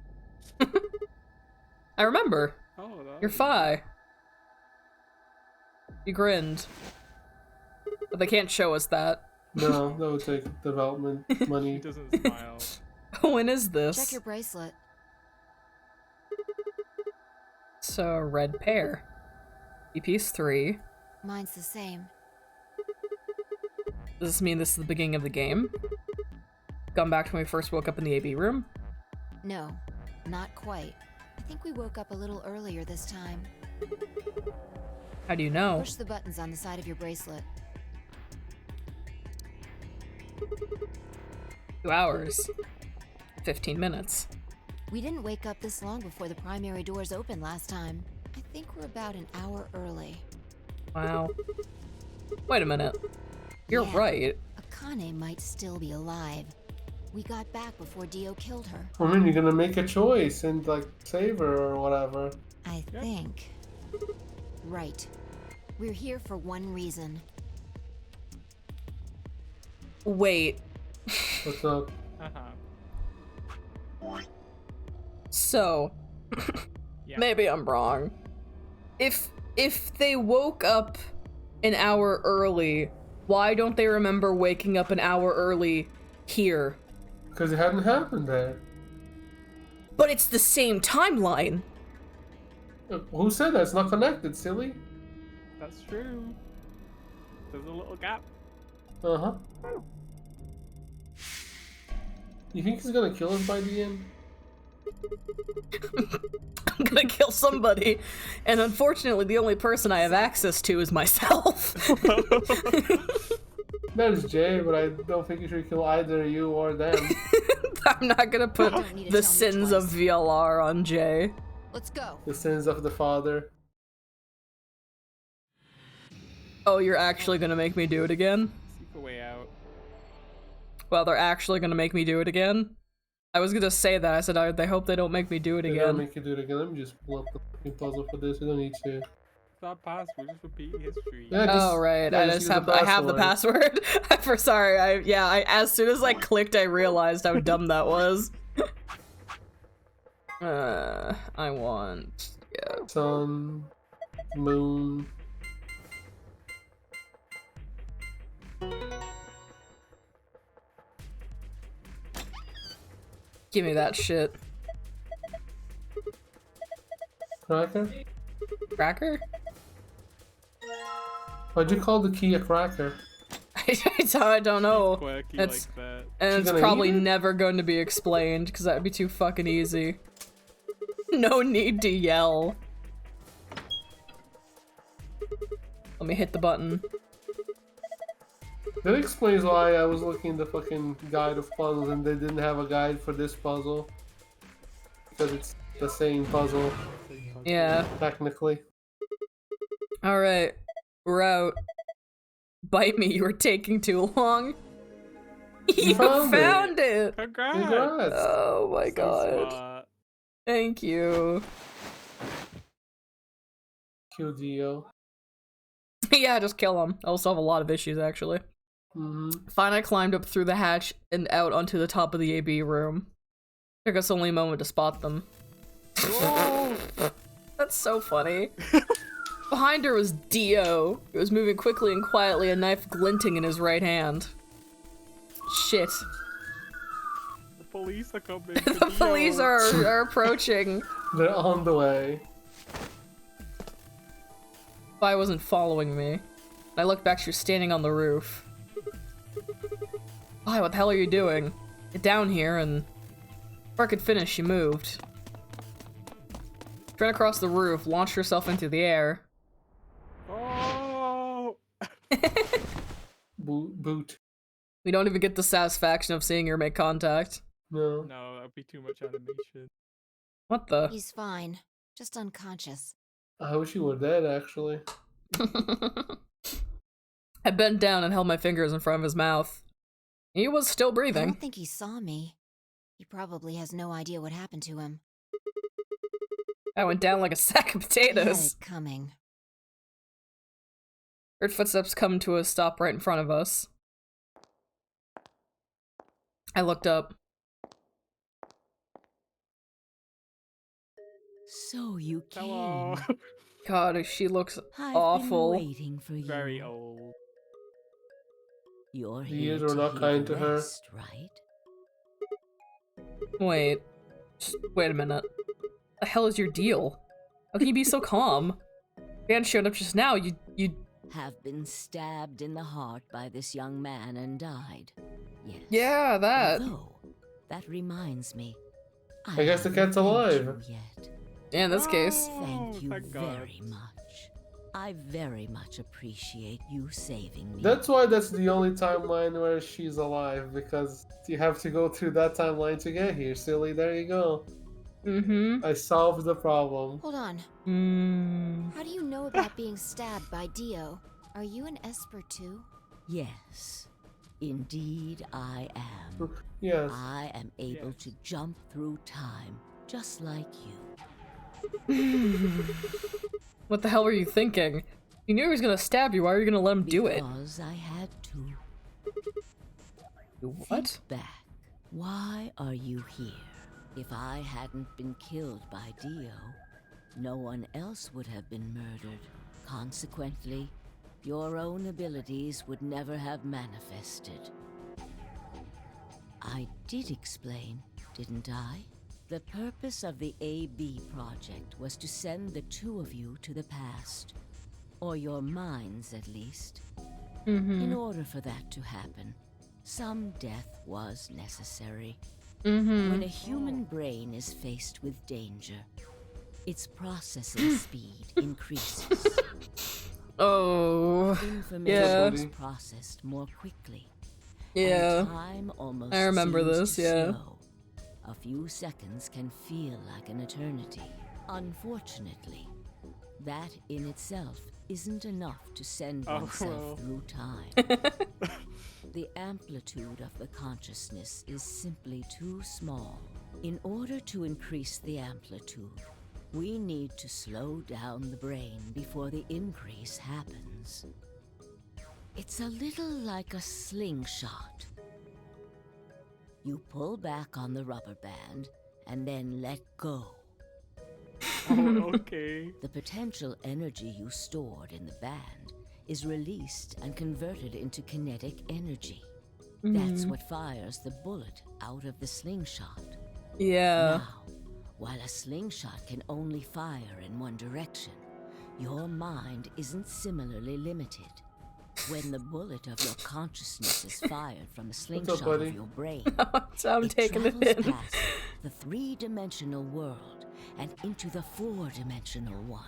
I remember. Oh, that You're was- Fi. You grinned. But they can't show us that. No, that would take development He money. doesn't smile. When is this? Check your bracelet. So, red pair. EP's 3. Mine's the same. Does this mean this is the beginning of the game? Gone back to when we first woke up in the AB room? No, not quite. I think we woke up a little earlier this time. How do you know? Push the buttons on the side of your bracelet. 2 hours. 15 minutes. We didn't wake up this long before the primary doors opened last time. I think we're about an hour early. Wow. Wait a minute. You're Yeah. right. Akane might still be alive. We got back before Dio killed her. I mean, you're gonna make a choice and like save her or whatever. I think. Right. We're here for one reason. Wait. What's up? So, Yeah. maybe I'm wrong. If they woke up an hour early, why don't they remember waking up an hour early here? Because it hadn't happened there. But it's the same timeline. Who said that? It's not connected, silly. That's true. There's a little gap. Uh-huh. You think he's gonna kill us by the end? I'm gonna kill somebody, and unfortunately the only person I have access to is myself. That is Jay, but I don't think you should kill either you or them. I'm not gonna put Don't need to the tell me sins of twice. VLR on Jay. Let's go. The sins of the father. Oh, you're actually gonna make me do it again? Seek a way out. Well, they're actually gonna make me do it again? I was gonna say that. I said I hope they don't make me do it They're gonna again. make you do it again. Let me just pull up the fucking puzzle for this. You don't need to. It's not past, we're just repeating history. Yeah, just, Oh right, yeah, I just just use have I have the password. For sorry, I as soon as I clicked, I realized how dumb that was. I want Sun, moon. give me that shit. Cracker? Cracker? Why'd you call the key a cracker? I don't know. Quirky It's like that. and She it's gonna probably eat it? never going to be explained because that would be too fucking easy. No need to yell. Let me hit the button. That explains why I was looking at the fucking guide of puzzles and they didn't have a guide for this puzzle. Because it's the same puzzle, Yeah. technically. Alright. We're out. Bite me, you were taking too long. You found it! Congrats! Congrats! Oh my So god. smart. Thank you. Kill Dio. Yeah, just kill him. I'll solve a lot of issues, actually. Fine, I climbed up through the hatch and out onto the top of the AB room. Took us only a moment to spot them. That's so funny. Behind her was Dio. He was moving quickly and quietly, a knife glinting in his right hand. Shit. The police are coming. The police are approaching. They're on the way. Fi wasn't following me. I looked back, she was standing on the roof. Fi, what the hell are you doing? Get down here, and before I could finish, she moved. Ran across the roof, launched herself into the air. Oh! Boot. We don't even get the satisfaction of seeing her make contact. No. No, that'd be too much animation. What the? He's fine. Just unconscious. I wish you were dead, actually. I bent down and held my fingers in front of his mouth. He was still I breathing. don't think he saw me. He probably has no idea what happened to him. I went down like a sack of He had potatoes. it coming. Heard footsteps come to a stop right in front of us. I looked up. So you came. Hello. God, she looks I've awful. been waiting for you. Very old. You're The here years were to not hear kind the to her. rest, right? Wait. Just wait a minute. The hell is your deal? How can you be so calm? Dan showed up just now. You. Have been stabbed in the heart by this young man and died. Yes. Yeah, that. Although, that reminds me. I guess the haven't cat's thanked alive. you yet. In this case. Thank you thank God. very much. I very much appreciate you saving me. That's why that's the only timeline where she's alive, because you have to go through that timeline to get here. Silly, there you go. Mm-hmm. I solved the problem. Hold on. Mm. How do you know about being stabbed by Dio? Are you an Esper too? Yes, indeed I am. Yes. I am able to jump through time, just like you. What the hell were you thinking? You knew he was gonna stab you. Why were you gonna let him do it? Because I had to. What? Think back. Why are you here? If I hadn't been killed by Dio, no one else would have been murdered. Consequently, your own abilities would never have manifested. I did explain, didn't I? The purpose of the AB project was to send the two of you to the past. Or your minds, at least. In order for that to happen, some death was necessary. When a human brain is faced with danger, its processing speed increases. Oh. Information is processed more quickly. Yeah. And time almost I remember seems this, to yeah. slow. A few seconds can feel like an eternity. Unfortunately, that in itself isn't enough to send oneself through time. The amplitude of the consciousness is simply too small. In order to increase the amplitude, we need to slow down the brain before the increase happens. It's a little like a slingshot. You pull back on the rubber band and then let go. Oh, okay. The potential energy you stored in the band is released and converted into kinetic energy. That's what fires the bullet out of the slingshot. Yeah. Now, while a slingshot can only fire in one direction, your mind isn't similarly limited. When the bullet of your consciousness is fired from a slingshot buddy? of your brain, I'm it taking it travels in. past the three-dimensional world and into the four-dimensional one.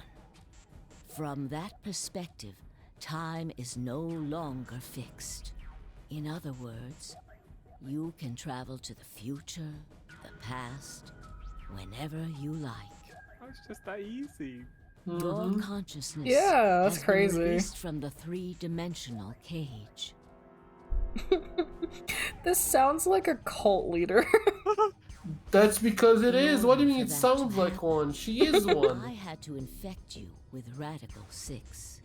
From that perspective, time is no longer fixed. In other words, you can travel to the future, the past, whenever you like. Oh, it's just that easy. Your consciousness Yeah, that's has crazy. been released from the three-dimensional cage. This sounds like a cult leader. That's because it is. What do you mean For it that sounds to like one? She is I one. had to infect you with Radical 6.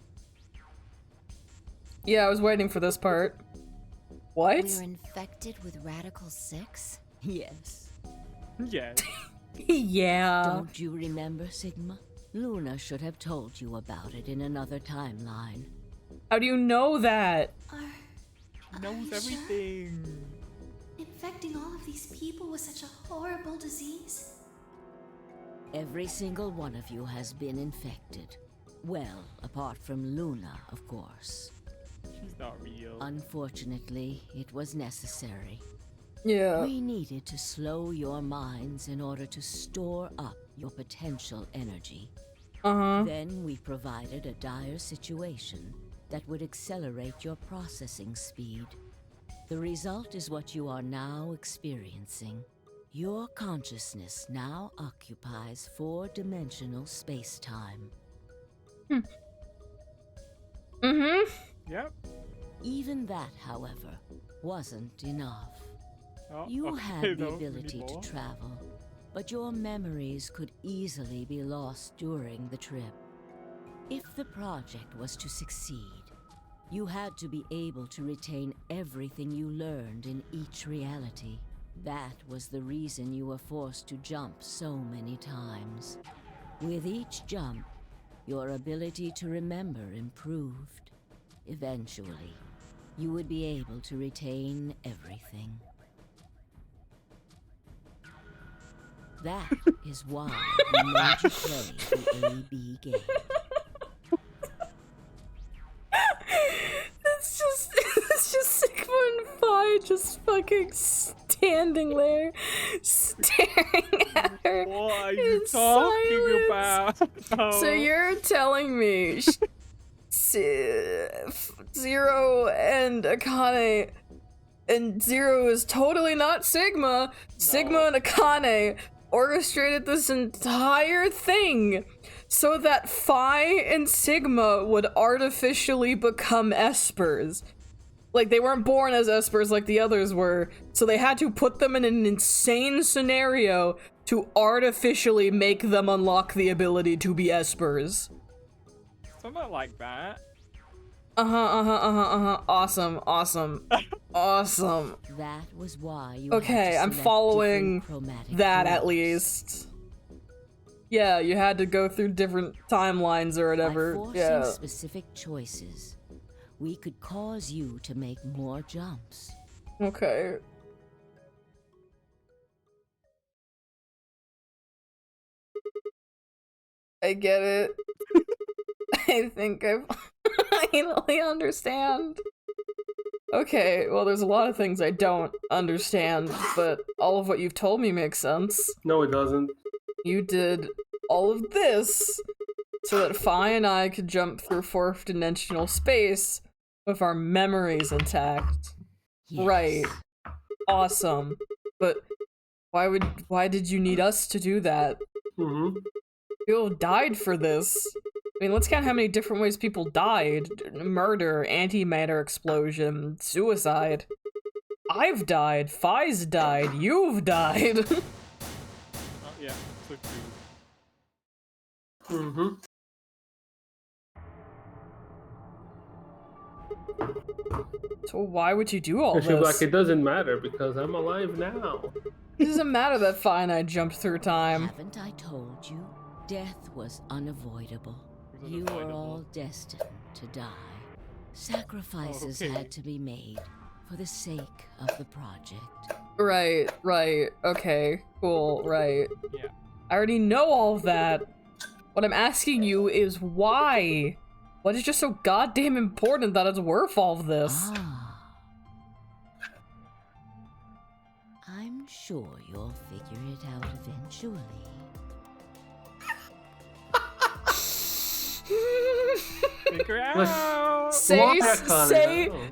Yeah, I was waiting for this part. What? We were infected with Radical 6? Yes. Yes. Yeah. Don't you remember, Sigma? Luna should have told you about it in another timeline. How do you know that? Knows everything. Infecting all of these people with such a horrible disease? Every single one of you has been infected. Well, apart from Luna, of course. She's not real. Unfortunately, it was necessary. Yeah. We needed to slow your minds in order to store up your potential energy. Then we provided a dire situation that would accelerate your processing speed. The result is what you are now experiencing. Your consciousness now occupies four-dimensional space-time. Yep. Even that, however, wasn't enough. Oh, You okay, had the no, ability anymore. to travel, but your memories could easily be lost during the trip. If the project was to succeed, you had to be able to retain everything you learned in each reality. That was the reason you were forced to jump so many times. With each jump, your ability to remember improved. Eventually, you would be able to retain everything. That is why we made you play the AB game. It's just Sigma and Phi just fucking standing there, staring at her. What are you in talking silence. about? So you're telling me Zero and Akane, and Zero is totally not Sigma. Sigma and Akane orchestrated this entire thing so that Phi and Sigma would artificially become Espers. Like, they weren't born as Espers like the others were, so they had to put them in an insane scenario to artificially make them unlock the ability to be Espers. Something like that. Awesome. Awesome. That was why you Okay, had to I'm select following different chromatic that at doors. least. Yeah, you had to go through different timelines or whatever. By forcing Yeah. specific choices, we could cause you to make more jumps. Okay. I get it. I think I finally understand. Okay, well, there's a lot of things I don't understand, but all of what you've told me makes sense. No, it doesn't. You did all of this so that Phi and I could jump through fourth dimensional space with our memories intact. Yes. Right. Awesome. But why did you need us to do that? Mm-hmm. People died for this. I mean, let's count how many different ways people died. Murder, antimatter explosion, suicide. I've died, Phi's died, you've died. Oh, yeah, so true. Mm-hmm. So why would you do all And she'll be this? like, it doesn't matter because I'm alive now. It doesn't matter that Phi and I jumped through time. Haven't I told you? Death was unavoidable. Was You were unavoidable. all destined to die. Sacrifices okay. had to be made for the sake of the project. Right, okay, cool, right. Yeah. I already know all of that. What I'm asking you is why? What is just so goddamn important that it's worth all of this? Ah. I'm sure you'll figure it out eventually. Figure it Let's- out.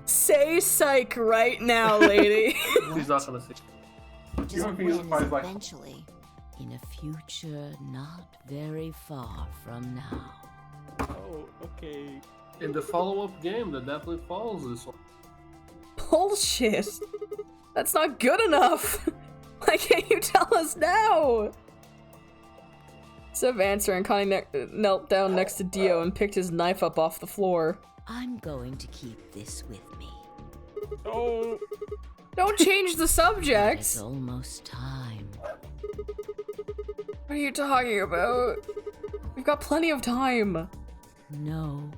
Say psych right now, lady. He's not gonna say. Just You don't think it's wins like- eventually. In a future not very far from now. Oh, okay. In the follow-up game that definitely follows this one. Bullshit. That's not good enough. Why can't you tell us now? Instead of answering, Connie knelt down next to Dio and picked his knife up off the floor. I'm going to keep this with me. Oh, Don't change the It's subject. almost time. What are you talking about? We've got plenty of time. No.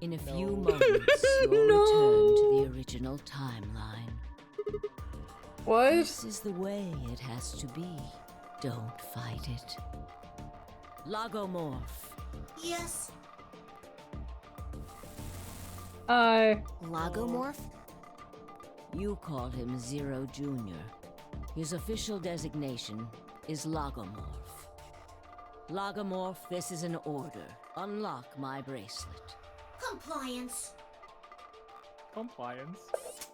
In a few No. moments, you'll No. return to the original timeline. What? This is the way it has to be. Don't fight it. Logomorph. Yes. Logomorph? You call him Zero Jr. His official designation is Logomorph. Logomorph, this is an order. Unlock my bracelet. Compliance. compliance.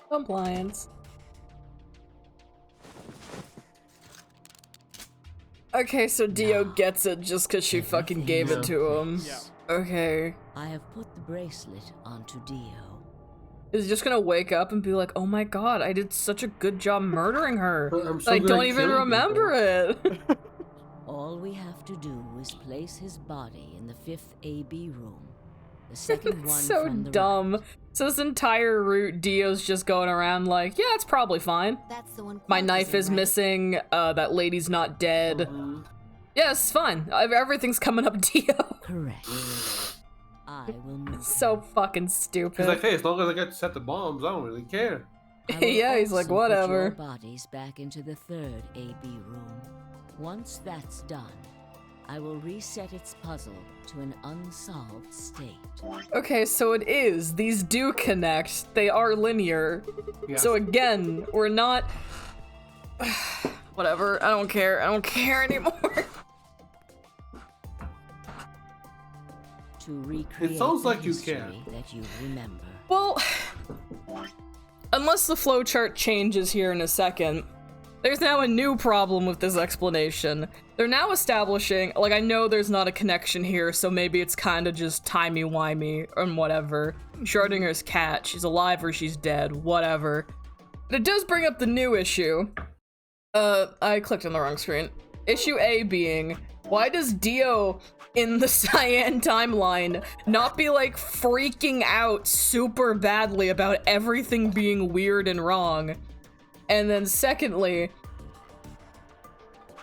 Compliance. Okay, so Dio gets it just because she fucking gave it to him. Yeah. Okay. I have put the bracelet onto Dio. Is he just gonna wake up and be like, oh my god, I did such a good job murdering her. I'm so I good don't at even killing remember it. All we have to do is place his body in the 5th AB room. The second one So from the dumb. right. So this entire route, Dio's just going around like, yeah, it's probably fine. That's the one. My Quark knife in, is right? missing. That lady's not dead. Mhm. Yes, it's fine. Everything's coming up Dio. Correct. I will move. So fucking He's stupid. like, hey, as long as I get to set the bombs, I don't really care. I will Yeah, he's like, also put whatever. your bodies back into the 3rd AB room. Once that's done, I will reset its puzzle to an unsolved state. Okay, so it is. These do connect. They are linear. Yes. So again, we're not... Whatever, I don't care. I don't care anymore. To recreate It sounds the like you history can. that you remember. Well, unless the flowchart changes here in a second, there's now a new problem with this explanation. They're now establishing, like, I know there's not a connection here, so maybe it's kind of just timey-wimey and whatever. Schrodinger's cat, she's alive or she's dead, whatever. But it does bring up the new issue. I clicked on the wrong screen. Issue A being, why does Dio in the Cyan timeline not be like freaking out super badly about everything being weird and wrong? And then secondly,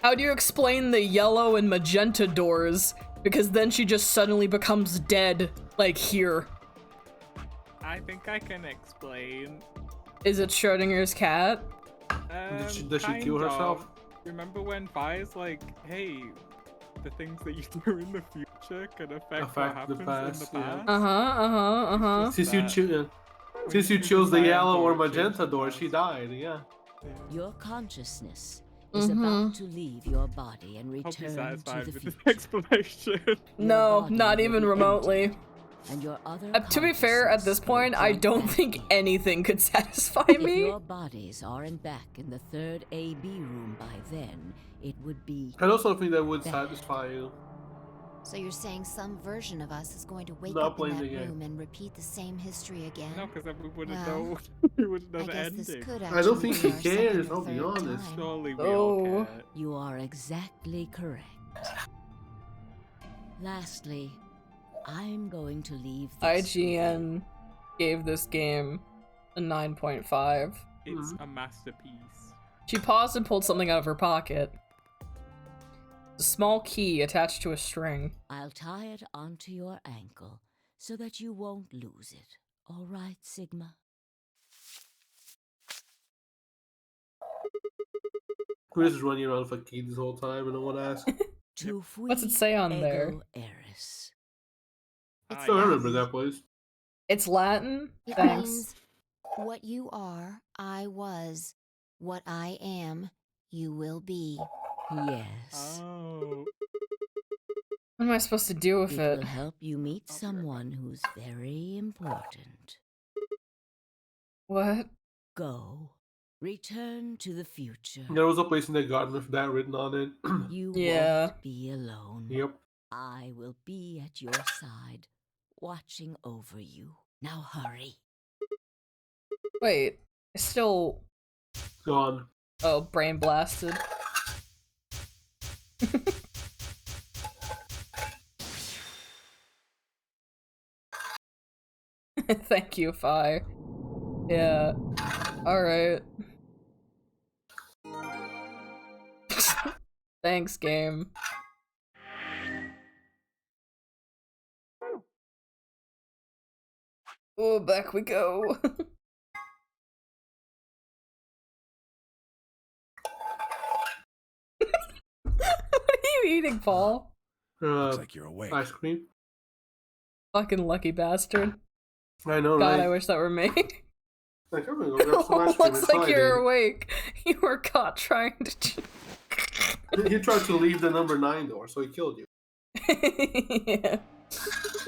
how do you explain the yellow and magenta doors? Because then she just suddenly becomes dead, like here. I think I can explain. Is it Schrodinger's cat? Does she kill Kind herself? of. Remember when Fi's like, hey, the things that you do in the future can affect what happens in the past? Uh-huh. Since you choose the yellow or magenta door, she died, yeah. Your consciousness is about to leave your body and Hope you're return to satisfied the with future. this explanation. No, body not will even be remotely. empty, and your other To be fair, at this consciousness point, will I jump don't back think in. anything could satisfy If me. your bodies aren't back in the third AB room by then, it would be I also think that would bad. satisfy you. So you're saying some version of us is going to wake Not up in playing that the game. room and repeat the same history again? No, because then we wouldn't Well, know. We wouldn't know I the guess this ending. could I actually don't think be he our second cares, or I'll be third honest. time. Surely we Oh. all care. You are exactly correct. Lastly, I'm going to leave this with you. IGN gave this game a 9.5. It's a masterpiece. She paused and pulled something out of her pocket. A small key attached to a string. I'll tie it onto your ankle so that you won't lose it. All right, Sigma? Chris is running around with a key this whole time and no one asked. Tu fui What's it say on there? ego eris. I still remember that place. It's Latin? It Thanks. means what you are, I was. What I am, you will be. Yes. Oh. What am I supposed to do with It it? will help you meet someone who's very important. What? Go. Return to the future. There was a place in the garden with that written on it. You Yeah. won't be alone. Yep. I will be at your side, watching over you. Now hurry. Wait. It's still... Gone. Oh, brain blasted. Thank you, Fi. Yeah. Alright. Thanks, game. Oh, back we go. What are you eating, Paul? Looks like you're awake. Ice cream. Fucking lucky bastard. I know, God, right? I wish that were me. Like, I'm gonna go grab some ice cream. Looks It's like you're Friday. awake. You were caught trying to... He tried to leave the number 9 door, so he killed you. Yeah.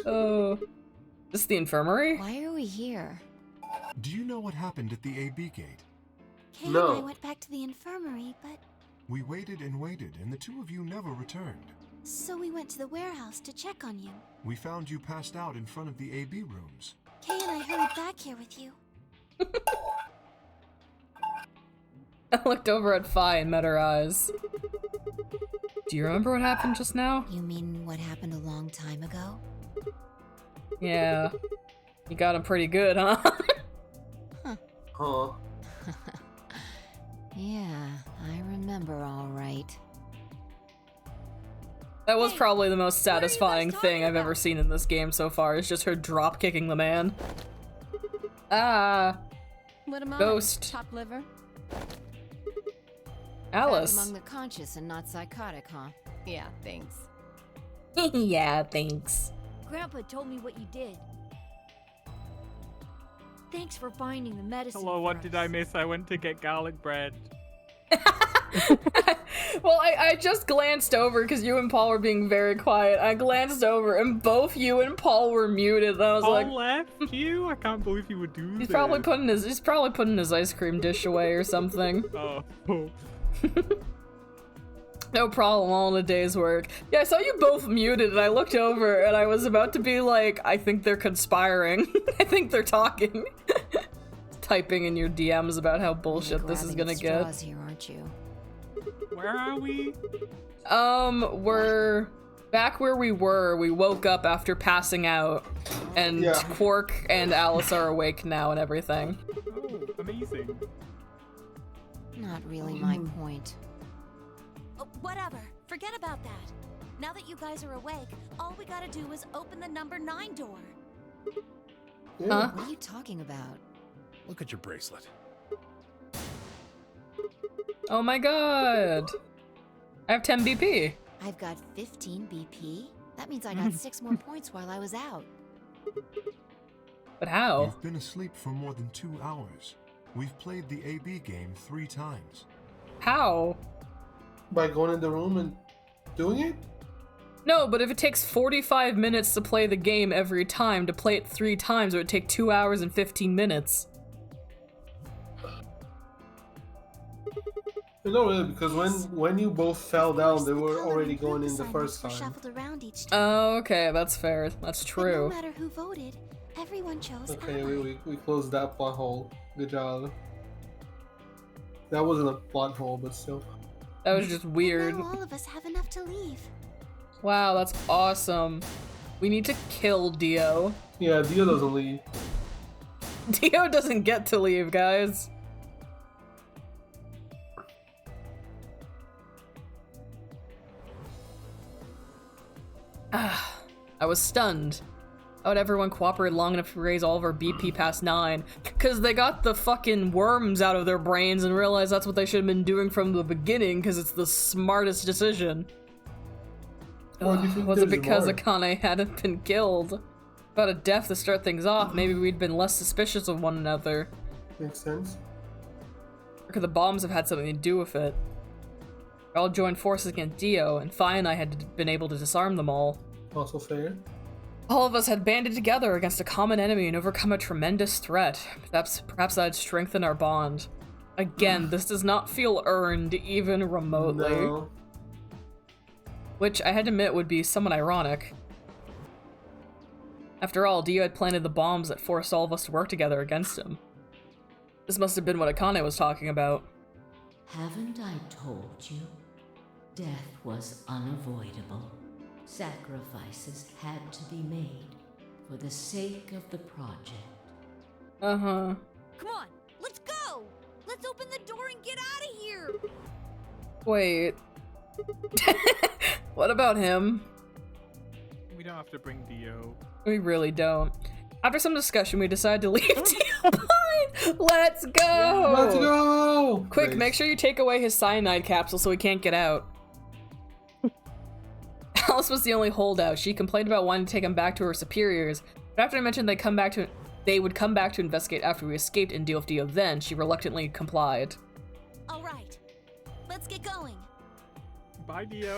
Oh. This is the infirmary? Why are we here? Do you know what happened at the AB gate? Kay and No. I went back to the infirmary, but We waited and waited, and the two of you never returned. so we went to the warehouse to check on you. We found you passed out in front of the AB rooms. Kay and I hurried back here with you. I looked over at Fi and met her eyes. Do you remember what happened just now? You mean what happened a long time ago? Yeah. You got him pretty good, huh? Huh. Yeah, I remember all right. That was Hey, probably the most what are you guys satisfying talking thing I've ever about? seen in this game so far, is just her drop kicking the man. Ah. What am I? Ghost. Top liver? Alice. Back among the conscious and not psychotic, huh? Yeah, thanks. Yeah, thanks. Grandpa told me what you did. Thanks for finding the medicine. Hello, for what did I us. miss? I went to get garlic bread. Well, I just glanced over because you and Paul were being very quiet. I glanced over and both you and Paul were muted. And I was Paul like, left you? I can't believe he would do he's this. probably putting his ice cream dish away or something. Oh. No problem, all in a day's work. Yeah, I saw you both muted and I looked over and I was about to be like, I think they're conspiring. I think they're talking. Typing in your DMs about how bullshit this is gonna get. Straws here, aren't you? Where are we? We're back where we were. We woke up after passing out, and Yeah. Quark and Alice are awake now and everything. Oh, amazing. Not really my point. Oh, whatever. Forget about that. Now that you guys are awake, all we gotta do is open the number 9 door. Yeah. Huh? What are you talking about? Look at your bracelet. Oh my god! I have 10 BP. I've got 15 BP? That means I got 6 more points while I was out. But how? You've been asleep for more than 2 hours. We've played the AB game 3 times. How? By going in the room and doing it? No, but if it takes 45 minutes to play the game every time, to play it 3 times, it would take 2 hours and 15 minutes. No, really, because when you both fell down, they The were color already and going blue in the assignments first were time. shuffled around each time. Oh, okay, that's fair. That's But no true. matter who voted, everyone chose Okay, Ally. we closed that plot hole. Good job. That wasn't a plot hole, but still. That was just weird. Now all of us have enough to leave. Wow, that's awesome. We need to kill Dio. Yeah, Dio doesn't leave. Dio doesn't get to leave, guys. I was stunned. How would everyone cooperate long enough to raise all of our BP past 9? Because they got the fucking worms out of their brains and realized that's what they should have been doing from the beginning because it's the smartest decision. Why do you think Was it there's because more? Akane hadn't been killed? About a death to start things off, maybe we'd been less suspicious of one another. Makes sense. Or could the bombs have had something to do with it? We all joined forces against Dio, and Fi and I had been able to disarm them all. Also fair. All of us had banded together against a common enemy and overcome a tremendous threat. Perhaps that'd strengthen our bond. Again, this does not feel earned, even remotely. No. Which, I had to admit, would be somewhat ironic. After all, Dio had planted the bombs that forced all of us to work together against him. This must have been what Akane was talking about. Haven't I told you? Death was unavoidable. Sacrifices had to be made for the sake of the project. Uh-huh. Come on, let's go! Let's open the door and get out of here! Wait. What about him? We don't have to bring Dio. We really don't. After some discussion, we decided to leave Dio behind. Let's go! Let's go! Quick, Nice. make sure you take away his cyanide capsule so he can't get out. Alice was the only holdout. She complained about wanting to take him back to her superiors, but after I mentioned they would come back to investigate after we escaped and deal with Dio then, she reluctantly complied. Alright, let's get going. Bye, Dio.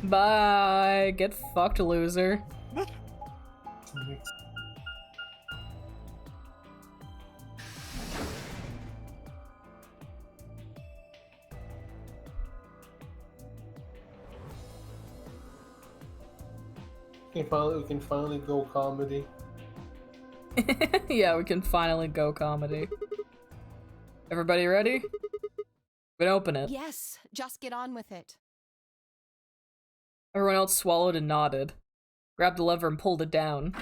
Bye. Get fucked, loser. We can finally go comedy. Yeah, we can finally go comedy. Everybody ready? We can open it. Yes, just get on with it. Everyone else swallowed and nodded. Grabbed the lever and pulled it down.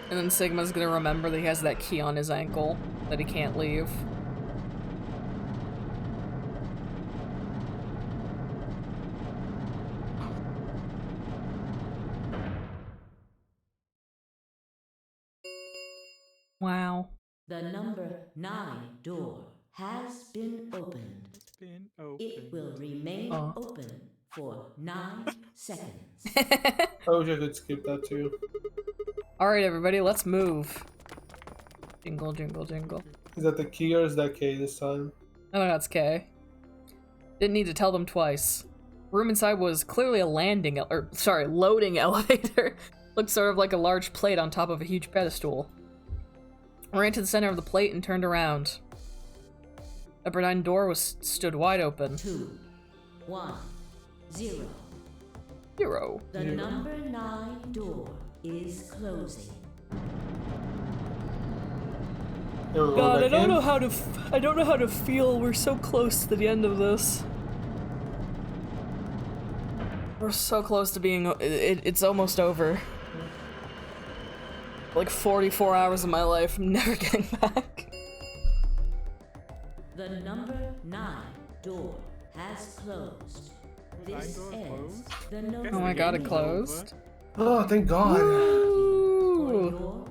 And then Sigma's gonna remember that he has that key on his ankle that he can't leave. Wow. The number 9 door has been opened. Been It will opened. remain Aw. open for 9 seconds. I wish I could skip that too. Alright, everybody, let's move. Jingle, jingle, jingle. Is that the key or is that K this time? Oh, that's K. Didn't need to tell them twice. Room inside was clearly a loading elevator. Looked sort of like a large plate on top of a huge pedestal. I ran to the center of the plate and turned around. Number 9 door stood wide open. 2, 1, 0. 0. The number 9 door is closing. God, I don't know how to feel. We're so close to the end of this. We're so close to being. It's almost over. Like 44 hours of my life, I'm never getting back. The number 9 door has closed. This ends the no. Oh my god, it closed. Oh, thank God. Woo!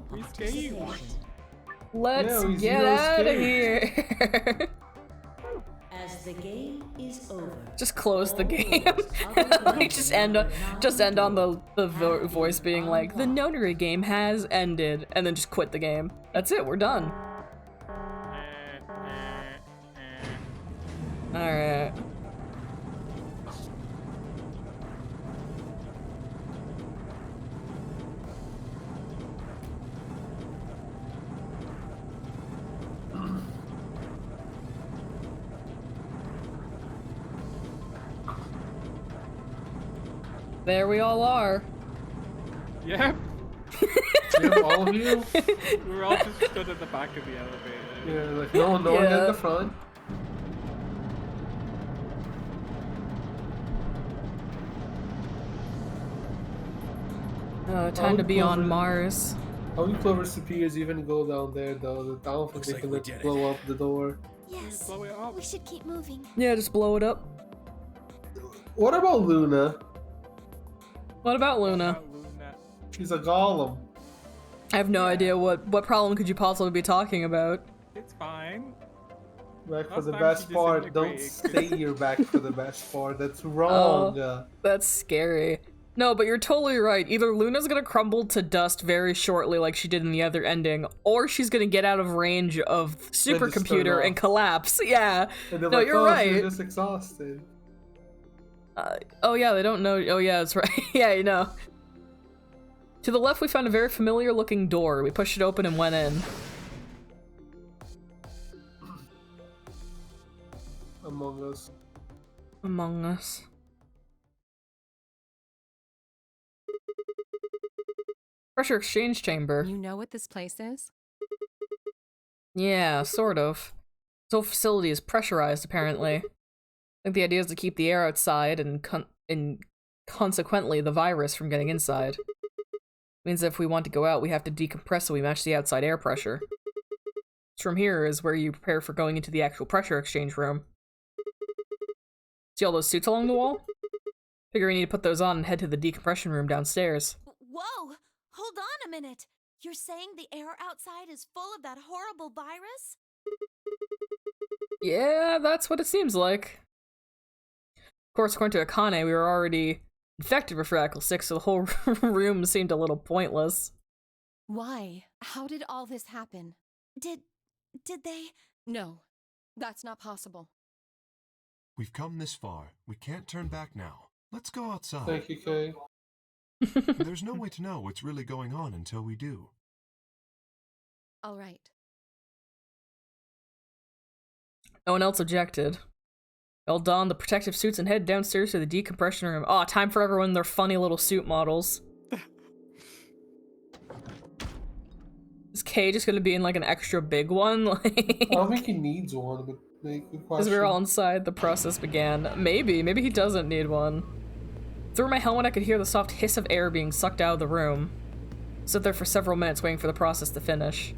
Let's get out of here. As the game is over. Just close the game. Like just end on the voice being like, the notary game has ended, and then just quit the game. That's it, we're done. Alright. There we all are. Yep. Yep, all of you? We're all just stood at the back of the elevator. Yeah, like no one at the front. Time to be on Mars. How many Clover superiors even go down there though? I don't think they can blow up the door. Yes, we should keep moving. Yeah, just blow it up. What about Luna? What about Luna? She's a golem. I have no idea what problem could you possibly be talking about. It's fine. Back for the best part. Don't say you're back for the best part. That's wrong. That's scary. No, but you're totally right. Either Luna's gonna crumble to dust very shortly like she did in the other ending, or she's gonna get out of range of supercomputer and collapse. Yeah. And no, like, you're right. She's just exhausted. Oh yeah, they don't know. Oh yeah, that's right. Yeah, you know. To the left, we found a very familiar looking door. We pushed it open and went in. Among Us. Among Us. Pressure exchange chamber. You know what this place is? Yeah, sort of. This whole facility is pressurized, apparently. I think the idea is to keep the air outside and consequently the virus from getting inside. Means that if we want to go out, we have to decompress so we match the outside air pressure. From here is where you prepare for going into the actual pressure exchange room. See all those suits along the wall? Figure we need to put those on and head to the decompression room downstairs. Whoa! Hold on a minute. You're saying the air outside is full of that horrible virus? Yeah, that's what it seems like. Of course, according to Akane, we were already infected with Radical 6, so the whole room seemed a little pointless. Why? How did all this happen? Did they? No, that's not possible. We've come this far. We can't turn back now. Let's go outside. Thank you, Kay. There's no way to know what's really going on until we do. All right. No one else objected. They'll don the protective suits and head downstairs to the decompression room. Aw, time for everyone in their funny little suit models. Is Kay just gonna be in like an extra big one? Like, I don't think he needs one, but because we were all inside, the process began. Maybe he doesn't need one. Through my helmet, I could hear the soft hiss of air being sucked out of the room. Stood there for several minutes waiting for the process to finish.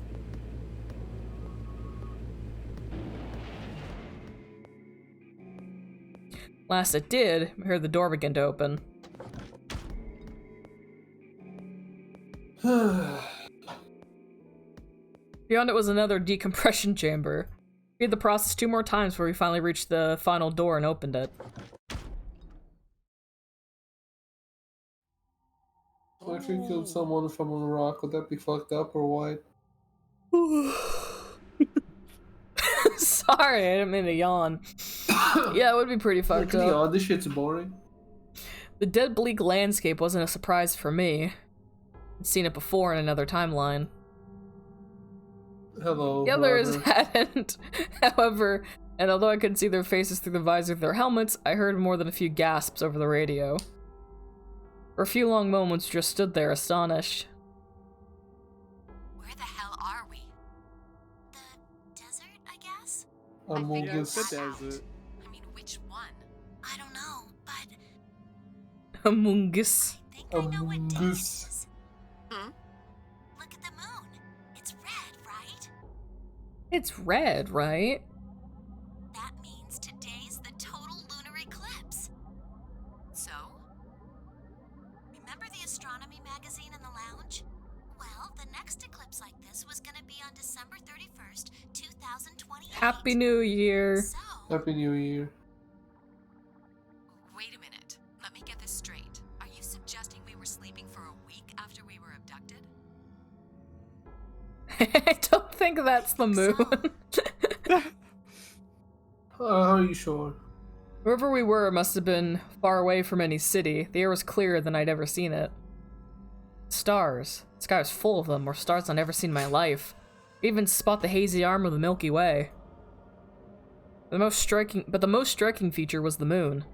Last it did, I heard the door begin to open. Beyond it was another decompression chamber. We had the process 2 more times before we finally reached the final door and opened it. So if you killed someone from a rock, would that be fucked up or what? Sorry, I didn't mean to yawn. Yeah, it would be pretty fucked up. Yawn, this shit's boring. The dead bleak landscape wasn't a surprise for me. I'd seen it before in another timeline. Hello, The others brother. hadn't, however, and although I couldn't see their faces through the visor of their helmets, I heard more than a few gasps over the radio. For a few long moments, we just stood there, astonished. Where the hell are we? The desert, I guess? Among Yeah, Us. it's the desert. I mean, which one? I don't know, but Among Us. I think I know what day it Among Us. is. Look at the moon. It's red, right? It's red, right? That means today's the total lunar eclipse. So? Remember the astronomy magazine in the lounge? Well, the next eclipse like this was gonna be on December 31st, 2028. Happy New Year. So, Happy New Year. Wait a minute. Let me get this straight. Are you suggesting we were sleeping for a week after we were abducted? I don't think that's the moon. How are you sure? Wherever we were must have been far away from any city. The air was clearer than I'd ever seen it. Stars. The sky was full of them, more stars I'd ever seen in my life. I even spot the hazy arm of the Milky Way. The most striking feature was the moon.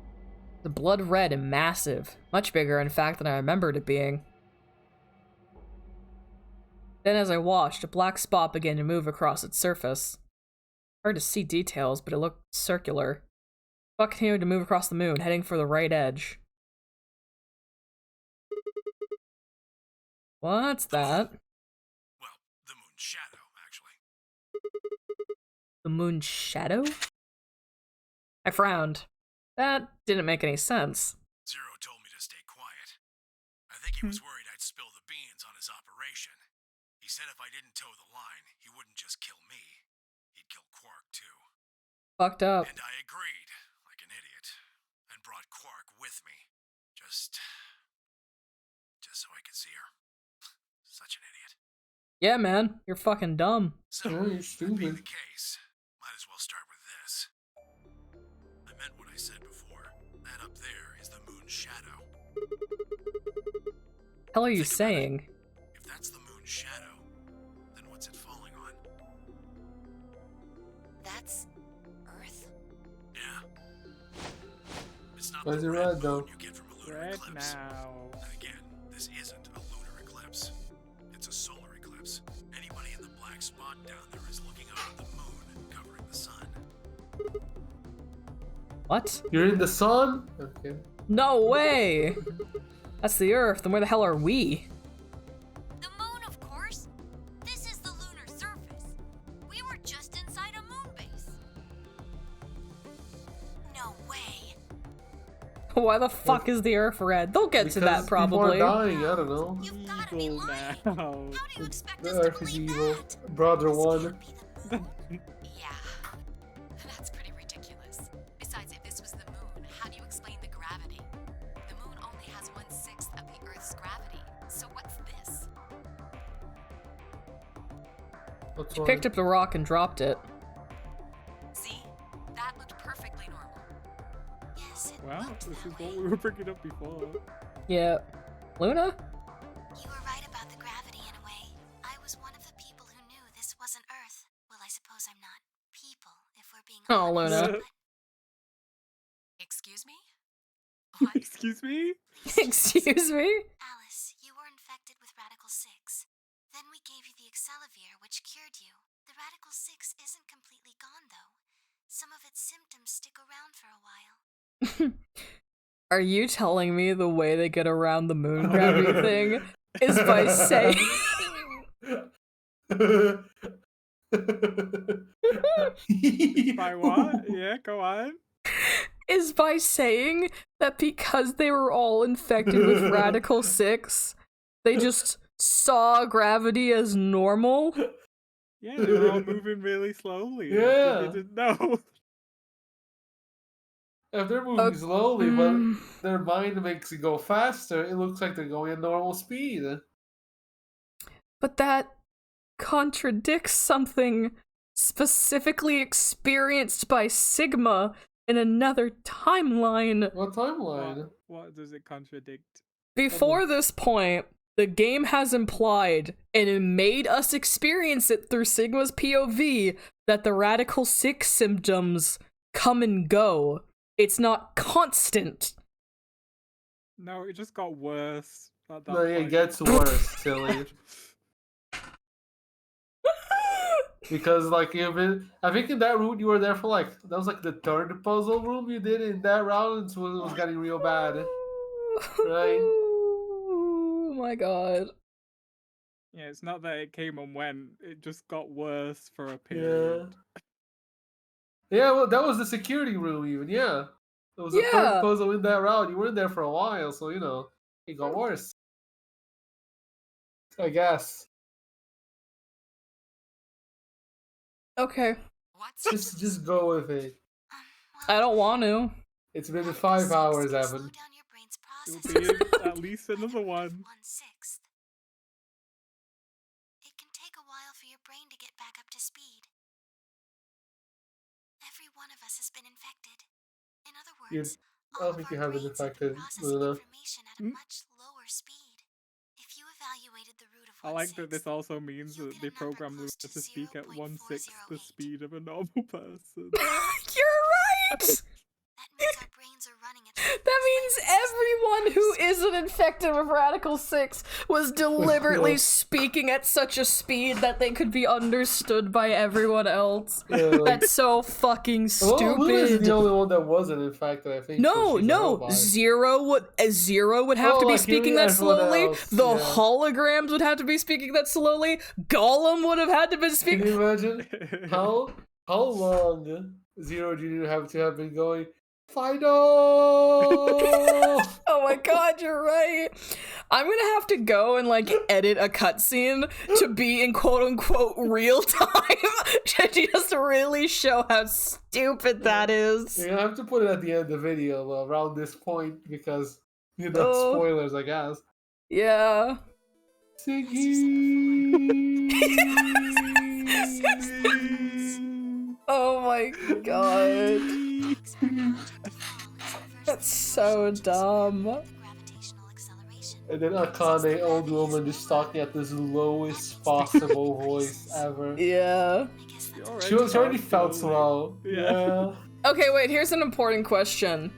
The blood red and massive, much bigger in fact than I remembered it being. Then as I watched, a black spot began to move across its surface. Hard to see details, but it looked circular. The spot continued to move across the moon, heading for the right edge. What's that? Well, the moon's shadow, actually. The moon's shadow? I frowned. That didn't make any sense. Zero told me to stay quiet. I think he was worried I'd spill the beans on his operation. He said if I didn't toe the line, he wouldn't just kill me. He'd kill Quark, too. Fucked up. And I agreed, like an idiot, and brought Quark with me. Just so I could see her. Such an idiot. Yeah, man. You're fucking dumb. So, Yeah, you're that being stupid. the case, might as well start with this. I meant what I said before. That up there is the moon's shadow. Hell are you Think about saying? If that's the moon's shadow, then what's it falling on? That's Earth? Yeah. It's not Why is the it red red, though? moon you get from a lunar Red eclipse. now. And again, this isn't a lunar eclipse. It's a solar eclipse. Anybody in the black spot down there is looking up at the moon covering the sun. What? You're in the sun? Okay. No way! That's the Earth, then where the hell are we? the moon, of course. This is the lunar surface. We were just inside a moon base. No way. Why the fuck is the Earth red? They'll get to that Because probably. people are dying, I don't know. You've gotta be Evil lying. now. How do you expect The us to Earth is believe evil. that? Brother This one. can't be the moon. Yeah. That's pretty ridiculous. Besides, if this was the moon, how do you explain the gravity? The moon only has 1/6 of the Earth's gravity. So what's this? What's She wrong? picked up the rock and dropped it. See? That looked perfectly normal. Yes, it Well, looked this that is way. what we were bringing up before. Yeah. Luna? You were right about the gravity in a way. I was one of the people who knew this wasn't Earth. Well, I suppose I'm not people, if we're being Oh, honest, Luna. but Excuse me? What? Excuse me? Excuse me? Alice, you were infected with Radical 6. Then we gave you the Excelivir, which cured you. The Radical 6 isn't completely gone, though. Some of its symptoms stick around for a while. Are you telling me the way they get around the moon gravity thing is by saying By what? Yeah, go on. is by saying that because they were all infected with Radical 6, they just saw gravity as normal? Yeah, they were all moving really slowly. Yeah. They didn't know. If they're moving slowly, but their mind makes it go faster, it looks like they're going at normal speed. But that contradicts something specifically experienced by Sigma in another timeline. What timeline? What does it contradict? Before this point, the game has implied, and it made us experience it through Sigma's POV, that the Radical 6 symptoms come and go. It's not constant. No, it just got worse at that No, it point. gets worse, silly. Because like I think in that route you were there for like that was like the third puzzle room you did in that round, so it was getting real bad, right? Oh my god. Yeah, it's not that it came and went; it just got worse for a period. Yeah, well, that was the security room even. Yeah, it was the third puzzle in that round. You were in there for a while, so you know it got worse. I guess. Okay. Just go with it. I don't want to. It's been 5 hours, Evan. It'll be at least another one. It can take a while for your brain to get back up to speed. Every one of us has been infected. In other words, I don't think you have been infected, Luna. information at a much lower speed. If you evaluated the root of I like that this also means that they programmed Luna to speak at 1/6 the speed of a normal person. You're right! That means everyone who isn't infected with Radical 6 was deliberately speaking at such a speed that they could be understood by everyone else. Yeah, like, that's so fucking stupid. Well, Luna's the only one that wasn't infected, I think. No, Zero would have to be speaking that slowly. The holograms would have to be speaking that slowly. Gollum would have had to be speaking. Can you imagine how long Zero Jr. have to have been going? Fido! Oh my god, you're right. I'm gonna have to go and like edit a cutscene to be in quote unquote real time to just really show how stupid that is. You're gonna have to put it at the end of the video around this point because you know spoilers, I guess. Yeah. Oh my god. That's so dumb. And then Akane, old woman, just talking at this lowest possible voice ever. Yeah. She already felt slow. Yeah. Okay, wait, here's an important question.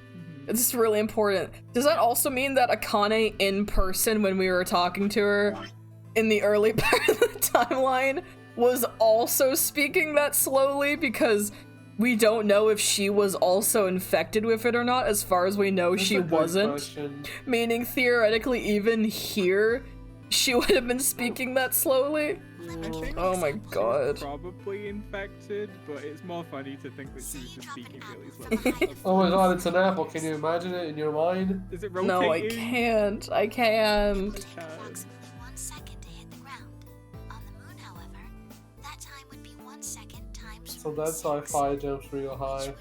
This is really important. Does that also mean that Akane in person, when we were talking to her in the early part of the timeline, was also speaking that slowly? Because we don't know if she was also infected with it or not. As far as we know, she wasn't. Meaning, theoretically, even here, she would have been speaking that slowly. Oh my god. Probably infected, but it's more funny to think that she was just speaking really slowly. Oh my god, it's an apple. Can you imagine it in your mind? Is it rotating? No, I can't. I can't. So that's why Fi jumps real high.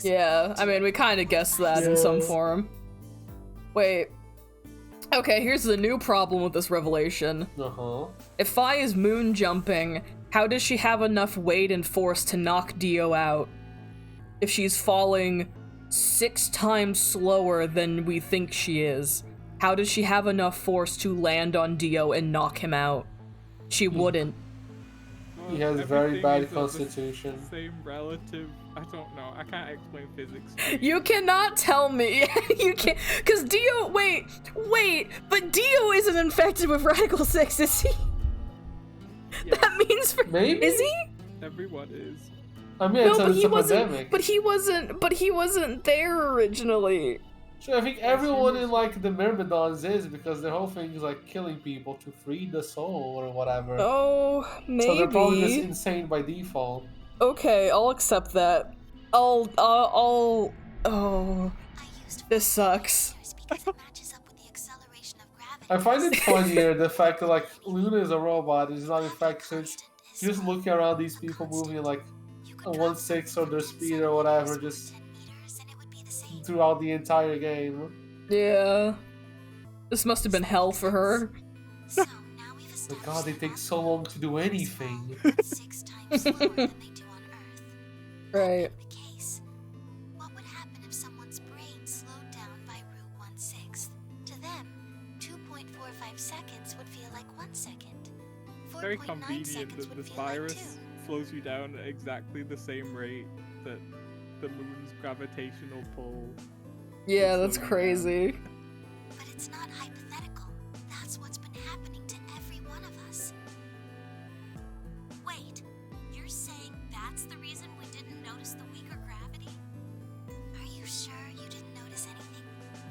Yeah, I mean, we kind of guessed that in some form. Wait. Okay, here's the new problem with this revelation. If Fi is moon jumping, how does she have enough weight and force to knock Dio out? If she's falling 6 times slower than we think she is, how does she have enough force to land on Dio and knock him out? She wouldn't. He has a very bad constitution. Same relative. I don't know. I can't explain physics. You cannot tell me. You can't. Because Dio. Wait. But Dio isn't infected with Radical 6, is he? Yeah. That means. Maybe? Is he? Everyone is. I mean, it's a pandemic. But he wasn't there originally. Sure, I think everyone in like the Myrmidons is, because the whole thing is like killing people to free the soul or whatever. Oh, maybe. So they're probably just insane by default. Okay, I'll accept that. Oh, this sucks. I find it funnier the fact that like Luna is a robot, is not infected, just looking around these people moving like a 1/6 of their speed or whatever, just throughout the entire game. Yeah. This must have been hell for her. My god, they take so long to do anything. Right. What would happen if someone's brain slowed down by root 1/6? To them, 2.45 seconds would feel like 1 second. Very 4.9 convenient seconds that would this feel like 2. virus slows you down at exactly the same rate that the moon's gravitational pull. Yeah, would that's slow you crazy. But it's not hypothetical. That's what's been happening to every one of us. Wait, you're saying that's the reason we didn't notice the weaker gravity? Are you sure you didn't notice anything?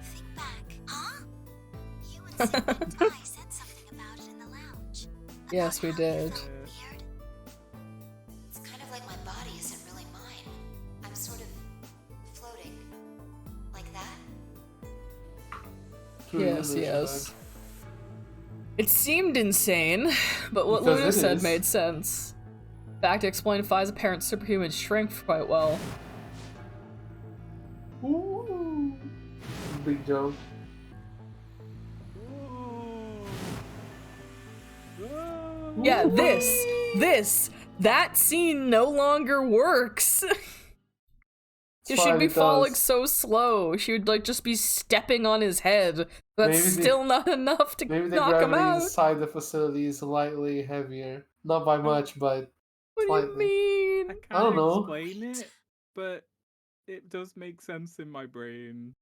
Think back. Huh? You and Sigmund and I said something about it in the lounge. Yes, we did. Weird. It's kind of like my body isn't really mine. I'm sort of floating. Like that? Yes, yes. It seemed insane, but what Because Luna it said is. made sense. Fact explained Phi's apparent superhuman strength quite well. Ooh. Big joke. Yeah, that scene no longer works. She'd fine, be it falling does. so slow. She would like just be stepping on his head. That's Maybe they- still not enough to Maybe the knock him gravity out. inside the facility is slightly heavier. Not by much, but What slightly. do you I mean? I don't can't know. explain it, but it does make sense in my brain.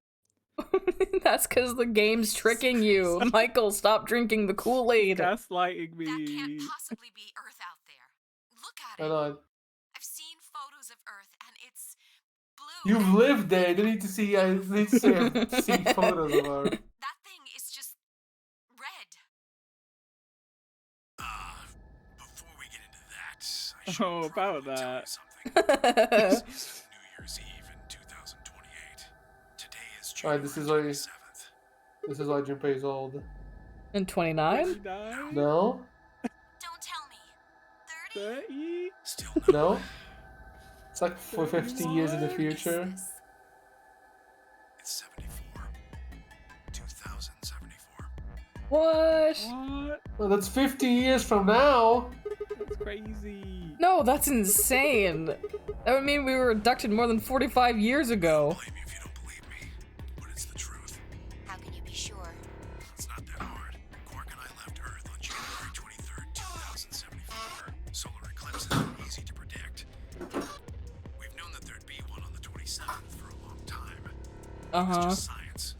That's because the game's tricking you. Michael, stop drinking the Kool-Aid. Gaslighting That can't me. possibly be Earth out there. Look at I it. know. I've seen photos of Earth and it's blue. You've and lived there. You don't need to see. I need to see photos of her. that thing is just red. Before we get into that, I should Oh, about probably tell you that. something. This is New Year's Eve in 2028. Today is Alright, January this is why 27th. this is why Junpei is old. And 29? 29? No, Don't tell me. 30? 30? Still no. It's like for 50 years in the future. It's 74. 2074. What? What? Well, that's 50 years from now. That's crazy. No, that's insane. That would mean we were abducted more than 45 years ago. Blame me if you don't believe me, but it's the truth. How can you be sure? It's not that hard. Quark and I left Earth on January 23rd, 2074. Solar eclipses are easy to predict. We've known that there'd be one on the 27th for a long time. It's Uh-huh. just science.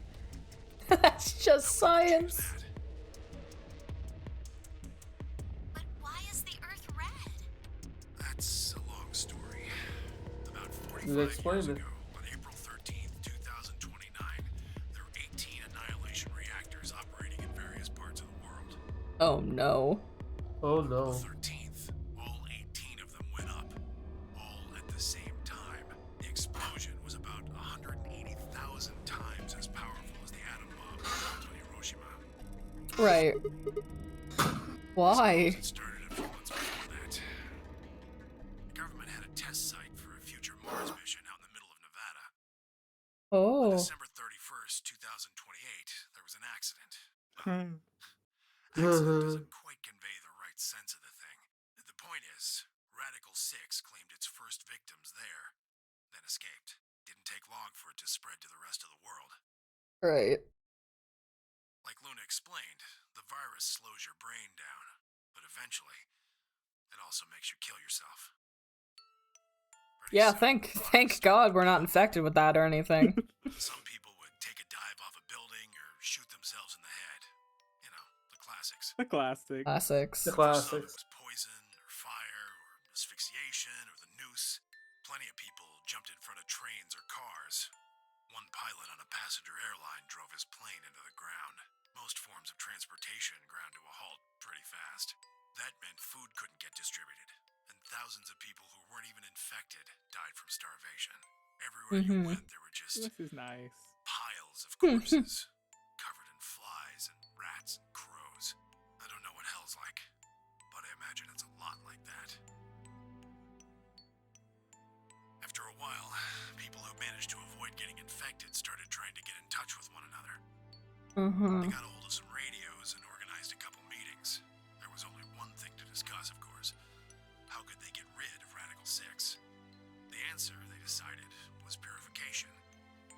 That's just science. That. But why is the Earth red? That's a long story. About 45 Let's explain years it. ago, on April 13th, 2029, there were 18 annihilation reactors operating in various parts of the world. Oh no. Oh no. On the 13th, all 18 of them went up, all at the same time. The explosion was about 180,000 times as powerful as the atom bomb dropped on Hiroshima. Right. Why? It started a few months before that. The government had a test site for a future Mars mission out in the middle of Nevada. Oh. December 31st, 2028, there was an accident. Hmm. Accident doesn't quite convey the right sense of the thing. The point is, Radical 6 claimed its first victims there, then escaped. Didn't take long for it to spread to the rest of the world. Right. Like Luna explained, the virus slows your brain down, but eventually, it also makes you kill yourself. Pretty Yeah, soon, thank God we're not infected with that or anything. Some people would take a dive off a building or shoot themselves in the head. You know, the classics. The classic. Classics. The For some, classics. it was poison, or fire, or asphyxiation, or the noose. Plenty of people jumped in front of trains or cars. One pilot on a passenger airline drove his plane into the ground. Most forms of transportation ground to a halt pretty fast. That meant food couldn't get distributed, and thousands of people who weren't even infected died from starvation. Everywhere you went, there were just This is nice. piles of corpses, covered in flies and rats and crows. I don't know what hell's like, but I imagine it's a lot like that. started trying to get in touch with one another. Mm-hmm. They got a hold of some radios and organized a couple meetings. There was only one thing to discuss, of course. How could they get rid of Radical 6? The answer, they decided, was purification.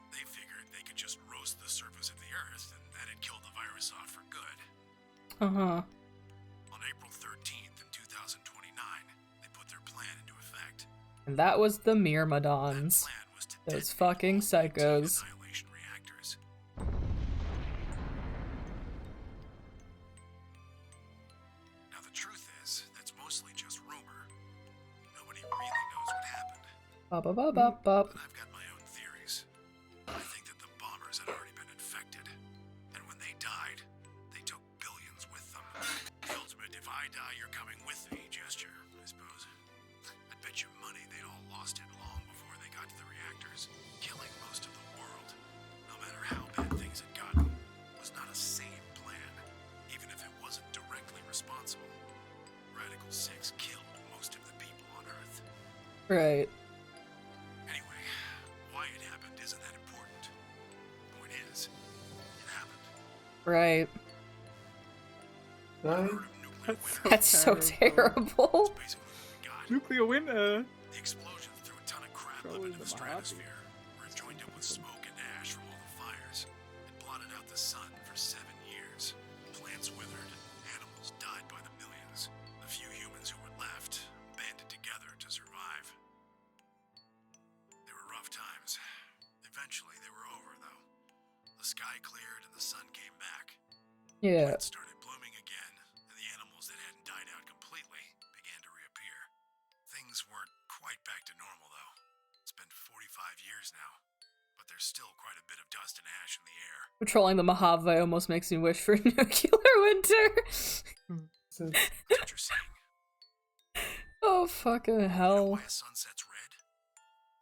They figured they could just roast the surface of the Earth, and that'd kill the virus off for good. Uh-huh. On April 13th in 2029, they put their plan into effect. And that was the Myrmidons. That plan was to Those detonate fucking all 18 psychos. annihilation reactors. Now the truth is, that's mostly just rumor. Nobody really knows what happened. Bop, bop, bop, bop, bop. But I've got my own theories. I think that the bombers had already been infected. And when they died, they took billions with them. The ultimate if I die, you're coming with me gesture, I suppose. I'd bet you money they'd all lost it long before they got to the reactors. Killing most of the world, no matter how bad things had gotten, was not a sane plan, even if it wasn't directly responsible. Radical 6 killed most of the people on Earth. Right. Anyway, why it happened isn't that important. Point is, it happened. Right. Right? Heard of nuclear winter? That's so terrible. Basically what we got. Nuclear winter. The explosion threw a ton of crap Control up into the the Mojave. stratosphere, where it joined up with smoke and ash from all the fires. It blotted out the sun for 7 years. Plants withered, animals died by the millions. The few humans who were left banded together to survive. They were rough times. Eventually, they were over, though. The sky cleared and the sun came back. Yeah. Plants started blooming again, and the animals that hadn't died out completely began to reappear. Things weren't quite back to normal, though. It's been 45 years now, but there's still quite a bit of dust and ash in the air. Patrolling the Mojave almost makes me wish for nuclear winter. That's what you're saying. Oh, fucking You know hell. why a sunset's red?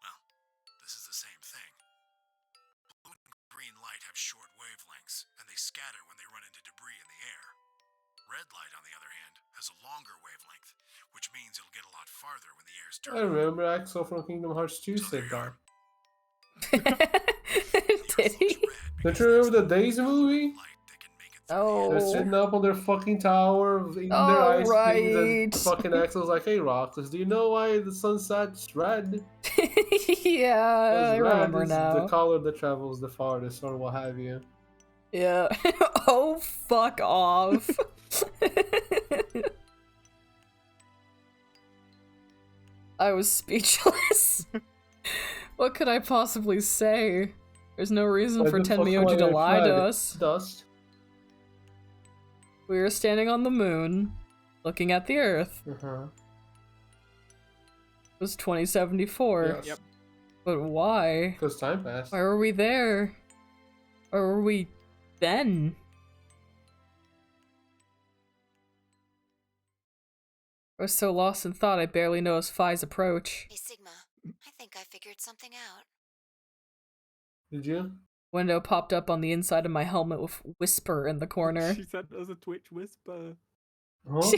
Well, this is the same thing. Blue and green light have short wavelengths, and they scatter when they run into debris in the air. Red light, on the other hand, has a longer wavelength, which means it'll get a lot farther when the air's I turned. remember Axel from Kingdom Hearts 2 So there said you that. are. Did he? Don't you remember the Days movie? Light that can make it through the They're Oh. sitting up on their fucking tower, eating their Oh, ice cream, and right. fucking Axel's like, "Hey, Roxas, do you know why the sunset's red? Yeah, I Red remember is now. the color that travels the farthest, or what have you." Yeah. Oh, fuck off. I was speechless. What could I possibly say? There's no reason Why for the fuck Tenmyoji why to they lie to tried us. Dust. We were standing on the moon, looking at the Earth. Uh-huh. It was 2074. Yes. Yep. But why? Because time passed. Why were we there? Or were we then? I was so lost in thought I barely noticed Phi's approach. Hey, Sigma, I think I figured something out. Did you? Window popped up on the inside of my helmet with Whisper in the corner. She sent us a Twitch whisper. Huh?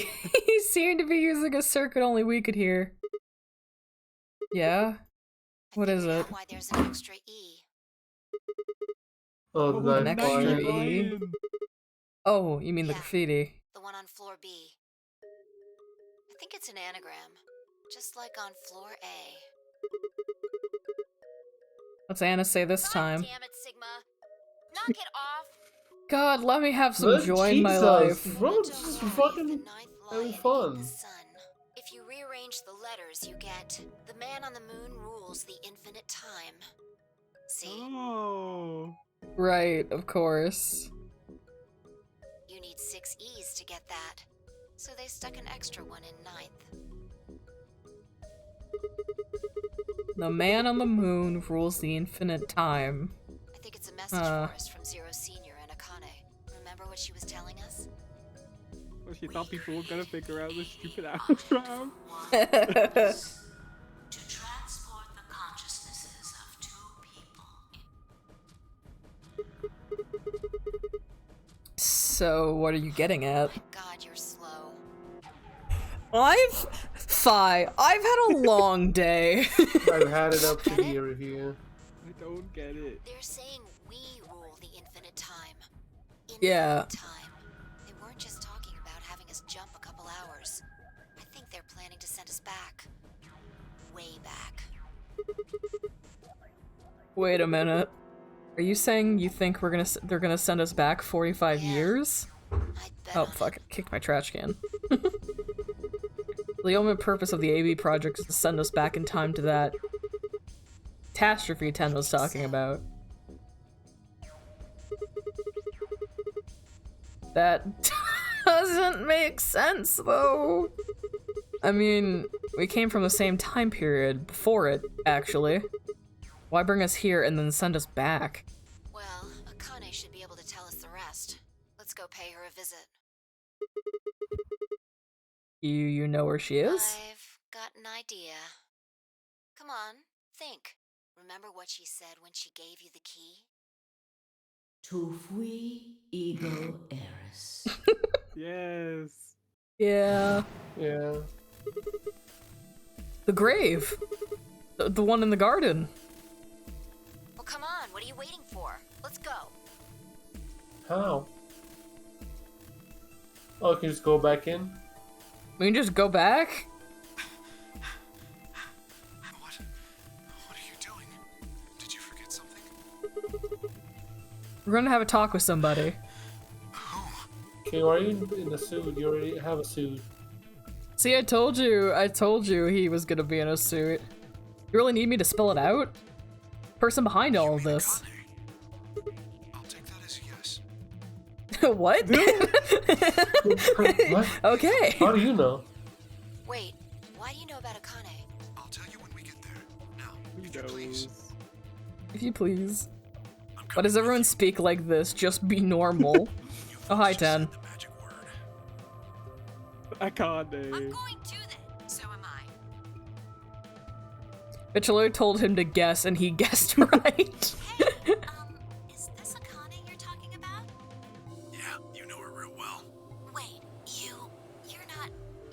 He seemed to be using a circuit only we could hear. Yeah? What is figured it? out why there's an extra E. Oh, the an knife extra flying. E. Oh, you mean the Yeah. graffiti. The one on floor B. I think it's an anagram, just like on floor A. What's Anna say this time? Damn it, Sigma. Knock it off. God, let me have some But joy in my Jesus, life. bro, it's just fucking having fun. If you rearrange the letters, you get the man on the moon rules the infinite time. See? Oh. Right, of course. You need 6 E's to get that. So they stuck an extra one in 9th. The man on the moon rules the infinite time. I think it's a message for us from Zero Senior and Akane. Remember what she was telling us? Well, she thought people were gonna figure out this stupid outro. To transport the consciousnesses of 2 people. So, what are you getting at? My God, you're slow. I've had a long day. I've had it up to the review. don't get it. They're saying we rule the infinite time. Yeah. Time. They weren't just talking about having us jump a couple hours. I think they're planning to send us back. Way back. Wait a minute. Are you saying you think they're gonna send us back 45 years? Oh fuck, I kicked my trash can. The ultimate purpose of the AB project is to send us back in time to that catastrophe 10 was talking about. That doesn't make sense though. I mean, we came from the same time period before it, actually. Why bring us here and then send us back? Well, Akane should be able to tell us the rest. Let's go pay her a visit. You know where she is? I've got an idea. Come on, think. Remember what she said when she gave you the key? Tu fui ego eris. Yes. Yeah. Yeah. The grave. The one in the garden. Well, come on, what are you waiting for? Let's go. How? Oh, I can just go back in? We can just go back? What are you doing? Did you forget something? We're gonna have a talk with somebody. Okay, why are you in the suit? You already have a suit. See, I told you he was gonna be in a suit. You really need me to spell it out? Person behind all of this. I'll take that as a yes. What? What? Okay. How do you know? Wait, why do you know about Akane? I'll tell you when we get there. Now, Who if you please. If you please. Why does everyone speak like this? Just be normal. Oh, hi, Ten. The magic word. Akane. I'm going to then. So am I. Mitchell told him to guess, and he guessed right. Hey, is this Akane you're talking about? Yeah, you know her real well. Wait,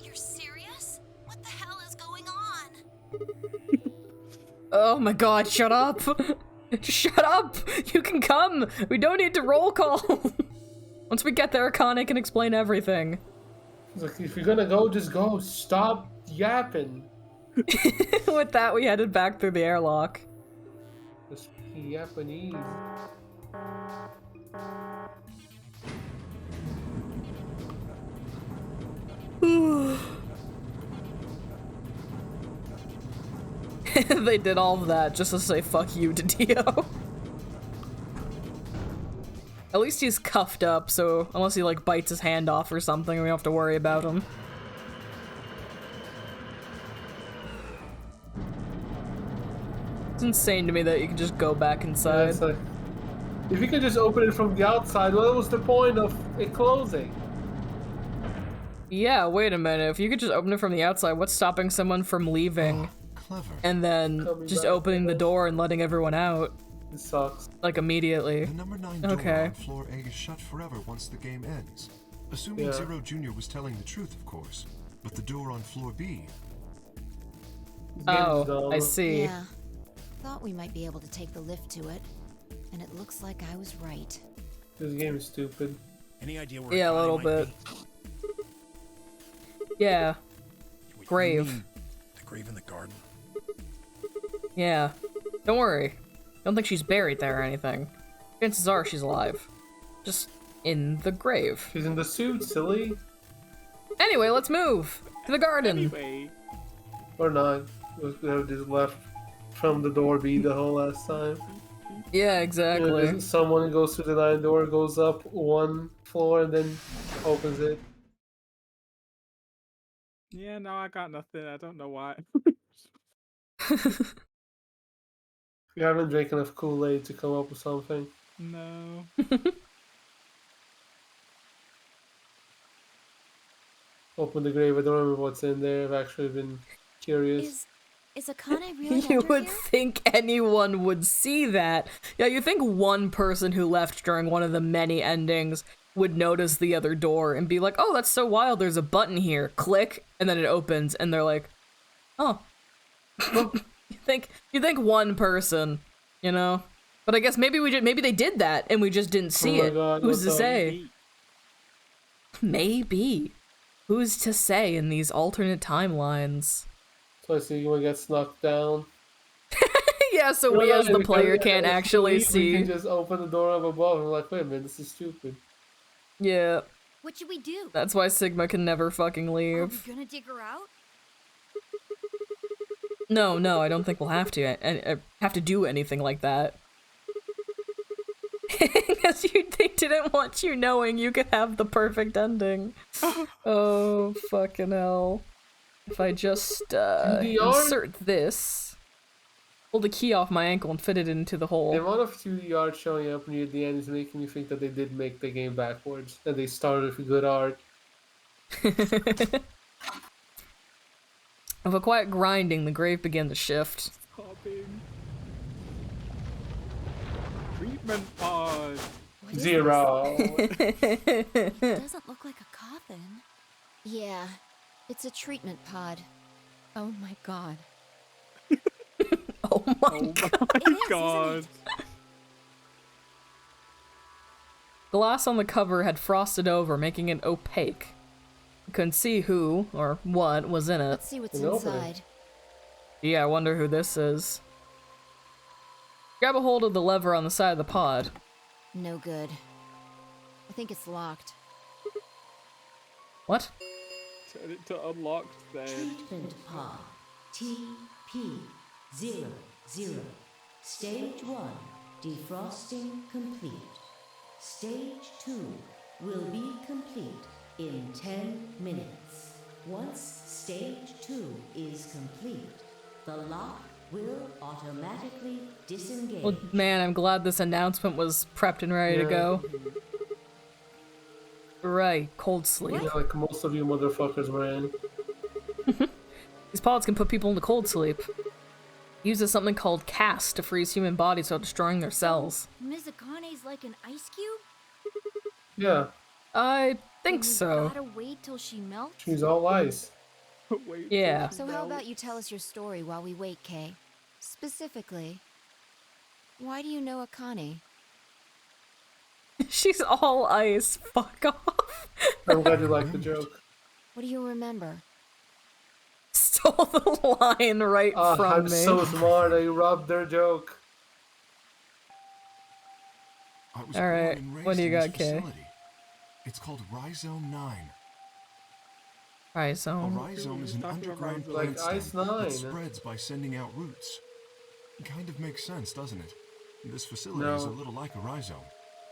you're serious? What the hell is going on? Oh my god, shut up! Shut up! You can come! We don't need to roll call! Once we get there, Akane can explain everything. It's like, if you're gonna go, just go. Stop yapping. With that, we headed back through the airlock. Just speaking Japanese. They did all of that just to say fuck you to Dio. At least he's cuffed up, so unless he like bites his hand off or something, we don't have to worry about him. It's insane to me that you can just go back Yeah, inside. it's like, if you could just open it from the outside, what was the point of it closing? Yeah, wait a minute. If you could just open it from the outside, what's stopping someone from leaving Clever. and then Coming just back. opening the door and letting everyone out? It sucks. Like immediately. The number 9 door Okay. on floor A is shut forever once the game ends. Assuming Yeah. Zero Jr. was telling the truth, of course. But the door on floor B. This game is Oh, dumb. I see. Yeah. Thought we might be able to take the lift to it. And it looks like I was right. This game is stupid. Any idea where Yeah, a Akane little might bit. be? Yeah, Wait, Grave. you mean the grave in the garden. yeah. Don't worry. Don't think she's buried there or anything. Chances are she's alive. Just in the grave. She's in the suit, silly. Anyway, let's move to the garden. Anyway, Or not. We could have just left from the door B the whole last time. Yeah, You know, exactly. there's someone goes through the 9 door, goes up one floor, and then opens it. yeah, no, I got nothing. I don't know why. You haven't drank enough Kool-Aid to come up with something. No. Open the grave. I don't remember what's in there. I've actually been curious. Is Akane really You under would here? think anyone would see that. Yeah, you think one person who left during one of the many endings would notice the other door and be like, oh, that's so wild, there's a button here. Click, and then it opens, and they're like, oh. you think one person You know? But I guess maybe maybe they did that and we just didn't see my it. God, Who's what to the- say? Maybe. Who's to say in these alternate timelines? So I see you get snuck down. Yeah, so we as the Because, player can't if actually we see. can just open the door up above and we're like, wait a minute, this is stupid. Yeah, What should we do? that's why Sigma can never fucking Are we leave. gonna dig her out? No, I don't think we'll have to have to do anything like that. Because they didn't want you knowing you could have the perfect ending. Oh, fucking hell. If I just, QDR? insert this, pull the key off my ankle and fit it into the The hole. amount of 2D art showing up near the end is making me think that they did make the game backwards. And they started with good art. With a quiet grinding, the grave began to shift. Hopping. Treatment pod. What is 0. It doesn't look like a coffin. Yeah, it's a treatment pod. Oh my god. Oh my Oh god. my god. Glass on the cover had frosted over, making it opaque. You couldn't see who, or what, was in it. Let's see what's An opening. inside. Yeah, I wonder who this is. Grab a hold of the lever on the side of the pod. No good. I think it's locked. What? Turn it to unlocked then. Treatment pod TP00. Stage 1 defrosting complete. Stage 2 will be complete in 10 minutes. Once stage 2 is complete, the lock will automatically disengage. Well, man, I'm glad this announcement was prepped and ready to Yeah. go. Right, cold sleep. Yeah, like most of you motherfuckers were in. These pods can put people into cold sleep. Uses something called cast to freeze human bodies without destroying their cells. Ms. Akane's like an ice cube? Yeah, I think We so. gotta wait till she melts? she's all ice. Wait. Yeah. So how about you tell us your story while we wait, Kay? Specifically, why do you know Akane? She's all ice. Fuck off. I'm glad you liked the joke. What do you remember? Stole the line right from I'm me. so smart, I robbed their joke. I was All born right, and what raised do you in this got, Kay? facility. It's called Rhizome 9. Alright, A so rhizome is an Talking about underground rhizome. plant Like Ice stem 9. that spreads by sending out roots. Kind of makes sense, doesn't it? This facility is a No. little like a rhizome.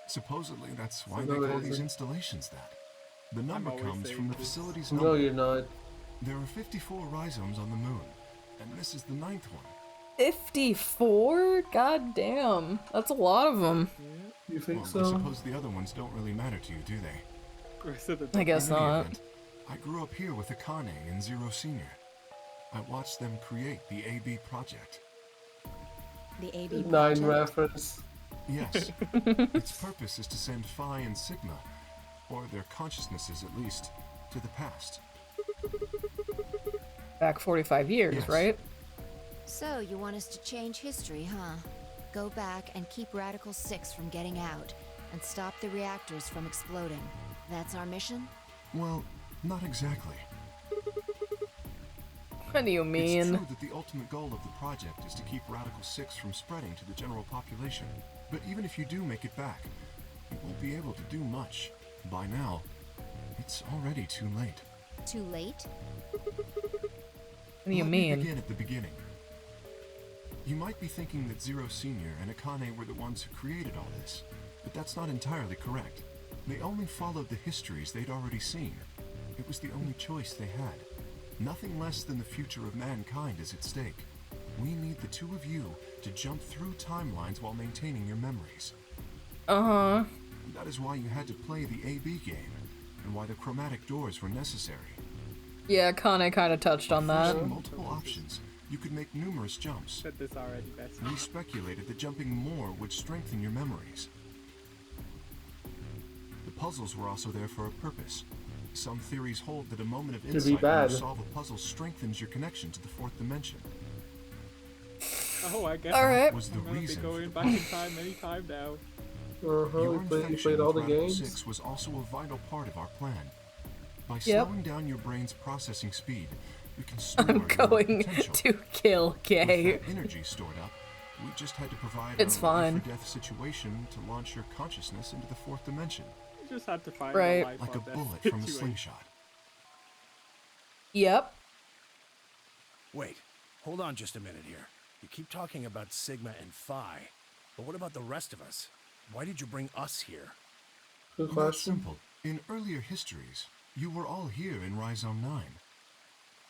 Supposedly, that's why No, they it call these isn't. installations that. The number always comes saying from the this. facility's No, number. you're not. There are 54 rhizomes on the moon, and this is the 9th one. 54? God damn. That's a lot of them. You think Well, I so? suppose the other ones don't really matter to you, do they? I guess In any not. event, I grew up here with Akane and Zero Senior. I watched them create the AB project. The AB 9 project? reference. Yes. Its purpose is to send Phi and Sigma, or their consciousnesses at least, to the past. Back 45 years, Yes. right? So, you want us to change history, huh? Go back and keep Radical 6 from getting out, and stop the reactors from exploding. That's our mission? Well, not exactly. What do you It's mean? true that the ultimate goal of the project is to keep Radical 6 from spreading to the general population. But even if you do make it back, you won't be able to do much. By now, it's already too late. Too late? What do you Let me mean? begin at the beginning. You might be thinking that Zero Senior and Akane were the ones who created all this, but that's not entirely correct. They only followed the histories they'd already seen. It was the only choice they had. Nothing less than the future of mankind is at stake. We need the two of you to jump through timelines while maintaining your memories. Uh-huh. That is why you had to play the AB game, and why the chromatic doors were necessary. Yeah, Kane kind of touched on that. Using multiple options, you could make numerous jumps. Said this already, best. We speculated that jumping more would strengthen your memories. The puzzles were also there for a purpose. Some theories hold that a moment of be insight when bad. you solve a puzzle strengthens your connection to the fourth dimension. Oh, I guess Alright. Was the I'm gonna be reason going for back in time anytime now. Uh-huh, Your you infection played all with the Radical games. 6 was also a vital part of our plan. By Yep. slowing down your brain's processing speed, we can store I'm your going potential. to kill With Gay. that energy stored up, we just had to provide It's a fine. life-or-death situation to launch your consciousness into the fourth dimension, You just had to find Right. a life like a or death bullet from a situation. slingshot. Yep. Wait, hold on just a minute here. You keep talking about Sigma and Phi, but what about the rest of us? Why did you bring us here? Good That's question. simple. In earlier histories, you were all here in Rhizome 9.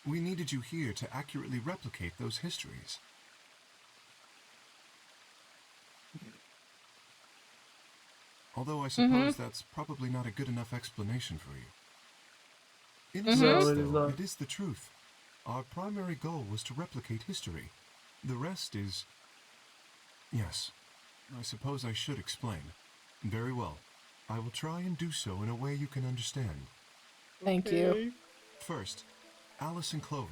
We needed you here to accurately replicate those histories. Although I suppose that's probably not a good enough explanation for you. In a No, sense, it is though, not. it is the truth. Our primary goal was to replicate history. The rest is... Yes, I suppose I should explain. Very well. I will try and do so in a way you can understand. Thank you. First, Alice and Clover.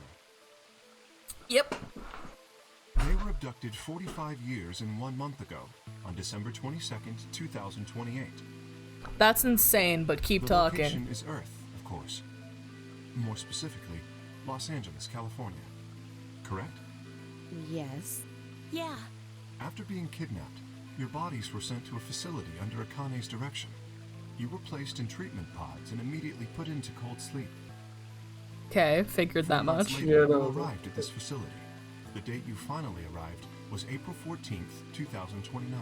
Yep. They were abducted 45 years and 1 month ago, on December 22nd, 2028. That's insane, but keep The talking. location is Earth, of course. More specifically, Los Angeles, California. Correct? Yes. Yeah. After being kidnapped, your bodies were sent to a facility under Akane's direction. You were placed in treatment pods and immediately put into cold sleep. Okay, figured 4 that months much. later, Yeah, you no. arrived at this facility. The date you finally arrived was April 14th, 2029.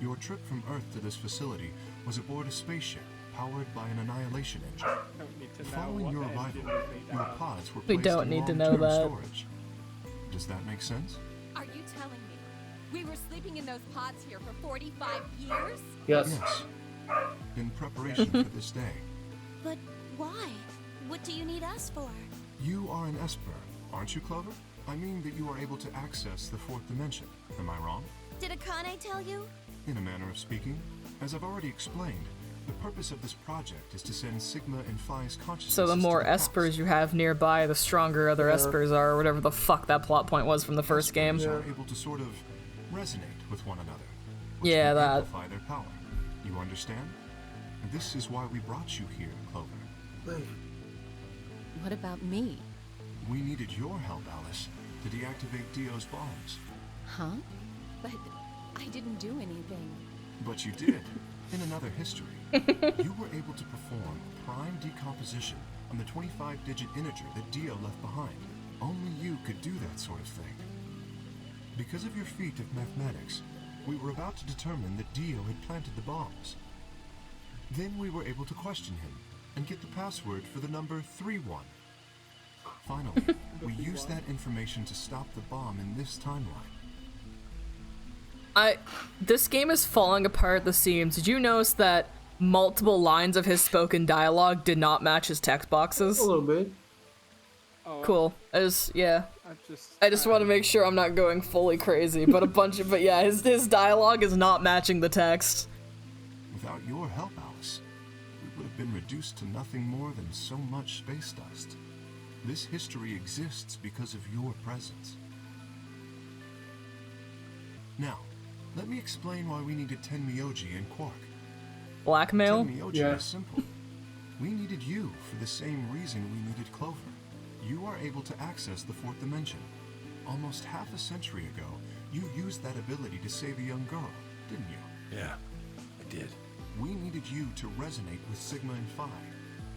Your trip from Earth to this facility was aboard a spaceship powered by an annihilation engine. Don't need to know Following what your the arrival, engine is made your out of. pods were We placed don't in need to know long-term that. storage. Does that make sense? Are you telling me we were sleeping in those pods here for 45 years? Yes. Yes. In preparation for this day. But why? What do you need us for? You are an Esper, aren't you, Clover? I mean that you are able to access the fourth dimension. Am I wrong? Did Akane tell you? In a manner of speaking, as I've already explained, the purpose of this project is to send Sigma and Phi's consciousness. So the more espers you have nearby, the stronger other espers are, or whatever the fuck that plot point was from the first game. are able to sort of resonate with one another. Which Yeah, can that. amplify their power. You understand? This is why we brought you here, Clover. What about me? We needed your help, Alice, to deactivate Dio's bombs. Huh? But I didn't do anything. But you did. In another history, you were able to perform prime decomposition on the 25-digit integer that Dio left behind. Only you could do that sort of thing. Because of your feat of mathematics, we were about to determine that Dio had planted the bombs. Then we were able to question him and get the password for the number 31. Finally, we used that information to stop the bomb in this timeline. This game is falling apart at the seams. Did you notice that multiple lines of his spoken dialogue did not match his text boxes? A little bit. Oh, Cool. I just want to um, make sure I'm not going fully crazy, but yeah, his dialogue is not matching the text. Without your help, Alice, we would have been reduced to nothing more than so much space dust. This history exists because of your presence. Now, let me explain why we needed Tenmyoji and Quark. Blackmail? Tenmyoji is simple. We needed you for the same reason we needed Clover. You are able to access the fourth dimension. Almost half a century ago, you used that ability to save a young girl, didn't you? Yeah, I did. We needed you to resonate with Sigma and Phi,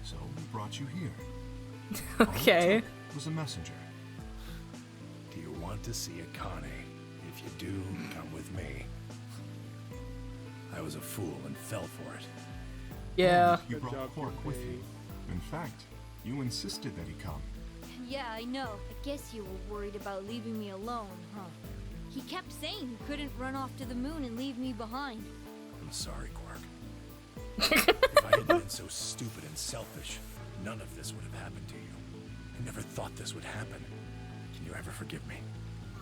so we brought you here. Okay. All it took was a messenger. Do you want to see Akane? If you do, come with me. I was a fool and fell for it. Yeah. You Good brought job, Quark with Kincaid. you. In fact, you insisted that he come. Yeah, I know. I guess you were worried about leaving me alone, huh? He kept saying he couldn't run off to the moon and leave me behind. I'm sorry, Quark. If I hadn't been so stupid and selfish, none of this would have happened to you. I never thought this would happen. Can you ever forgive me?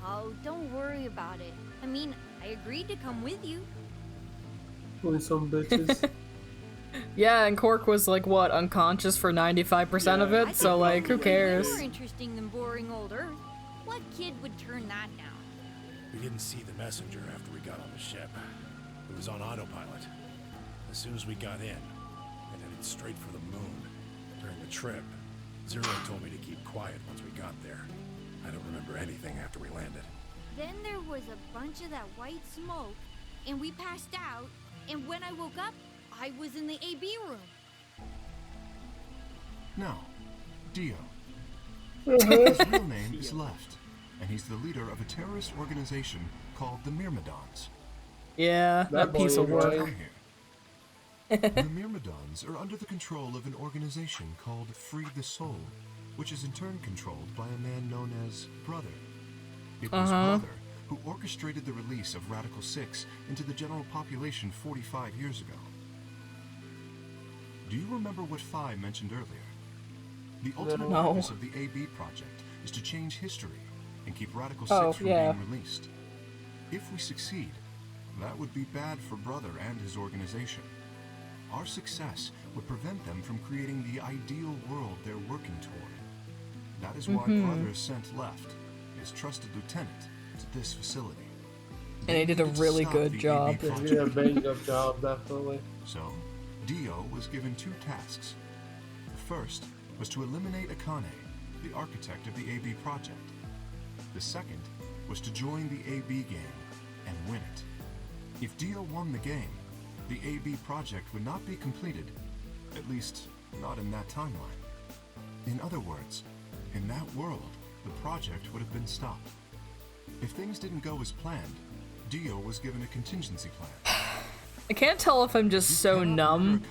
Oh, don't worry about it. I mean, I agreed to come with you. Doing some bitches. Yeah, and Quark was like, what, unconscious for 95% of Yeah. it? So, like, who cares? More interesting than boring old Earth. What kid would turn that down? We didn't see the messenger after we got on the ship. It was on autopilot. As soon as we got in, it headed straight for the moon. During the trip, Zero told me to keep quiet once we got there. I don't remember anything after we landed. Then there was a bunch of that white smoke, and we passed out, and when I woke up, I was in the AB room. Now, Dio. His real name is Left, and he's the leader of a terrorist organization called the Myrmidons. Yeah, that piece of work. The Myrmidons are under the control of an organization called Free the Soul, which is in turn controlled by a man known as Brother. It was Brother who orchestrated the release of Radical 6 into the general population 45 years ago. Do you remember what Phi mentioned earlier? The ultimate purpose of the AB project is to change history and keep Radical 6 from being released. If we succeed, that would be bad for Brother and his organization. Our success would prevent them from creating the ideal world they're working toward. That is why Brother sent Left, his trusted lieutenant, to this facility. And he did a really good job. He did a bang up job, definitely. So, Dio was given 2 tasks. The first was to eliminate Akane, the architect of the AB project. The second was to join the AB game and win it. If Dio won the game, the AB project would not be completed, at least not in that timeline. In other words, in that world, the project would have been stopped. If things didn't go as planned, Dio was given a contingency plan. I can't tell if I'm just so numb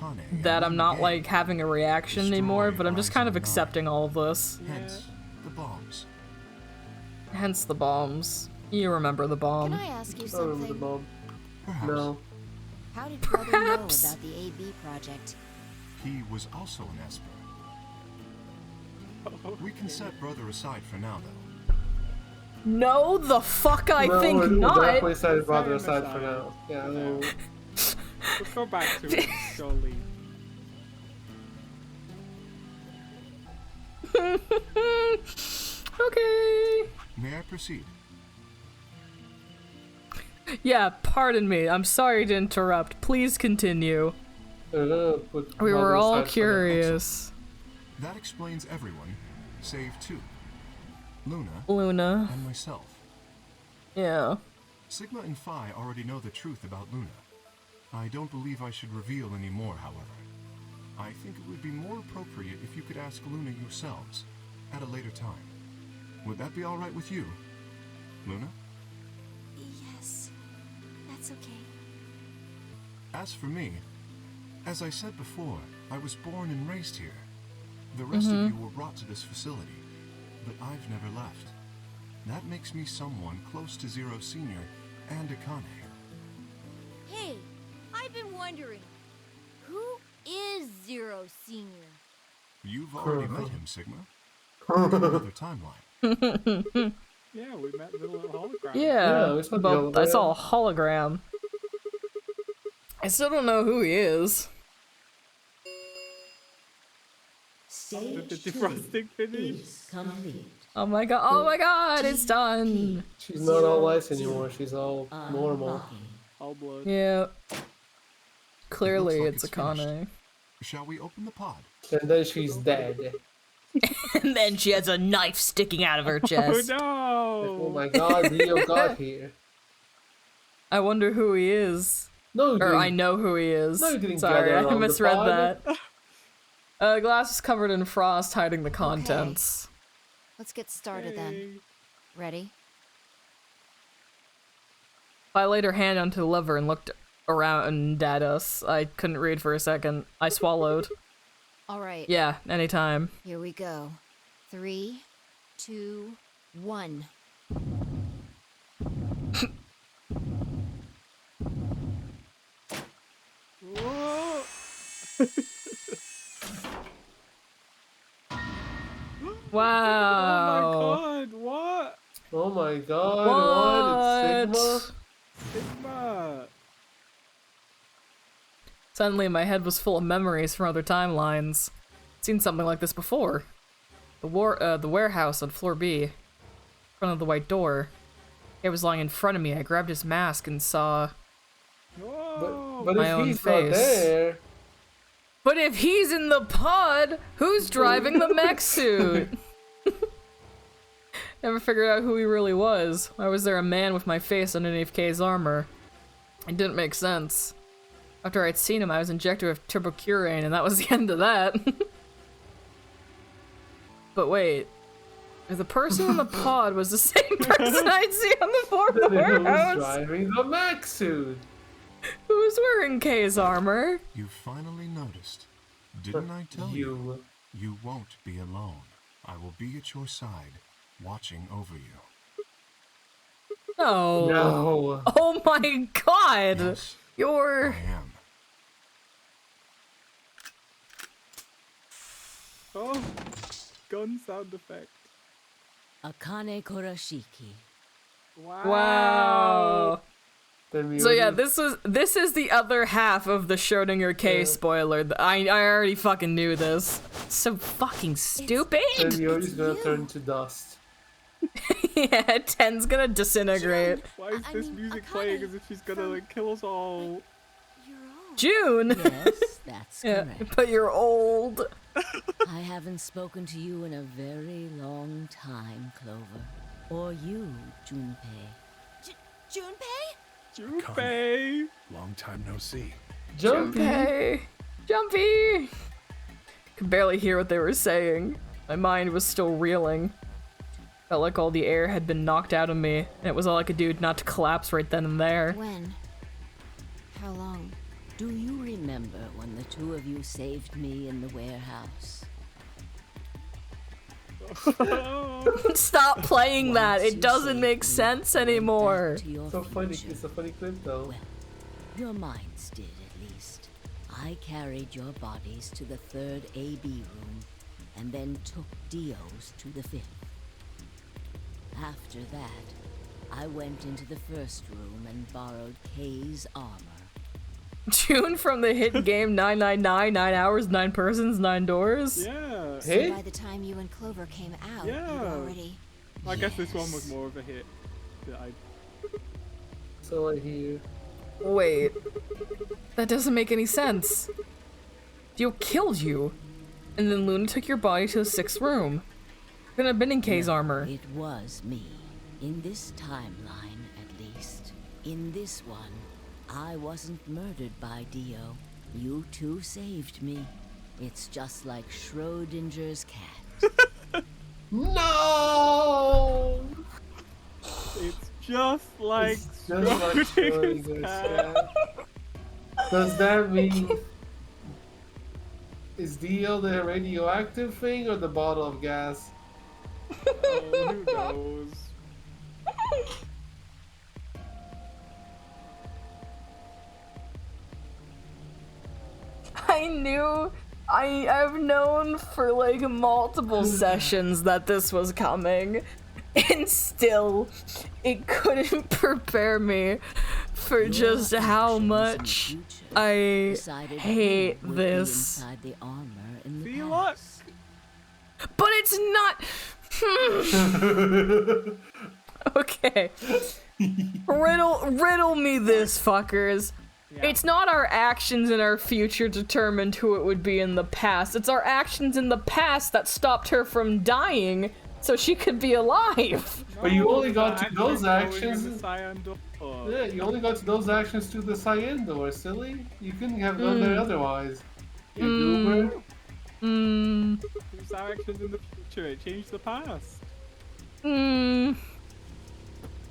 that I'm not like having a reaction anymore, but I'm just kind of accepting all of this. Hence, the bombs. Hence the bombs. You remember the bomb. Can I ask you I remember the something? bomb. Perhaps. No. How did Brother know about the AB project? He was also an Esper. We can set Brother aside for now, though. No, the fuck I No, think we'll not. definitely set his brother aside for now. Yeah, no. Let's go back to it, surely. Okay. May I proceed? Yeah, pardon me. I'm sorry to interrupt. Please continue. We were all curious. That explains everyone, save 2. Luna and myself. Yeah. Sigma and Phi already know the truth about Luna. I don't believe I should reveal any more, however. I think it would be more appropriate if you could ask Luna yourselves at a later time. Would that be alright with you, Luna? Yes, that's okay. As for me, as I said before, I was born and raised here. The rest of you were brought to this facility, but I've never left. That makes me someone close to Zero Senior and Akane. Hey, I've been wondering, who is Zero Senior? You've already met him, Sigma. In another timeline. Yeah, we met the little hologram. Yeah, we saw the but I hologram. saw a hologram. I still don't know who he is. Did the Stage 2 defrosting finish? is complete. Oh my god, it's done! She's not all lice anymore. She's all normal. Unlocking. All blood. Yeah. Clearly like it's it's Akane. finished. Shall we open the pod? And then she's dead. And then she has a knife sticking out of her Oh chest. no! Oh my god, Dio got here. I wonder who he is. No, you Or didn't. I know who he is. No, you didn't Sorry, gather I around the misread pod. that. Glass is covered in frost, hiding the contents. Let's get started then. Ready? I laid her hand onto the lever and looked around at us. I couldn't read for a second. I swallowed. All right. Yeah, anytime. Here we go. 3, 2, 1. Whoa! Wow. Oh my god, what? Oh my god, what? It's Sigma? Sigma! Suddenly my head was full of memories from other timelines. Seen something like this before. The warehouse on floor B. In front of the white door. He was lying in front of me. I grabbed his mask and saw But my if own he's face. not there, But if he's in the pod, who's driving the mech suit? Never figured out who he really was. Why was there a man with my face underneath Kay's armor? It didn't make sense. After I'd seen him, I was injected with turbocurane, and that was the end of that. But wait, if the person in the pod was the same person I'd see on the floor of the then who's warehouse, driving the mech suit? who's wearing Kay's armor? You finally noticed. Didn't I tell you? You won't be alone. I will be at your side, watching over you. No. No. Oh my god! Yes, You're... I am. Oh, gun sound effect. Akane Kurashiki. Wow. Then So yeah, this is the other half of the Schrodinger case spoiler. I already fucking knew this. So fucking stupid. Then Yori's gonna turn to dust. Yeah, 10's gonna disintegrate. Why is this music playing as if she's gonna like kill us all? June. Yes, that's Yeah, correct. but you're old. I haven't spoken to you in a very long time, Clover. Or you, Junpei. Junpei? Junpei! Long time no see. Jumpy. Jumpy. Could barely hear what they were saying. My mind was still reeling. Felt like all the air had been knocked out of me, and it was all I could do not to collapse right then and there. When? How long? Do you remember when the two of you saved me in the warehouse? Stop playing that. Once It you doesn't saved make me, sense I went anymore. back to your So funny. future. It's a funny clip though. Well, your minds did at least. I carried your bodies to the third AB room and then took Dio's to the fifth. After that, I went into the first room and borrowed Kay's armor. June from the hit game 999, 9 hours, 9 persons, 9 doors. Yeah. So Hey? by the time you and Clover came out, Yeah. you'd already... I guess this one was more of a hit. that I So I hear. Wait. That doesn't make any sense. Dio killed you, and then Luna took your body to the 6th room. Couldn't have been in Kay's armor. It was me. In this timeline, at least. In this one, I wasn't murdered by Dio. You two saved me. It's just like Schrodinger's cat. No! It's just like It's just like Schrodinger's Schrodinger's cat. cat. Does that mean is Dio the radioactive thing or the bottle of gas? Oh, who knows? I've known for like multiple sessions that this was coming, and still it couldn't prepare me for just how much I hate this. Inside the armor in the See, look. past. But it's not. Okay. Riddle me this, fuckers. Yeah. It's not our actions in our future determined who it would be in the past. It's our actions in the past that stopped her from dying so she could be alive. But you only No, got the to those actors going in actions. the cyan door. Yeah, you only got to those actions to the cyan door, silly. You couldn't have done that otherwise. You goober. It was our actions in the future. It changed the past.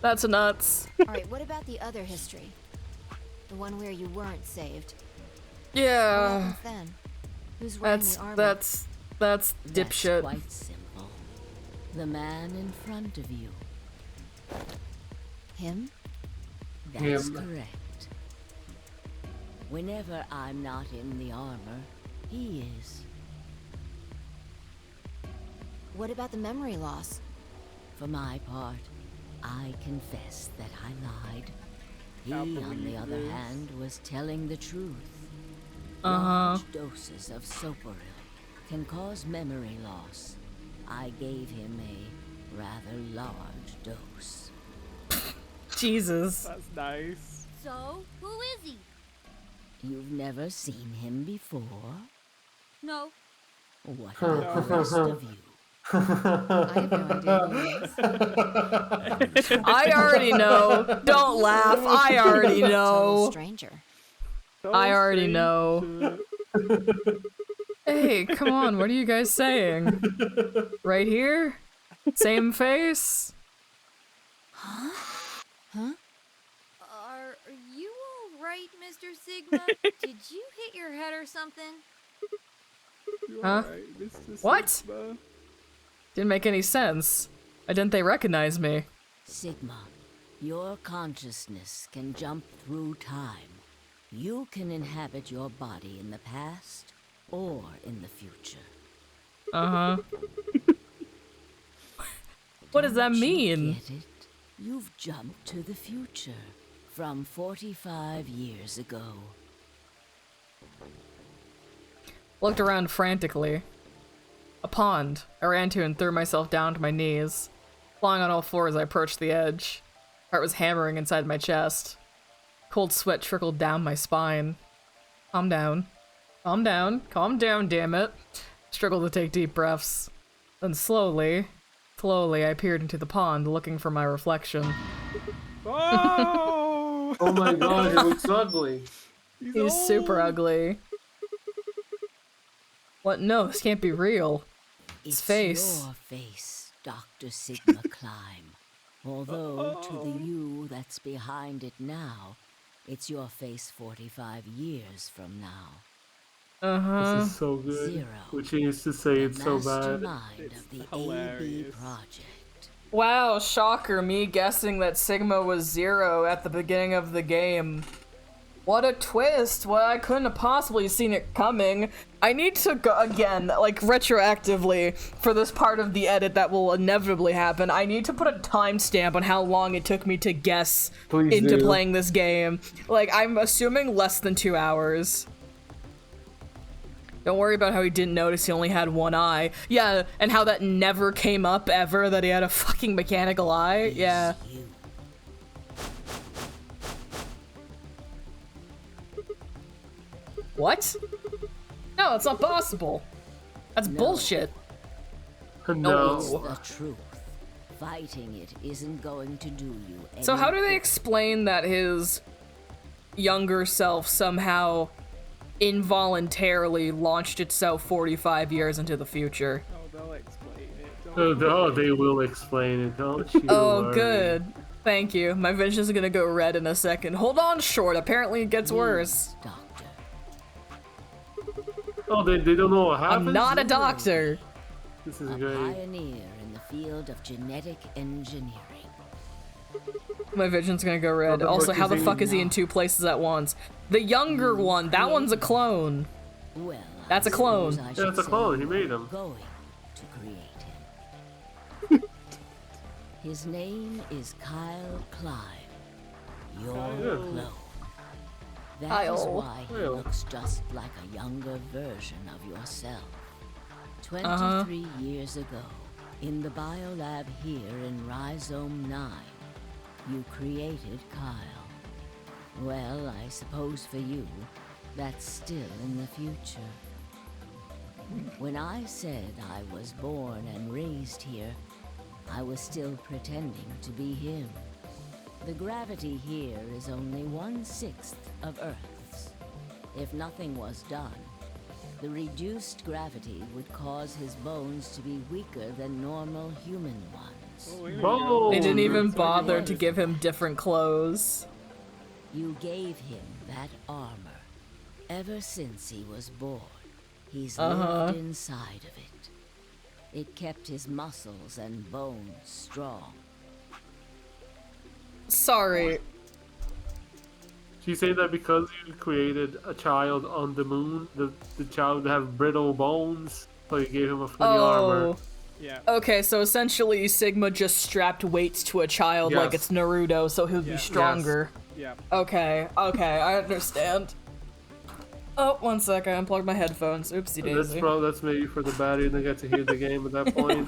That's nuts. Alright, what about the other history? The one where you weren't saved. What Yeah. happens then? Who's wearing That's the armor? that's That's dipshit. quite simple. The man in front of you. Him? That's Him. correct. Whenever I'm not in the armor, he is. What about the memory loss? For my part, I confess that I lied. He, on the other believe this. hand, was telling the truth. Uh-huh. Large doses of soporil can cause memory loss. I gave him a rather large dose. Jesus. That's nice. So, who is he? You've never seen him before? No. What about the rest of you? I have no idea who he is. I already know. Don't laugh. I already Total know. stranger. I already know. Hey, come on. What are you guys saying? Right here? Same face? Huh? Are you alright, Mr. Sigma? Did you hit your head or something? You Huh? alright, Mr. What? Sigma? Didn't make any sense. Why didn't they recognize me? Sigma, your consciousness can jump through time. You can inhabit your body in the past or in the future. Uh-huh. What does that Don't you mean? get it? You've jumped to the future from 45 years ago. Looked around frantically. A pond. I ran to and threw myself down to my knees. Flying on all fours, I approached the edge. Heart was hammering inside my chest. Cold sweat trickled down my spine. Calm down. Calm down. Calm down, damn it. Struggled to take deep breaths. Then slowly, I peered into the pond, looking for my reflection. Oh! Oh my god, he looks ugly. He's super ugly. What? No, this can't be real. His It's face. your face, Dr. Sigma Climb. Although to the you that's behind it now, it's your face 45 years from now. Uh-huh. This is so good. Zero, Which he used to say the it's so bad. mastermind of the AB hilarious. project. Wow, shocker, me guessing that Sigma was 0 at the beginning of the game. What a twist! Well, I couldn't have possibly seen it coming. I need to go again, like retroactively, for this part of the edit that will inevitably happen. I need to put a timestamp on how long it took me to guess Please into do. playing this game. Like, I'm assuming less than 2 hours. Don't worry about how he didn't notice he only had one eye. Yeah, and how that never came up ever, that he had a fucking mechanical eye. Yeah. You. What? No, it's not possible. That's No. bullshit. No. It's the truth. Fighting it isn't going to do you any So how do they good. explain that his younger self somehow involuntarily launched itself 45 years into the future? Oh, they'll explain it. Don't Oh, they will explain it, don't you Oh, worry. good. Thank you. My vision's gonna go red in a second. Hold on, Short. Apparently it gets worse. Doctor. Oh, they don't know what happens? I'm not a doctor. This is A great. pioneer in the field of genetic engineering. My vision's gonna go red. the Also, fuck how is the he fuck is he in now? 2 places at once? The younger one, that one's a clone. Well, That's a I clone. suppose I Yeah, should it's a say clone. He you're made him. Going to create him. His name is Kyle Climb. Your Kyle. clone. That is Kyle. why he Kyle. looks just like a younger version of yourself. 23 Uh-huh. years ago, in the biolab here in Rhizome 9, you created Kyle. Well, I suppose for you, that's still in the future. When I said I was born and raised here, I was still pretending to be him. The gravity here is only 1/6 of Earth's. If nothing was done, the reduced gravity would cause his bones to be weaker than normal human ones. Oh, here we Boom. go. They didn't even That's bother right. to give him different clothes. You gave him that armor. Ever since he was born, he's lived inside of it. It kept his muscles and bones strong. Sorry. She's saying that because you created a child on the moon, the child would have brittle bones, so you gave him a funny armor. Oh. Yeah. Okay, so essentially Sigma just strapped weights to a child like Yes. it's Naruto, so he'll be Yes. stronger. Yeah. Okay, I understand. Oh, 1 sec, I unplugged my headphones. Oopsie daisy. That's maybe for the battery, and they get to hear the game at that point.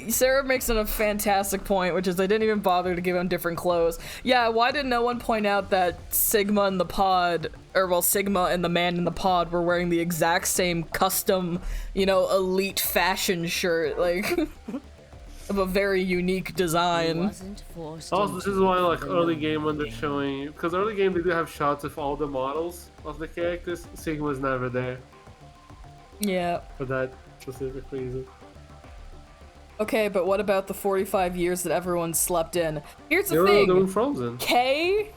Sarah makes a fantastic point, which is they didn't even bother to give him different clothes. Yeah, why did no one point out that Sigma and the pod, or well, Sigma and the man in the pod were wearing the exact same custom, you know, elite fashion shirt, like, of a very unique design. Also, this is why, like, early game when they're showing, because early game they do have shots of all the models of the characters. Sigma's never there. Yeah. For that specific reason. Okay, but what about the 45 years that everyone slept in? Here's the They thing. were frozen. K,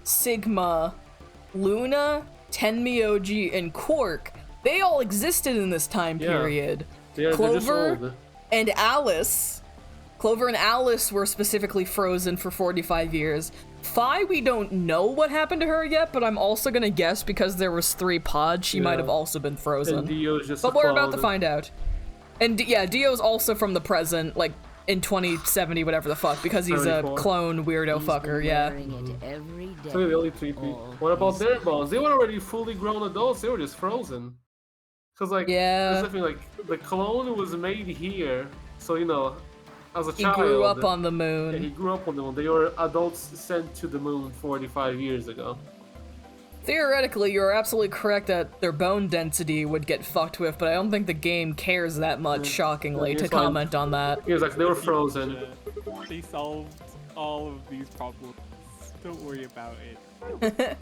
Sigma, Luna, Tenmyoji, and Quark, they all existed in this time period. Yeah, Clover and Alice were specifically frozen for 45 years. Phi, we don't know what happened to her yet, but I'm also gonna guess because there was 3 pods, she might have also been frozen. And Dio's just but we're about to find out. And yeah, Dio's also from the present, like in 2070, whatever the fuck, because he's 74. A clone weirdo fucker, yeah. So the only 3 people. What about their bones? They were already fully grown adults, they were just frozen. Cause like, there's nothing like, the clone was made here, so you know, as a child. He grew up on the moon. Yeah, he grew up on the moon. They were adults sent to the moon 45 years ago. Theoretically, you're absolutely correct that their bone density would get fucked with, but I don't think the game cares that much, shockingly, to comment on that. He was like, they were frozen. They solved all of these problems. Don't worry about it.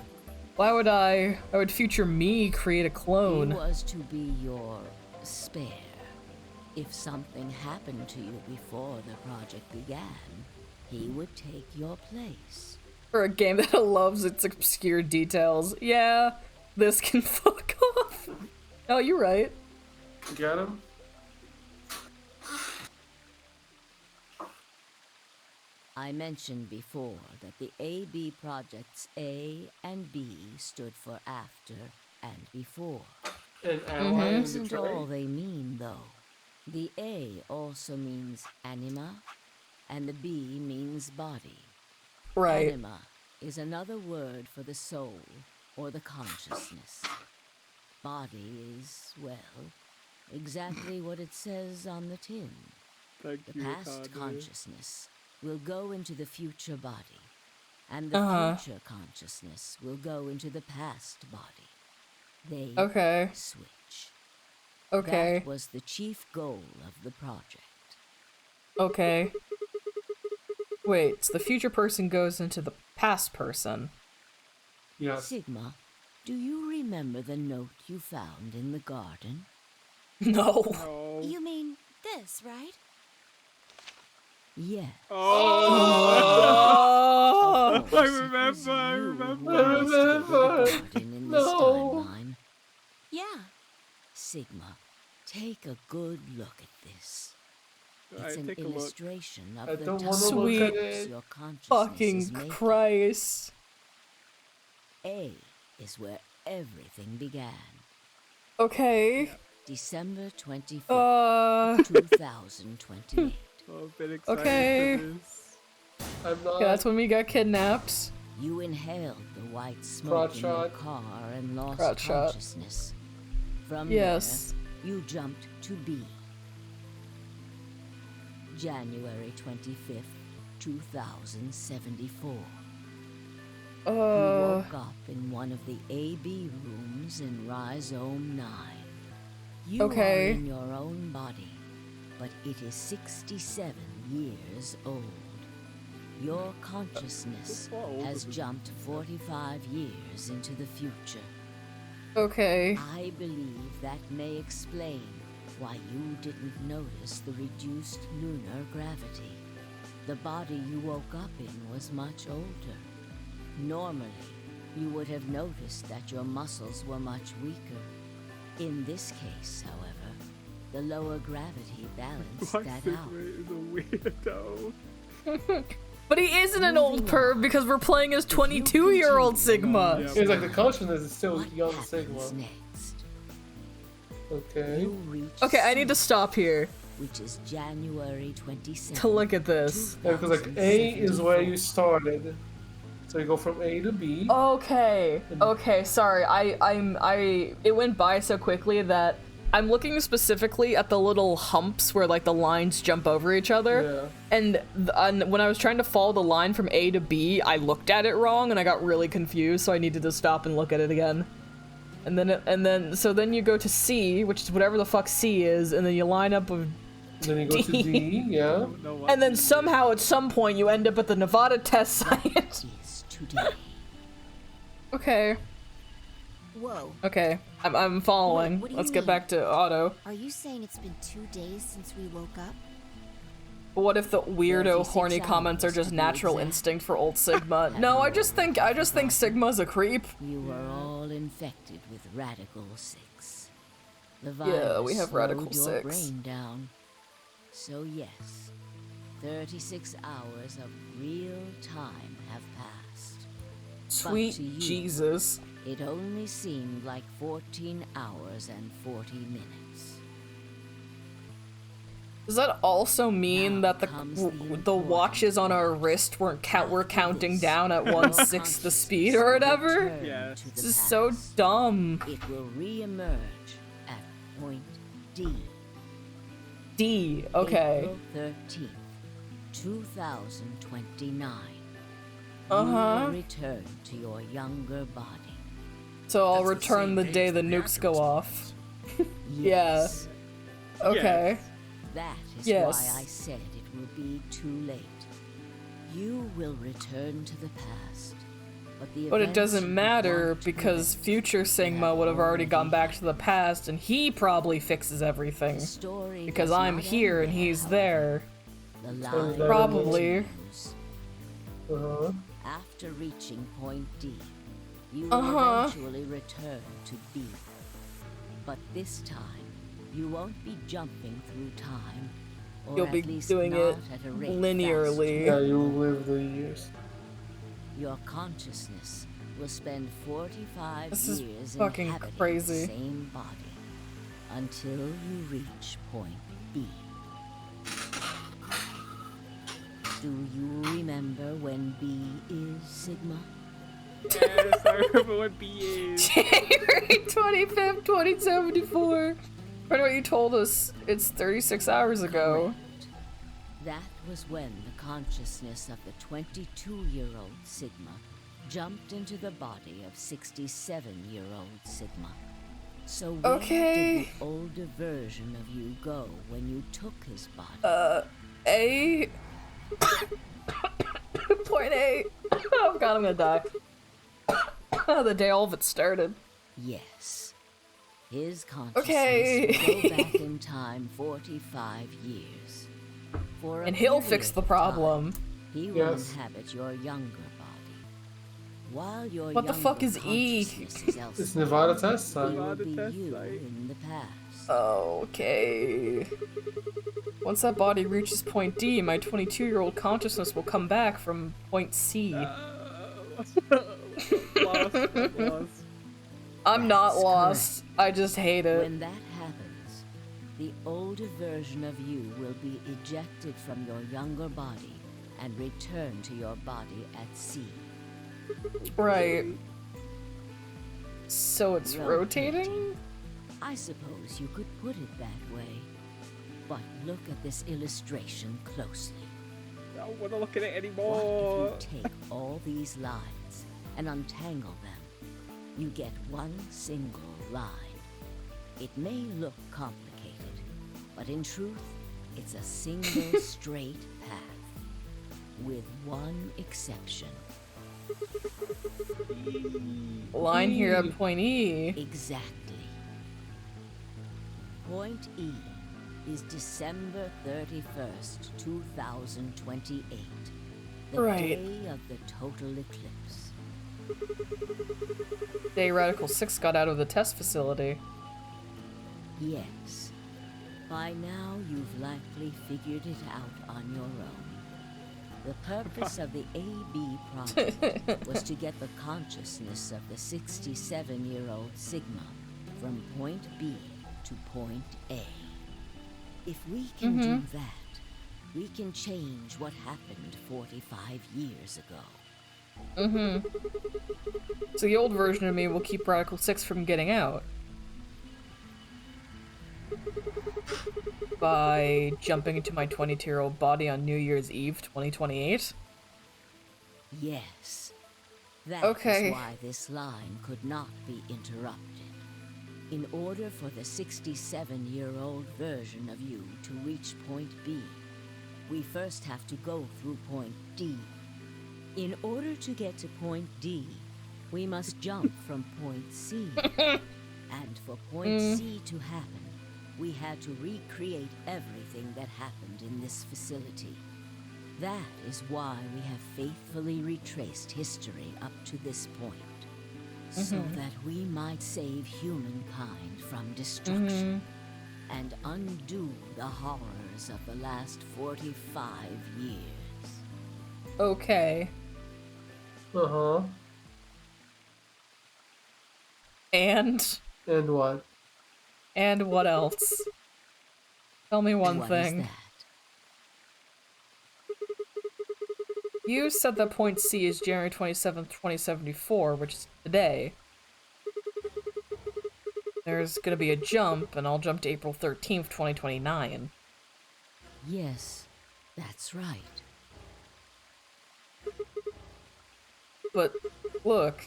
Why would future me create a clone? He was to be your spare. If something happened to you before the project began, he would take your place. For a game that loves its obscure details. Yeah, this can fuck off. Oh, you're right. Get him? I mentioned before that the AB projects A and B stood for after and before. And That isn't all they mean, though. The A also means anima, and the B means body. Right. Anima is another word for the soul or the consciousness. Body is, well, exactly what it says on the tin. The past consciousness will go into the future body, and the future consciousness will go into the past body. They switch. Okay. That was the chief goal of the project. Okay. Wait, so the future person goes into the past person? Yes. Sigma, do you remember the note you found in the garden? No. You mean this, right? Yes. Oh! I remember. In this timeline. Yeah. Sigma, take a good look at this. It's an take a illustration I of the don't time wanna look at shapes it. your consciousness Fucking is making. Christ. A is where everything began. Okay. December 25th, 2028. Oh, I've been excited Okay. for this. I'm not. Okay, that's when we got kidnapped. You inhaled the white smoke in your car and lost consciousness. From there, you jumped to B. January 25th, 2074. You woke up in one of the AB rooms in Rhizome 9. You are in your own body, but it is 67 years old. Your consciousness has jumped 45 years into the future. Okay. I believe that may explain why you didn't notice the reduced lunar gravity. The body you woke up in was much older. Normally, you would have noticed that your muscles were much weaker. In this case, however, the lower gravity balanced that out. Is a weirdo. But he isn't an old perv because we're playing as 22-year-old Sigma. It's like the consciousness is still young Sigma. Next? Okay. Okay, I need to stop here. Which is January 27th. To look at this. Yeah, because like A is where you started. So you go from A to B. Okay. Okay, sorry. It went by so quickly that I'm looking specifically at the little humps where like the lines jump over each other. Yeah. And when I was trying to follow the line from A to B, I looked at it wrong and I got really confused, so I needed to stop and look at it again. And then you go to C, which is whatever the fuck C is, and then you line up with Then you go to D, yeah. and then somehow at some point you end up at the Nevada test site. Okay. Whoa. Okay, I'm following. What do you Let's get mean? back to Otto. Are you saying it's been 2 days since we woke up? But what if the weirdo 36 horny comments are hours just to be natural exact. instinct for old Sigma? No, I just think Sigma's a creep. You are all infected with Radical 6. The Yeah, we virus have Radical slowed your 6. brain down. So yes, 36 hours of real time have passed. Sweet But to you, Jesus. It only seemed like 14 hours and 40 minutes. Does that also mean Now that comes the watches on our wrist were counting down at 1/6 the speed or whatever? Return Yes. to the This is so past. dumb. It will re-emerge at point D. D. Okay. April 13th, 2029. Uh-huh. You will return to your younger body. So I'll That's the return same the date day the the nukes reactor go was off. Yes. Okay. That is Yes. why I said it will be too late. You will return to the past. But it events doesn't you matter want to because prevent future Sigma would have already gone back to the past and he probably fixes everything. The story Because does I'm not here end and there, he's however. there. The So line Probably. continues. Uh-huh. After reaching point D, you will Uh-huh. eventually return to B. But this time, you won't be jumping through time, or You'll at be least doing not it at a rate linearly. Yeah, you live the years. faster. Your consciousness will spend 45 This is years fucking inhabiting crazy. the same body until you reach point B. Do you remember when B is Sigma? Yes, I remember what B is. January 25th, 2074. Right what you told us, it's 36 hours ago. Correct. That was when the consciousness of the 22-year-old Sigma jumped into the body of 67-year-old Sigma. So where Okay. did the older version of you go when you took his body? A. Point A. Oh god, I'm gonna die. The day all of it started. Yes. His consciousness Okay. will go back in time 45 years. For a And he'll period fix the of problem. time, he will Yes. inhabit your younger body. While your What the fuck younger is E? consciousness is elsewhere, It's Nevada test he time. will Nevada be test you site. in the past. Okay. Once that body reaches point D, my 22-year-old consciousness will come back from point C. Lost. I'm not That's lost. I just hate it. When that happens, the older version of you will be ejected from your younger body and return to your body at C. Right. So it's rotating? I suppose you could put it that way. But look at this illustration closely. I don't want to look at it What anymore. if you take all these lines and untangle them? You get one single line. It may look complicated, but in truth, it's a single straight path, with one exception. Line here at point E. Exactly. Point E is December 31st, 2028, the Right. day of the total eclipse. Day Radical 6 got out of the test facility. Yes. By now, you've likely figured it out on your own. The purpose of the AB project was to get the consciousness of the 67-year-old Sigma from point B to point A. If we can do that, we can change what happened 45 years ago. So the old version of me will keep Radical 6 from getting out. by jumping into my 22-year-old body on New Year's Eve 2028? Yes. That Okay. is why this line could not be interrupted. In order for the 67-year-old version of you to reach point B, we first have to go through point D. In order to get to point D, we must jump from point C. And for point C to happen, we had to recreate everything that happened in this facility. That is why we have faithfully retraced history up to this point. So that we might save humankind from destruction and undo the horrors of the last 45 years. Okay. Uh-huh. And what? And what else? Tell me one What thing. is that? You said that point C is January 27th, 2074, which is today. There's gonna be a jump, and I'll jump to April 13th, 2029. Yes, that's right. But, look,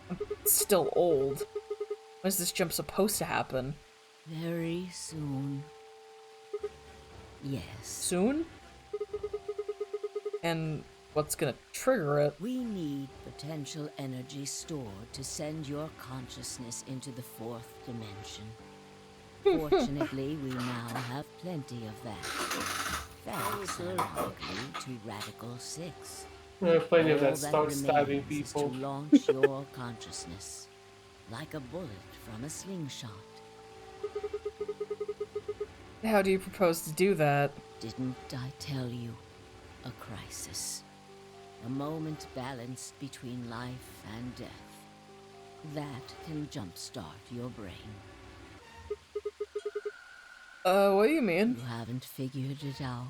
I'm still old. When is this jump supposed to happen? Very soon. Yes. Soon? And what's gonna trigger it? We need potential energy stored to send your consciousness into the fourth dimension. Fortunately, we now have plenty of that. Thanks, ironically, to Radical 6. We have plenty of All that. Start stabbing remains is people. to launch your consciousness, like a bullet from a slingshot. How do you propose to do that? Didn't I tell you? A crisis. A moment balanced between life and death. That can jumpstart your brain. What do you mean? You haven't figured it out.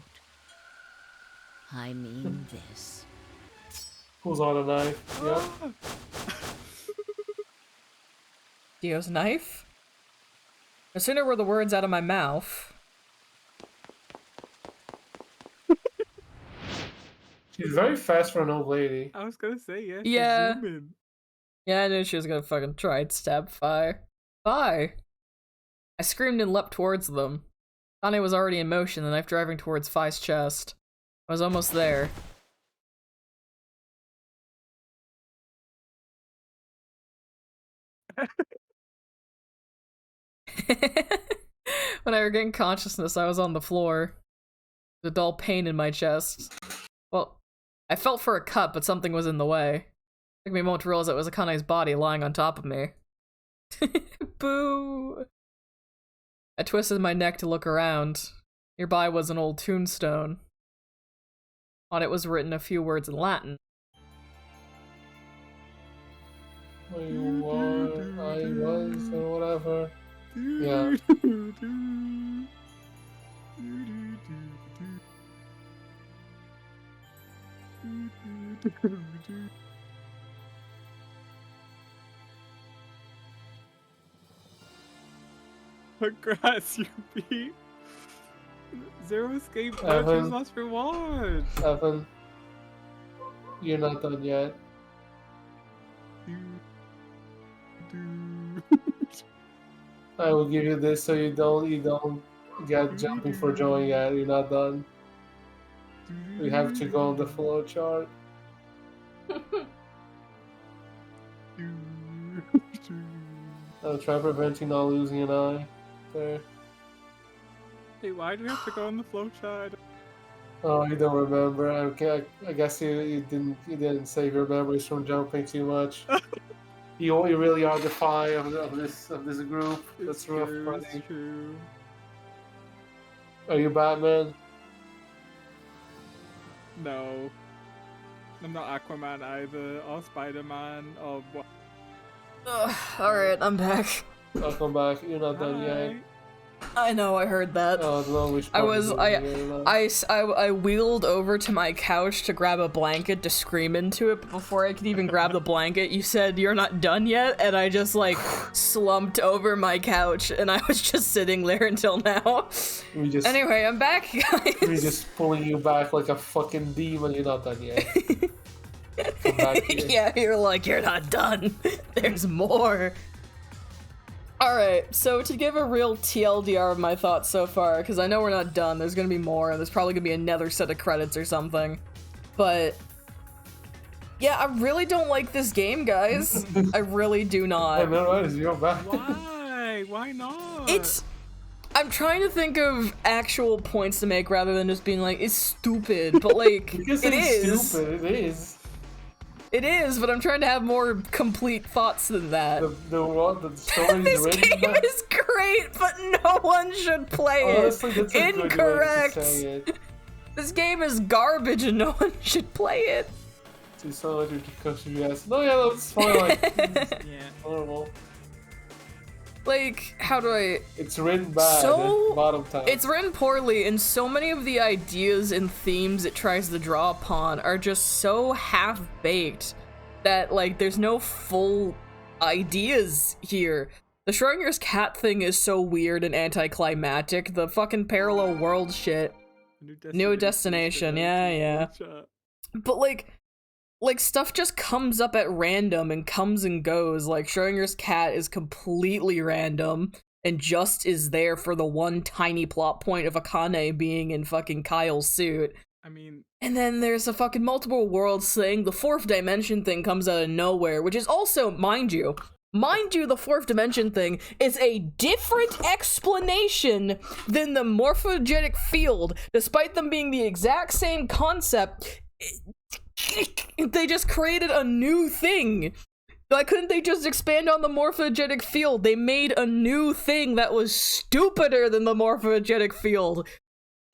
I mean this. Who's on a knife? Yep. Dio's knife? No sooner were the words out of my mouth. She's very fast for an old lady. I was gonna say, yeah. Yeah. Zoom in. Yeah, I knew she was gonna fucking try and stab Fi. Fi! I screamed and leapt towards them. Connie was already in motion, the knife driving towards Fi's chest. I was almost there. When I regained consciousness, I was on the floor. The dull pain in my chest. Well, I felt for a cut, but something was in the way. It took me a moment to realize it was Akane's body lying on top of me. Boo! I twisted my neck to look around. Nearby was an old tombstone. On it was written a few words in Latin. I was, or whatever. Yeah. Congrats, you beat. Zero escape Evan. virtues lost reward. Evan, you're not done yet. I will give you this so you don't get jumping for joy yet. You're not done. We have to go on the flow chart. I'll try preventing not losing an eye. There. Hey, why do we have to go on the flowchart? Oh, you don't remember. Okay, I guess you didn't save your memories from jumping too much. You really are the Fi of this group. That's It's rough, true, buddy. it's true. Are you Batman? No. I'm not Aquaman either, or Spider-Man, or what. Alright, I'm back. Welcome back. You're not done yet. Hi. I know, I heard that. Oh, no, which I part was, is it? I wheeled over to my couch to grab a blanket to scream into it, but before I could even grab the blanket, you said, "You're not done yet," and I just, like, slumped over my couch, and I was just sitting there until now. Anyway, I'm back, guys. We're just pulling you back like a fucking demon. You're not done yet. Come back here. Yeah, you're like, you're not done. There's more. Alright, so to give a real TLDR of my thoughts so far, because I know we're not done, there's gonna be more, and there's probably gonna be another set of credits or something. But yeah, I really don't like this game, guys. I really do not. I know, right? You're back. Why? Why not? I'm trying to think of actual points to make rather than just being like, it's stupid, but like, Because it it's is. stupid, it is. It is, but I'm trying to have more complete thoughts than that. The story This is game is great, but no one should play Honestly, it. that's a good way to Incorrect. say it. This game is garbage and no one should play it. So you sound like you're Kikoshi ass. No, yeah, that's fine. Like, Yeah. normal. Like, how do I... It's written bad. Bottom time. It's written poorly, and so many of the ideas and themes it tries to draw upon are just so half-baked that, like, there's no full ideas here. The Schrodinger's cat thing is so weird and anticlimactic. The fucking parallel world shit. New destination, yeah. But, like, stuff just comes up at random and comes and goes. Like, Schrodinger's cat is completely random and just is there for the one tiny plot point of Akane being in fucking Kyle's suit. I mean... And then there's a fucking multiple worlds thing. The fourth dimension thing comes out of nowhere, which is also, mind you, the fourth dimension thing is a different explanation than the morphogenic field, despite them being the exact same concept. They just created a new thing. Why couldn't they just expand on the morphogenic field? They made a new thing that was stupider than the morphogenic field.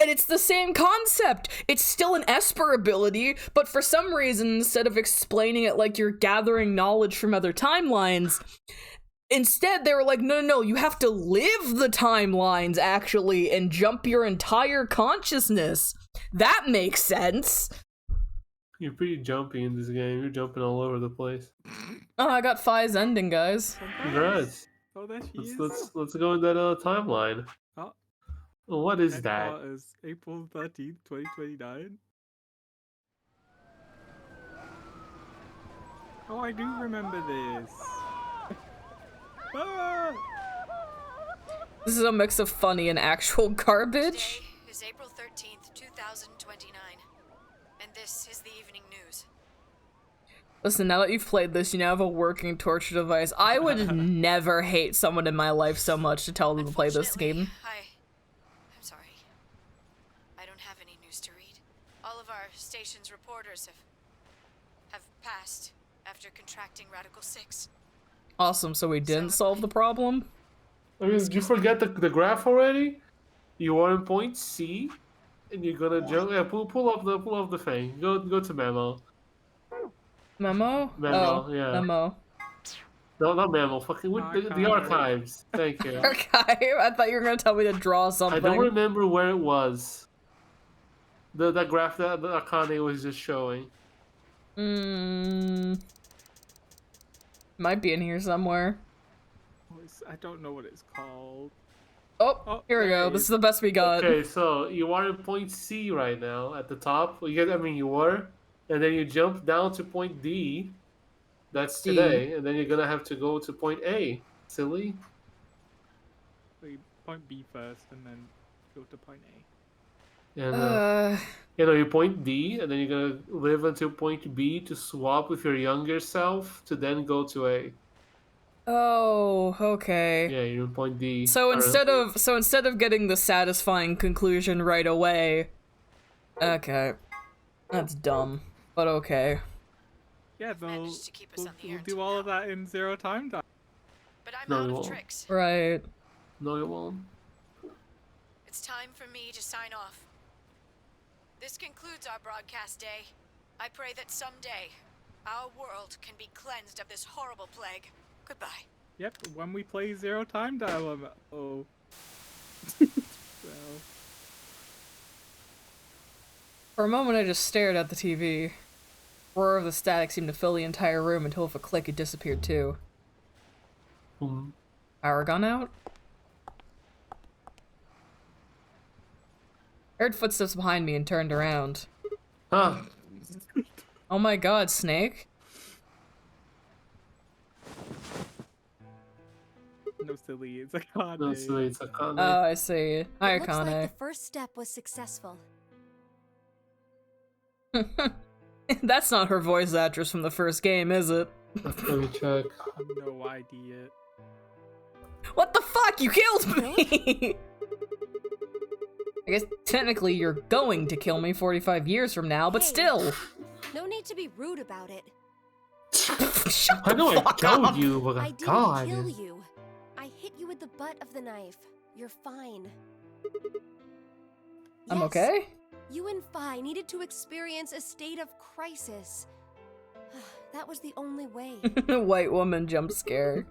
And it's the same concept. It's still an Esper ability, but for some reason, instead of explaining it like you're gathering knowledge from other timelines, instead they were like, no, you have to live the timelines, actually, and jump your entire consciousness. That makes sense. You're pretty jumpy in this game. You're jumping all over the place. Oh, I got Phi's ending, guys. Congrats. Oh, there she is. Let's go in that timeline. Oh. What is that? Is April 13th, 2029. Oh, I do remember this. Ah! This is a mix of funny and actual garbage. Today is April 13th, 2029. And this is the evening news. Listen, now that you've played this, you now have a working torture device. I would never hate someone in my life so much to tell them to play this game. I'm sorry. I don't have any news to read. All of our station's reporters have passed after contracting Radical 6. Awesome, so we didn't solve the problem? I mean, did you forget the graph already? You are in point C, and you're gonna jump. Yeah, pull up the thing. Go to memo. Memo? Memo, oh, yeah. Memo. No, not memo. Fucking the archives. Thank you. Archive? I thought you were gonna tell me to draw something. I don't remember where it was. The graph that Akane was just showing. Might be in here somewhere. I don't know what it's called. Oh, here we go. This is the best we got. Okay, so you are in point C right now at the top. You were, and then you jump down to point D. That's today, and then you're gonna have to go to point A. Silly. So you point B first, and then go to point A. And you point D, and then you're gonna live until point B to swap with your younger self to then go to A. Oh, okay. Yeah, you're in point D. So instead of getting the satisfying conclusion right away, okay, that's dumb, but okay. Yeah, we'll do all of that in zero time. But I'm No, out you of won't. tricks. Right. No, you won't. It's time for me to sign off. This concludes our broadcast day. I pray that someday our world can be cleansed of this horrible plague. Goodbye. Yep, when we play zero time dilemma. Oh. Well, For a moment, I just stared at the TV. Roar of the static seemed to fill the entire room until with a click it disappeared too. Boom. Power gone out? I heard footsteps behind me and turned around. Huh. Oh my god, Snake. no silly, it's a card. No, so it's a Akane. Oh, I see. Hi, It looks like Akane. the first step was successful. That's not her voice actress from the first game, is it? Let me check. I have no idea. What the fuck? You killed me! I guess technically you're going to kill me 45 years from now, but Hey. still. No need to be rude about it. Shut I the know I fuck killed up. you, but I didn't God. kill you. I hit you with the butt of the knife. You're fine. I'm Yes, okay? You and Phi needed to experience a state of crisis. That was the only way. White woman jump scare.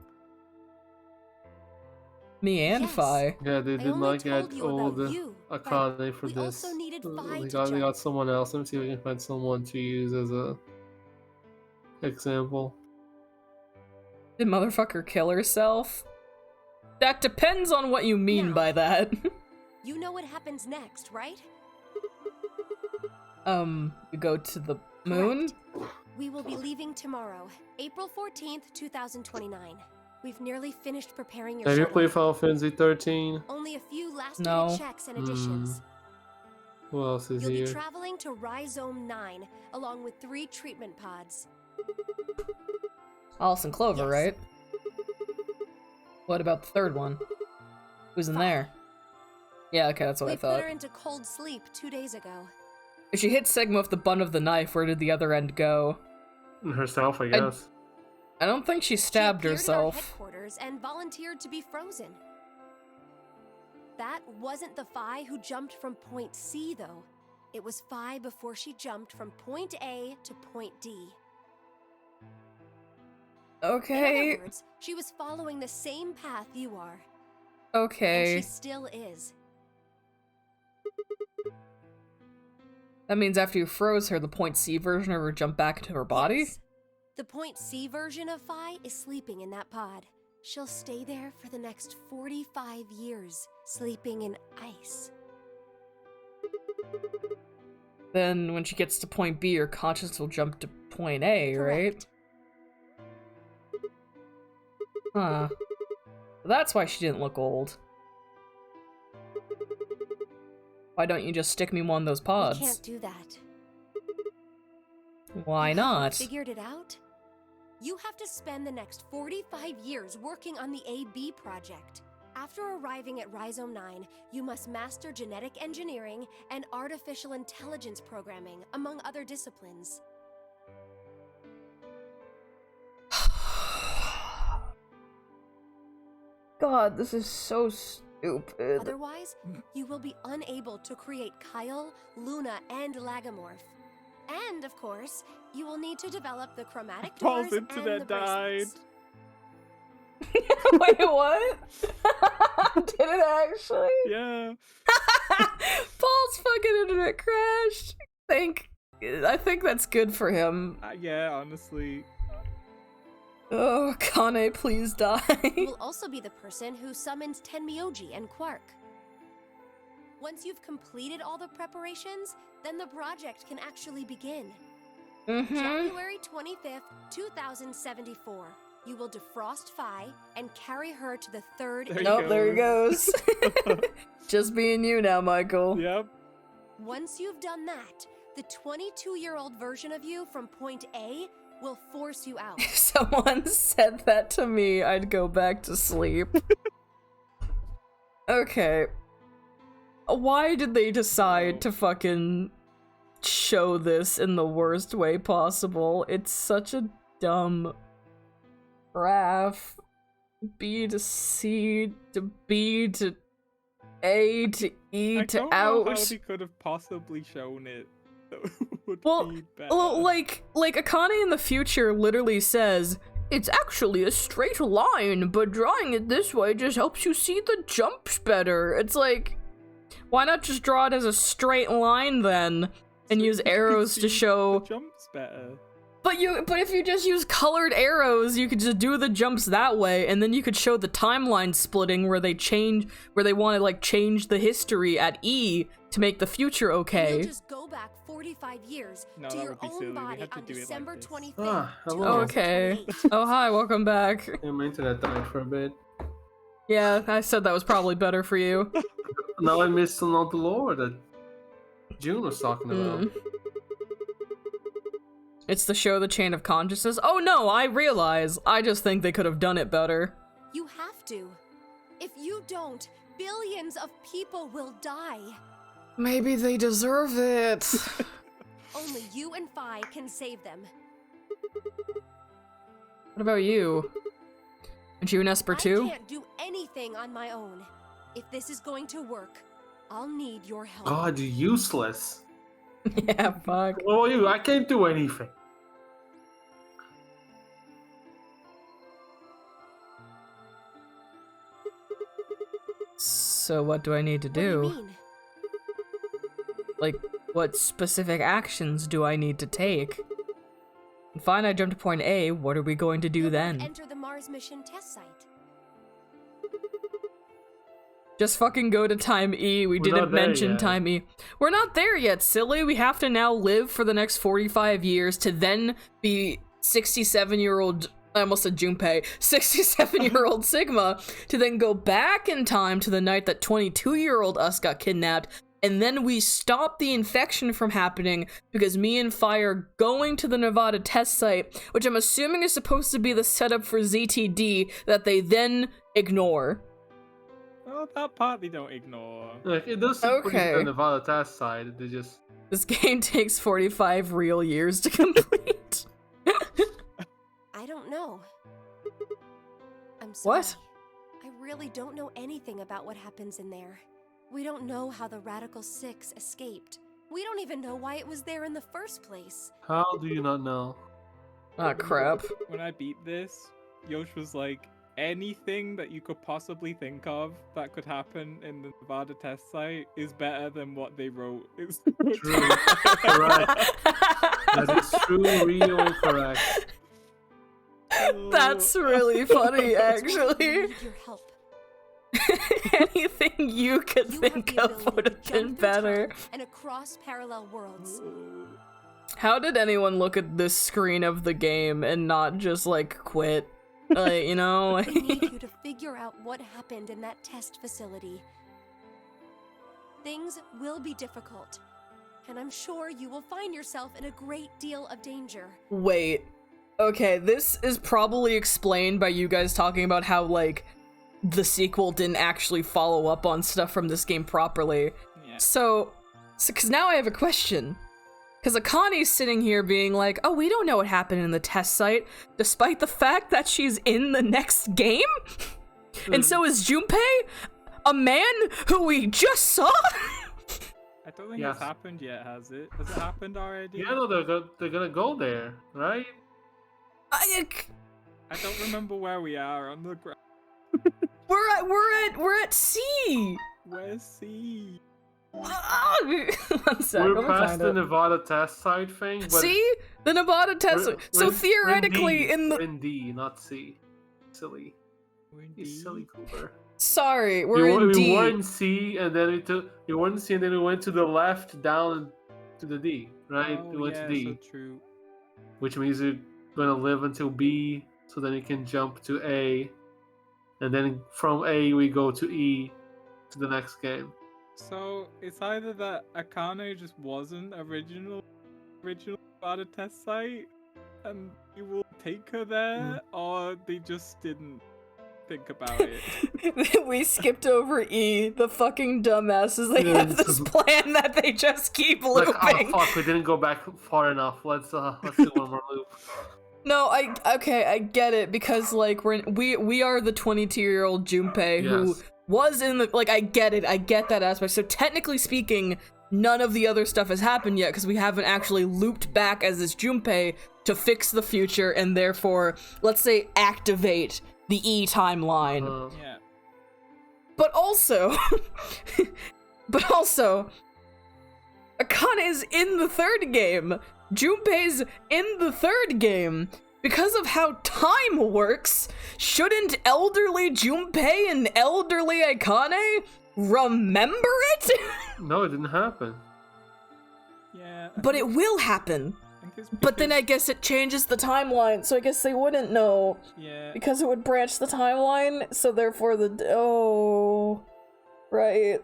Me and Yes. Phi. Yeah, they I did only not get told you old about you, but Akane for we this. also needed Phi They to got jump. someone else. Let me see if we can find someone to use as a example. Did motherfucker kill herself? That depends on what you mean No. by that. You know what happens next, right? You go to the moon? Correct. We will be leaving tomorrow, April 14th, 2029. We've nearly finished preparing your Have you shuttle. played Final Fantasy 13? Only a few No. last-minute checks and additions. Who else is You'll here? be traveling to Rhizome 9, along with 3 treatment pods. Alice and Clover, Yes. right? What about the third one? Who's in there? Yeah, okay, that's what We I put thought. her into cold sleep 2 days ago. If she hit Sigma with the butt of the knife, where did the other end go? Herself, I guess. I don't think she stabbed She appeared at our herself. headquarters and volunteered to be frozen. That wasn't the Phi who jumped from point C, though. It was Phi before she jumped from point A to point D. In Okay, other words, she was following the same path you are. okay. And she still is. That means after you froze her, the point C version of her jumped back into her body? Yes. The point C version of Phi is sleeping in that pod. She'll stay there for the next 45 years, sleeping in ice. Then when she gets to point B, her conscience will jump to point A, right? Correct. Huh. That's why she didn't look old. Why don't you just stick me in one of those You pods? can't do that. Why You haven't not? Figured it out? You have to spend the next 45 years working on the AB project. After arriving at Rhizome 9, you must master genetic engineering and artificial intelligence programming, among other disciplines. God, this is so stupid. Otherwise, you will be unable to create Kyle, Luna, and Lagomorph. And, of course, you will need to develop the chromatic Paul's doors and internet the died. bracelets. Wait, what? Did it actually? Yeah. Paul's fucking internet crashed. I think that's good for him. Yeah, honestly. Oh, Kane, please die. You will also be the person who summons Tenmyoji and Quark. Once you've completed all the preparations, then the project can actually begin. January 25th, 2074. You will defrost Phi and carry her to the third. There you Nope, go. there he goes. Just being you now, Michael. Yep. Once you've done that, the 22-year-old version of you from point A will force you out. If someone said that to me, I'd go back to sleep. Okay. Why did they decide to fucking show this in the worst way possible? It's such a dumb graph. B to C to B to A to E I to don't know out. how they could have possibly shown it. That would Well, be bad. like Akane in the future literally says, it's actually a straight line, but drawing it this way just helps you see the jumps better. It's like, why not just draw it as a straight line then, and use arrows to show the jumps better? But if you just use colored arrows, you could just do the jumps that way, and then you could show the timeline splitting where they want to like change the history at E to make the future okay. You'll just go back 45 years to your own body on December 25th. Hello. Okay. Oh, hi, welcome back. Yeah, my internet died for a bit. Yeah, I said that was probably better for you. Now I missed the lore that June was talking about. It's the show The Chain of Consciousness. Oh no, I realize. I just think they could have done it better. You have to. If you don't, billions of people will die. Maybe they deserve it. Only you and Phi can save them. What about you? June Esper too? I can't do anything on my own. If this is going to work, I'll need your help. God, you're useless. Yeah, fuck. What about you? I can't do anything. So what do I need to do? What do you mean? Like, what specific actions do I need to take? Fine, I jumped to point A. What are we going to do then? Enter the Mars mission test site. Just fucking go to time E. We didn't mention time E. We're not there yet, silly. We have to now live for the next 45 years to then be 67-year-old, I almost said Junpei, 67-year-old Sigma, to then go back in time to the night that 22-year-old us got kidnapped, and then we stop the infection from happening because me and Phi are going to the Nevada test site, which I'm assuming is supposed to be the setup for ZTD that they then ignore. Oh, that part they don't ignore. Like, it does seem pretty good on the Nevada test side. They just... This game takes 45 real years to complete. I don't know. I'm sorry. What? I really don't know anything about what happens in there. We don't know how the Radical Six escaped. We don't even know why it was there in the first place. How do you not know? Ah, crap. When I beat this, Yosh was like, anything that you could possibly think of that could happen in the Nevada test site is better than what they wrote. It's true. Correct. That is true, real, and correct. That's really funny, actually. Need your help. Anything you could think of would have been better. And across parallel worlds. How did anyone look at this screen of the game and not just, like, quit? Like, you know? We need you to figure out what happened in that test facility. Things will be difficult, and I'm sure you will find yourself in a great deal of danger. Wait. Okay, this is probably explained by you guys talking about how, like, the sequel didn't actually follow up on stuff from this game properly. Yeah. So, because now I have a question. Because Akani's sitting here being like, oh, we don't know what happened in the test site, despite the fact that she's in the next game? And so is Junpei, a man who we just saw? I don't think it's happened yet, has it? Has it happened already? Yeah, no, they're gonna go there, right? I don't remember where we are on the ground. We're at C. Where's C? One sec, we're past the Nevada test site thing. But see? The Nevada test site. So theoretically we're in D, not C. Silly. You silly Cooper. Sorry, we're in D. We were in C, and then we were in C, and then we went to the left down to the D, right? Oh, we went to D. So true. Which means we're gonna live until B, so then you can jump to A. And then from A, we go to E to the next game. So it's either that Akane just wasn't original Nevada test site, and you will take her there, or they just didn't think about it. We skipped over E, the fucking dumbasses. They have this plan that they just keep looping. Like, oh fuck, we didn't go back far enough. Let's do one more loop. No, I get it, because like we are the 22-year-old Junpei who was in the, like, I get it, I get that aspect. So technically speaking, none of the other stuff has happened yet because we haven't actually looped back as this Junpei to fix the future and therefore, let's say, activate the E timeline. Yeah. But also, Akane's in the third game. Junpei's in the third game. Because of how time works, shouldn't elderly Junpei and elderly Akane remember it? No, it didn't happen. Yeah. But it will happen. But then I guess it changes the timeline, so I guess they wouldn't know. Yeah. Because it would branch the timeline, so therefore oh, right.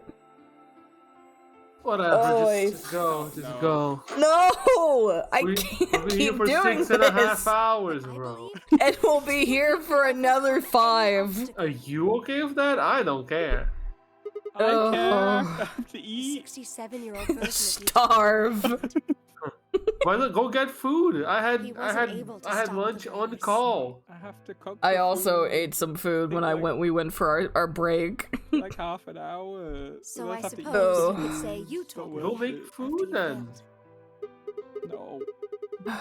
Whatever, just go, just go. No! I can't We'll be here keep for doing 6.5 hours, bro. And we'll be here for another 5. Are you okay with that? I don't care. I care. I Oh. have to eat. 67-year-old version of you. Starve. Why not go get food? I had able to stop lunch the on virus. call. I have to cook. I the also food. ate some food when we went for our break. Like half an hour. So I have to eat suppose the you could food. say you told me. Go make food then. No. You What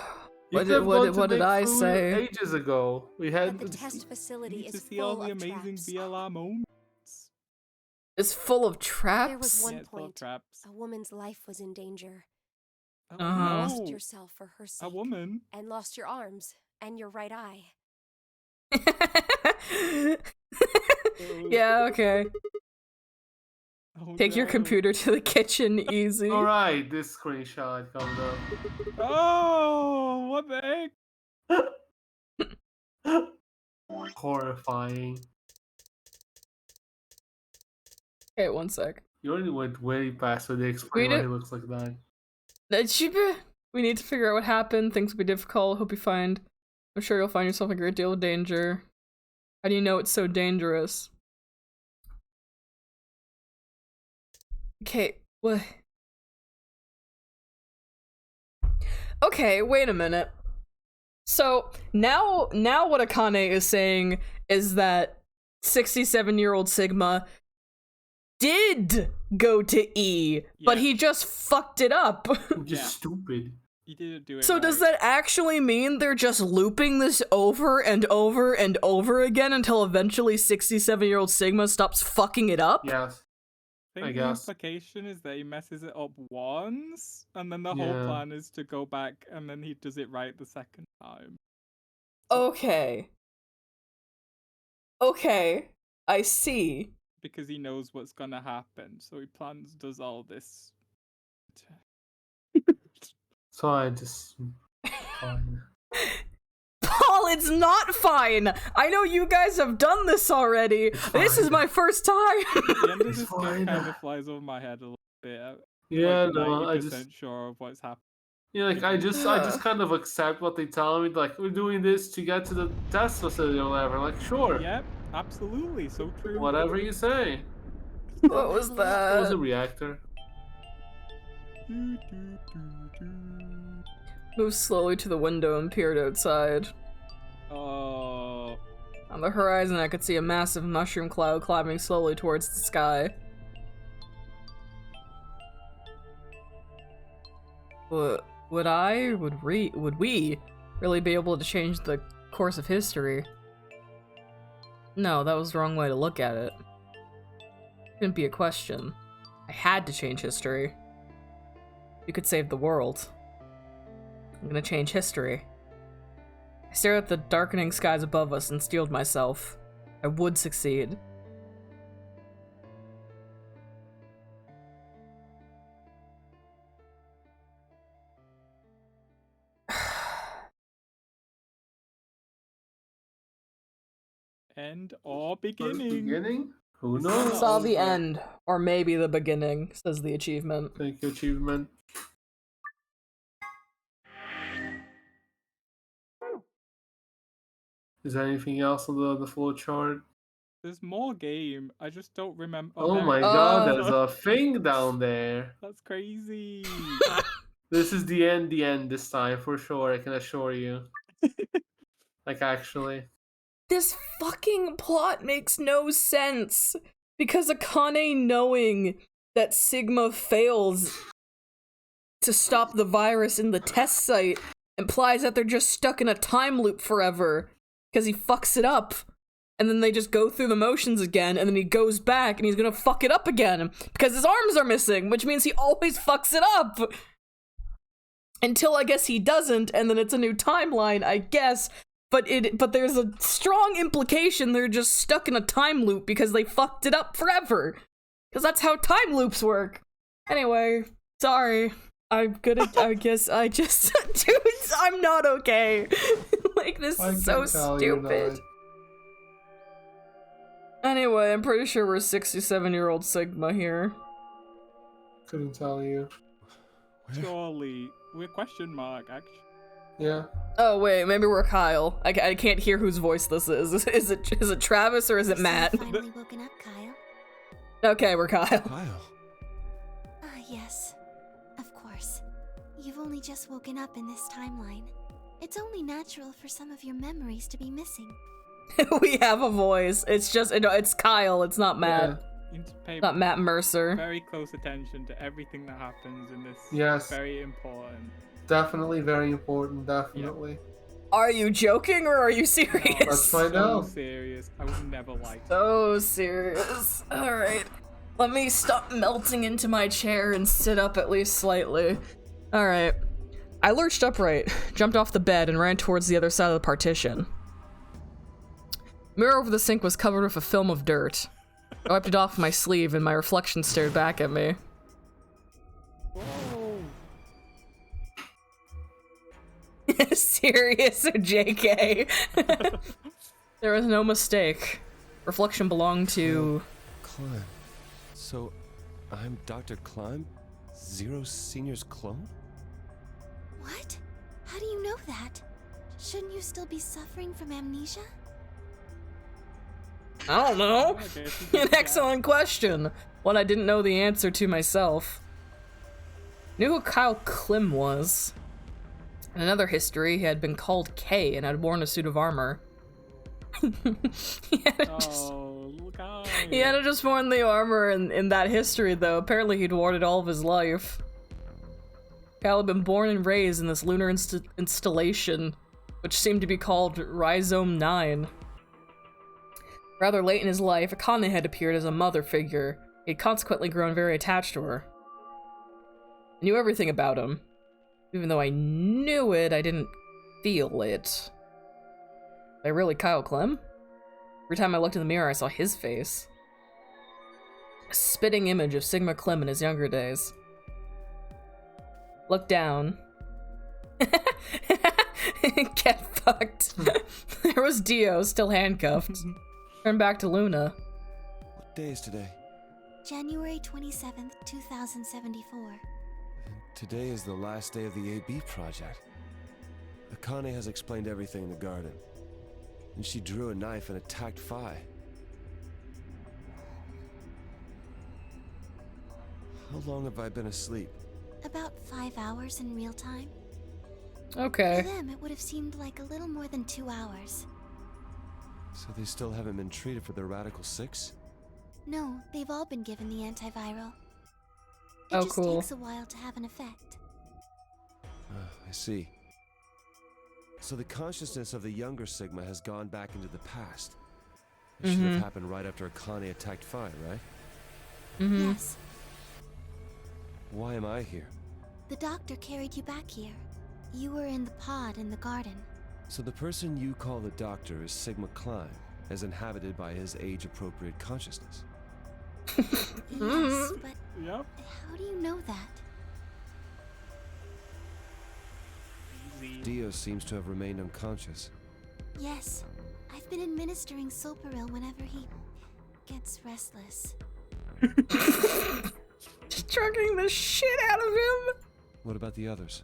could have did- gone to what did make I food say? Ages ago. We had But the test facility Need to is see all full the of amazing traps. VLR moments. It's full of There was traps. one Yeah, it's full of point traps. a woman's life was in danger. Oh, You Uh-huh. lost no. yourself for her sake. A woman. And lost your arms and your right eye. Yeah, okay. Oh, Take your no. computer to the kitchen, easy. Alright, this screenshot comes up. Oh, what the heck? Horrifying. Okay, one sec. You already went way past when they explain We why did- he looks like that. We need to figure out what happened. Things will be difficult. Hope you find. I'm sure you'll find yourself in a great deal of danger. How do you know it's so dangerous? Okay, what? Okay, wait a minute. So now what Akane is saying is that 67-year-old Sigma did go to E, but Yeah. he just fucked it up. Just Yeah. stupid. You didn't do it. So right. does that actually mean they're just looping this over and over and over again until eventually 67-year-old Sigma stops fucking it up? Yes. I I think the guess. implication is that he messes it up once, and then the whole Yeah. plan is to go back, and then he does it right the second time. Okay. Okay. I see. Because he knows what's gonna happen, so he does all this. So I just fine. Paul, it's not fine! I know you guys have done this already! This is fine. my first time! The end of It's this game fine. kind of flies over my head a little bit. I'm Yeah, like no, I 90% just sure of what's happening. like I just kind of accept what they tell me. Like, we're doing this to get to the test facility or whatever. Like, sure. Yep, absolutely, so true. Whatever you say. What was It was that? a reactor. Moved slowly to the window and peered outside. Oh, On the horizon, I could see a massive mushroom cloud climbing slowly towards the sky. Would we really be able to change the course of history? No, that was the wrong way to look at it. Couldn't be a question. I had to change history. You could save the world. I'm gonna change history. I stared at the darkening skies above us and steeled myself. I would succeed. end or Was it beginning. beginning? Who It's knows? not Saw the over. end, or maybe the beginning, says the achievement. Thank you, achievement. Is there anything else on the flow chart? There's more game. I just don't remember. Oh there my it god, is. there's a thing down there. That's crazy. This is the end this time, for sure, I can assure you. Like, actually. This fucking plot makes no sense! Because Akane knowing that Sigma fails to stop the virus in the test site implies that they're just stuck in a time loop forever because he fucks it up. And then they just go through the motions again, and then he goes back and he's gonna fuck it up again because his arms are missing, which means he always fucks it up. Until I guess he doesn't, and then it's a new timeline, I guess. But there's a strong implication they're just stuck in a time loop because they fucked it up forever. Because that's how time loops work. Anyway, sorry. I'm gonna, I guess I just, dude, I'm not okay. Like, this is so stupid. Anyway, I'm pretty sure we're 67-year-old Sigma here. Couldn't tell you. Surely, we're question mark, actually. Yeah. Oh wait, maybe we're Kyle. I can't hear whose voice this is. Is it Travis or is it Matt? Finally woken up, Kyle. Okay, we're Kyle. Kyle. Yes. Of course. You've only just woken up in this timeline. It's only natural for some of your memories to be missing. We have a voice. It's just, it's Kyle, it's not Matt. You need to pay Not Matt Mercer. very close attention to everything that happens in this. Yes. Very important. Definitely very important, definitely. Yep. Are you joking or are you serious? Let's find So out. serious. I would never lie. So serious. Alright. Let me stop melting into my chair and sit up at least slightly. Alright. I lurched upright, jumped off the bed, and ran towards the other side of the partition. Mirror over the sink was covered with a film of dirt. I wiped it off my sleeve and my reflection stared back at me. Whoa. Serious or JK? There was no mistake. Reflection belonged to... Climb. So, I'm Dr. Climb? Zero Senior's clone? What? How do you know that? Shouldn't you still be suffering from amnesia? I don't know. An excellent question. One I didn't know the answer to myself. Knew who Kyle Klim was. In another history, he had been called K and had worn a suit of armor. He had just worn the armor in that history, though. Apparently he'd worn it all of his life. Kyle had been born and raised in this lunar installation, which seemed to be called Rhizome 9. Rather late in his life, Akane had appeared as a mother figure. He had consequently grown very attached to her. I knew everything about him. Even though I knew it, I didn't feel it. Was I really Kyle Clem? Every time I looked in the mirror, I saw his face. A spitting image of Sigma Clem in his younger days. Looked down. Get fucked. There was Dio, still handcuffed. Turned back to Luna. What day is today? January 27th, 2074. Today is the last day of the AB project. Akane has explained everything in the garden. And she drew a knife and attacked Phi. How long have I been asleep? About 5 hours in real time. Okay. For them, it would have seemed like a little more than 2 hours. So they still haven't been treated for their Radical 6? No, they've all been given the antiviral. It Oh, just cool. takes a while to have an effect. I see. So the consciousness of the younger Sigma has gone back into the past. It should have happened right after Akane attacked Phi, right? Yes, Why am I here? the doctor carried you back here. You were in the pod in the garden. So the person you call the Doctor is Sigma Climb, as inhabited by his age-appropriate consciousness. Yes, but Yep. how do you know that? Easy. Dio seems to have remained unconscious. Yes, I've been administering Soparil whenever he gets restless. Drugging the shit out of him. What about the others?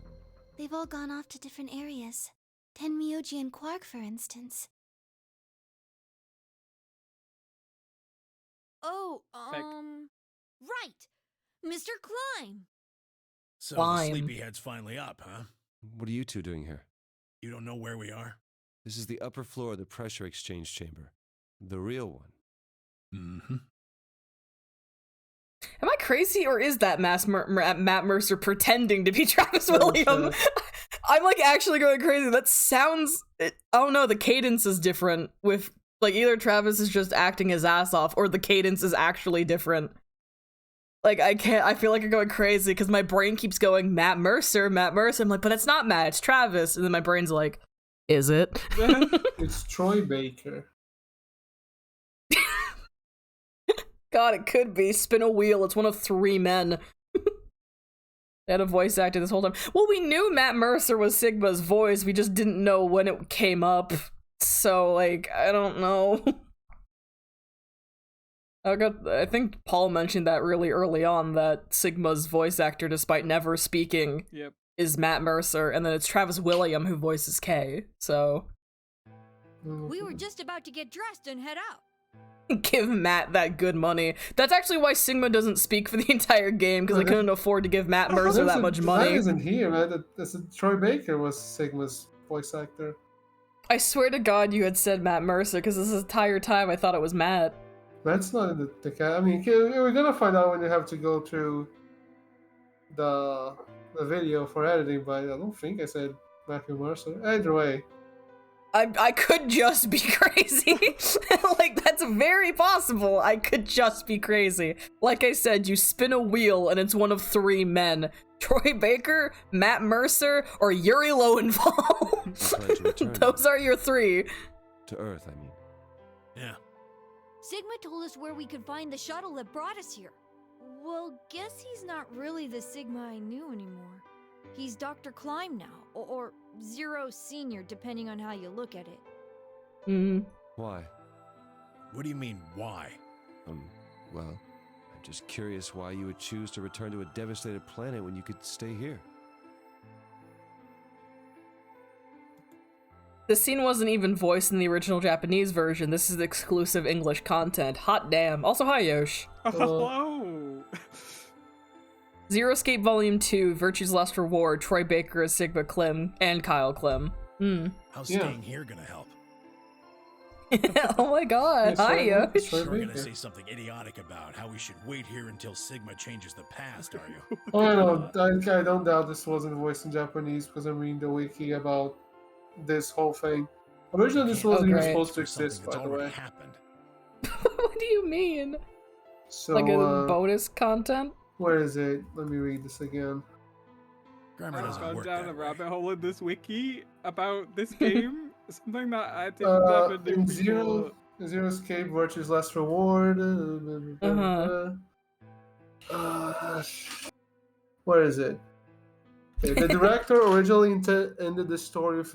They've all gone off to different areas. Tenmyoji and Quark, for instance. Oh, right. Mr. Climb. So Fine. the sleepyhead's finally up, huh? What are you two doing here? You don't know where we are? This is the upper floor of the pressure exchange chamber. The real one. Mm-hmm. Am I crazy or is that Matt Mercer pretending to be Travis Oh, William? shit. I'm like actually going crazy. That sounds, I don't know, the cadence is different with, like, either Travis is just acting his ass off or the cadence is actually different. Like, I feel like I'm going crazy because my brain keeps going, Matt Mercer, Matt Mercer. I'm like, but it's not Matt, it's Travis. And then my brain's like, is it? It's Troy Baker. God, it could be. Spin a wheel. It's one of 3 men. They had a voice actor this whole time. Well, we knew Matt Mercer was Sigma's voice. We just didn't know when it came up. So, like, I don't know. I think Paul mentioned that really early on, that Sigma's voice actor, despite never speaking, is Matt Mercer, and then it's Travis William who voices Kay, so... We were just about to get dressed and head out. Give Matt that good money. That's actually why Sigma doesn't speak for the entire game, because they couldn't afford to give Matt Mercer that much money. That isn't here, man. Troy Baker was Sigma's voice actor. I swear to God you had said Matt Mercer, because this entire time I thought it was Matt. That's not in the I mean, we're gonna find out when you have to go through the video for editing, but I don't think I said Matthew Mercer. Either way. I could just be crazy. Like, that's very possible. I could just be crazy. Like I said, you spin a wheel and it's one of 3 men. Troy Baker, Matt Mercer, or Yuri Lowenthal. Those are your 3. To Earth, I mean. Yeah. Sigma told us where we could find the shuttle that brought us here. Well, guess he's not really the Sigma I knew anymore. He's Dr. Klein now, or Zero Senior, depending on how you look at it. Why? What do you mean, why? Well, I'm just curious why you would choose to return to a devastated planet when you could stay here. The scene wasn't even voiced in the original Japanese version. This is exclusive English content. Hot damn. Also, hi, Yosh. Hello. Zero Escape Volume 2, Virtue's Last Reward, Troy Baker as Sigma Klim, and Kyle Klim. How's staying here gonna help? Oh my god, hi, Yosh. You're gonna say something idiotic about how we should wait here until Sigma changes the past, are you? Oh, I know. I don't doubt this wasn't voiced in Japanese, because I'm reading the wiki about this whole thing. Originally, this wasn't even supposed to exist, by the way. What do you mean? So, like a bonus content? Where is it? Let me read this again. I've gone down a rabbit hole in this wiki about this game. Something that I didn't ever do in before. Zero Escape, Virtue's Last Reward. Where is it? Okay, the director originally ended the story with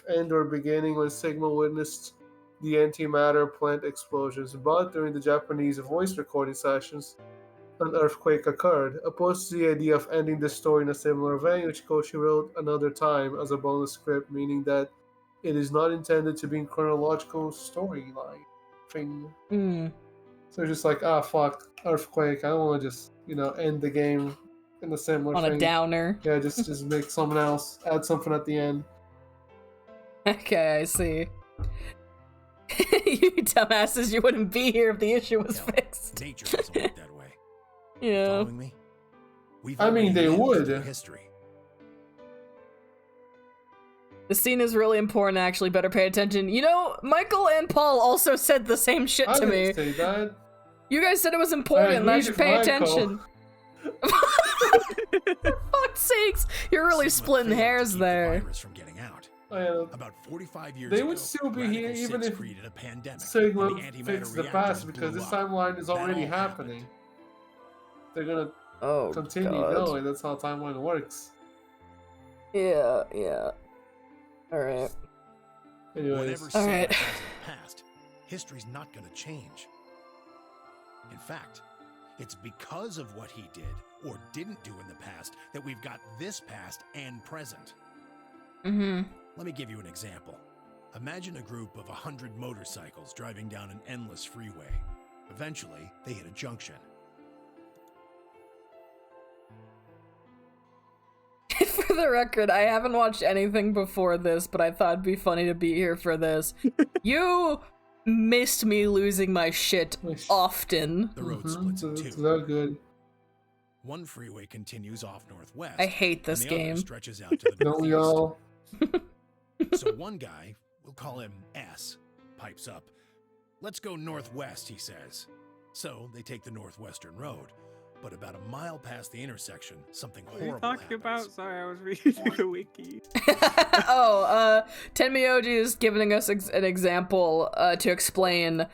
Endor beginning when Sigma witnessed the antimatter plant explosions, but during the Japanese voice recording sessions, an earthquake occurred. Opposed to the idea of ending the story in a similar vein, Uchikoshi wrote another time as a bonus script, meaning that it is not intended to be in chronological storyline thing. So just like, fuck, earthquake. I don't want to just, end the game in a similar on thing. A downer. Yeah, just make someone else, add something at the end. Okay, I see. You dumbasses, you wouldn't be here if the issue was fixed. Nature doesn't work that way. Yeah. Following me? I mean, they would. History. The scene is really important, actually. Better pay attention. Michael and Paul also said the same shit to me. I didn't say that. You guys said it was important. I should pay attention. For fuck's sakes, you're really splitting hairs there. From getting out. About 45 years they would still be here even if Sigma fixed the past, because this timeline is already happening. They're gonna continue going. That's how timeline works. Yeah. Alright. Anyways. Alright. Past, history's not gonna change. In fact, it's because of what he did or didn't do in the past that we've got this past and present. Let me give you an example. Imagine a group of 100 motorcycles driving down an endless freeway. Eventually, they hit a junction. For the record, I haven't watched anything before this, but I thought it'd be funny to be here for this. You missed me losing my shit often. The road splits in two. It's not good. One freeway continues off northwest. I hate this and the game. other stretches out to the Don't we northeast. all? So one guy, we'll call him S, pipes up. Let's go northwest, he says. So they take the northwestern road. But about a mile past the intersection, something What are you horrible talking happens. about? Sorry, I was reading the wiki. Tenmyoji is giving us an example to explain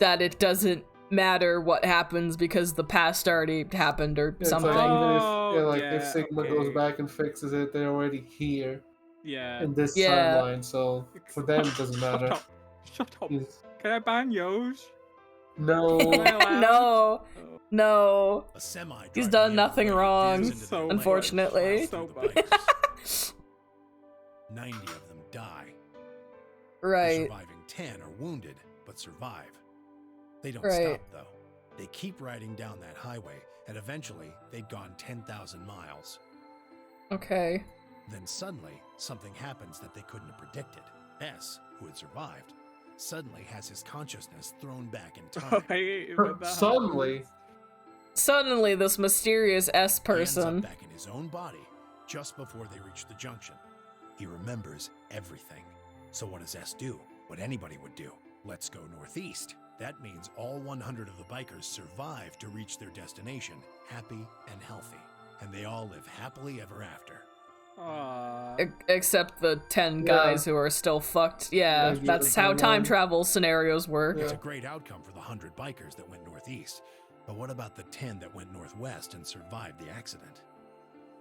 that it doesn't matter what happens because the past already happened or It's something. like, if yeah, Sigma okay. goes back and fixes it, they're already here Yeah. in this Yeah. timeline. So for them, it doesn't matter. Shut up. It's- Can I ban Yoj? No. Am I allowed? No, Oh. no. A semi He's driving done the other nothing way wrong, veers into the lane, unfortunately. plows So through the much. bikers. 90 of them die. The Right. surviving 10 are wounded, but survive. They don't Right. stop, though. They keep riding down that highway, and eventually they'd gone 10,000 miles. Okay. Then suddenly, something happens that they couldn't have predicted. S, who had survived, suddenly has his consciousness thrown back in I time. hate it when that Suddenly. happens. Suddenly, this mysterious S He ends person. up back in his own body just before they reach the junction. He remembers everything. So what does S do? What anybody would do. Let's go northeast. That means all 100 of the bikers survive to reach their destination, happy and healthy. And they all live happily ever after. Aw. Except the 10 guys who are still fucked. Yeah, Yeah, that's yeah, how time yeah. travel scenarios work. Yeah. It's a great outcome for the 100 bikers that went northeast. But what about the 10 that went northwest and survived the accident?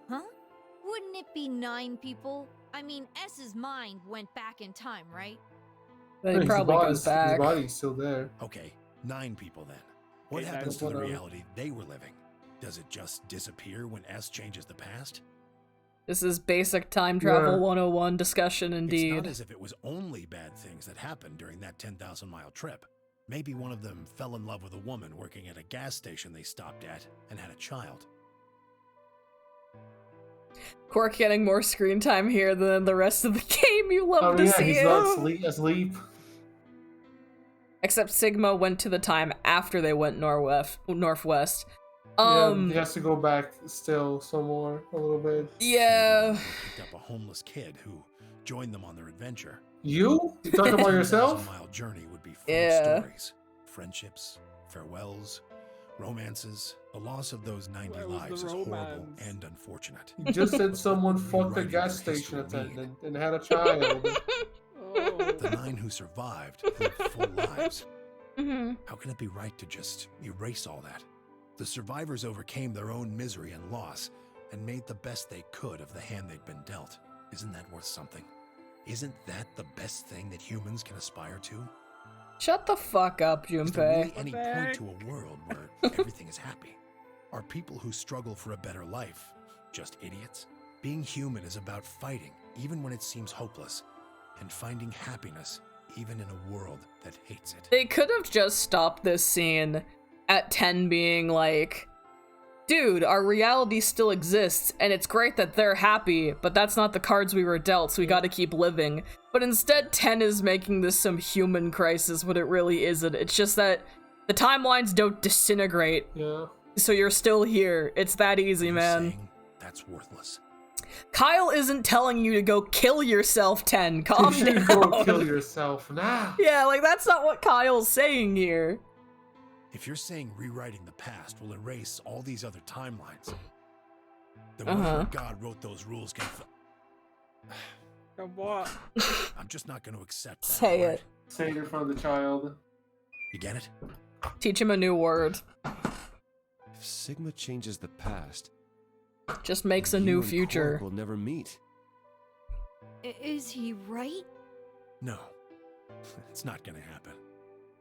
Huh? Wouldn't it be 9 people? I mean, S's mind went back in time, right? But he His probably body's- goes back. His body's still there. Okay, 9 people then. What Okay, happens to nine. the reality they were living? Does it just disappear when S changes the past? This is basic time travel Yeah. 101 discussion It's indeed. not as if it was only bad things that happened during that 10,000-mile trip. Maybe one of them fell in love with a woman working at a gas station they stopped at and had a child. Quark getting more screen time here than the rest of the game. You love to see he's it. not asleep. Except Sigma went to the time after they went northwest. Yeah, he has to go back still some more, a little bit. Yeah. Picked up a homeless kid who joined them on their adventure. You talking about yourself? 10,000-mile journey would be full Yeah. of stories, friendships, farewells, romances. The loss of those 90 Where was the lives is horrible romance? and unfortunate. You just said someone fucked a Rewriting gas their station history attendant and had a child. Oh. The 9 who survived lived full lives. Mhm. How can it be right to just erase all that? The survivors overcame their own misery and loss and made the best they could of the hand they'd been dealt. Isn't that worth something? Isn't that the best thing that humans can aspire to? Shut the fuck up, Is there really Junpei. any What the point heck? to a world where everything is happy? Are people who struggle for a better life just idiots? Being human is about fighting, even when it seems hopeless, and finding happiness, even in a world that hates it. They could have just stopped this scene at 10 being like, dude, our reality still exists, and it's great that they're happy, but that's not the cards we were dealt, so we gotta keep living. But instead, 10 is making this some human crisis when it really isn't. It's just that the timelines don't disintegrate, Yeah. so you're still here. It's that easy, You're man. saying that's worthless. Kyle isn't telling you to go kill yourself, 10. Calm You should down. go kill yourself now. Yeah, like, that's not what Kyle's saying here. If you're saying rewriting the past will erase all these other timelines, then whatever God wrote those rules can. And what? I'm just not going to accept that. Say alright? it. Say it from the child. You get it? Teach him a new word. If Sigma changes the past, Just makes a you new and future. Quark will never meet. Is he right? No. It's not going to happen.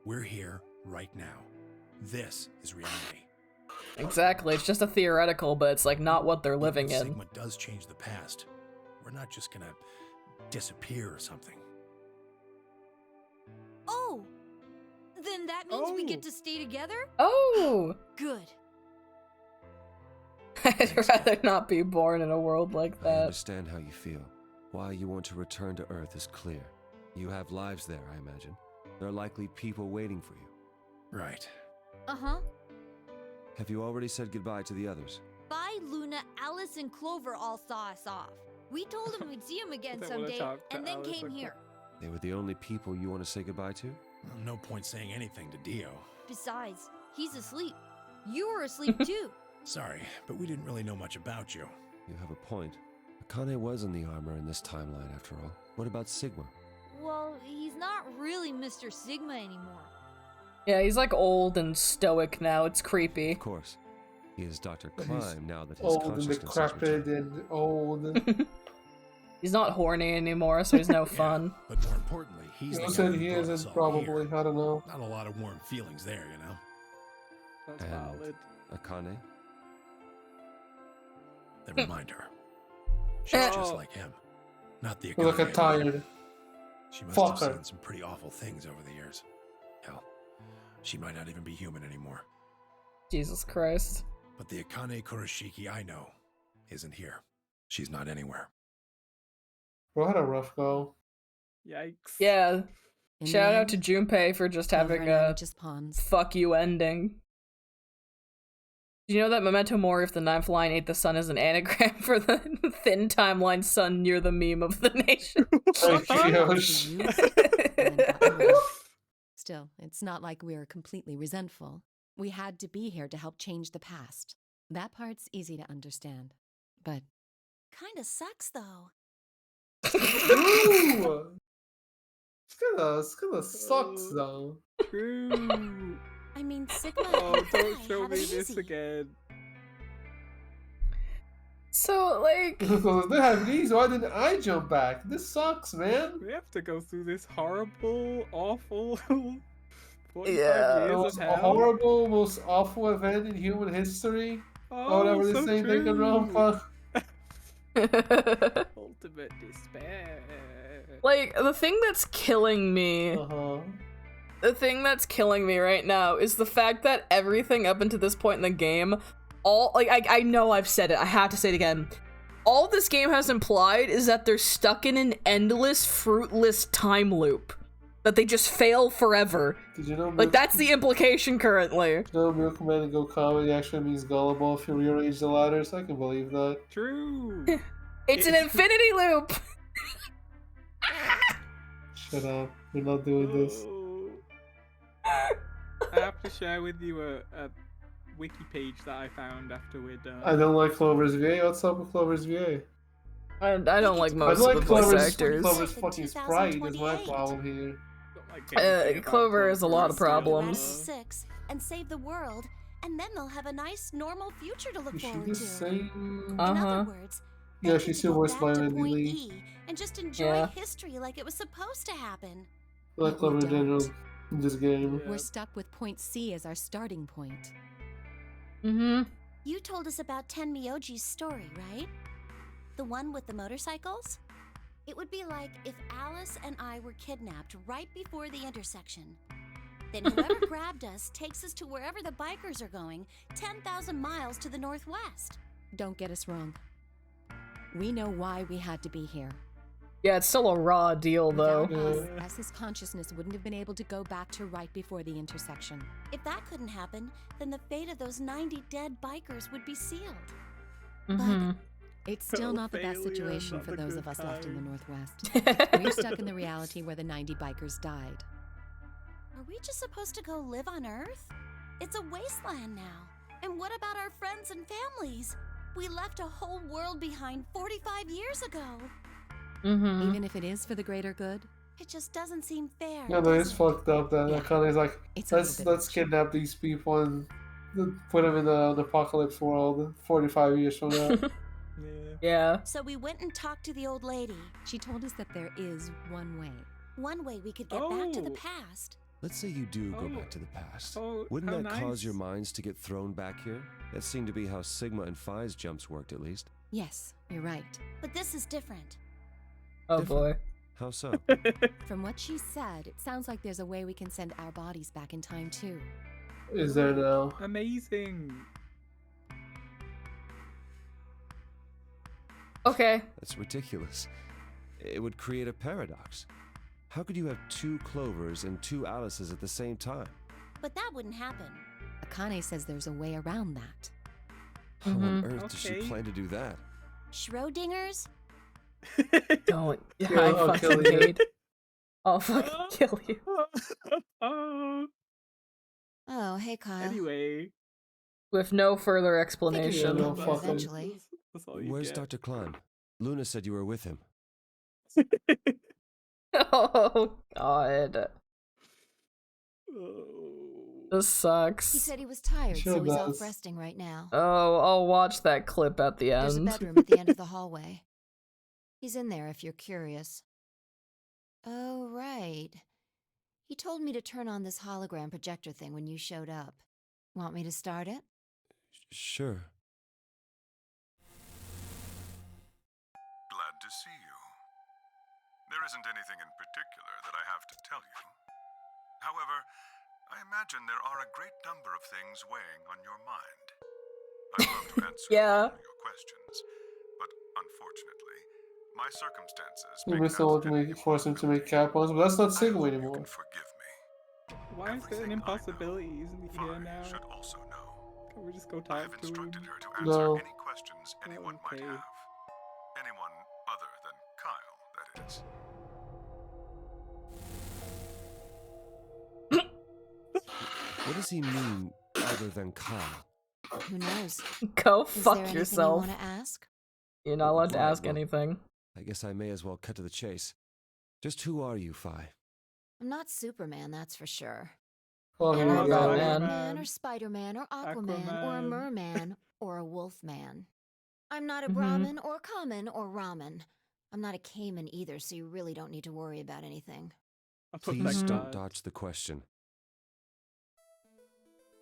We're here right now. This is reality. Exactly, it's just a theoretical, but it's like not what they're living Even if in. Sigma does change the past, we're not just going to disappear or something. Oh! Then that means we Oh. get to stay together? Oh! Good. I'd rather not be born in a world like I that. understand how you feel. Why you want to return to Earth is clear. You have lives there, I imagine. There are likely people waiting for you. Right. Uh-huh. Have you already said goodbye to the others? Luna, Alice, and Clover all saw us off. We told him we'd see him again Don't wanna someday, talk to and then Alice came or here. They were the only people you want to say goodbye to? Well, no point saying anything to Dio. Besides, he's asleep. You were asleep too. Sorry, but we didn't really know much about you. You have a point. Akane was in the armor in this timeline, after all. What about Sigma? Well, he's not really Mr. Sigma anymore. Yeah, he's like old and stoic now. It's creepy. Of course. He is Dr. He's Climb now that his Old and consciousness has decrepit returned. and old. He's not horny anymore, so he's no fun. But more importantly, he's Who the said guy who he brought us isn't? all Probably. here. I don't know. Not a lot of warm feelings there, you know? That's And valid. Akane? Never mind her. She's just Oh. like him. Not the Look Akane at tired. She must Fuck have her. seen some pretty awful things over the years. Hell, she might not even be human anymore. Jesus Christ. But the Akane Kurashiki I know isn't here. She's not anywhere. Bro had a rough go. Yikes. Yeah. In Shout the out to end, Junpei for just Clover having and I a were just pawns. fuck you ending. Do you know that Memento Mori if the ninth line ate the sun is an anagram for the thin timeline sun near the meme of the nation? Still, it's not like we're completely resentful. We had to be here to help change the past. That part's easy to understand. But Kinda sucks though. Ooh. It's kinda sucks though. True. I mean, Sigma Oh, and don't I show have me it this easy. again. So, like... Because they have these, why didn't I jump back? This sucks, man. We have to go through this horrible, awful 45 The years most of hell. horrible, most awful event in human history. Oh, Whatever so this thing they can true. run for. Ultimate despair. Like, the thing that's killing me... The thing that's killing me right now is the fact that everything up until this point in the game, all, like, I know I've said it, I have to say it again. All this game has implied is that they're stuck in an endless, fruitless time loop. That they just fail forever. Did you know Like, that's the implication currently. No, Milkman and Go Comedy actually means gullible if you rearrange the letters. I can believe that. True. It's an infinity loop! Shut up. We're not doing this. I have to share with you a wiki page that I found after we're done. I don't like Clover's VA. What's up with Clover's VA? I don't like I most like of the voice Clover's, actors. Clover's fucking sprite is my problem here. Clover has a lot of Radical problems. 6 and save the world, and then they'll have a nice, normal future to look Is she forward the to. same? In Uh-huh. other words, Yeah, she's still voiced by back to Wendy point Lee. E and just enjoy Yeah. history like it was supposed to happen. I like Clover in general in this game. we're stuck with point C as our starting point. Mm-hmm. You told us about Tenmyoji's story, right? The one with the motorcycles? It would be like if Alice and I were kidnapped right before the intersection. Then whoever grabbed us takes us to wherever the bikers are going, 10,000 miles to the northwest. Don't get us wrong. We know why we had to be here. Yeah, it's still a raw deal, though. Without us, S's consciousness wouldn't have been able to go back to right before the intersection. If that couldn't happen, then the fate of those 90 dead bikers would be sealed. Mm-hmm. It's still not the best Failure, situation not for the those good of us left in the kind. Northwest. We're stuck in the reality where the 90 bikers died. Are we just supposed to go live on Earth? It's a wasteland now. And what about our friends and families? We left a whole world behind 45 years ago. Mm-hmm. Even if it is for the greater good, It just doesn't seem fair. Yeah, no, it's fucked up that Akane's like, It's a let's little bit kidnap these people and put them in an apocalypse world 45 years from now. Yeah. So we went and talked to the old lady. she told us that there is one way. One way we could get back to the Oh. past. Let's say you do go Oh. back to the past. Oh, Wouldn't how that cause your nice. minds to get thrown back here? That seemed to be how Sigma and Phi's jumps worked, at least. Yes, you're right. But this is different. Oh boy. How so? From what she said, it sounds like there's a way we can send our bodies back in time too. Is there now? Amazing. Okay. That's ridiculous. It would create a paradox. How could you have two Clovers and two Alices at the same time? But that wouldn't happen. Akane says there's a way around that. How on earth does she Okay. plan to do that? Schrodinger's? Don't. Yeah, I I'll fucking kill you. hate. I'll fucking kill you. Oh, hey, Kyle. Anyway, With no further Figured explanation. you'd no come here fucking- eventually. that's all you Where's get. Dr. Klein? Luna said you were with him. Oh god. This sucks. He said he was tired, Sure so he's does. off resting right now. Oh, I'll watch that clip at the There's a end. bedroom at the end of the hallway. He's in there if you're curious. Oh, right. He told me to turn on this hologram projector thing when you showed up. Want me to start it? Sure. Glad to see you. There isn't anything in particular that I have to tell you. However, I imagine there are a great number of things weighing on your mind. I'd love to answer Yeah. all your questions, but unfortunately, my circumstances You make missed out to make force him to make cap ones, but that's not Sigma anymore. forgive me. Why is it an impossibility? Isn't he here now? Should also know. Can we just go I talk have to him? instructed her to answer No. any questions anyone might have. Anyone other than Kyle, that is. What does he mean, other than Kyle? Who knows? Go Is there fuck anything yourself. you want to ask? You're not allowed to Right, ask well, anything. I guess I may as well cut to the chase. Just who are you, Phi? I'm not Superman, that's for sure. Oh, And here I'm we not go. Batman. Batman or Spider-Man or Aquaman or a Aquaman. merman or a wolfman. I'm not a Mhm. Brahmin or common or ramen. I'm not a Cayman either, so you really don't need to worry about anything. I'll put Please that don't card. dodge the question.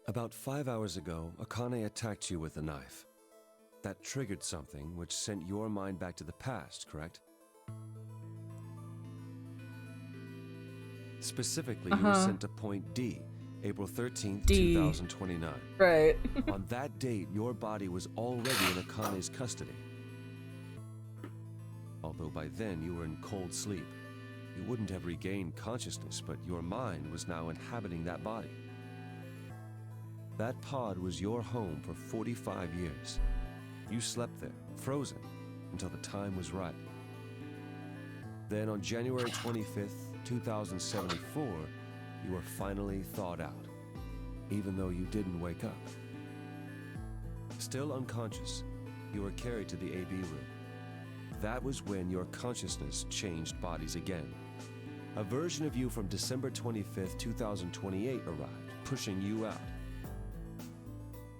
About 5 hours ago, Akane attacked you with a knife. That triggered something which sent your mind back to the past, correct? Specifically, you were sent to Point D, April 13th, D. 2029. Right. On that date, your body was already in Akane's custody. Although by then you were in cold sleep. You wouldn't have regained consciousness, but your mind was now inhabiting that body. That pod was your home for 45 years. You slept there, frozen, until the time was right. Then on January 25th, 2074, you were finally thawed out, even though you didn't wake up. Still unconscious, you were carried to the AB room. That was when your consciousness changed bodies again. A version of you from December 25th, 2028 arrived, pushing you out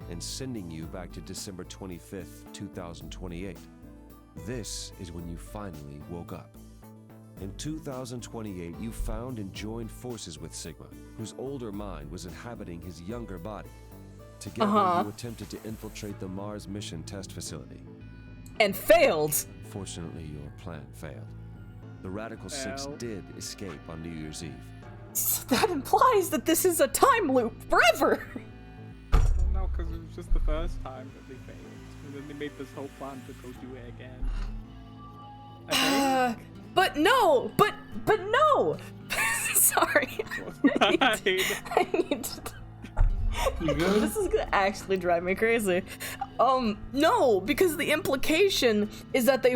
and sending you back to December 25th, 2028. This is when you finally woke up. In 2028, you found and joined forces with Sigma, whose older mind was inhabiting his younger body. Together, you attempted to infiltrate the Mars mission test facility. And failed. Fortunately, your plan failed. The Radical Six did escape on New Year's Eve. So that implies that this is a time loop forever. Well, no, because it was just the first time that they failed. And then they made this whole plan to go do it again. But no. Sorry. I need to. You good? This is gonna actually drive me crazy. No, because the implication is that they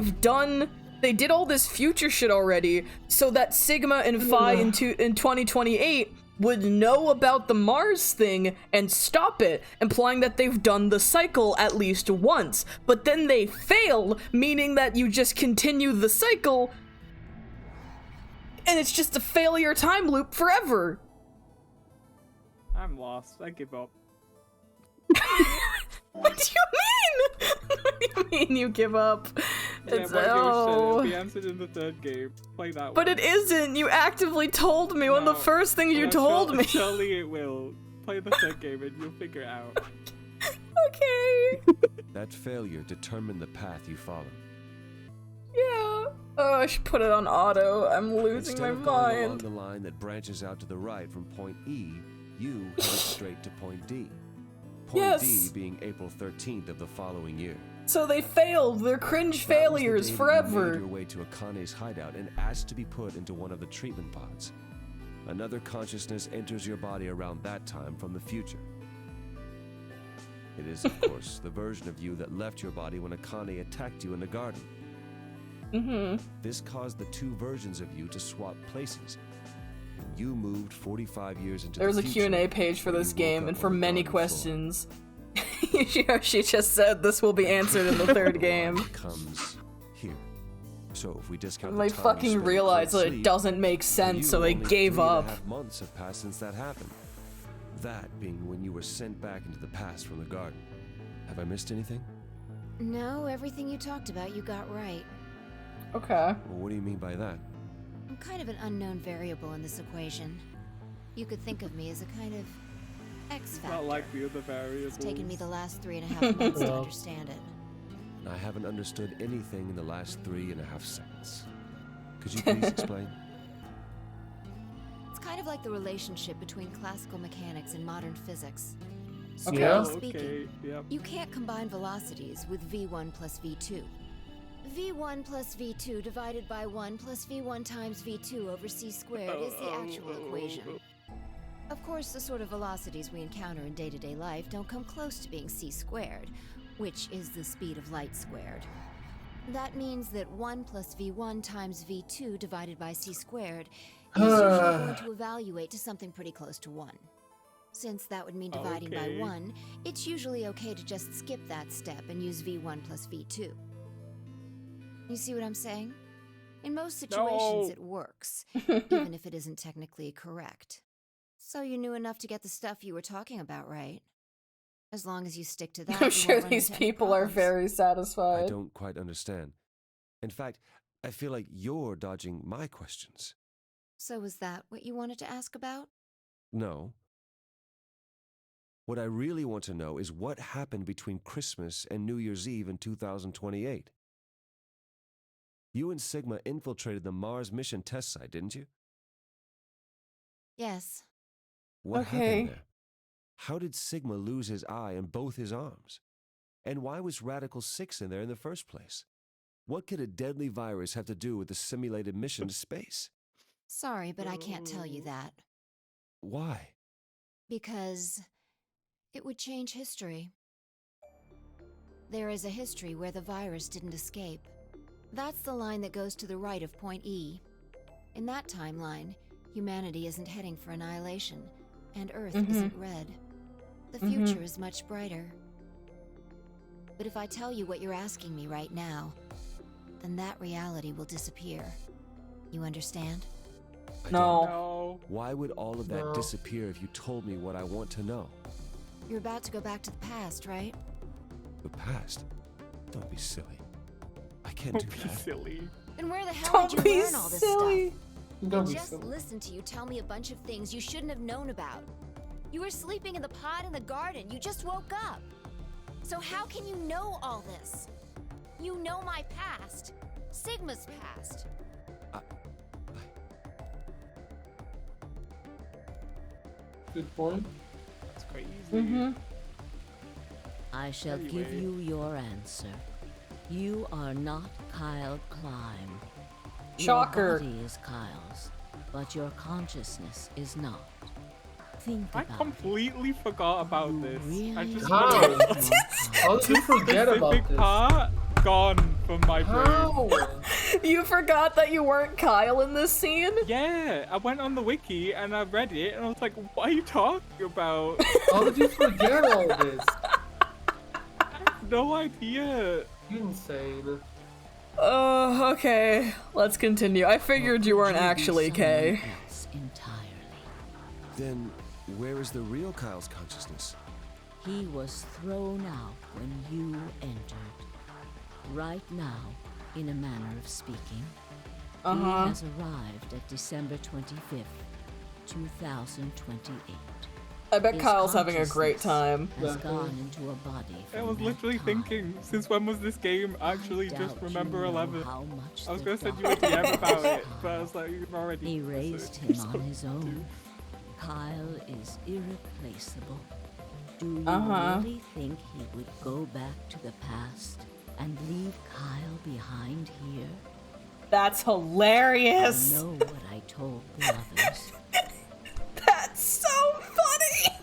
did all this future shit already, so that Sigma and Phi in 2028 would know about the Mars thing and stop it, implying that they've done the cycle at least once. But then they fail, meaning that you just continue the cycle, and it's just a failure time loop forever. I'm lost. I give up. What do you mean? What do you mean you give up? Yeah, It's what Yosh said, it'll be oh. answered in the third game. Play that But one. it isn't. You actively told me one of the first things you Yeah, told me. Surely it will. Play the third game and you'll figure it out. Okay. That failure determined the path you followed. Yeah. Oh, I should put it on auto. I'm losing Instead my of going along mind. the line that branches out to the right from point E, you headed straight to point D. Point Yes. D being April 13th of the following year. So they failed. They're cringe That was the failures day that you forever. made your way to Akane's hideout and asked to be put into one of the treatment pods. Another consciousness enters your body around that time from the future. It is, of course, the version of you that left your body when Akane attacked you in the garden. This caused the two versions of you to swap places. You moved 45 years into There's the a future. Q&A page for where this you woke game, up and on for the many garden floor. questions, she just said this will be answered in the third game. Comes here. So if we discount They the time you fucking spent in realized cold that it sleep, doesn't make for sense, you, so they only gave 3.5 up. months have passed since that happened. That being when you were sent back into the past from the garden. Have I missed anything? No, everything you talked about you got right. Okay. Well, what do you mean by that? I'm kind of an unknown variable in this equation. You could think of me as a kind of X factor. Not like the other variables. It's taken me the last 3.5 months to Well. understand it. And I haven't understood anything in the last 3.5 seconds. Could you please explain? It's kind of like the relationship between classical mechanics and modern physics. Okay. Yeah. Strictly speaking, Yep. you can't combine velocities with v1 plus v2. v1 plus v2 divided by 1 plus v1 times v2 over c squared is the actual equation. Of course, the sort of velocities we encounter in day-to-day life don't come close to being c squared, which is the speed of light squared. That means that 1 plus v1 times v2 divided by c squared is usually going to evaluate to something pretty close to 1. Since that would mean dividing by Okay. 1, it's usually okay to just skip that step and use v1 plus v2. You see what I'm saying? In most situations, No. it works, even if it isn't technically correct. So you knew enough to get the stuff you were talking about right. As long as you stick to that, I'm you sure won't run these into any people are problems. very I satisfied. don't quite understand. In fact, I feel like you're dodging my questions. So was that what you wanted to ask about? No. What I really want to know is what happened between Christmas and New Year's Eve in 2028. You and Sigma infiltrated the Mars mission test site, didn't you? Yes. What Okay. happened there? How did Sigma lose his eye and both his arms? And why was Radical 6 in there in the first place? What could a deadly virus have to do with the simulated mission to space? Sorry, but I can't tell you that. Why? Because it would change history. There is a history where the virus didn't escape. That's the line that goes to the right of point E. In that timeline, humanity isn't heading for annihilation, and Earth isn't red. The future is much brighter. But if I tell you what you're asking me right now, then that reality will disappear. You understand? I No. No. Why would all of that No. disappear if you told me what I want to know? You're about to go back to the past, right? The past? Don't be silly. I can't Don't do be that. silly. Then where the hell Don't did you be learn all this silly. stuff? Don't be Just silly. listen to you tell me a bunch of things you shouldn't have known about. You were sleeping in the pod in the garden. You just woke up. So how can you know all this? You know my past. Sigma's past. Good point. That's crazy. I shall give Anyway. you your answer. You are not Kyle Climb. Shocker. Your body is Kyle's, but your consciousness is not. Think I about completely forgot about You this. I really just How? remembered How did you forget about specific this? part gone from my brain. How? You forgot that you weren't Kyle in this scene? Yeah, I went on the wiki and I read it and I was like, what are you talking about? How did you forget all this? No idea. You're insane. Okay. Let's continue. I figured you weren't Could be actually someone Kay. else entirely. Then, where is the real Kyle's consciousness? He was thrown out when you entered. Right now, in a manner of speaking, he has arrived at December 25th, 2028. I bet His Kyle's having a great time. Has gone into a body I from was that literally time. thinking, since when was this game actually I just doubt remember you know 11? how much I was the gonna send you a doctor DM about it, has but I was like, you've already He raised him on his own. Kyle is irreplaceable. Do you really think he would go back to the past and leave Kyle behind here? That's hilarious. I know what I told the others. That's so funny.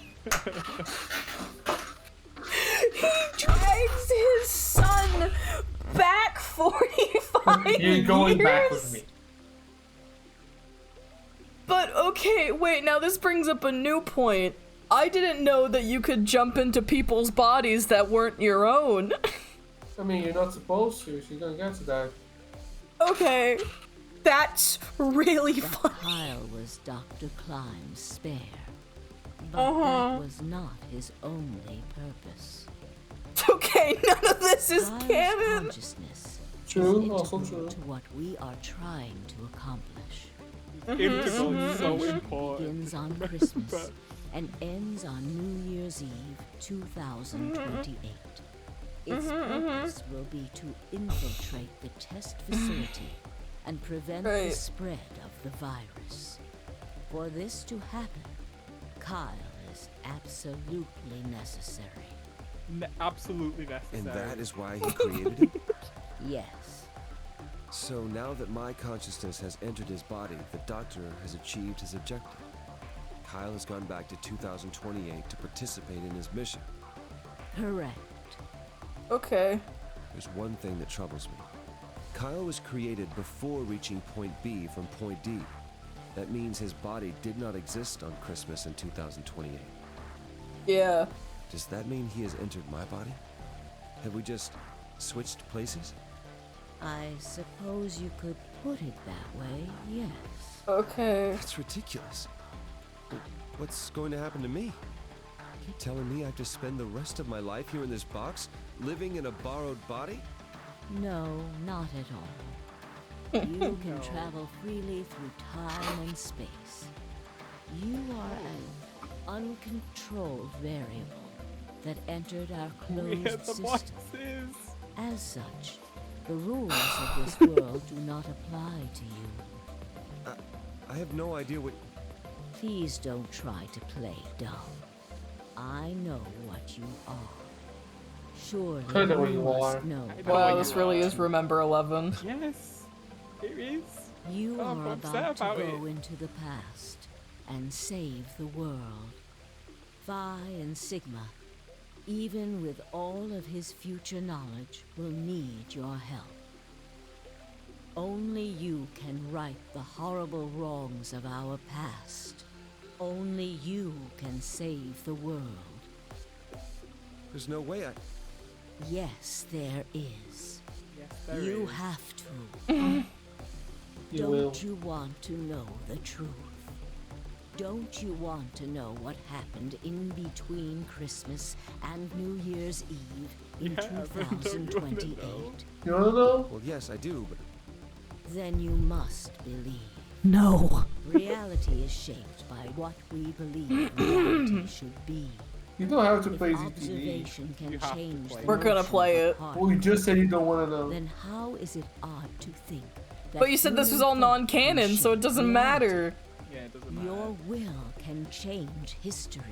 You're going back with me. But okay, wait, now this brings up a new point. I didn't know that you could jump into people's bodies that weren't your own. I mean, you're not supposed to, so you're gonna get to that. Okay, that's really funny. Kyle was Dr. Climb's spare, but that was not his only purpose. Okay, none of this is Kyle's canon. consciousness True, is also integral true. to what we are trying to accomplish. Integral is so important. Begins on Christmas and ends on New Year's Eve 2028. Its purpose will be to infiltrate the test facility and prevent the spread of the virus. For this to happen, Kyle is absolutely necessary. Absolutely necessary. And that is why he created him? Yes. So now that my consciousness has entered his body, the Doctor has achieved his objective. Kyle has gone back to 2028 to participate in his mission. Correct. Okay. There's one thing that troubles me. Kyle was created before reaching point B from point D. That means his body did not exist on Christmas in 2028. Yeah. Does that mean he has entered my body? Have we just switched places? I suppose you could put it that way, yes. Okay. That's ridiculous. What's going to happen to me? You telling me I have to spend the rest of my life here in this box, living in a borrowed body? No, not at all. You can travel freely through time and space. You are an uncontrolled variable that entered our closed system. As such, the rules of this world do not apply to you. I have no idea what... Please don't try to play dumb. I know what you are. Surely I know what you you must are. know. Wow, this really is Remember 11. Yes, it is. You I'm are upset about to about go it. into the past and save the world. Phi and Sigma, even with all of his future knowledge, will need your help. Only you can right the horrible wrongs of our past. Only you can save the world. There's no way I... Yes, there is. Yes, there You is. have to. You Don't will. you want to know the truth? Don't you want to know what happened in between Christmas and New Year's Eve in Yeah, but don't you wanna 2028? know? You wanna know? Well, yes, I do, but... Then you must believe. No. Reality is shaped by what we believe reality should be. You don't have to If play ZTV. observation can You have to change play the We're gonna motion play of it. a part, Well, you just said you don't wanna know. then how is it odd to think that But you said this was all human thought can non-canon, so it shape doesn't reality? matter. Yeah, it doesn't matter. Your will can change history.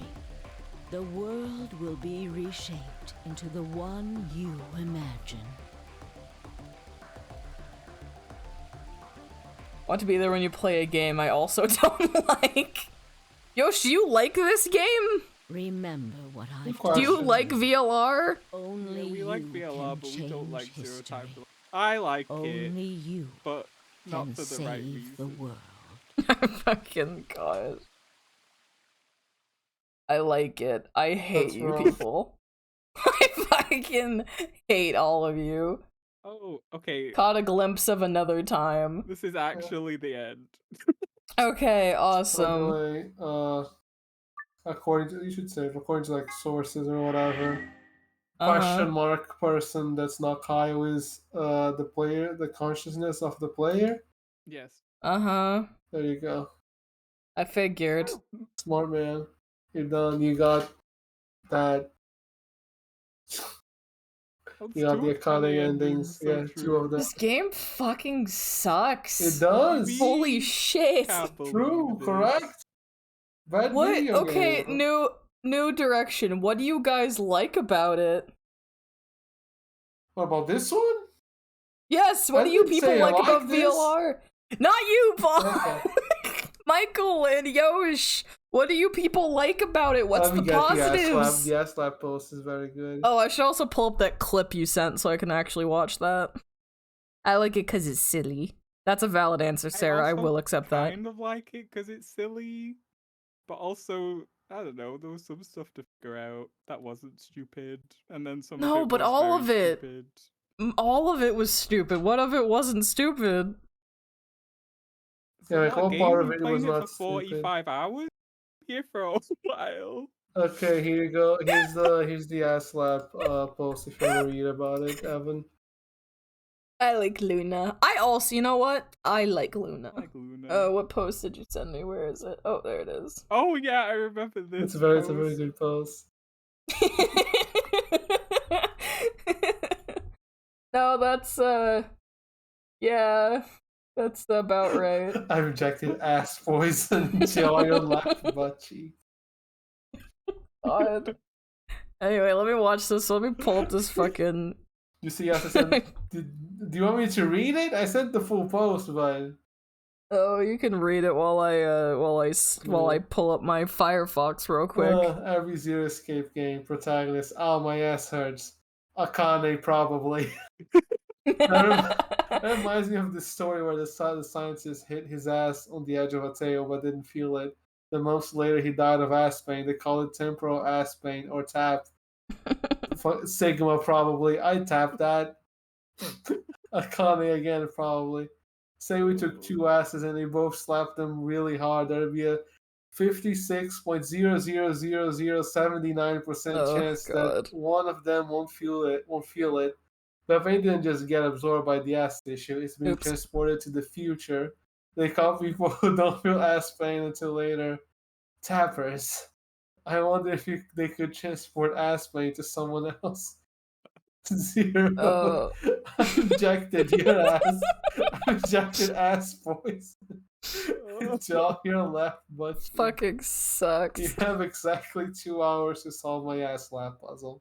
The world will be reshaped into the one you imagine. Want to be there when you play a game I also don't like. Yoshi, you like this game? Remember what I Do you like VLR? Only Yeah, we like you VLR, can but we don't change like Zero history. Time to... I like Only it, you but not can for the right save reason. the world. Fucking god. I like it. I hate That's you rough. people. I fucking hate all of you. Oh, okay. Caught a glimpse of another time. This is actually the end. Okay, By the awesome. way, according to, you should say, according to like sources or whatever, Uh-huh. question mark person that's not Kyle is the player, the consciousness of the player. Yes. Uh-huh. There you go. I figured. Smart man. You're done. You got that. You got the accounting endings. Yeah, two of them. This game fucking sucks. It does. Holy shit. True, correct. Bad What? video Okay, game. new direction. What do you guys like about it? What about this one? Yes, what I do you didn't people say I like about like this. VLR? Not you, Paul! Okay. Michael and Yosh! What do you people like about it? What's Let me the get positives? The ass slap post is very good. Oh, I should also pull up that clip you sent so I can actually watch that. I like it because it's silly. That's a valid answer, Sarah. I also will accept that. kind of like it because it's silly, but also, I don't know, there was some stuff to figure out that wasn't stupid, and then some of No, it but was all very of it. stupid. All of it was stupid. What of it wasn't stupid? It's Yeah, a like lot of one part game. of You it was playing it not for stupid. 45 hours? Here for a while. Okay, here you go. Here's the ass slap post if you want to read about it, Evan. I like Luna. I also, you know what? I like Luna. I like Luna. What post did you send me? Where is it? Oh, there it is. Oh yeah, I remember this. It's a very good post. No, that's yeah, that's about right. I rejected ass poison. Joy on left butt cheek. God. Anyway, let me watch this. Let me pull up this fucking. You see, I said, do you want me to read it? I sent the full post, but Oh, you can read it while I pull up my Firefox real quick. Every Zero Escape game protagonist. Oh, my ass hurts. Akane, probably. That reminds me of the story where the scientist hit his ass on the edge of a tail but didn't feel it. The months later, he died of ass pain. They call it temporal ass pain or tap. Sigma, probably. I tapped that. Akane again, probably. Say we took two asses and they both slapped them really hard. There'd be a 56.0000079% chance that one of them won't feel it. But pain didn't just get absorbed by the ass tissue, it's being transported to the future. They call people who don't feel ass pain until later tappers. I wonder if they could transport ass pain to someone else. Zero. I rejected your ass. I rejected ass poison. Jaw your left butt cheek. Fucking sucks. You have exactly 2 hours to solve my ass slap puzzle.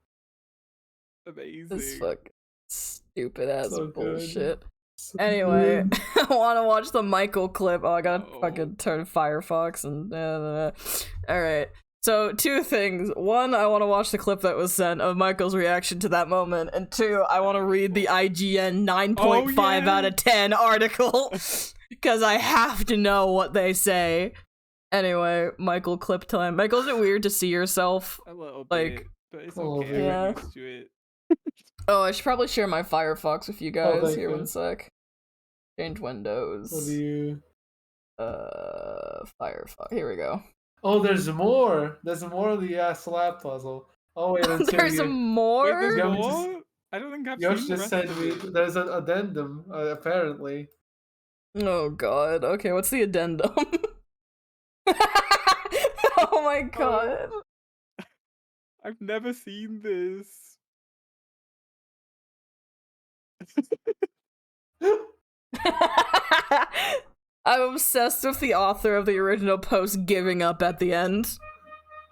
Amazing. This fucking stupid ass So good. bullshit. So Anyway, good. I want to watch the Michael clip. Oh, I gotta fucking turn Firefox and. Alright. So, two things. One, I want to watch the clip that was sent of Michael's reaction to that moment. And two, I want to read the IGN 9.5 out of 10 article. Because I have to know what they say. Anyway, Michael clip time. Michael, is it weird to see yourself? A little like, bit, but it's okay. Yeah. I'm used to it. Oh, I should probably share my Firefox with you guys. thank Here, you. one sec. Change windows. What do you... Firefox. Here we go. Oh, there's more! There's more of the ass slap puzzle. Oh, wait until There's more? Wait, there's Yosh more? I don't think I've Yosh seen the just rest sent of me... it. There's an addendum, apparently. Oh god. Okay, what's the addendum? Oh my god. I've never seen this. I'm obsessed with the author of the original post giving up at the end.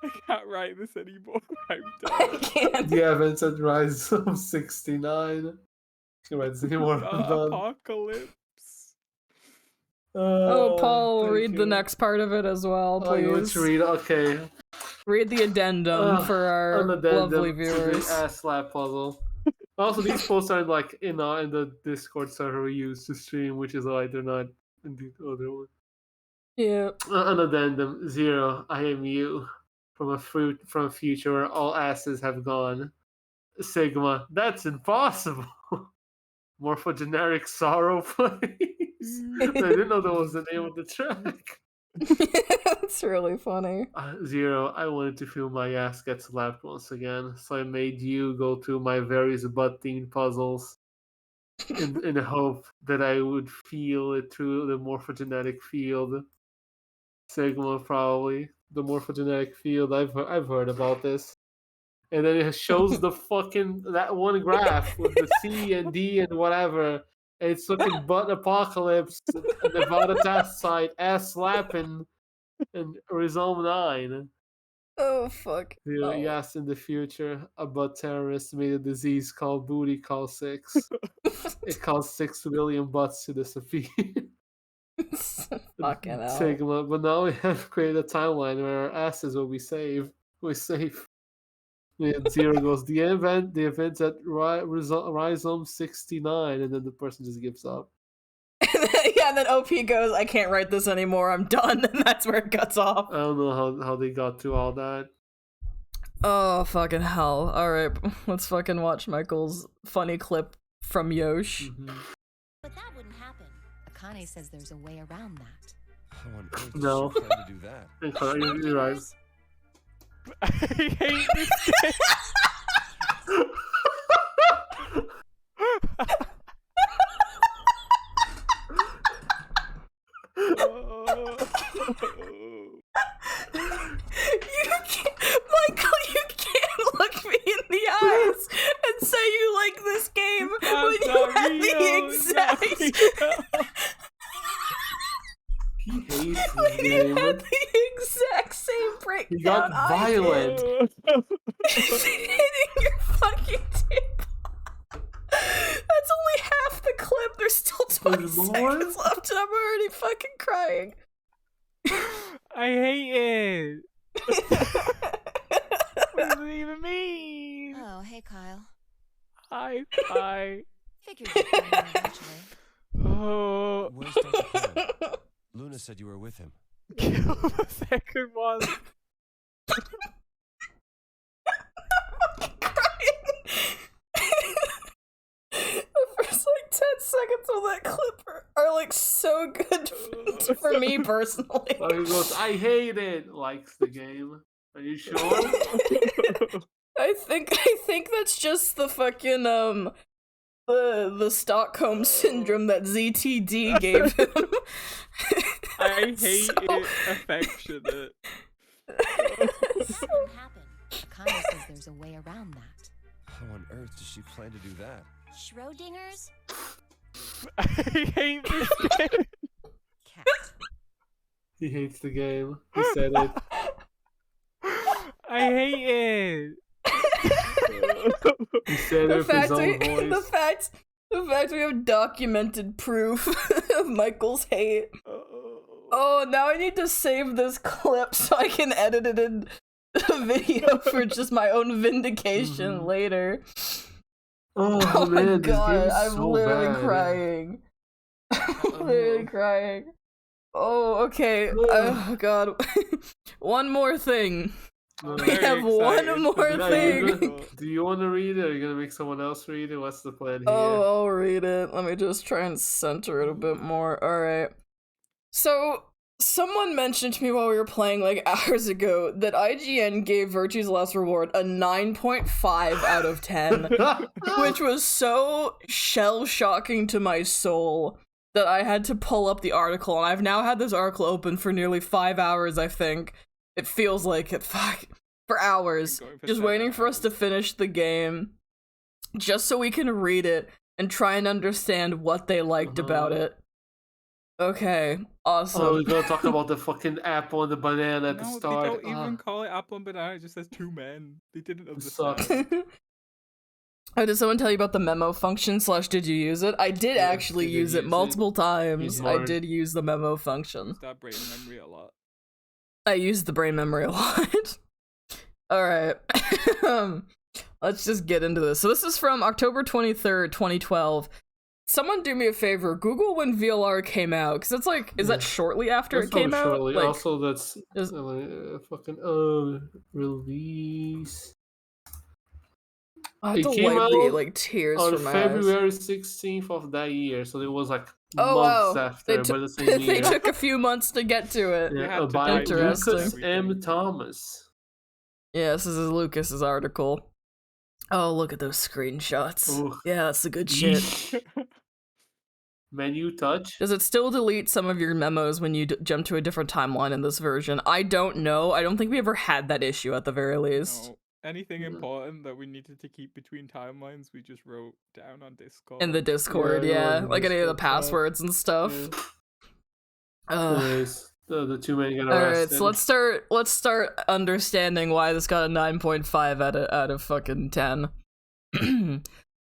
I can't write this anymore. I'm done. The events at Rise of 69. Can't write this anymore. I'm done. Apocalypse. Oh, Paul, thank read the you. next part of it as well, Oh, you want please. to read? Okay. Read the addendum for our An addendum lovely to viewers. the ass slap puzzle. Also, these posts are like in the Discord server we use to stream, which is why they're not in the other one. Yeah. An addendum 0. I am you from a future where all asses have gone. Sigma. That's impossible. Morphogeneric sorrow, please. I didn't know that was the name of the track. That's really funny. 0. I wanted to feel my ass get slapped once again, so I made you go through my various butt-themed puzzles in the hope that I would feel it through the morphogenetic field. Sigma, probably. The morphogenetic field. I've heard about this. And then it shows the fucking that one graph with the C and D and whatever. And it's looking butt apocalypse, Nevada test site, ass slapping, and Rhizome 9. Oh fuck. Oh. Yes, in the future, a butt terrorist made a disease called Booty Call 6. It caused 6 billion butts to disappear. Fucking hell. Sigma, but now we have created a timeline where our asses will be safe. We're safe. And Zero goes, the event's at Rhizome 69, and then the person just gives up. Yeah, and then OP goes, I can't write this anymore, I'm done, and that's where it cuts off. I don't know how they got to all that. Oh, fucking hell. Alright, let's fucking watch Michael's funny clip from Yosh. But that wouldn't happen. Akane says there's a way around that. How on earth No. did she plan to do that? You're right. I hate this game. Michael, you can't look me in the eyes and say you like this game when you had the exact He hates when this you game. had the exact same breakdown. He got violent. He's hitting your fucking table. That's only half the clip. There's still 20 seconds left, and I'm already fucking crying. I hate it. What does it even mean? Oh, hey, Kyle. Hi. Figured you'd come here eventually. Oh. Where's Dr. Klein? Luna said you were with him. Kill the second one. The first 10 seconds of that clip are like so good for me personally. Oh, he goes, I hate it. Likes the game. Are you sure? I think that's just the fucking the Stockholm syndrome that ZTD gave him. I hate it. Affectionate. That wouldn't happen. Akane says there's a way around that. How on earth does she plan to do that? Schrodinger's I hate this game. cat. He hates the game. He said it. I hate it. He said it with his own voice. The fact we have documented proof of Michael's hate. Oh, now I need to save this clip so I can edit it in a video for just my own vindication later. Oh, man, my this game god, is I'm so literally bad. crying. I'm literally crying. Oh, okay. Oh god. One more thing. We have one more thing. Do you want to read it, or are you gonna make someone else read it? What's the plan here? Oh, I'll read it. Let me just try and center it a bit more. Alright. So, someone mentioned to me while we were playing like hours ago that IGN gave Virtue's Last Reward a 9.5 out of 10, which was so shell-shocking to my soul that I had to pull up the article, and I've now had this article open for nearly 5 hours, I think. It feels like it, fuck, for hours, just waiting for us to finish the game, just so we can read it and try and understand what they liked about it. Okay, awesome. Oh, we're gonna talk about the fucking apple and the banana at the No, start. they don't even call it apple and banana. It just says two men. They didn't sucks. understand. Oh, did someone tell you about the memo function / did you use it? I did actually use it multiple times. I did use the memo function. That brain memory a lot. I used the brain memory a lot. Alright. Let's just get into this. So this is from October 23rd, 2012. Someone do me a favor, Google when VLR came out, because it's like, is that shortly after it came out? Shortly. Like, also, that's fucking release. I have It to came wipe the out like tears on from my eyes. February 16th of that year, so it was like Oh months wow! after, but the same They year. took a few months to get to it. Yeah, by Interesting. Lucas M. Thomas. Yeah, this is Lucas's article. Oh, look at those screenshots. Ooh. Yeah, that's the good shit. Menu touch. Does it still delete some of your memos when you jump to a different timeline in this version? I don't know. I don't think we ever had that issue at the very least. No. Anything important that we needed to keep between timelines, we just wrote down on Discord. In the Discord, yeah. Like any of the passwords and stuff. Anyways, the two men get Alright, arrested. so let's start understanding why this got a 9.5 out of fucking 10.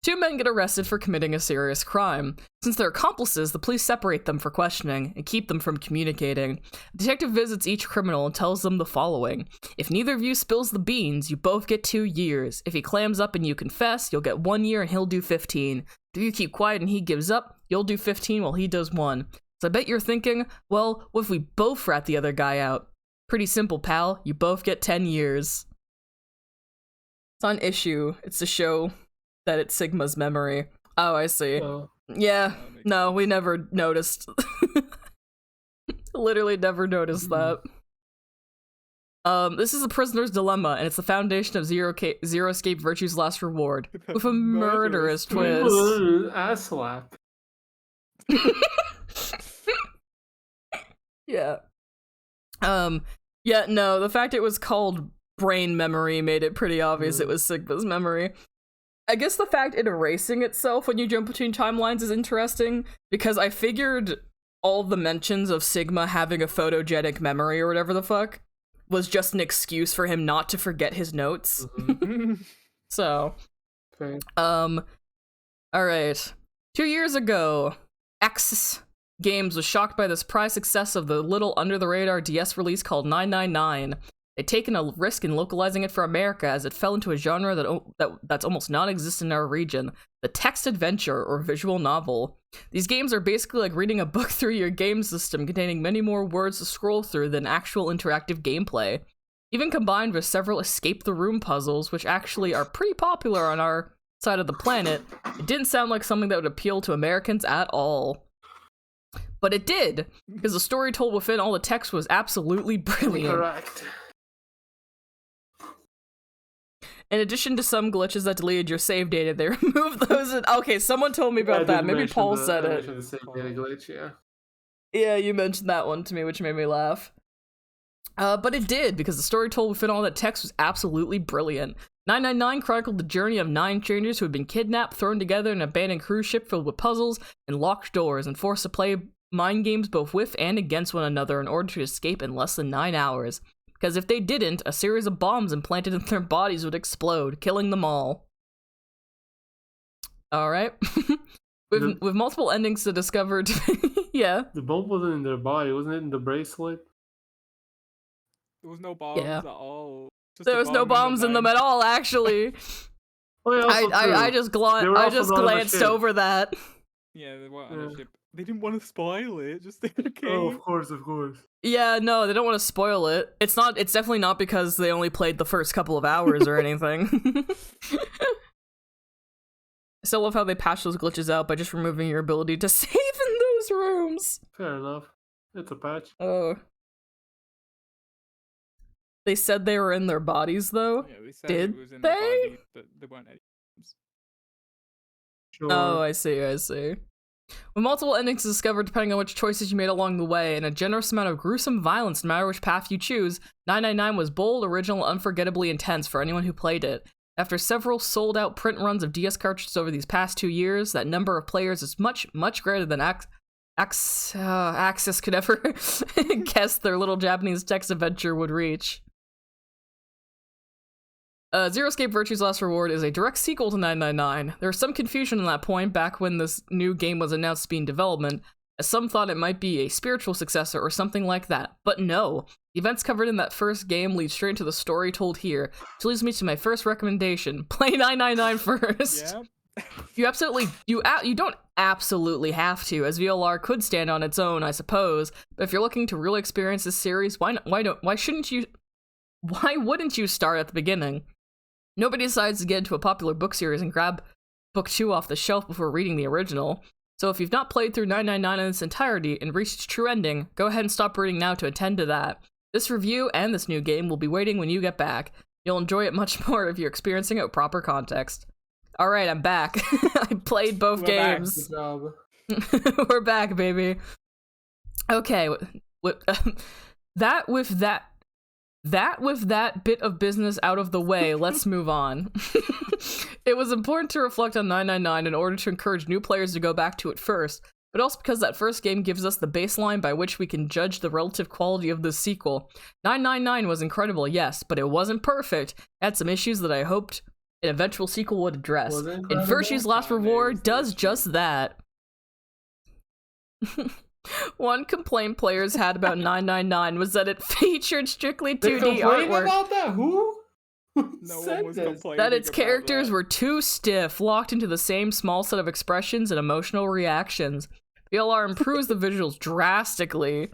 Two men get arrested for committing a serious crime. Since they're accomplices, the police separate them for questioning and keep them from communicating. A detective visits each criminal and tells them the following. If neither of you spills the beans, you both get 2 years. If he clams up and you confess, you'll get 1 year and he'll do 15. If you keep quiet and he gives up, you'll do 15 while he does 1. So I bet you're thinking, well, what if we both rat the other guy out? Pretty simple, pal. You both get 10 years. It's on Issue. It's to show that it's Sigma's memory. Oh, I see. Yeah, no, we never noticed. Literally never noticed that. This is a prisoner's dilemma, and it's the foundation of Zero Escape Virtue's Last Reward, with a murderous twist. Ass slap. Yeah. Yeah, no, the fact it was called brain memory made it pretty obvious it was Sigma's memory. I guess the fact it erasing itself when you jump between timelines is interesting, because I figured all the mentions of Sigma having a photogenic memory or whatever the fuck was just an excuse for him not to forget his notes. So, okay. Alright. 2 years ago, X Games was shocked by the surprise success of the little under-the-radar DS release called 999. They'd taken a risk in localizing it for America as it fell into a genre that's almost non-existent in our region, the text adventure or visual novel. These games are basically like reading a book through your game system, containing many more words to scroll through than actual interactive gameplay. Even combined with several escape the room puzzles, which actually are pretty popular on our side of the planet, it didn't sound like something that would appeal to Americans at all. But it did, because the story told within all the text was absolutely brilliant. Correct. In addition to some glitches that deleted your save data, they removed those. Okay, someone told me about that. Maybe Paul said it. The save data glitch, yeah. Yeah, you mentioned that one to me, which made me laugh. But it did, because the story told within all that text was absolutely brilliant. 999 chronicled the journey of 9 strangers who had been kidnapped, thrown together in an abandoned cruise ship filled with puzzles and locked doors, and forced to play mind games both with and against one another in order to escape in less than 9 hours. Because if they didn't, a series of bombs implanted in their bodies would explode, killing them all. Alright. with multiple endings to discover... Yeah. The bomb wasn't in their body, wasn't it in the bracelet? There was no bombs at all. There was no bombs in them at all, actually. I just glanced over that. Yeah, they weren't on a ship. They didn't want to spoil it, just okay. Oh, of course. Yeah, no, they don't want to spoil it. It's definitely not because they only played the first couple of hours or anything. I still love how they patch those glitches out by just removing your ability to save in those rooms. Fair enough. It's a patch. Oh. They said they were in their bodies, though? Yeah, they said Did it was in they? their body, but there weren't any bombs. Sure. Oh, I see. With multiple endings discovered depending on which choices you made along the way, and a generous amount of gruesome violence no matter which path you choose, 999 was bold, original, and unforgettably intense for anyone who played it. After several sold-out print runs of DS cartridges over these past 2 years, that number of players is much, much greater than Axis could ever guess their little Japanese text adventure would reach. Zero Escape Virtue's Last Reward is a direct sequel to 999. There was some confusion on that point back when this new game was announced to be in development, as some thought it might be a spiritual successor or something like that. But no, the events covered in that first game lead straight into the story told here, which leads me to my first recommendation. Play 999 first! Yeah. You don't absolutely have to, as VLR could stand on its own, I suppose, but if you're looking to really experience this series, why wouldn't you start at the beginning? Nobody decides to get into a popular book series and grab book 2 off the shelf before reading the original. So if you've not played through 999 in its entirety and reached its true ending, go ahead and stop reading now to attend to that. This review and this new game will be waiting when you get back. You'll enjoy it much more if you're experiencing it with proper context. Alright, I'm back. I played both games. We're back, baby. Okay, with that bit of business out of the way, let's move on. It was important to reflect on 999 in order to encourage new players to go back to it first, but also because that first game gives us the baseline by which we can judge the relative quality of the sequel. 999 was incredible, yes, but it wasn't perfect. It had some issues that I hoped an eventual sequel would address. Was it And incredible? Virtue's Last Reward does just that. One complaint players had about 999 was that it featured strictly They 2D complained artwork. about that? Who? No said one was this? complaining That its about characters that. were too stiff, locked into the same small set of expressions and emotional reactions. VLR improves the visuals drastically.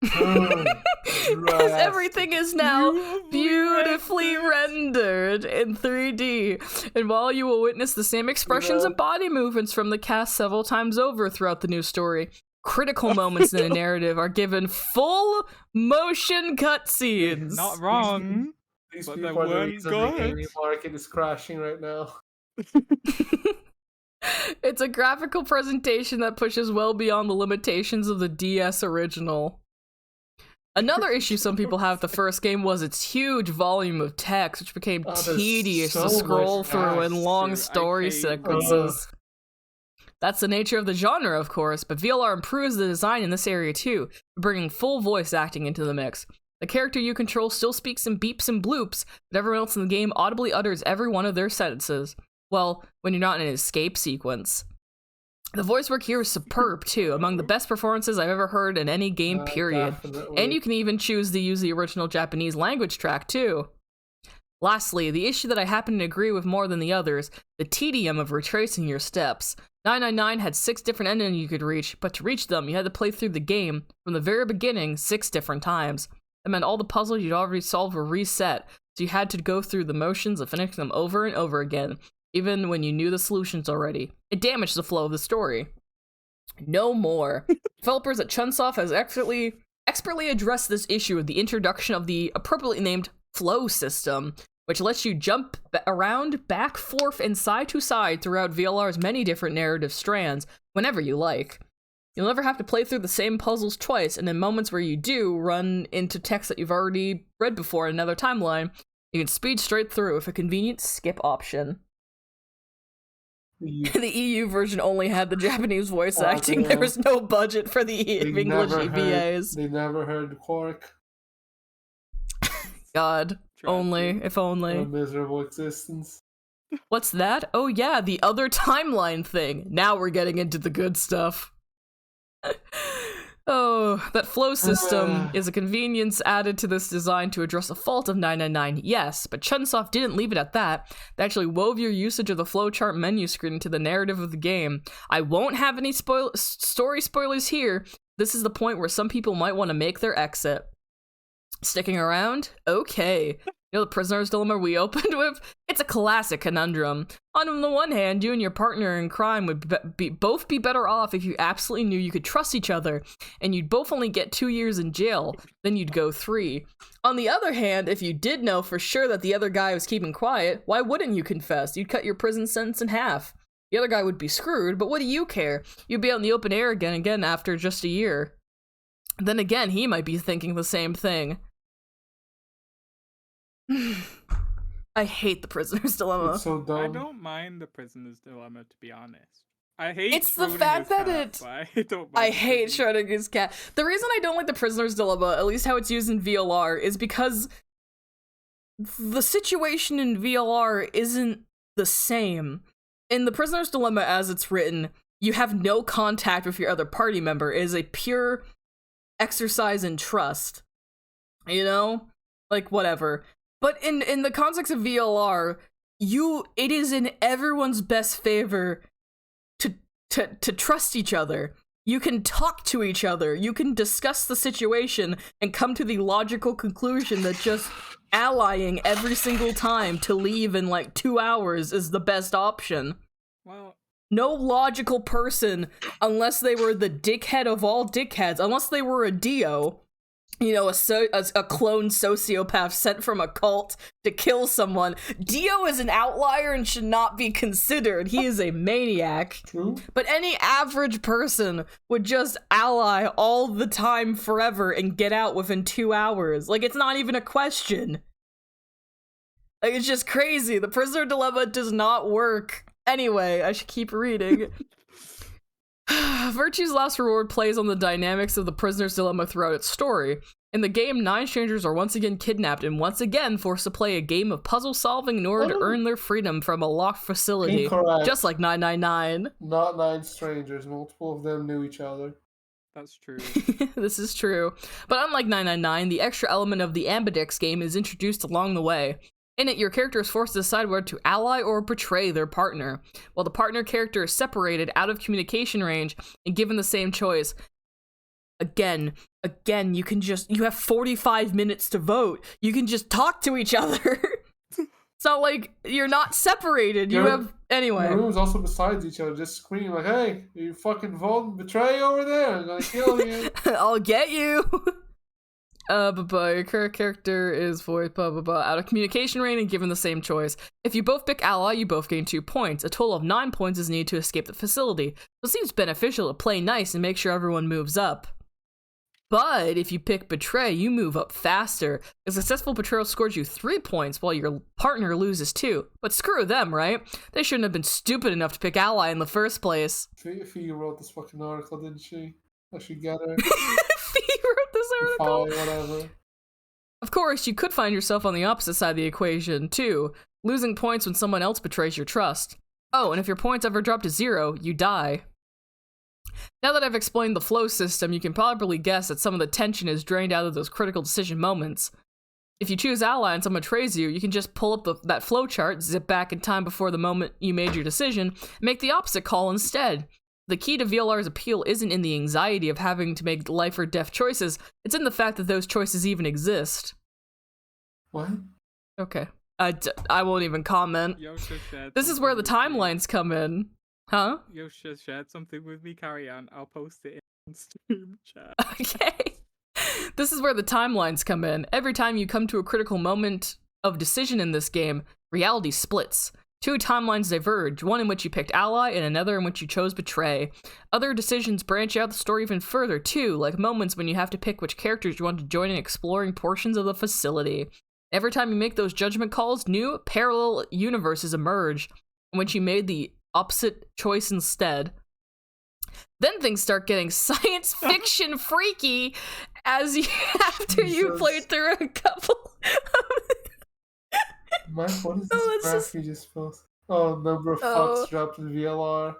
Because everything is now beautifully rendered in 3D. And while you will witness the same expressions and body movements from the cast several times over throughout the new story, critical moments in the narrative are given full motion cutscenes. Not wrong. These But people they are the weren't reason the good. gaming market is crashing right now. It's a graphical presentation that pushes well beyond the limitations of the DS original. Another issue some people have with the first game was its huge volume of text, which became tedious so to scroll much through in text. long True, I story hate- sequences. That's the nature of the genre, of course, but VLR improves the design in this area too, bringing full voice acting into the mix. The character you control still speaks in beeps and bloops, but everyone else in the game audibly utters every one of their sentences. Well, when you're not in an escape sequence. The voice work here is superb too, among the best performances I've ever heard in any game, period. Definitely. And you can even choose to use the original Japanese language track too. Lastly, the issue that I happen to agree with more than the others, the tedium of retracing your steps. 999 had 6 different endings you could reach, but to reach them, you had to play through the game from the very beginning 6 different times. That meant all the puzzles you'd already solved were reset, so you had to go through the motions of finishing them over and over again, even when you knew the solutions already. It damaged the flow of the story. No more. Developers at Chunsoft has expertly addressed this issue with the introduction of the appropriately named flow system, which lets you jump around, back, forth, and side to side throughout VLR's many different narrative strands, whenever you like. You'll never have to play through the same puzzles twice, and in moments where you do run into text that you've already read before in another timeline, you can speed straight through with a convenient skip option. The EU version only had the Japanese voice acting. Yeah. There was no budget for the English EVAs. They never heard Quark. God, only, if only. A miserable existence. What's that? Oh yeah, the other timeline thing. Now we're getting into the good stuff. Oh, that flow system is a convenience added to this design to address a fault of 999, yes, but Chunsoft didn't leave it at that. They actually wove your usage of the flowchart menu screen into the narrative of the game. I won't have any story spoilers here. This is the point where some people might want to make their exit. Sticking around? Okay. You know the prisoner's dilemma we opened with? It's a classic conundrum. On the one hand, you and your partner in crime would both be better off if you absolutely knew you could trust each other, and you'd both only get 2 years in jail, then you'd go 3. On the other hand, if you did know for sure that the other guy was keeping quiet, why wouldn't you confess? You'd cut your prison sentence in half. The other guy would be screwed, but what do you care? You'd be out in the open air again after just a year. Then again, he might be thinking the same thing. I hate the prisoner's dilemma. It's so dumb. I don't mind the prisoner's dilemma, to be honest. I hate It's the fact that I hate Schrodinger's cat. The reason I don't like the prisoner's dilemma, at least how it's used in VLR, is because the situation in VLR isn't the same. In the prisoner's dilemma as it's written, you have no contact with your other party member. It is a pure exercise in trust. You know? Like, whatever. But in the context of VLR, it is in everyone's best favor to trust each other. You can talk to each other. You can discuss the situation and come to the logical conclusion that just allying every single time to leave in like 2 hours is the best option. Well, no logical person, unless they were the dickhead of all dickheads, unless they were a Dio, you know, a clone sociopath sent from a cult to kill someone. Dio is an outlier and should not be considered. He is a maniac. True. But any average person would just ally all the time forever and get out within 2 hours. Like, it's not even a question. Like, it's just crazy. The prisoner dilemma does not work. Anyway, I should keep reading. Virtue's Last Reward plays on the dynamics of the prisoner's dilemma throughout its story. In the game, 9 strangers are once again kidnapped and once again forced to play a game of puzzle solving in order to earn their freedom from a locked facility. Incorrect. Just like 999. Not 9 strangers. Multiple of them knew each other. That's true. This is true. But unlike 999, the extra element of the Ambidex game is introduced along the way. In it, your character is forced to decide whether to ally or betray their partner. While the partner character is separated out of communication range and given the same choice, again, you have 45 minutes to vote. You can just talk to each other. It's not like you're not separated. Anyway. The rooms also besides each other just scream like, hey, you fucking vote and betray over there. I'm gonna kill you. I'll get you. Your current character is voiced out of communication range and given the same choice. If you both pick ally, you both gain 2 points. A total of 9 points is needed to escape the facility. So it seems beneficial to play nice and make sure everyone moves up. But if you pick betray, you move up faster. A successful betrayal scores you 3 points while your partner loses 2. But screw them, right? They shouldn't have been stupid enough to pick ally in the first place. Fee wrote this fucking article, didn't she? I should get her. Fee wrote this article. Fine, whatever. Of course, you could find yourself on the opposite side of the equation, too. Losing points when someone else betrays your trust. Oh, and if your points ever drop to 0, you die. Now that I've explained the flow system, you can probably guess that some of the tension is drained out of those critical decision moments. If you choose ally and someone betrays you, you can just pull up that flowchart, zip back in time before the moment you made your decision, and make the opposite call instead. The key to VLR's appeal isn't in the anxiety of having to make life or death choices, it's in the fact that those choices even exist. What? Okay. I won't even comment. This is where the timelines come in. Huh? Yosha shared something with me. Carry on. I'll post it in stream chat. Okay. This is where the timelines come in. Every time you come to a critical moment of decision in this game, reality splits. 2 timelines diverge, one in which you picked ally and another in which you chose betray. Other decisions branch out the story even further too, like moments when you have to pick which characters you want to join in exploring portions of the facility. Every time you make those judgment calls, new parallel universes emerge, in which you made the opposite choice instead. Then things start getting science fiction freaky after you played through a couple Mike, what is this graph you just posted? Oh, number of fucks dropped in VLR.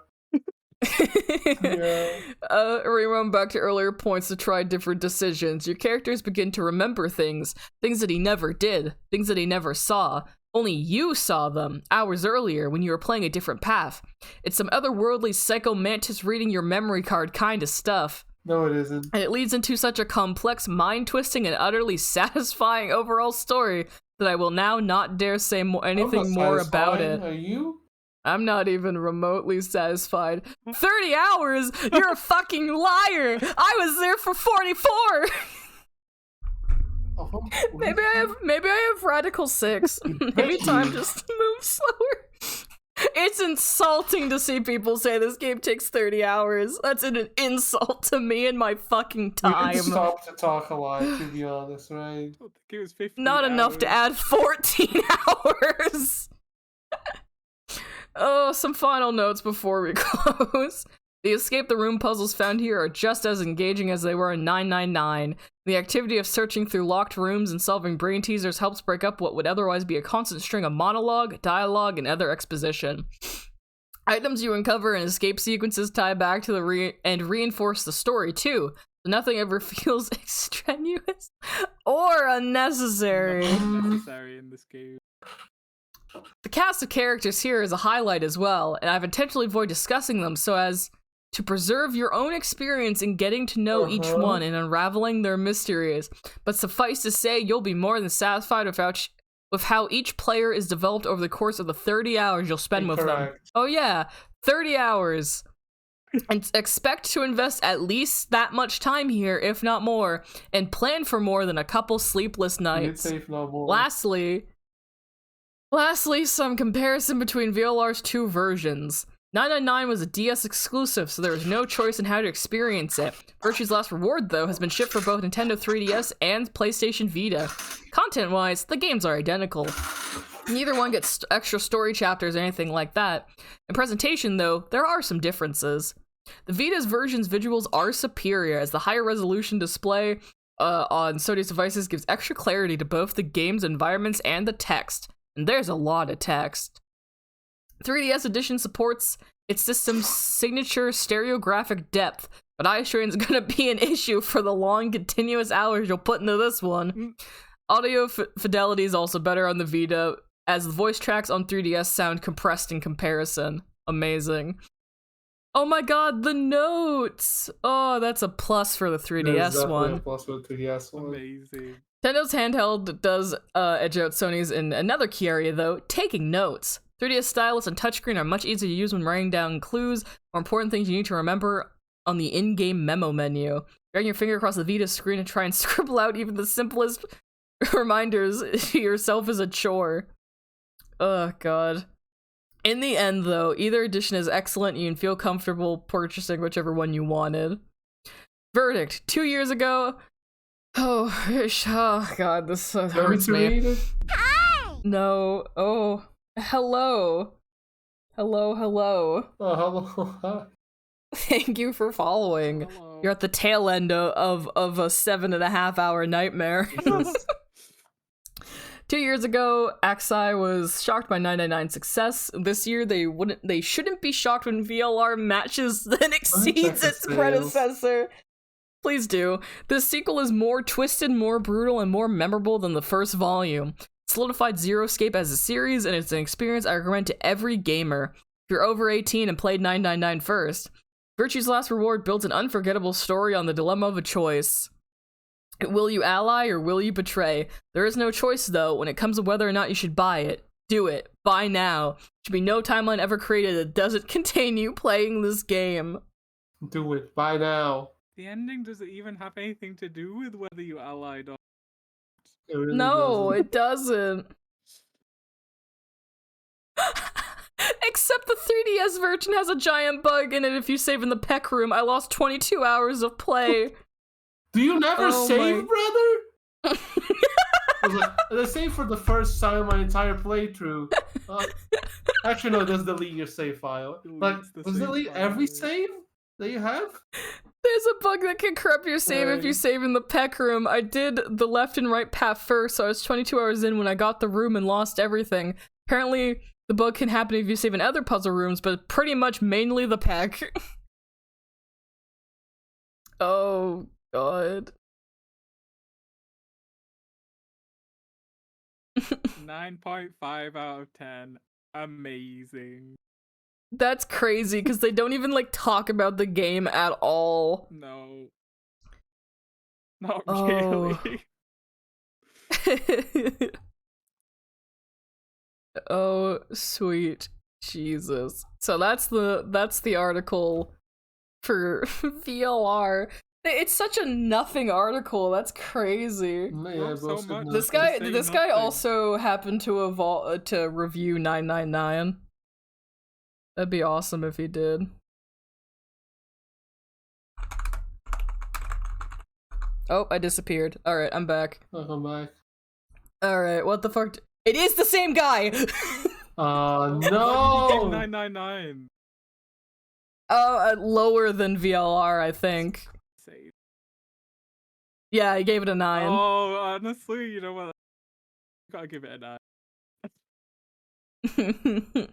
Yeah. Rerun back to earlier points to try different decisions. Your characters begin to remember things that he never did, things that he never saw. Only you saw them hours earlier when you were playing a different path. It's some otherworldly psycho mantis reading your memory card kind of stuff. No, it isn't. And it leads into such a complex, mind-twisting, and utterly satisfying overall story that I will now not dare say anything more about it. Are you? I'm not even remotely satisfied. 30 hours? You're a fucking liar! I was there for 44! Maybe I have Radical 6. Maybe time just moves slower. It's insulting to see people say this game takes 30 hours. That's an insult to me and my fucking time. We can stop to talk a lot, to be honest, right? I think it was 15 Not enough hours. to add 14 hours. Oh, some final notes before we close. The escape the room puzzles found here are just as engaging as they were in 999. The activity of searching through locked rooms and solving brain teasers helps break up what would otherwise be a constant string of monologue, dialogue, and other exposition. Items you uncover and escape sequences tie back to the and reinforce the story too. So nothing ever feels extraneous or unnecessary. Unnecessary in this game. The cast of characters here is a highlight as well, and I've intentionally avoided discussing them so as to preserve your own experience in getting to know each one and unraveling their mysteries. But suffice to say, you'll be more than satisfied with how each player is developed over the course of the 30 hours you'll spend with them. Oh yeah, 30 hours. And expect to invest at least that much time here, if not more, and plan for more than a couple sleepless nights. Lastly, some comparison between VLR's 2 versions. 999 was a DS exclusive, so there was no choice in how to experience it. Virtue's Last Reward, though, has been shipped for both Nintendo 3DS and PlayStation Vita. Content-wise, the games are identical. Neither one gets extra story chapters or anything like that. In presentation, though, there are some differences. The Vita's version's visuals are superior, as the higher resolution display on Sony's devices gives extra clarity to both the game's environments and the text. And there's a lot of text. 3DS Edition supports its system's signature stereographic depth, but eye strain's gonna be an issue for the long, continuous hours you'll put into this one. Audio fidelity is also better on the Vita, as the voice tracks on 3DS sound compressed in comparison. Amazing. Oh my god, the notes! Oh, that's a plus for the 3DS one. A plus for the 3DS one. Amazing. Nintendo's handheld does edge out Sony's in another key area, though, taking notes. 3DS stylus and touchscreen are much easier to use when writing down clues or important things you need to remember on the in-game memo menu. Dragging your finger across the Vita screen and try and scribble out even the simplest reminders to yourself is a chore. Oh god. In the end, though, either edition is excellent and you can feel comfortable purchasing whichever one you wanted. Verdict. 2 years ago... Oh god, this hurts me. Hi! No. Oh. Hello. Hello. Oh, hello. Thank you for following. Hello. You're at the tail end of a 7.5 hour nightmare. 2 years ago, Axai was shocked by 999's success. This year, they shouldn't be shocked when VLR matches then exceeds its predecessor. Please do. This sequel is more twisted, more brutal, and more memorable than the first volume. Solidified Zero Escape as a series, and it's an experience I recommend to every gamer. If you're over 18 and played 999 first. Virtue's Last Reward builds an unforgettable story on the dilemma of a choice. Will you ally or will you betray? There is no choice, though, when it comes to whether or not you should buy it. Do it. Buy now. There should be no timeline ever created that doesn't contain you playing this game. Do it. Buy now. The ending doesn't even have anything to do with whether you allied or It really No, doesn't. it doesn't. Except the 3DS version has a giant bug in it if you save in the Peck Room. I lost 22 hours of play. Do you never Oh save, brother? I was like, I saved for the first time my entire playthrough. Actually, no, just delete your save file. Like, Deletes the was save delete file. every save that you have? There's a bug that can corrupt your save if you save in the Peck Room. I did the left and right path first, so I was 22 hours in when I got the room and lost everything. Apparently, the bug can happen if you save in other puzzle rooms, but pretty much mainly the Peck. Oh, God. 9.5 out of 10. Amazing. That's crazy, because they don't even, like, talk about the game at all. No. Not Oh. really. Oh, sweet Jesus. So that's the article for VLR. It's such a nothing article. That's crazy. Yeah, so most much. of This them. guy say this guy nothing. also happened to review 999. That'd be awesome if he did. Oh, I disappeared. All right, I'm back. Welcome back. All right, what the fuck? It is the same guy. Why did you No! give 999? Lower than VLR, I think. Save. Yeah, I gave it a 9. Oh, honestly, you know what? Gotta give it a 9.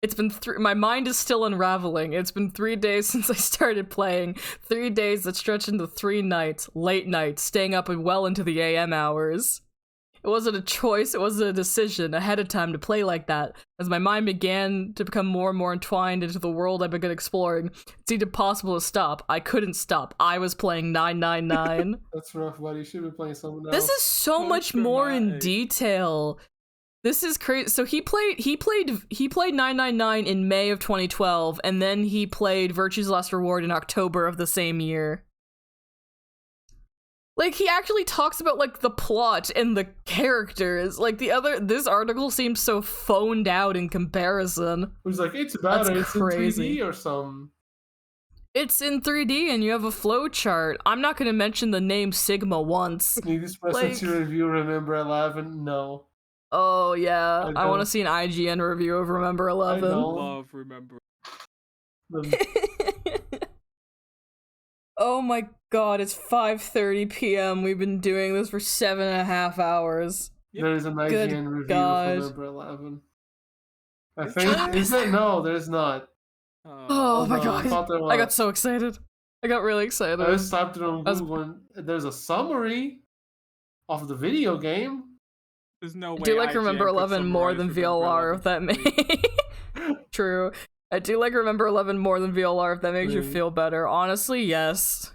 It's been my mind is still unraveling. It's been 3 days since I started playing. 3 days that stretch into 3 nights, late nights, staying up and well into the AM hours. It wasn't a choice, it wasn't a decision ahead of time to play like that. As my mind began to become more and more entwined into the world I began exploring, it seemed impossible to stop. I couldn't stop. I was playing 999. That's rough, buddy. You should be playing something else. This is so much more in dramatic. detail. This is crazy. So he played 999 in May of 2012, and then he played Virtue's Last Reward in October of the same year. Like, he actually talks about, like, the plot and the characters. Like, this article seems so phoned out in comparison. He's like, it's better, That's it's crazy. in 3D or something. It's in 3D and you have a flowchart. I'm not gonna mention the name Sigma once. Need this person Like- to review Remember 11? No. Oh, yeah. I want don't- to see an IGN review of Remember I 11. don't. Love, remember. The- Oh my god, it's 5:30 p.m. We've been doing this for 7.5 hours. There is an Good IGN review God. for number 11. I think, is it? No, there's not. Oh my No, I god. thought there I got was. so excited. I got really excited. I just typed it on I was- Google and there's a summary of the video game. There's no way. I do like IGN Remember could 11 more than summarize Remember VLR 11 if that makes True. I do like Remember 11 more than VLR if that makes you feel better. Honestly, yes.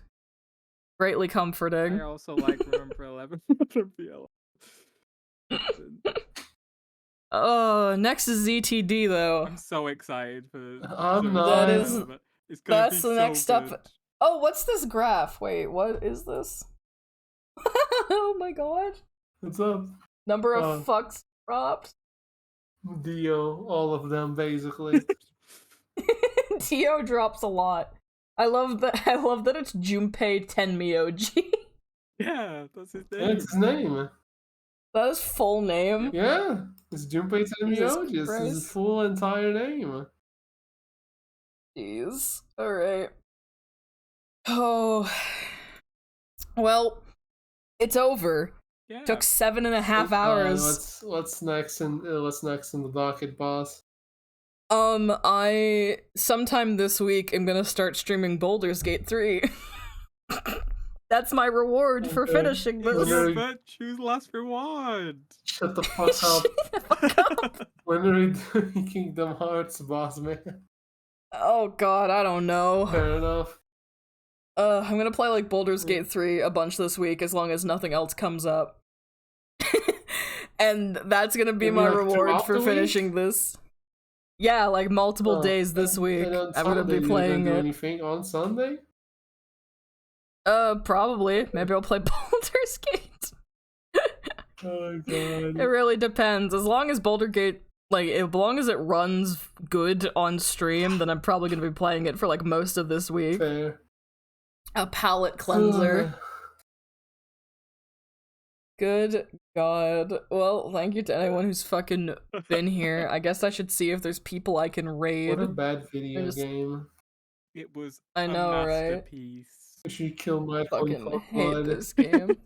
Greatly comforting. I also like Remember 11 from VLR. Next is ZTD though. I'm so excited for I'm not. That is It's gonna that's be the so next good. up. Oh, what's this graph? Wait, what is this? Oh my god. What's up? Number of fucks dropped. Dio, all of them basically. Dio drops a lot. I love that it's Junpei Tenmyoji. Yeah, that's his name. That's his name. That is full name. Yeah, it's Junpei Tenmyoji. This is Christ. his full entire name. Jeez. Alright. Oh. Well, it's over. Yeah. Took 7.5 Oh, hours. What's next in the docket, boss? I sometime this week am gonna start streaming Baldur's Gate 3. That's my reward for finishing this. But choose last reward. Shut the fuck up. When are we doing Kingdom Hearts, boss man? Oh god, I don't know. Fair enough. I'm gonna play like Baldur's Gate 3 a bunch this week as long as nothing else comes up. And that's gonna be Maybe, my like, reward throughout for the week? finishing this. Yeah, like multiple days this week. And on I'm gonna Sunday, be you playing gonna do it. anything on Sunday? Probably. Maybe I'll play Baldur's Gate. Oh god. It really depends. As long as Baldur's Gate, like, as long as it runs good on stream, then I'm probably gonna be playing it for like most of this week. Fair. A palate cleanser. Good god. Well, thank you to anyone who's fucking been here. I guess I should see if there's people I can raid. What a bad video Just- game. It was I know, a right? masterpiece. We should kill Michael in Fucking cold hate blood. this game.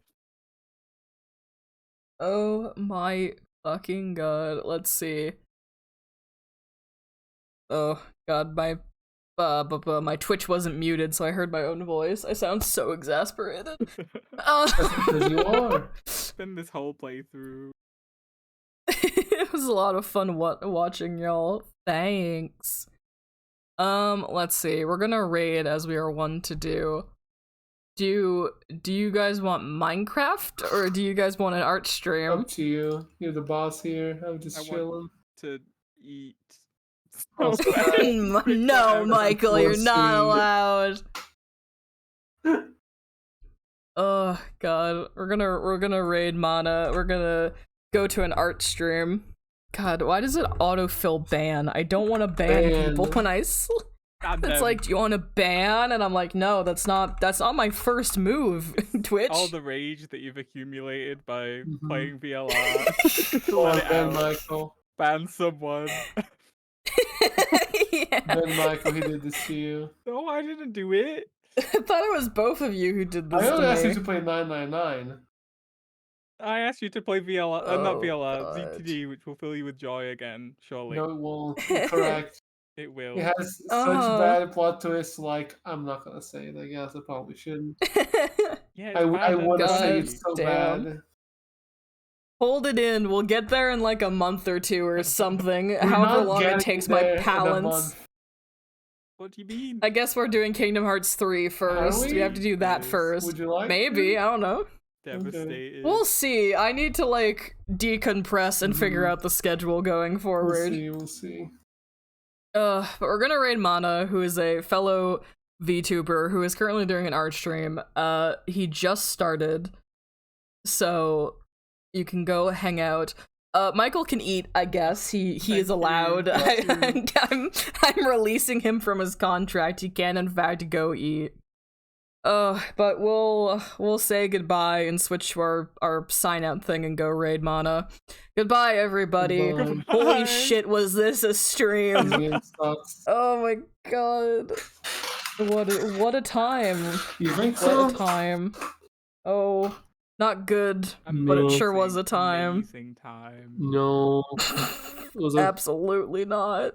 Oh my fucking god. Let's see. Oh god, my Twitch wasn't muted, so I heard my own voice. I sound so exasperated. Because you are. Spend this whole playthrough. It was a lot of fun watching y'all. Thanks. Let's see. We're gonna raid as we are wont to do. Do you guys want Minecraft or do you guys want an art stream? Up to you. You're the boss here. I'm just chilling. To eat. No, Michael, you're not allowed. Oh god, we're gonna raid Mana. We're gonna go to an art stream. God, why does it autofill ban? I don't want to ban people when I. It's like, do you want to ban? And I'm like, no, that's not my first move. Twitch. All the rage that you've accumulated by playing VLR. Or Let it Ben out. Michael. Ban someone. Ben Michael, he did this to you. No, I didn't do it. I thought it was both of you who did this I only to asked me. you to play 999. I asked you to play VLR, not Oh, VLR, God. ZTD, which will fill you with joy again, surely. No, it won't. Correct. It will. It has such bad plot twists, like, I'm not gonna say it, I guess I probably shouldn't. Yeah, I want to say it's so damn. bad. Hold it in. We'll get there in like a month or two or something. We're However not long it getting takes my there in a palance. month. What do you mean? I guess we're doing Kingdom Hearts 3 first. We have to do that first. Would you like Maybe, to? I don't know. Devastated. We'll see. I need to like decompress and figure out the schedule going forward. We'll see. But we're gonna raid Mana, who is a fellow VTuber who is currently doing an art stream. He just started, so you can go hang out. Michael can eat, I guess. He is allowed. I'm releasing him from his contract. He can in fact go eat. But we'll say goodbye and switch to our sign out thing and go raid Mana. Goodbye, everybody. Goodbye. Holy shit, was this a stream? This game sucks. Oh my god. What a time. You think so? What a time. Oh, not good, but it sure was a time. Amazing time. No. It was a Absolutely not.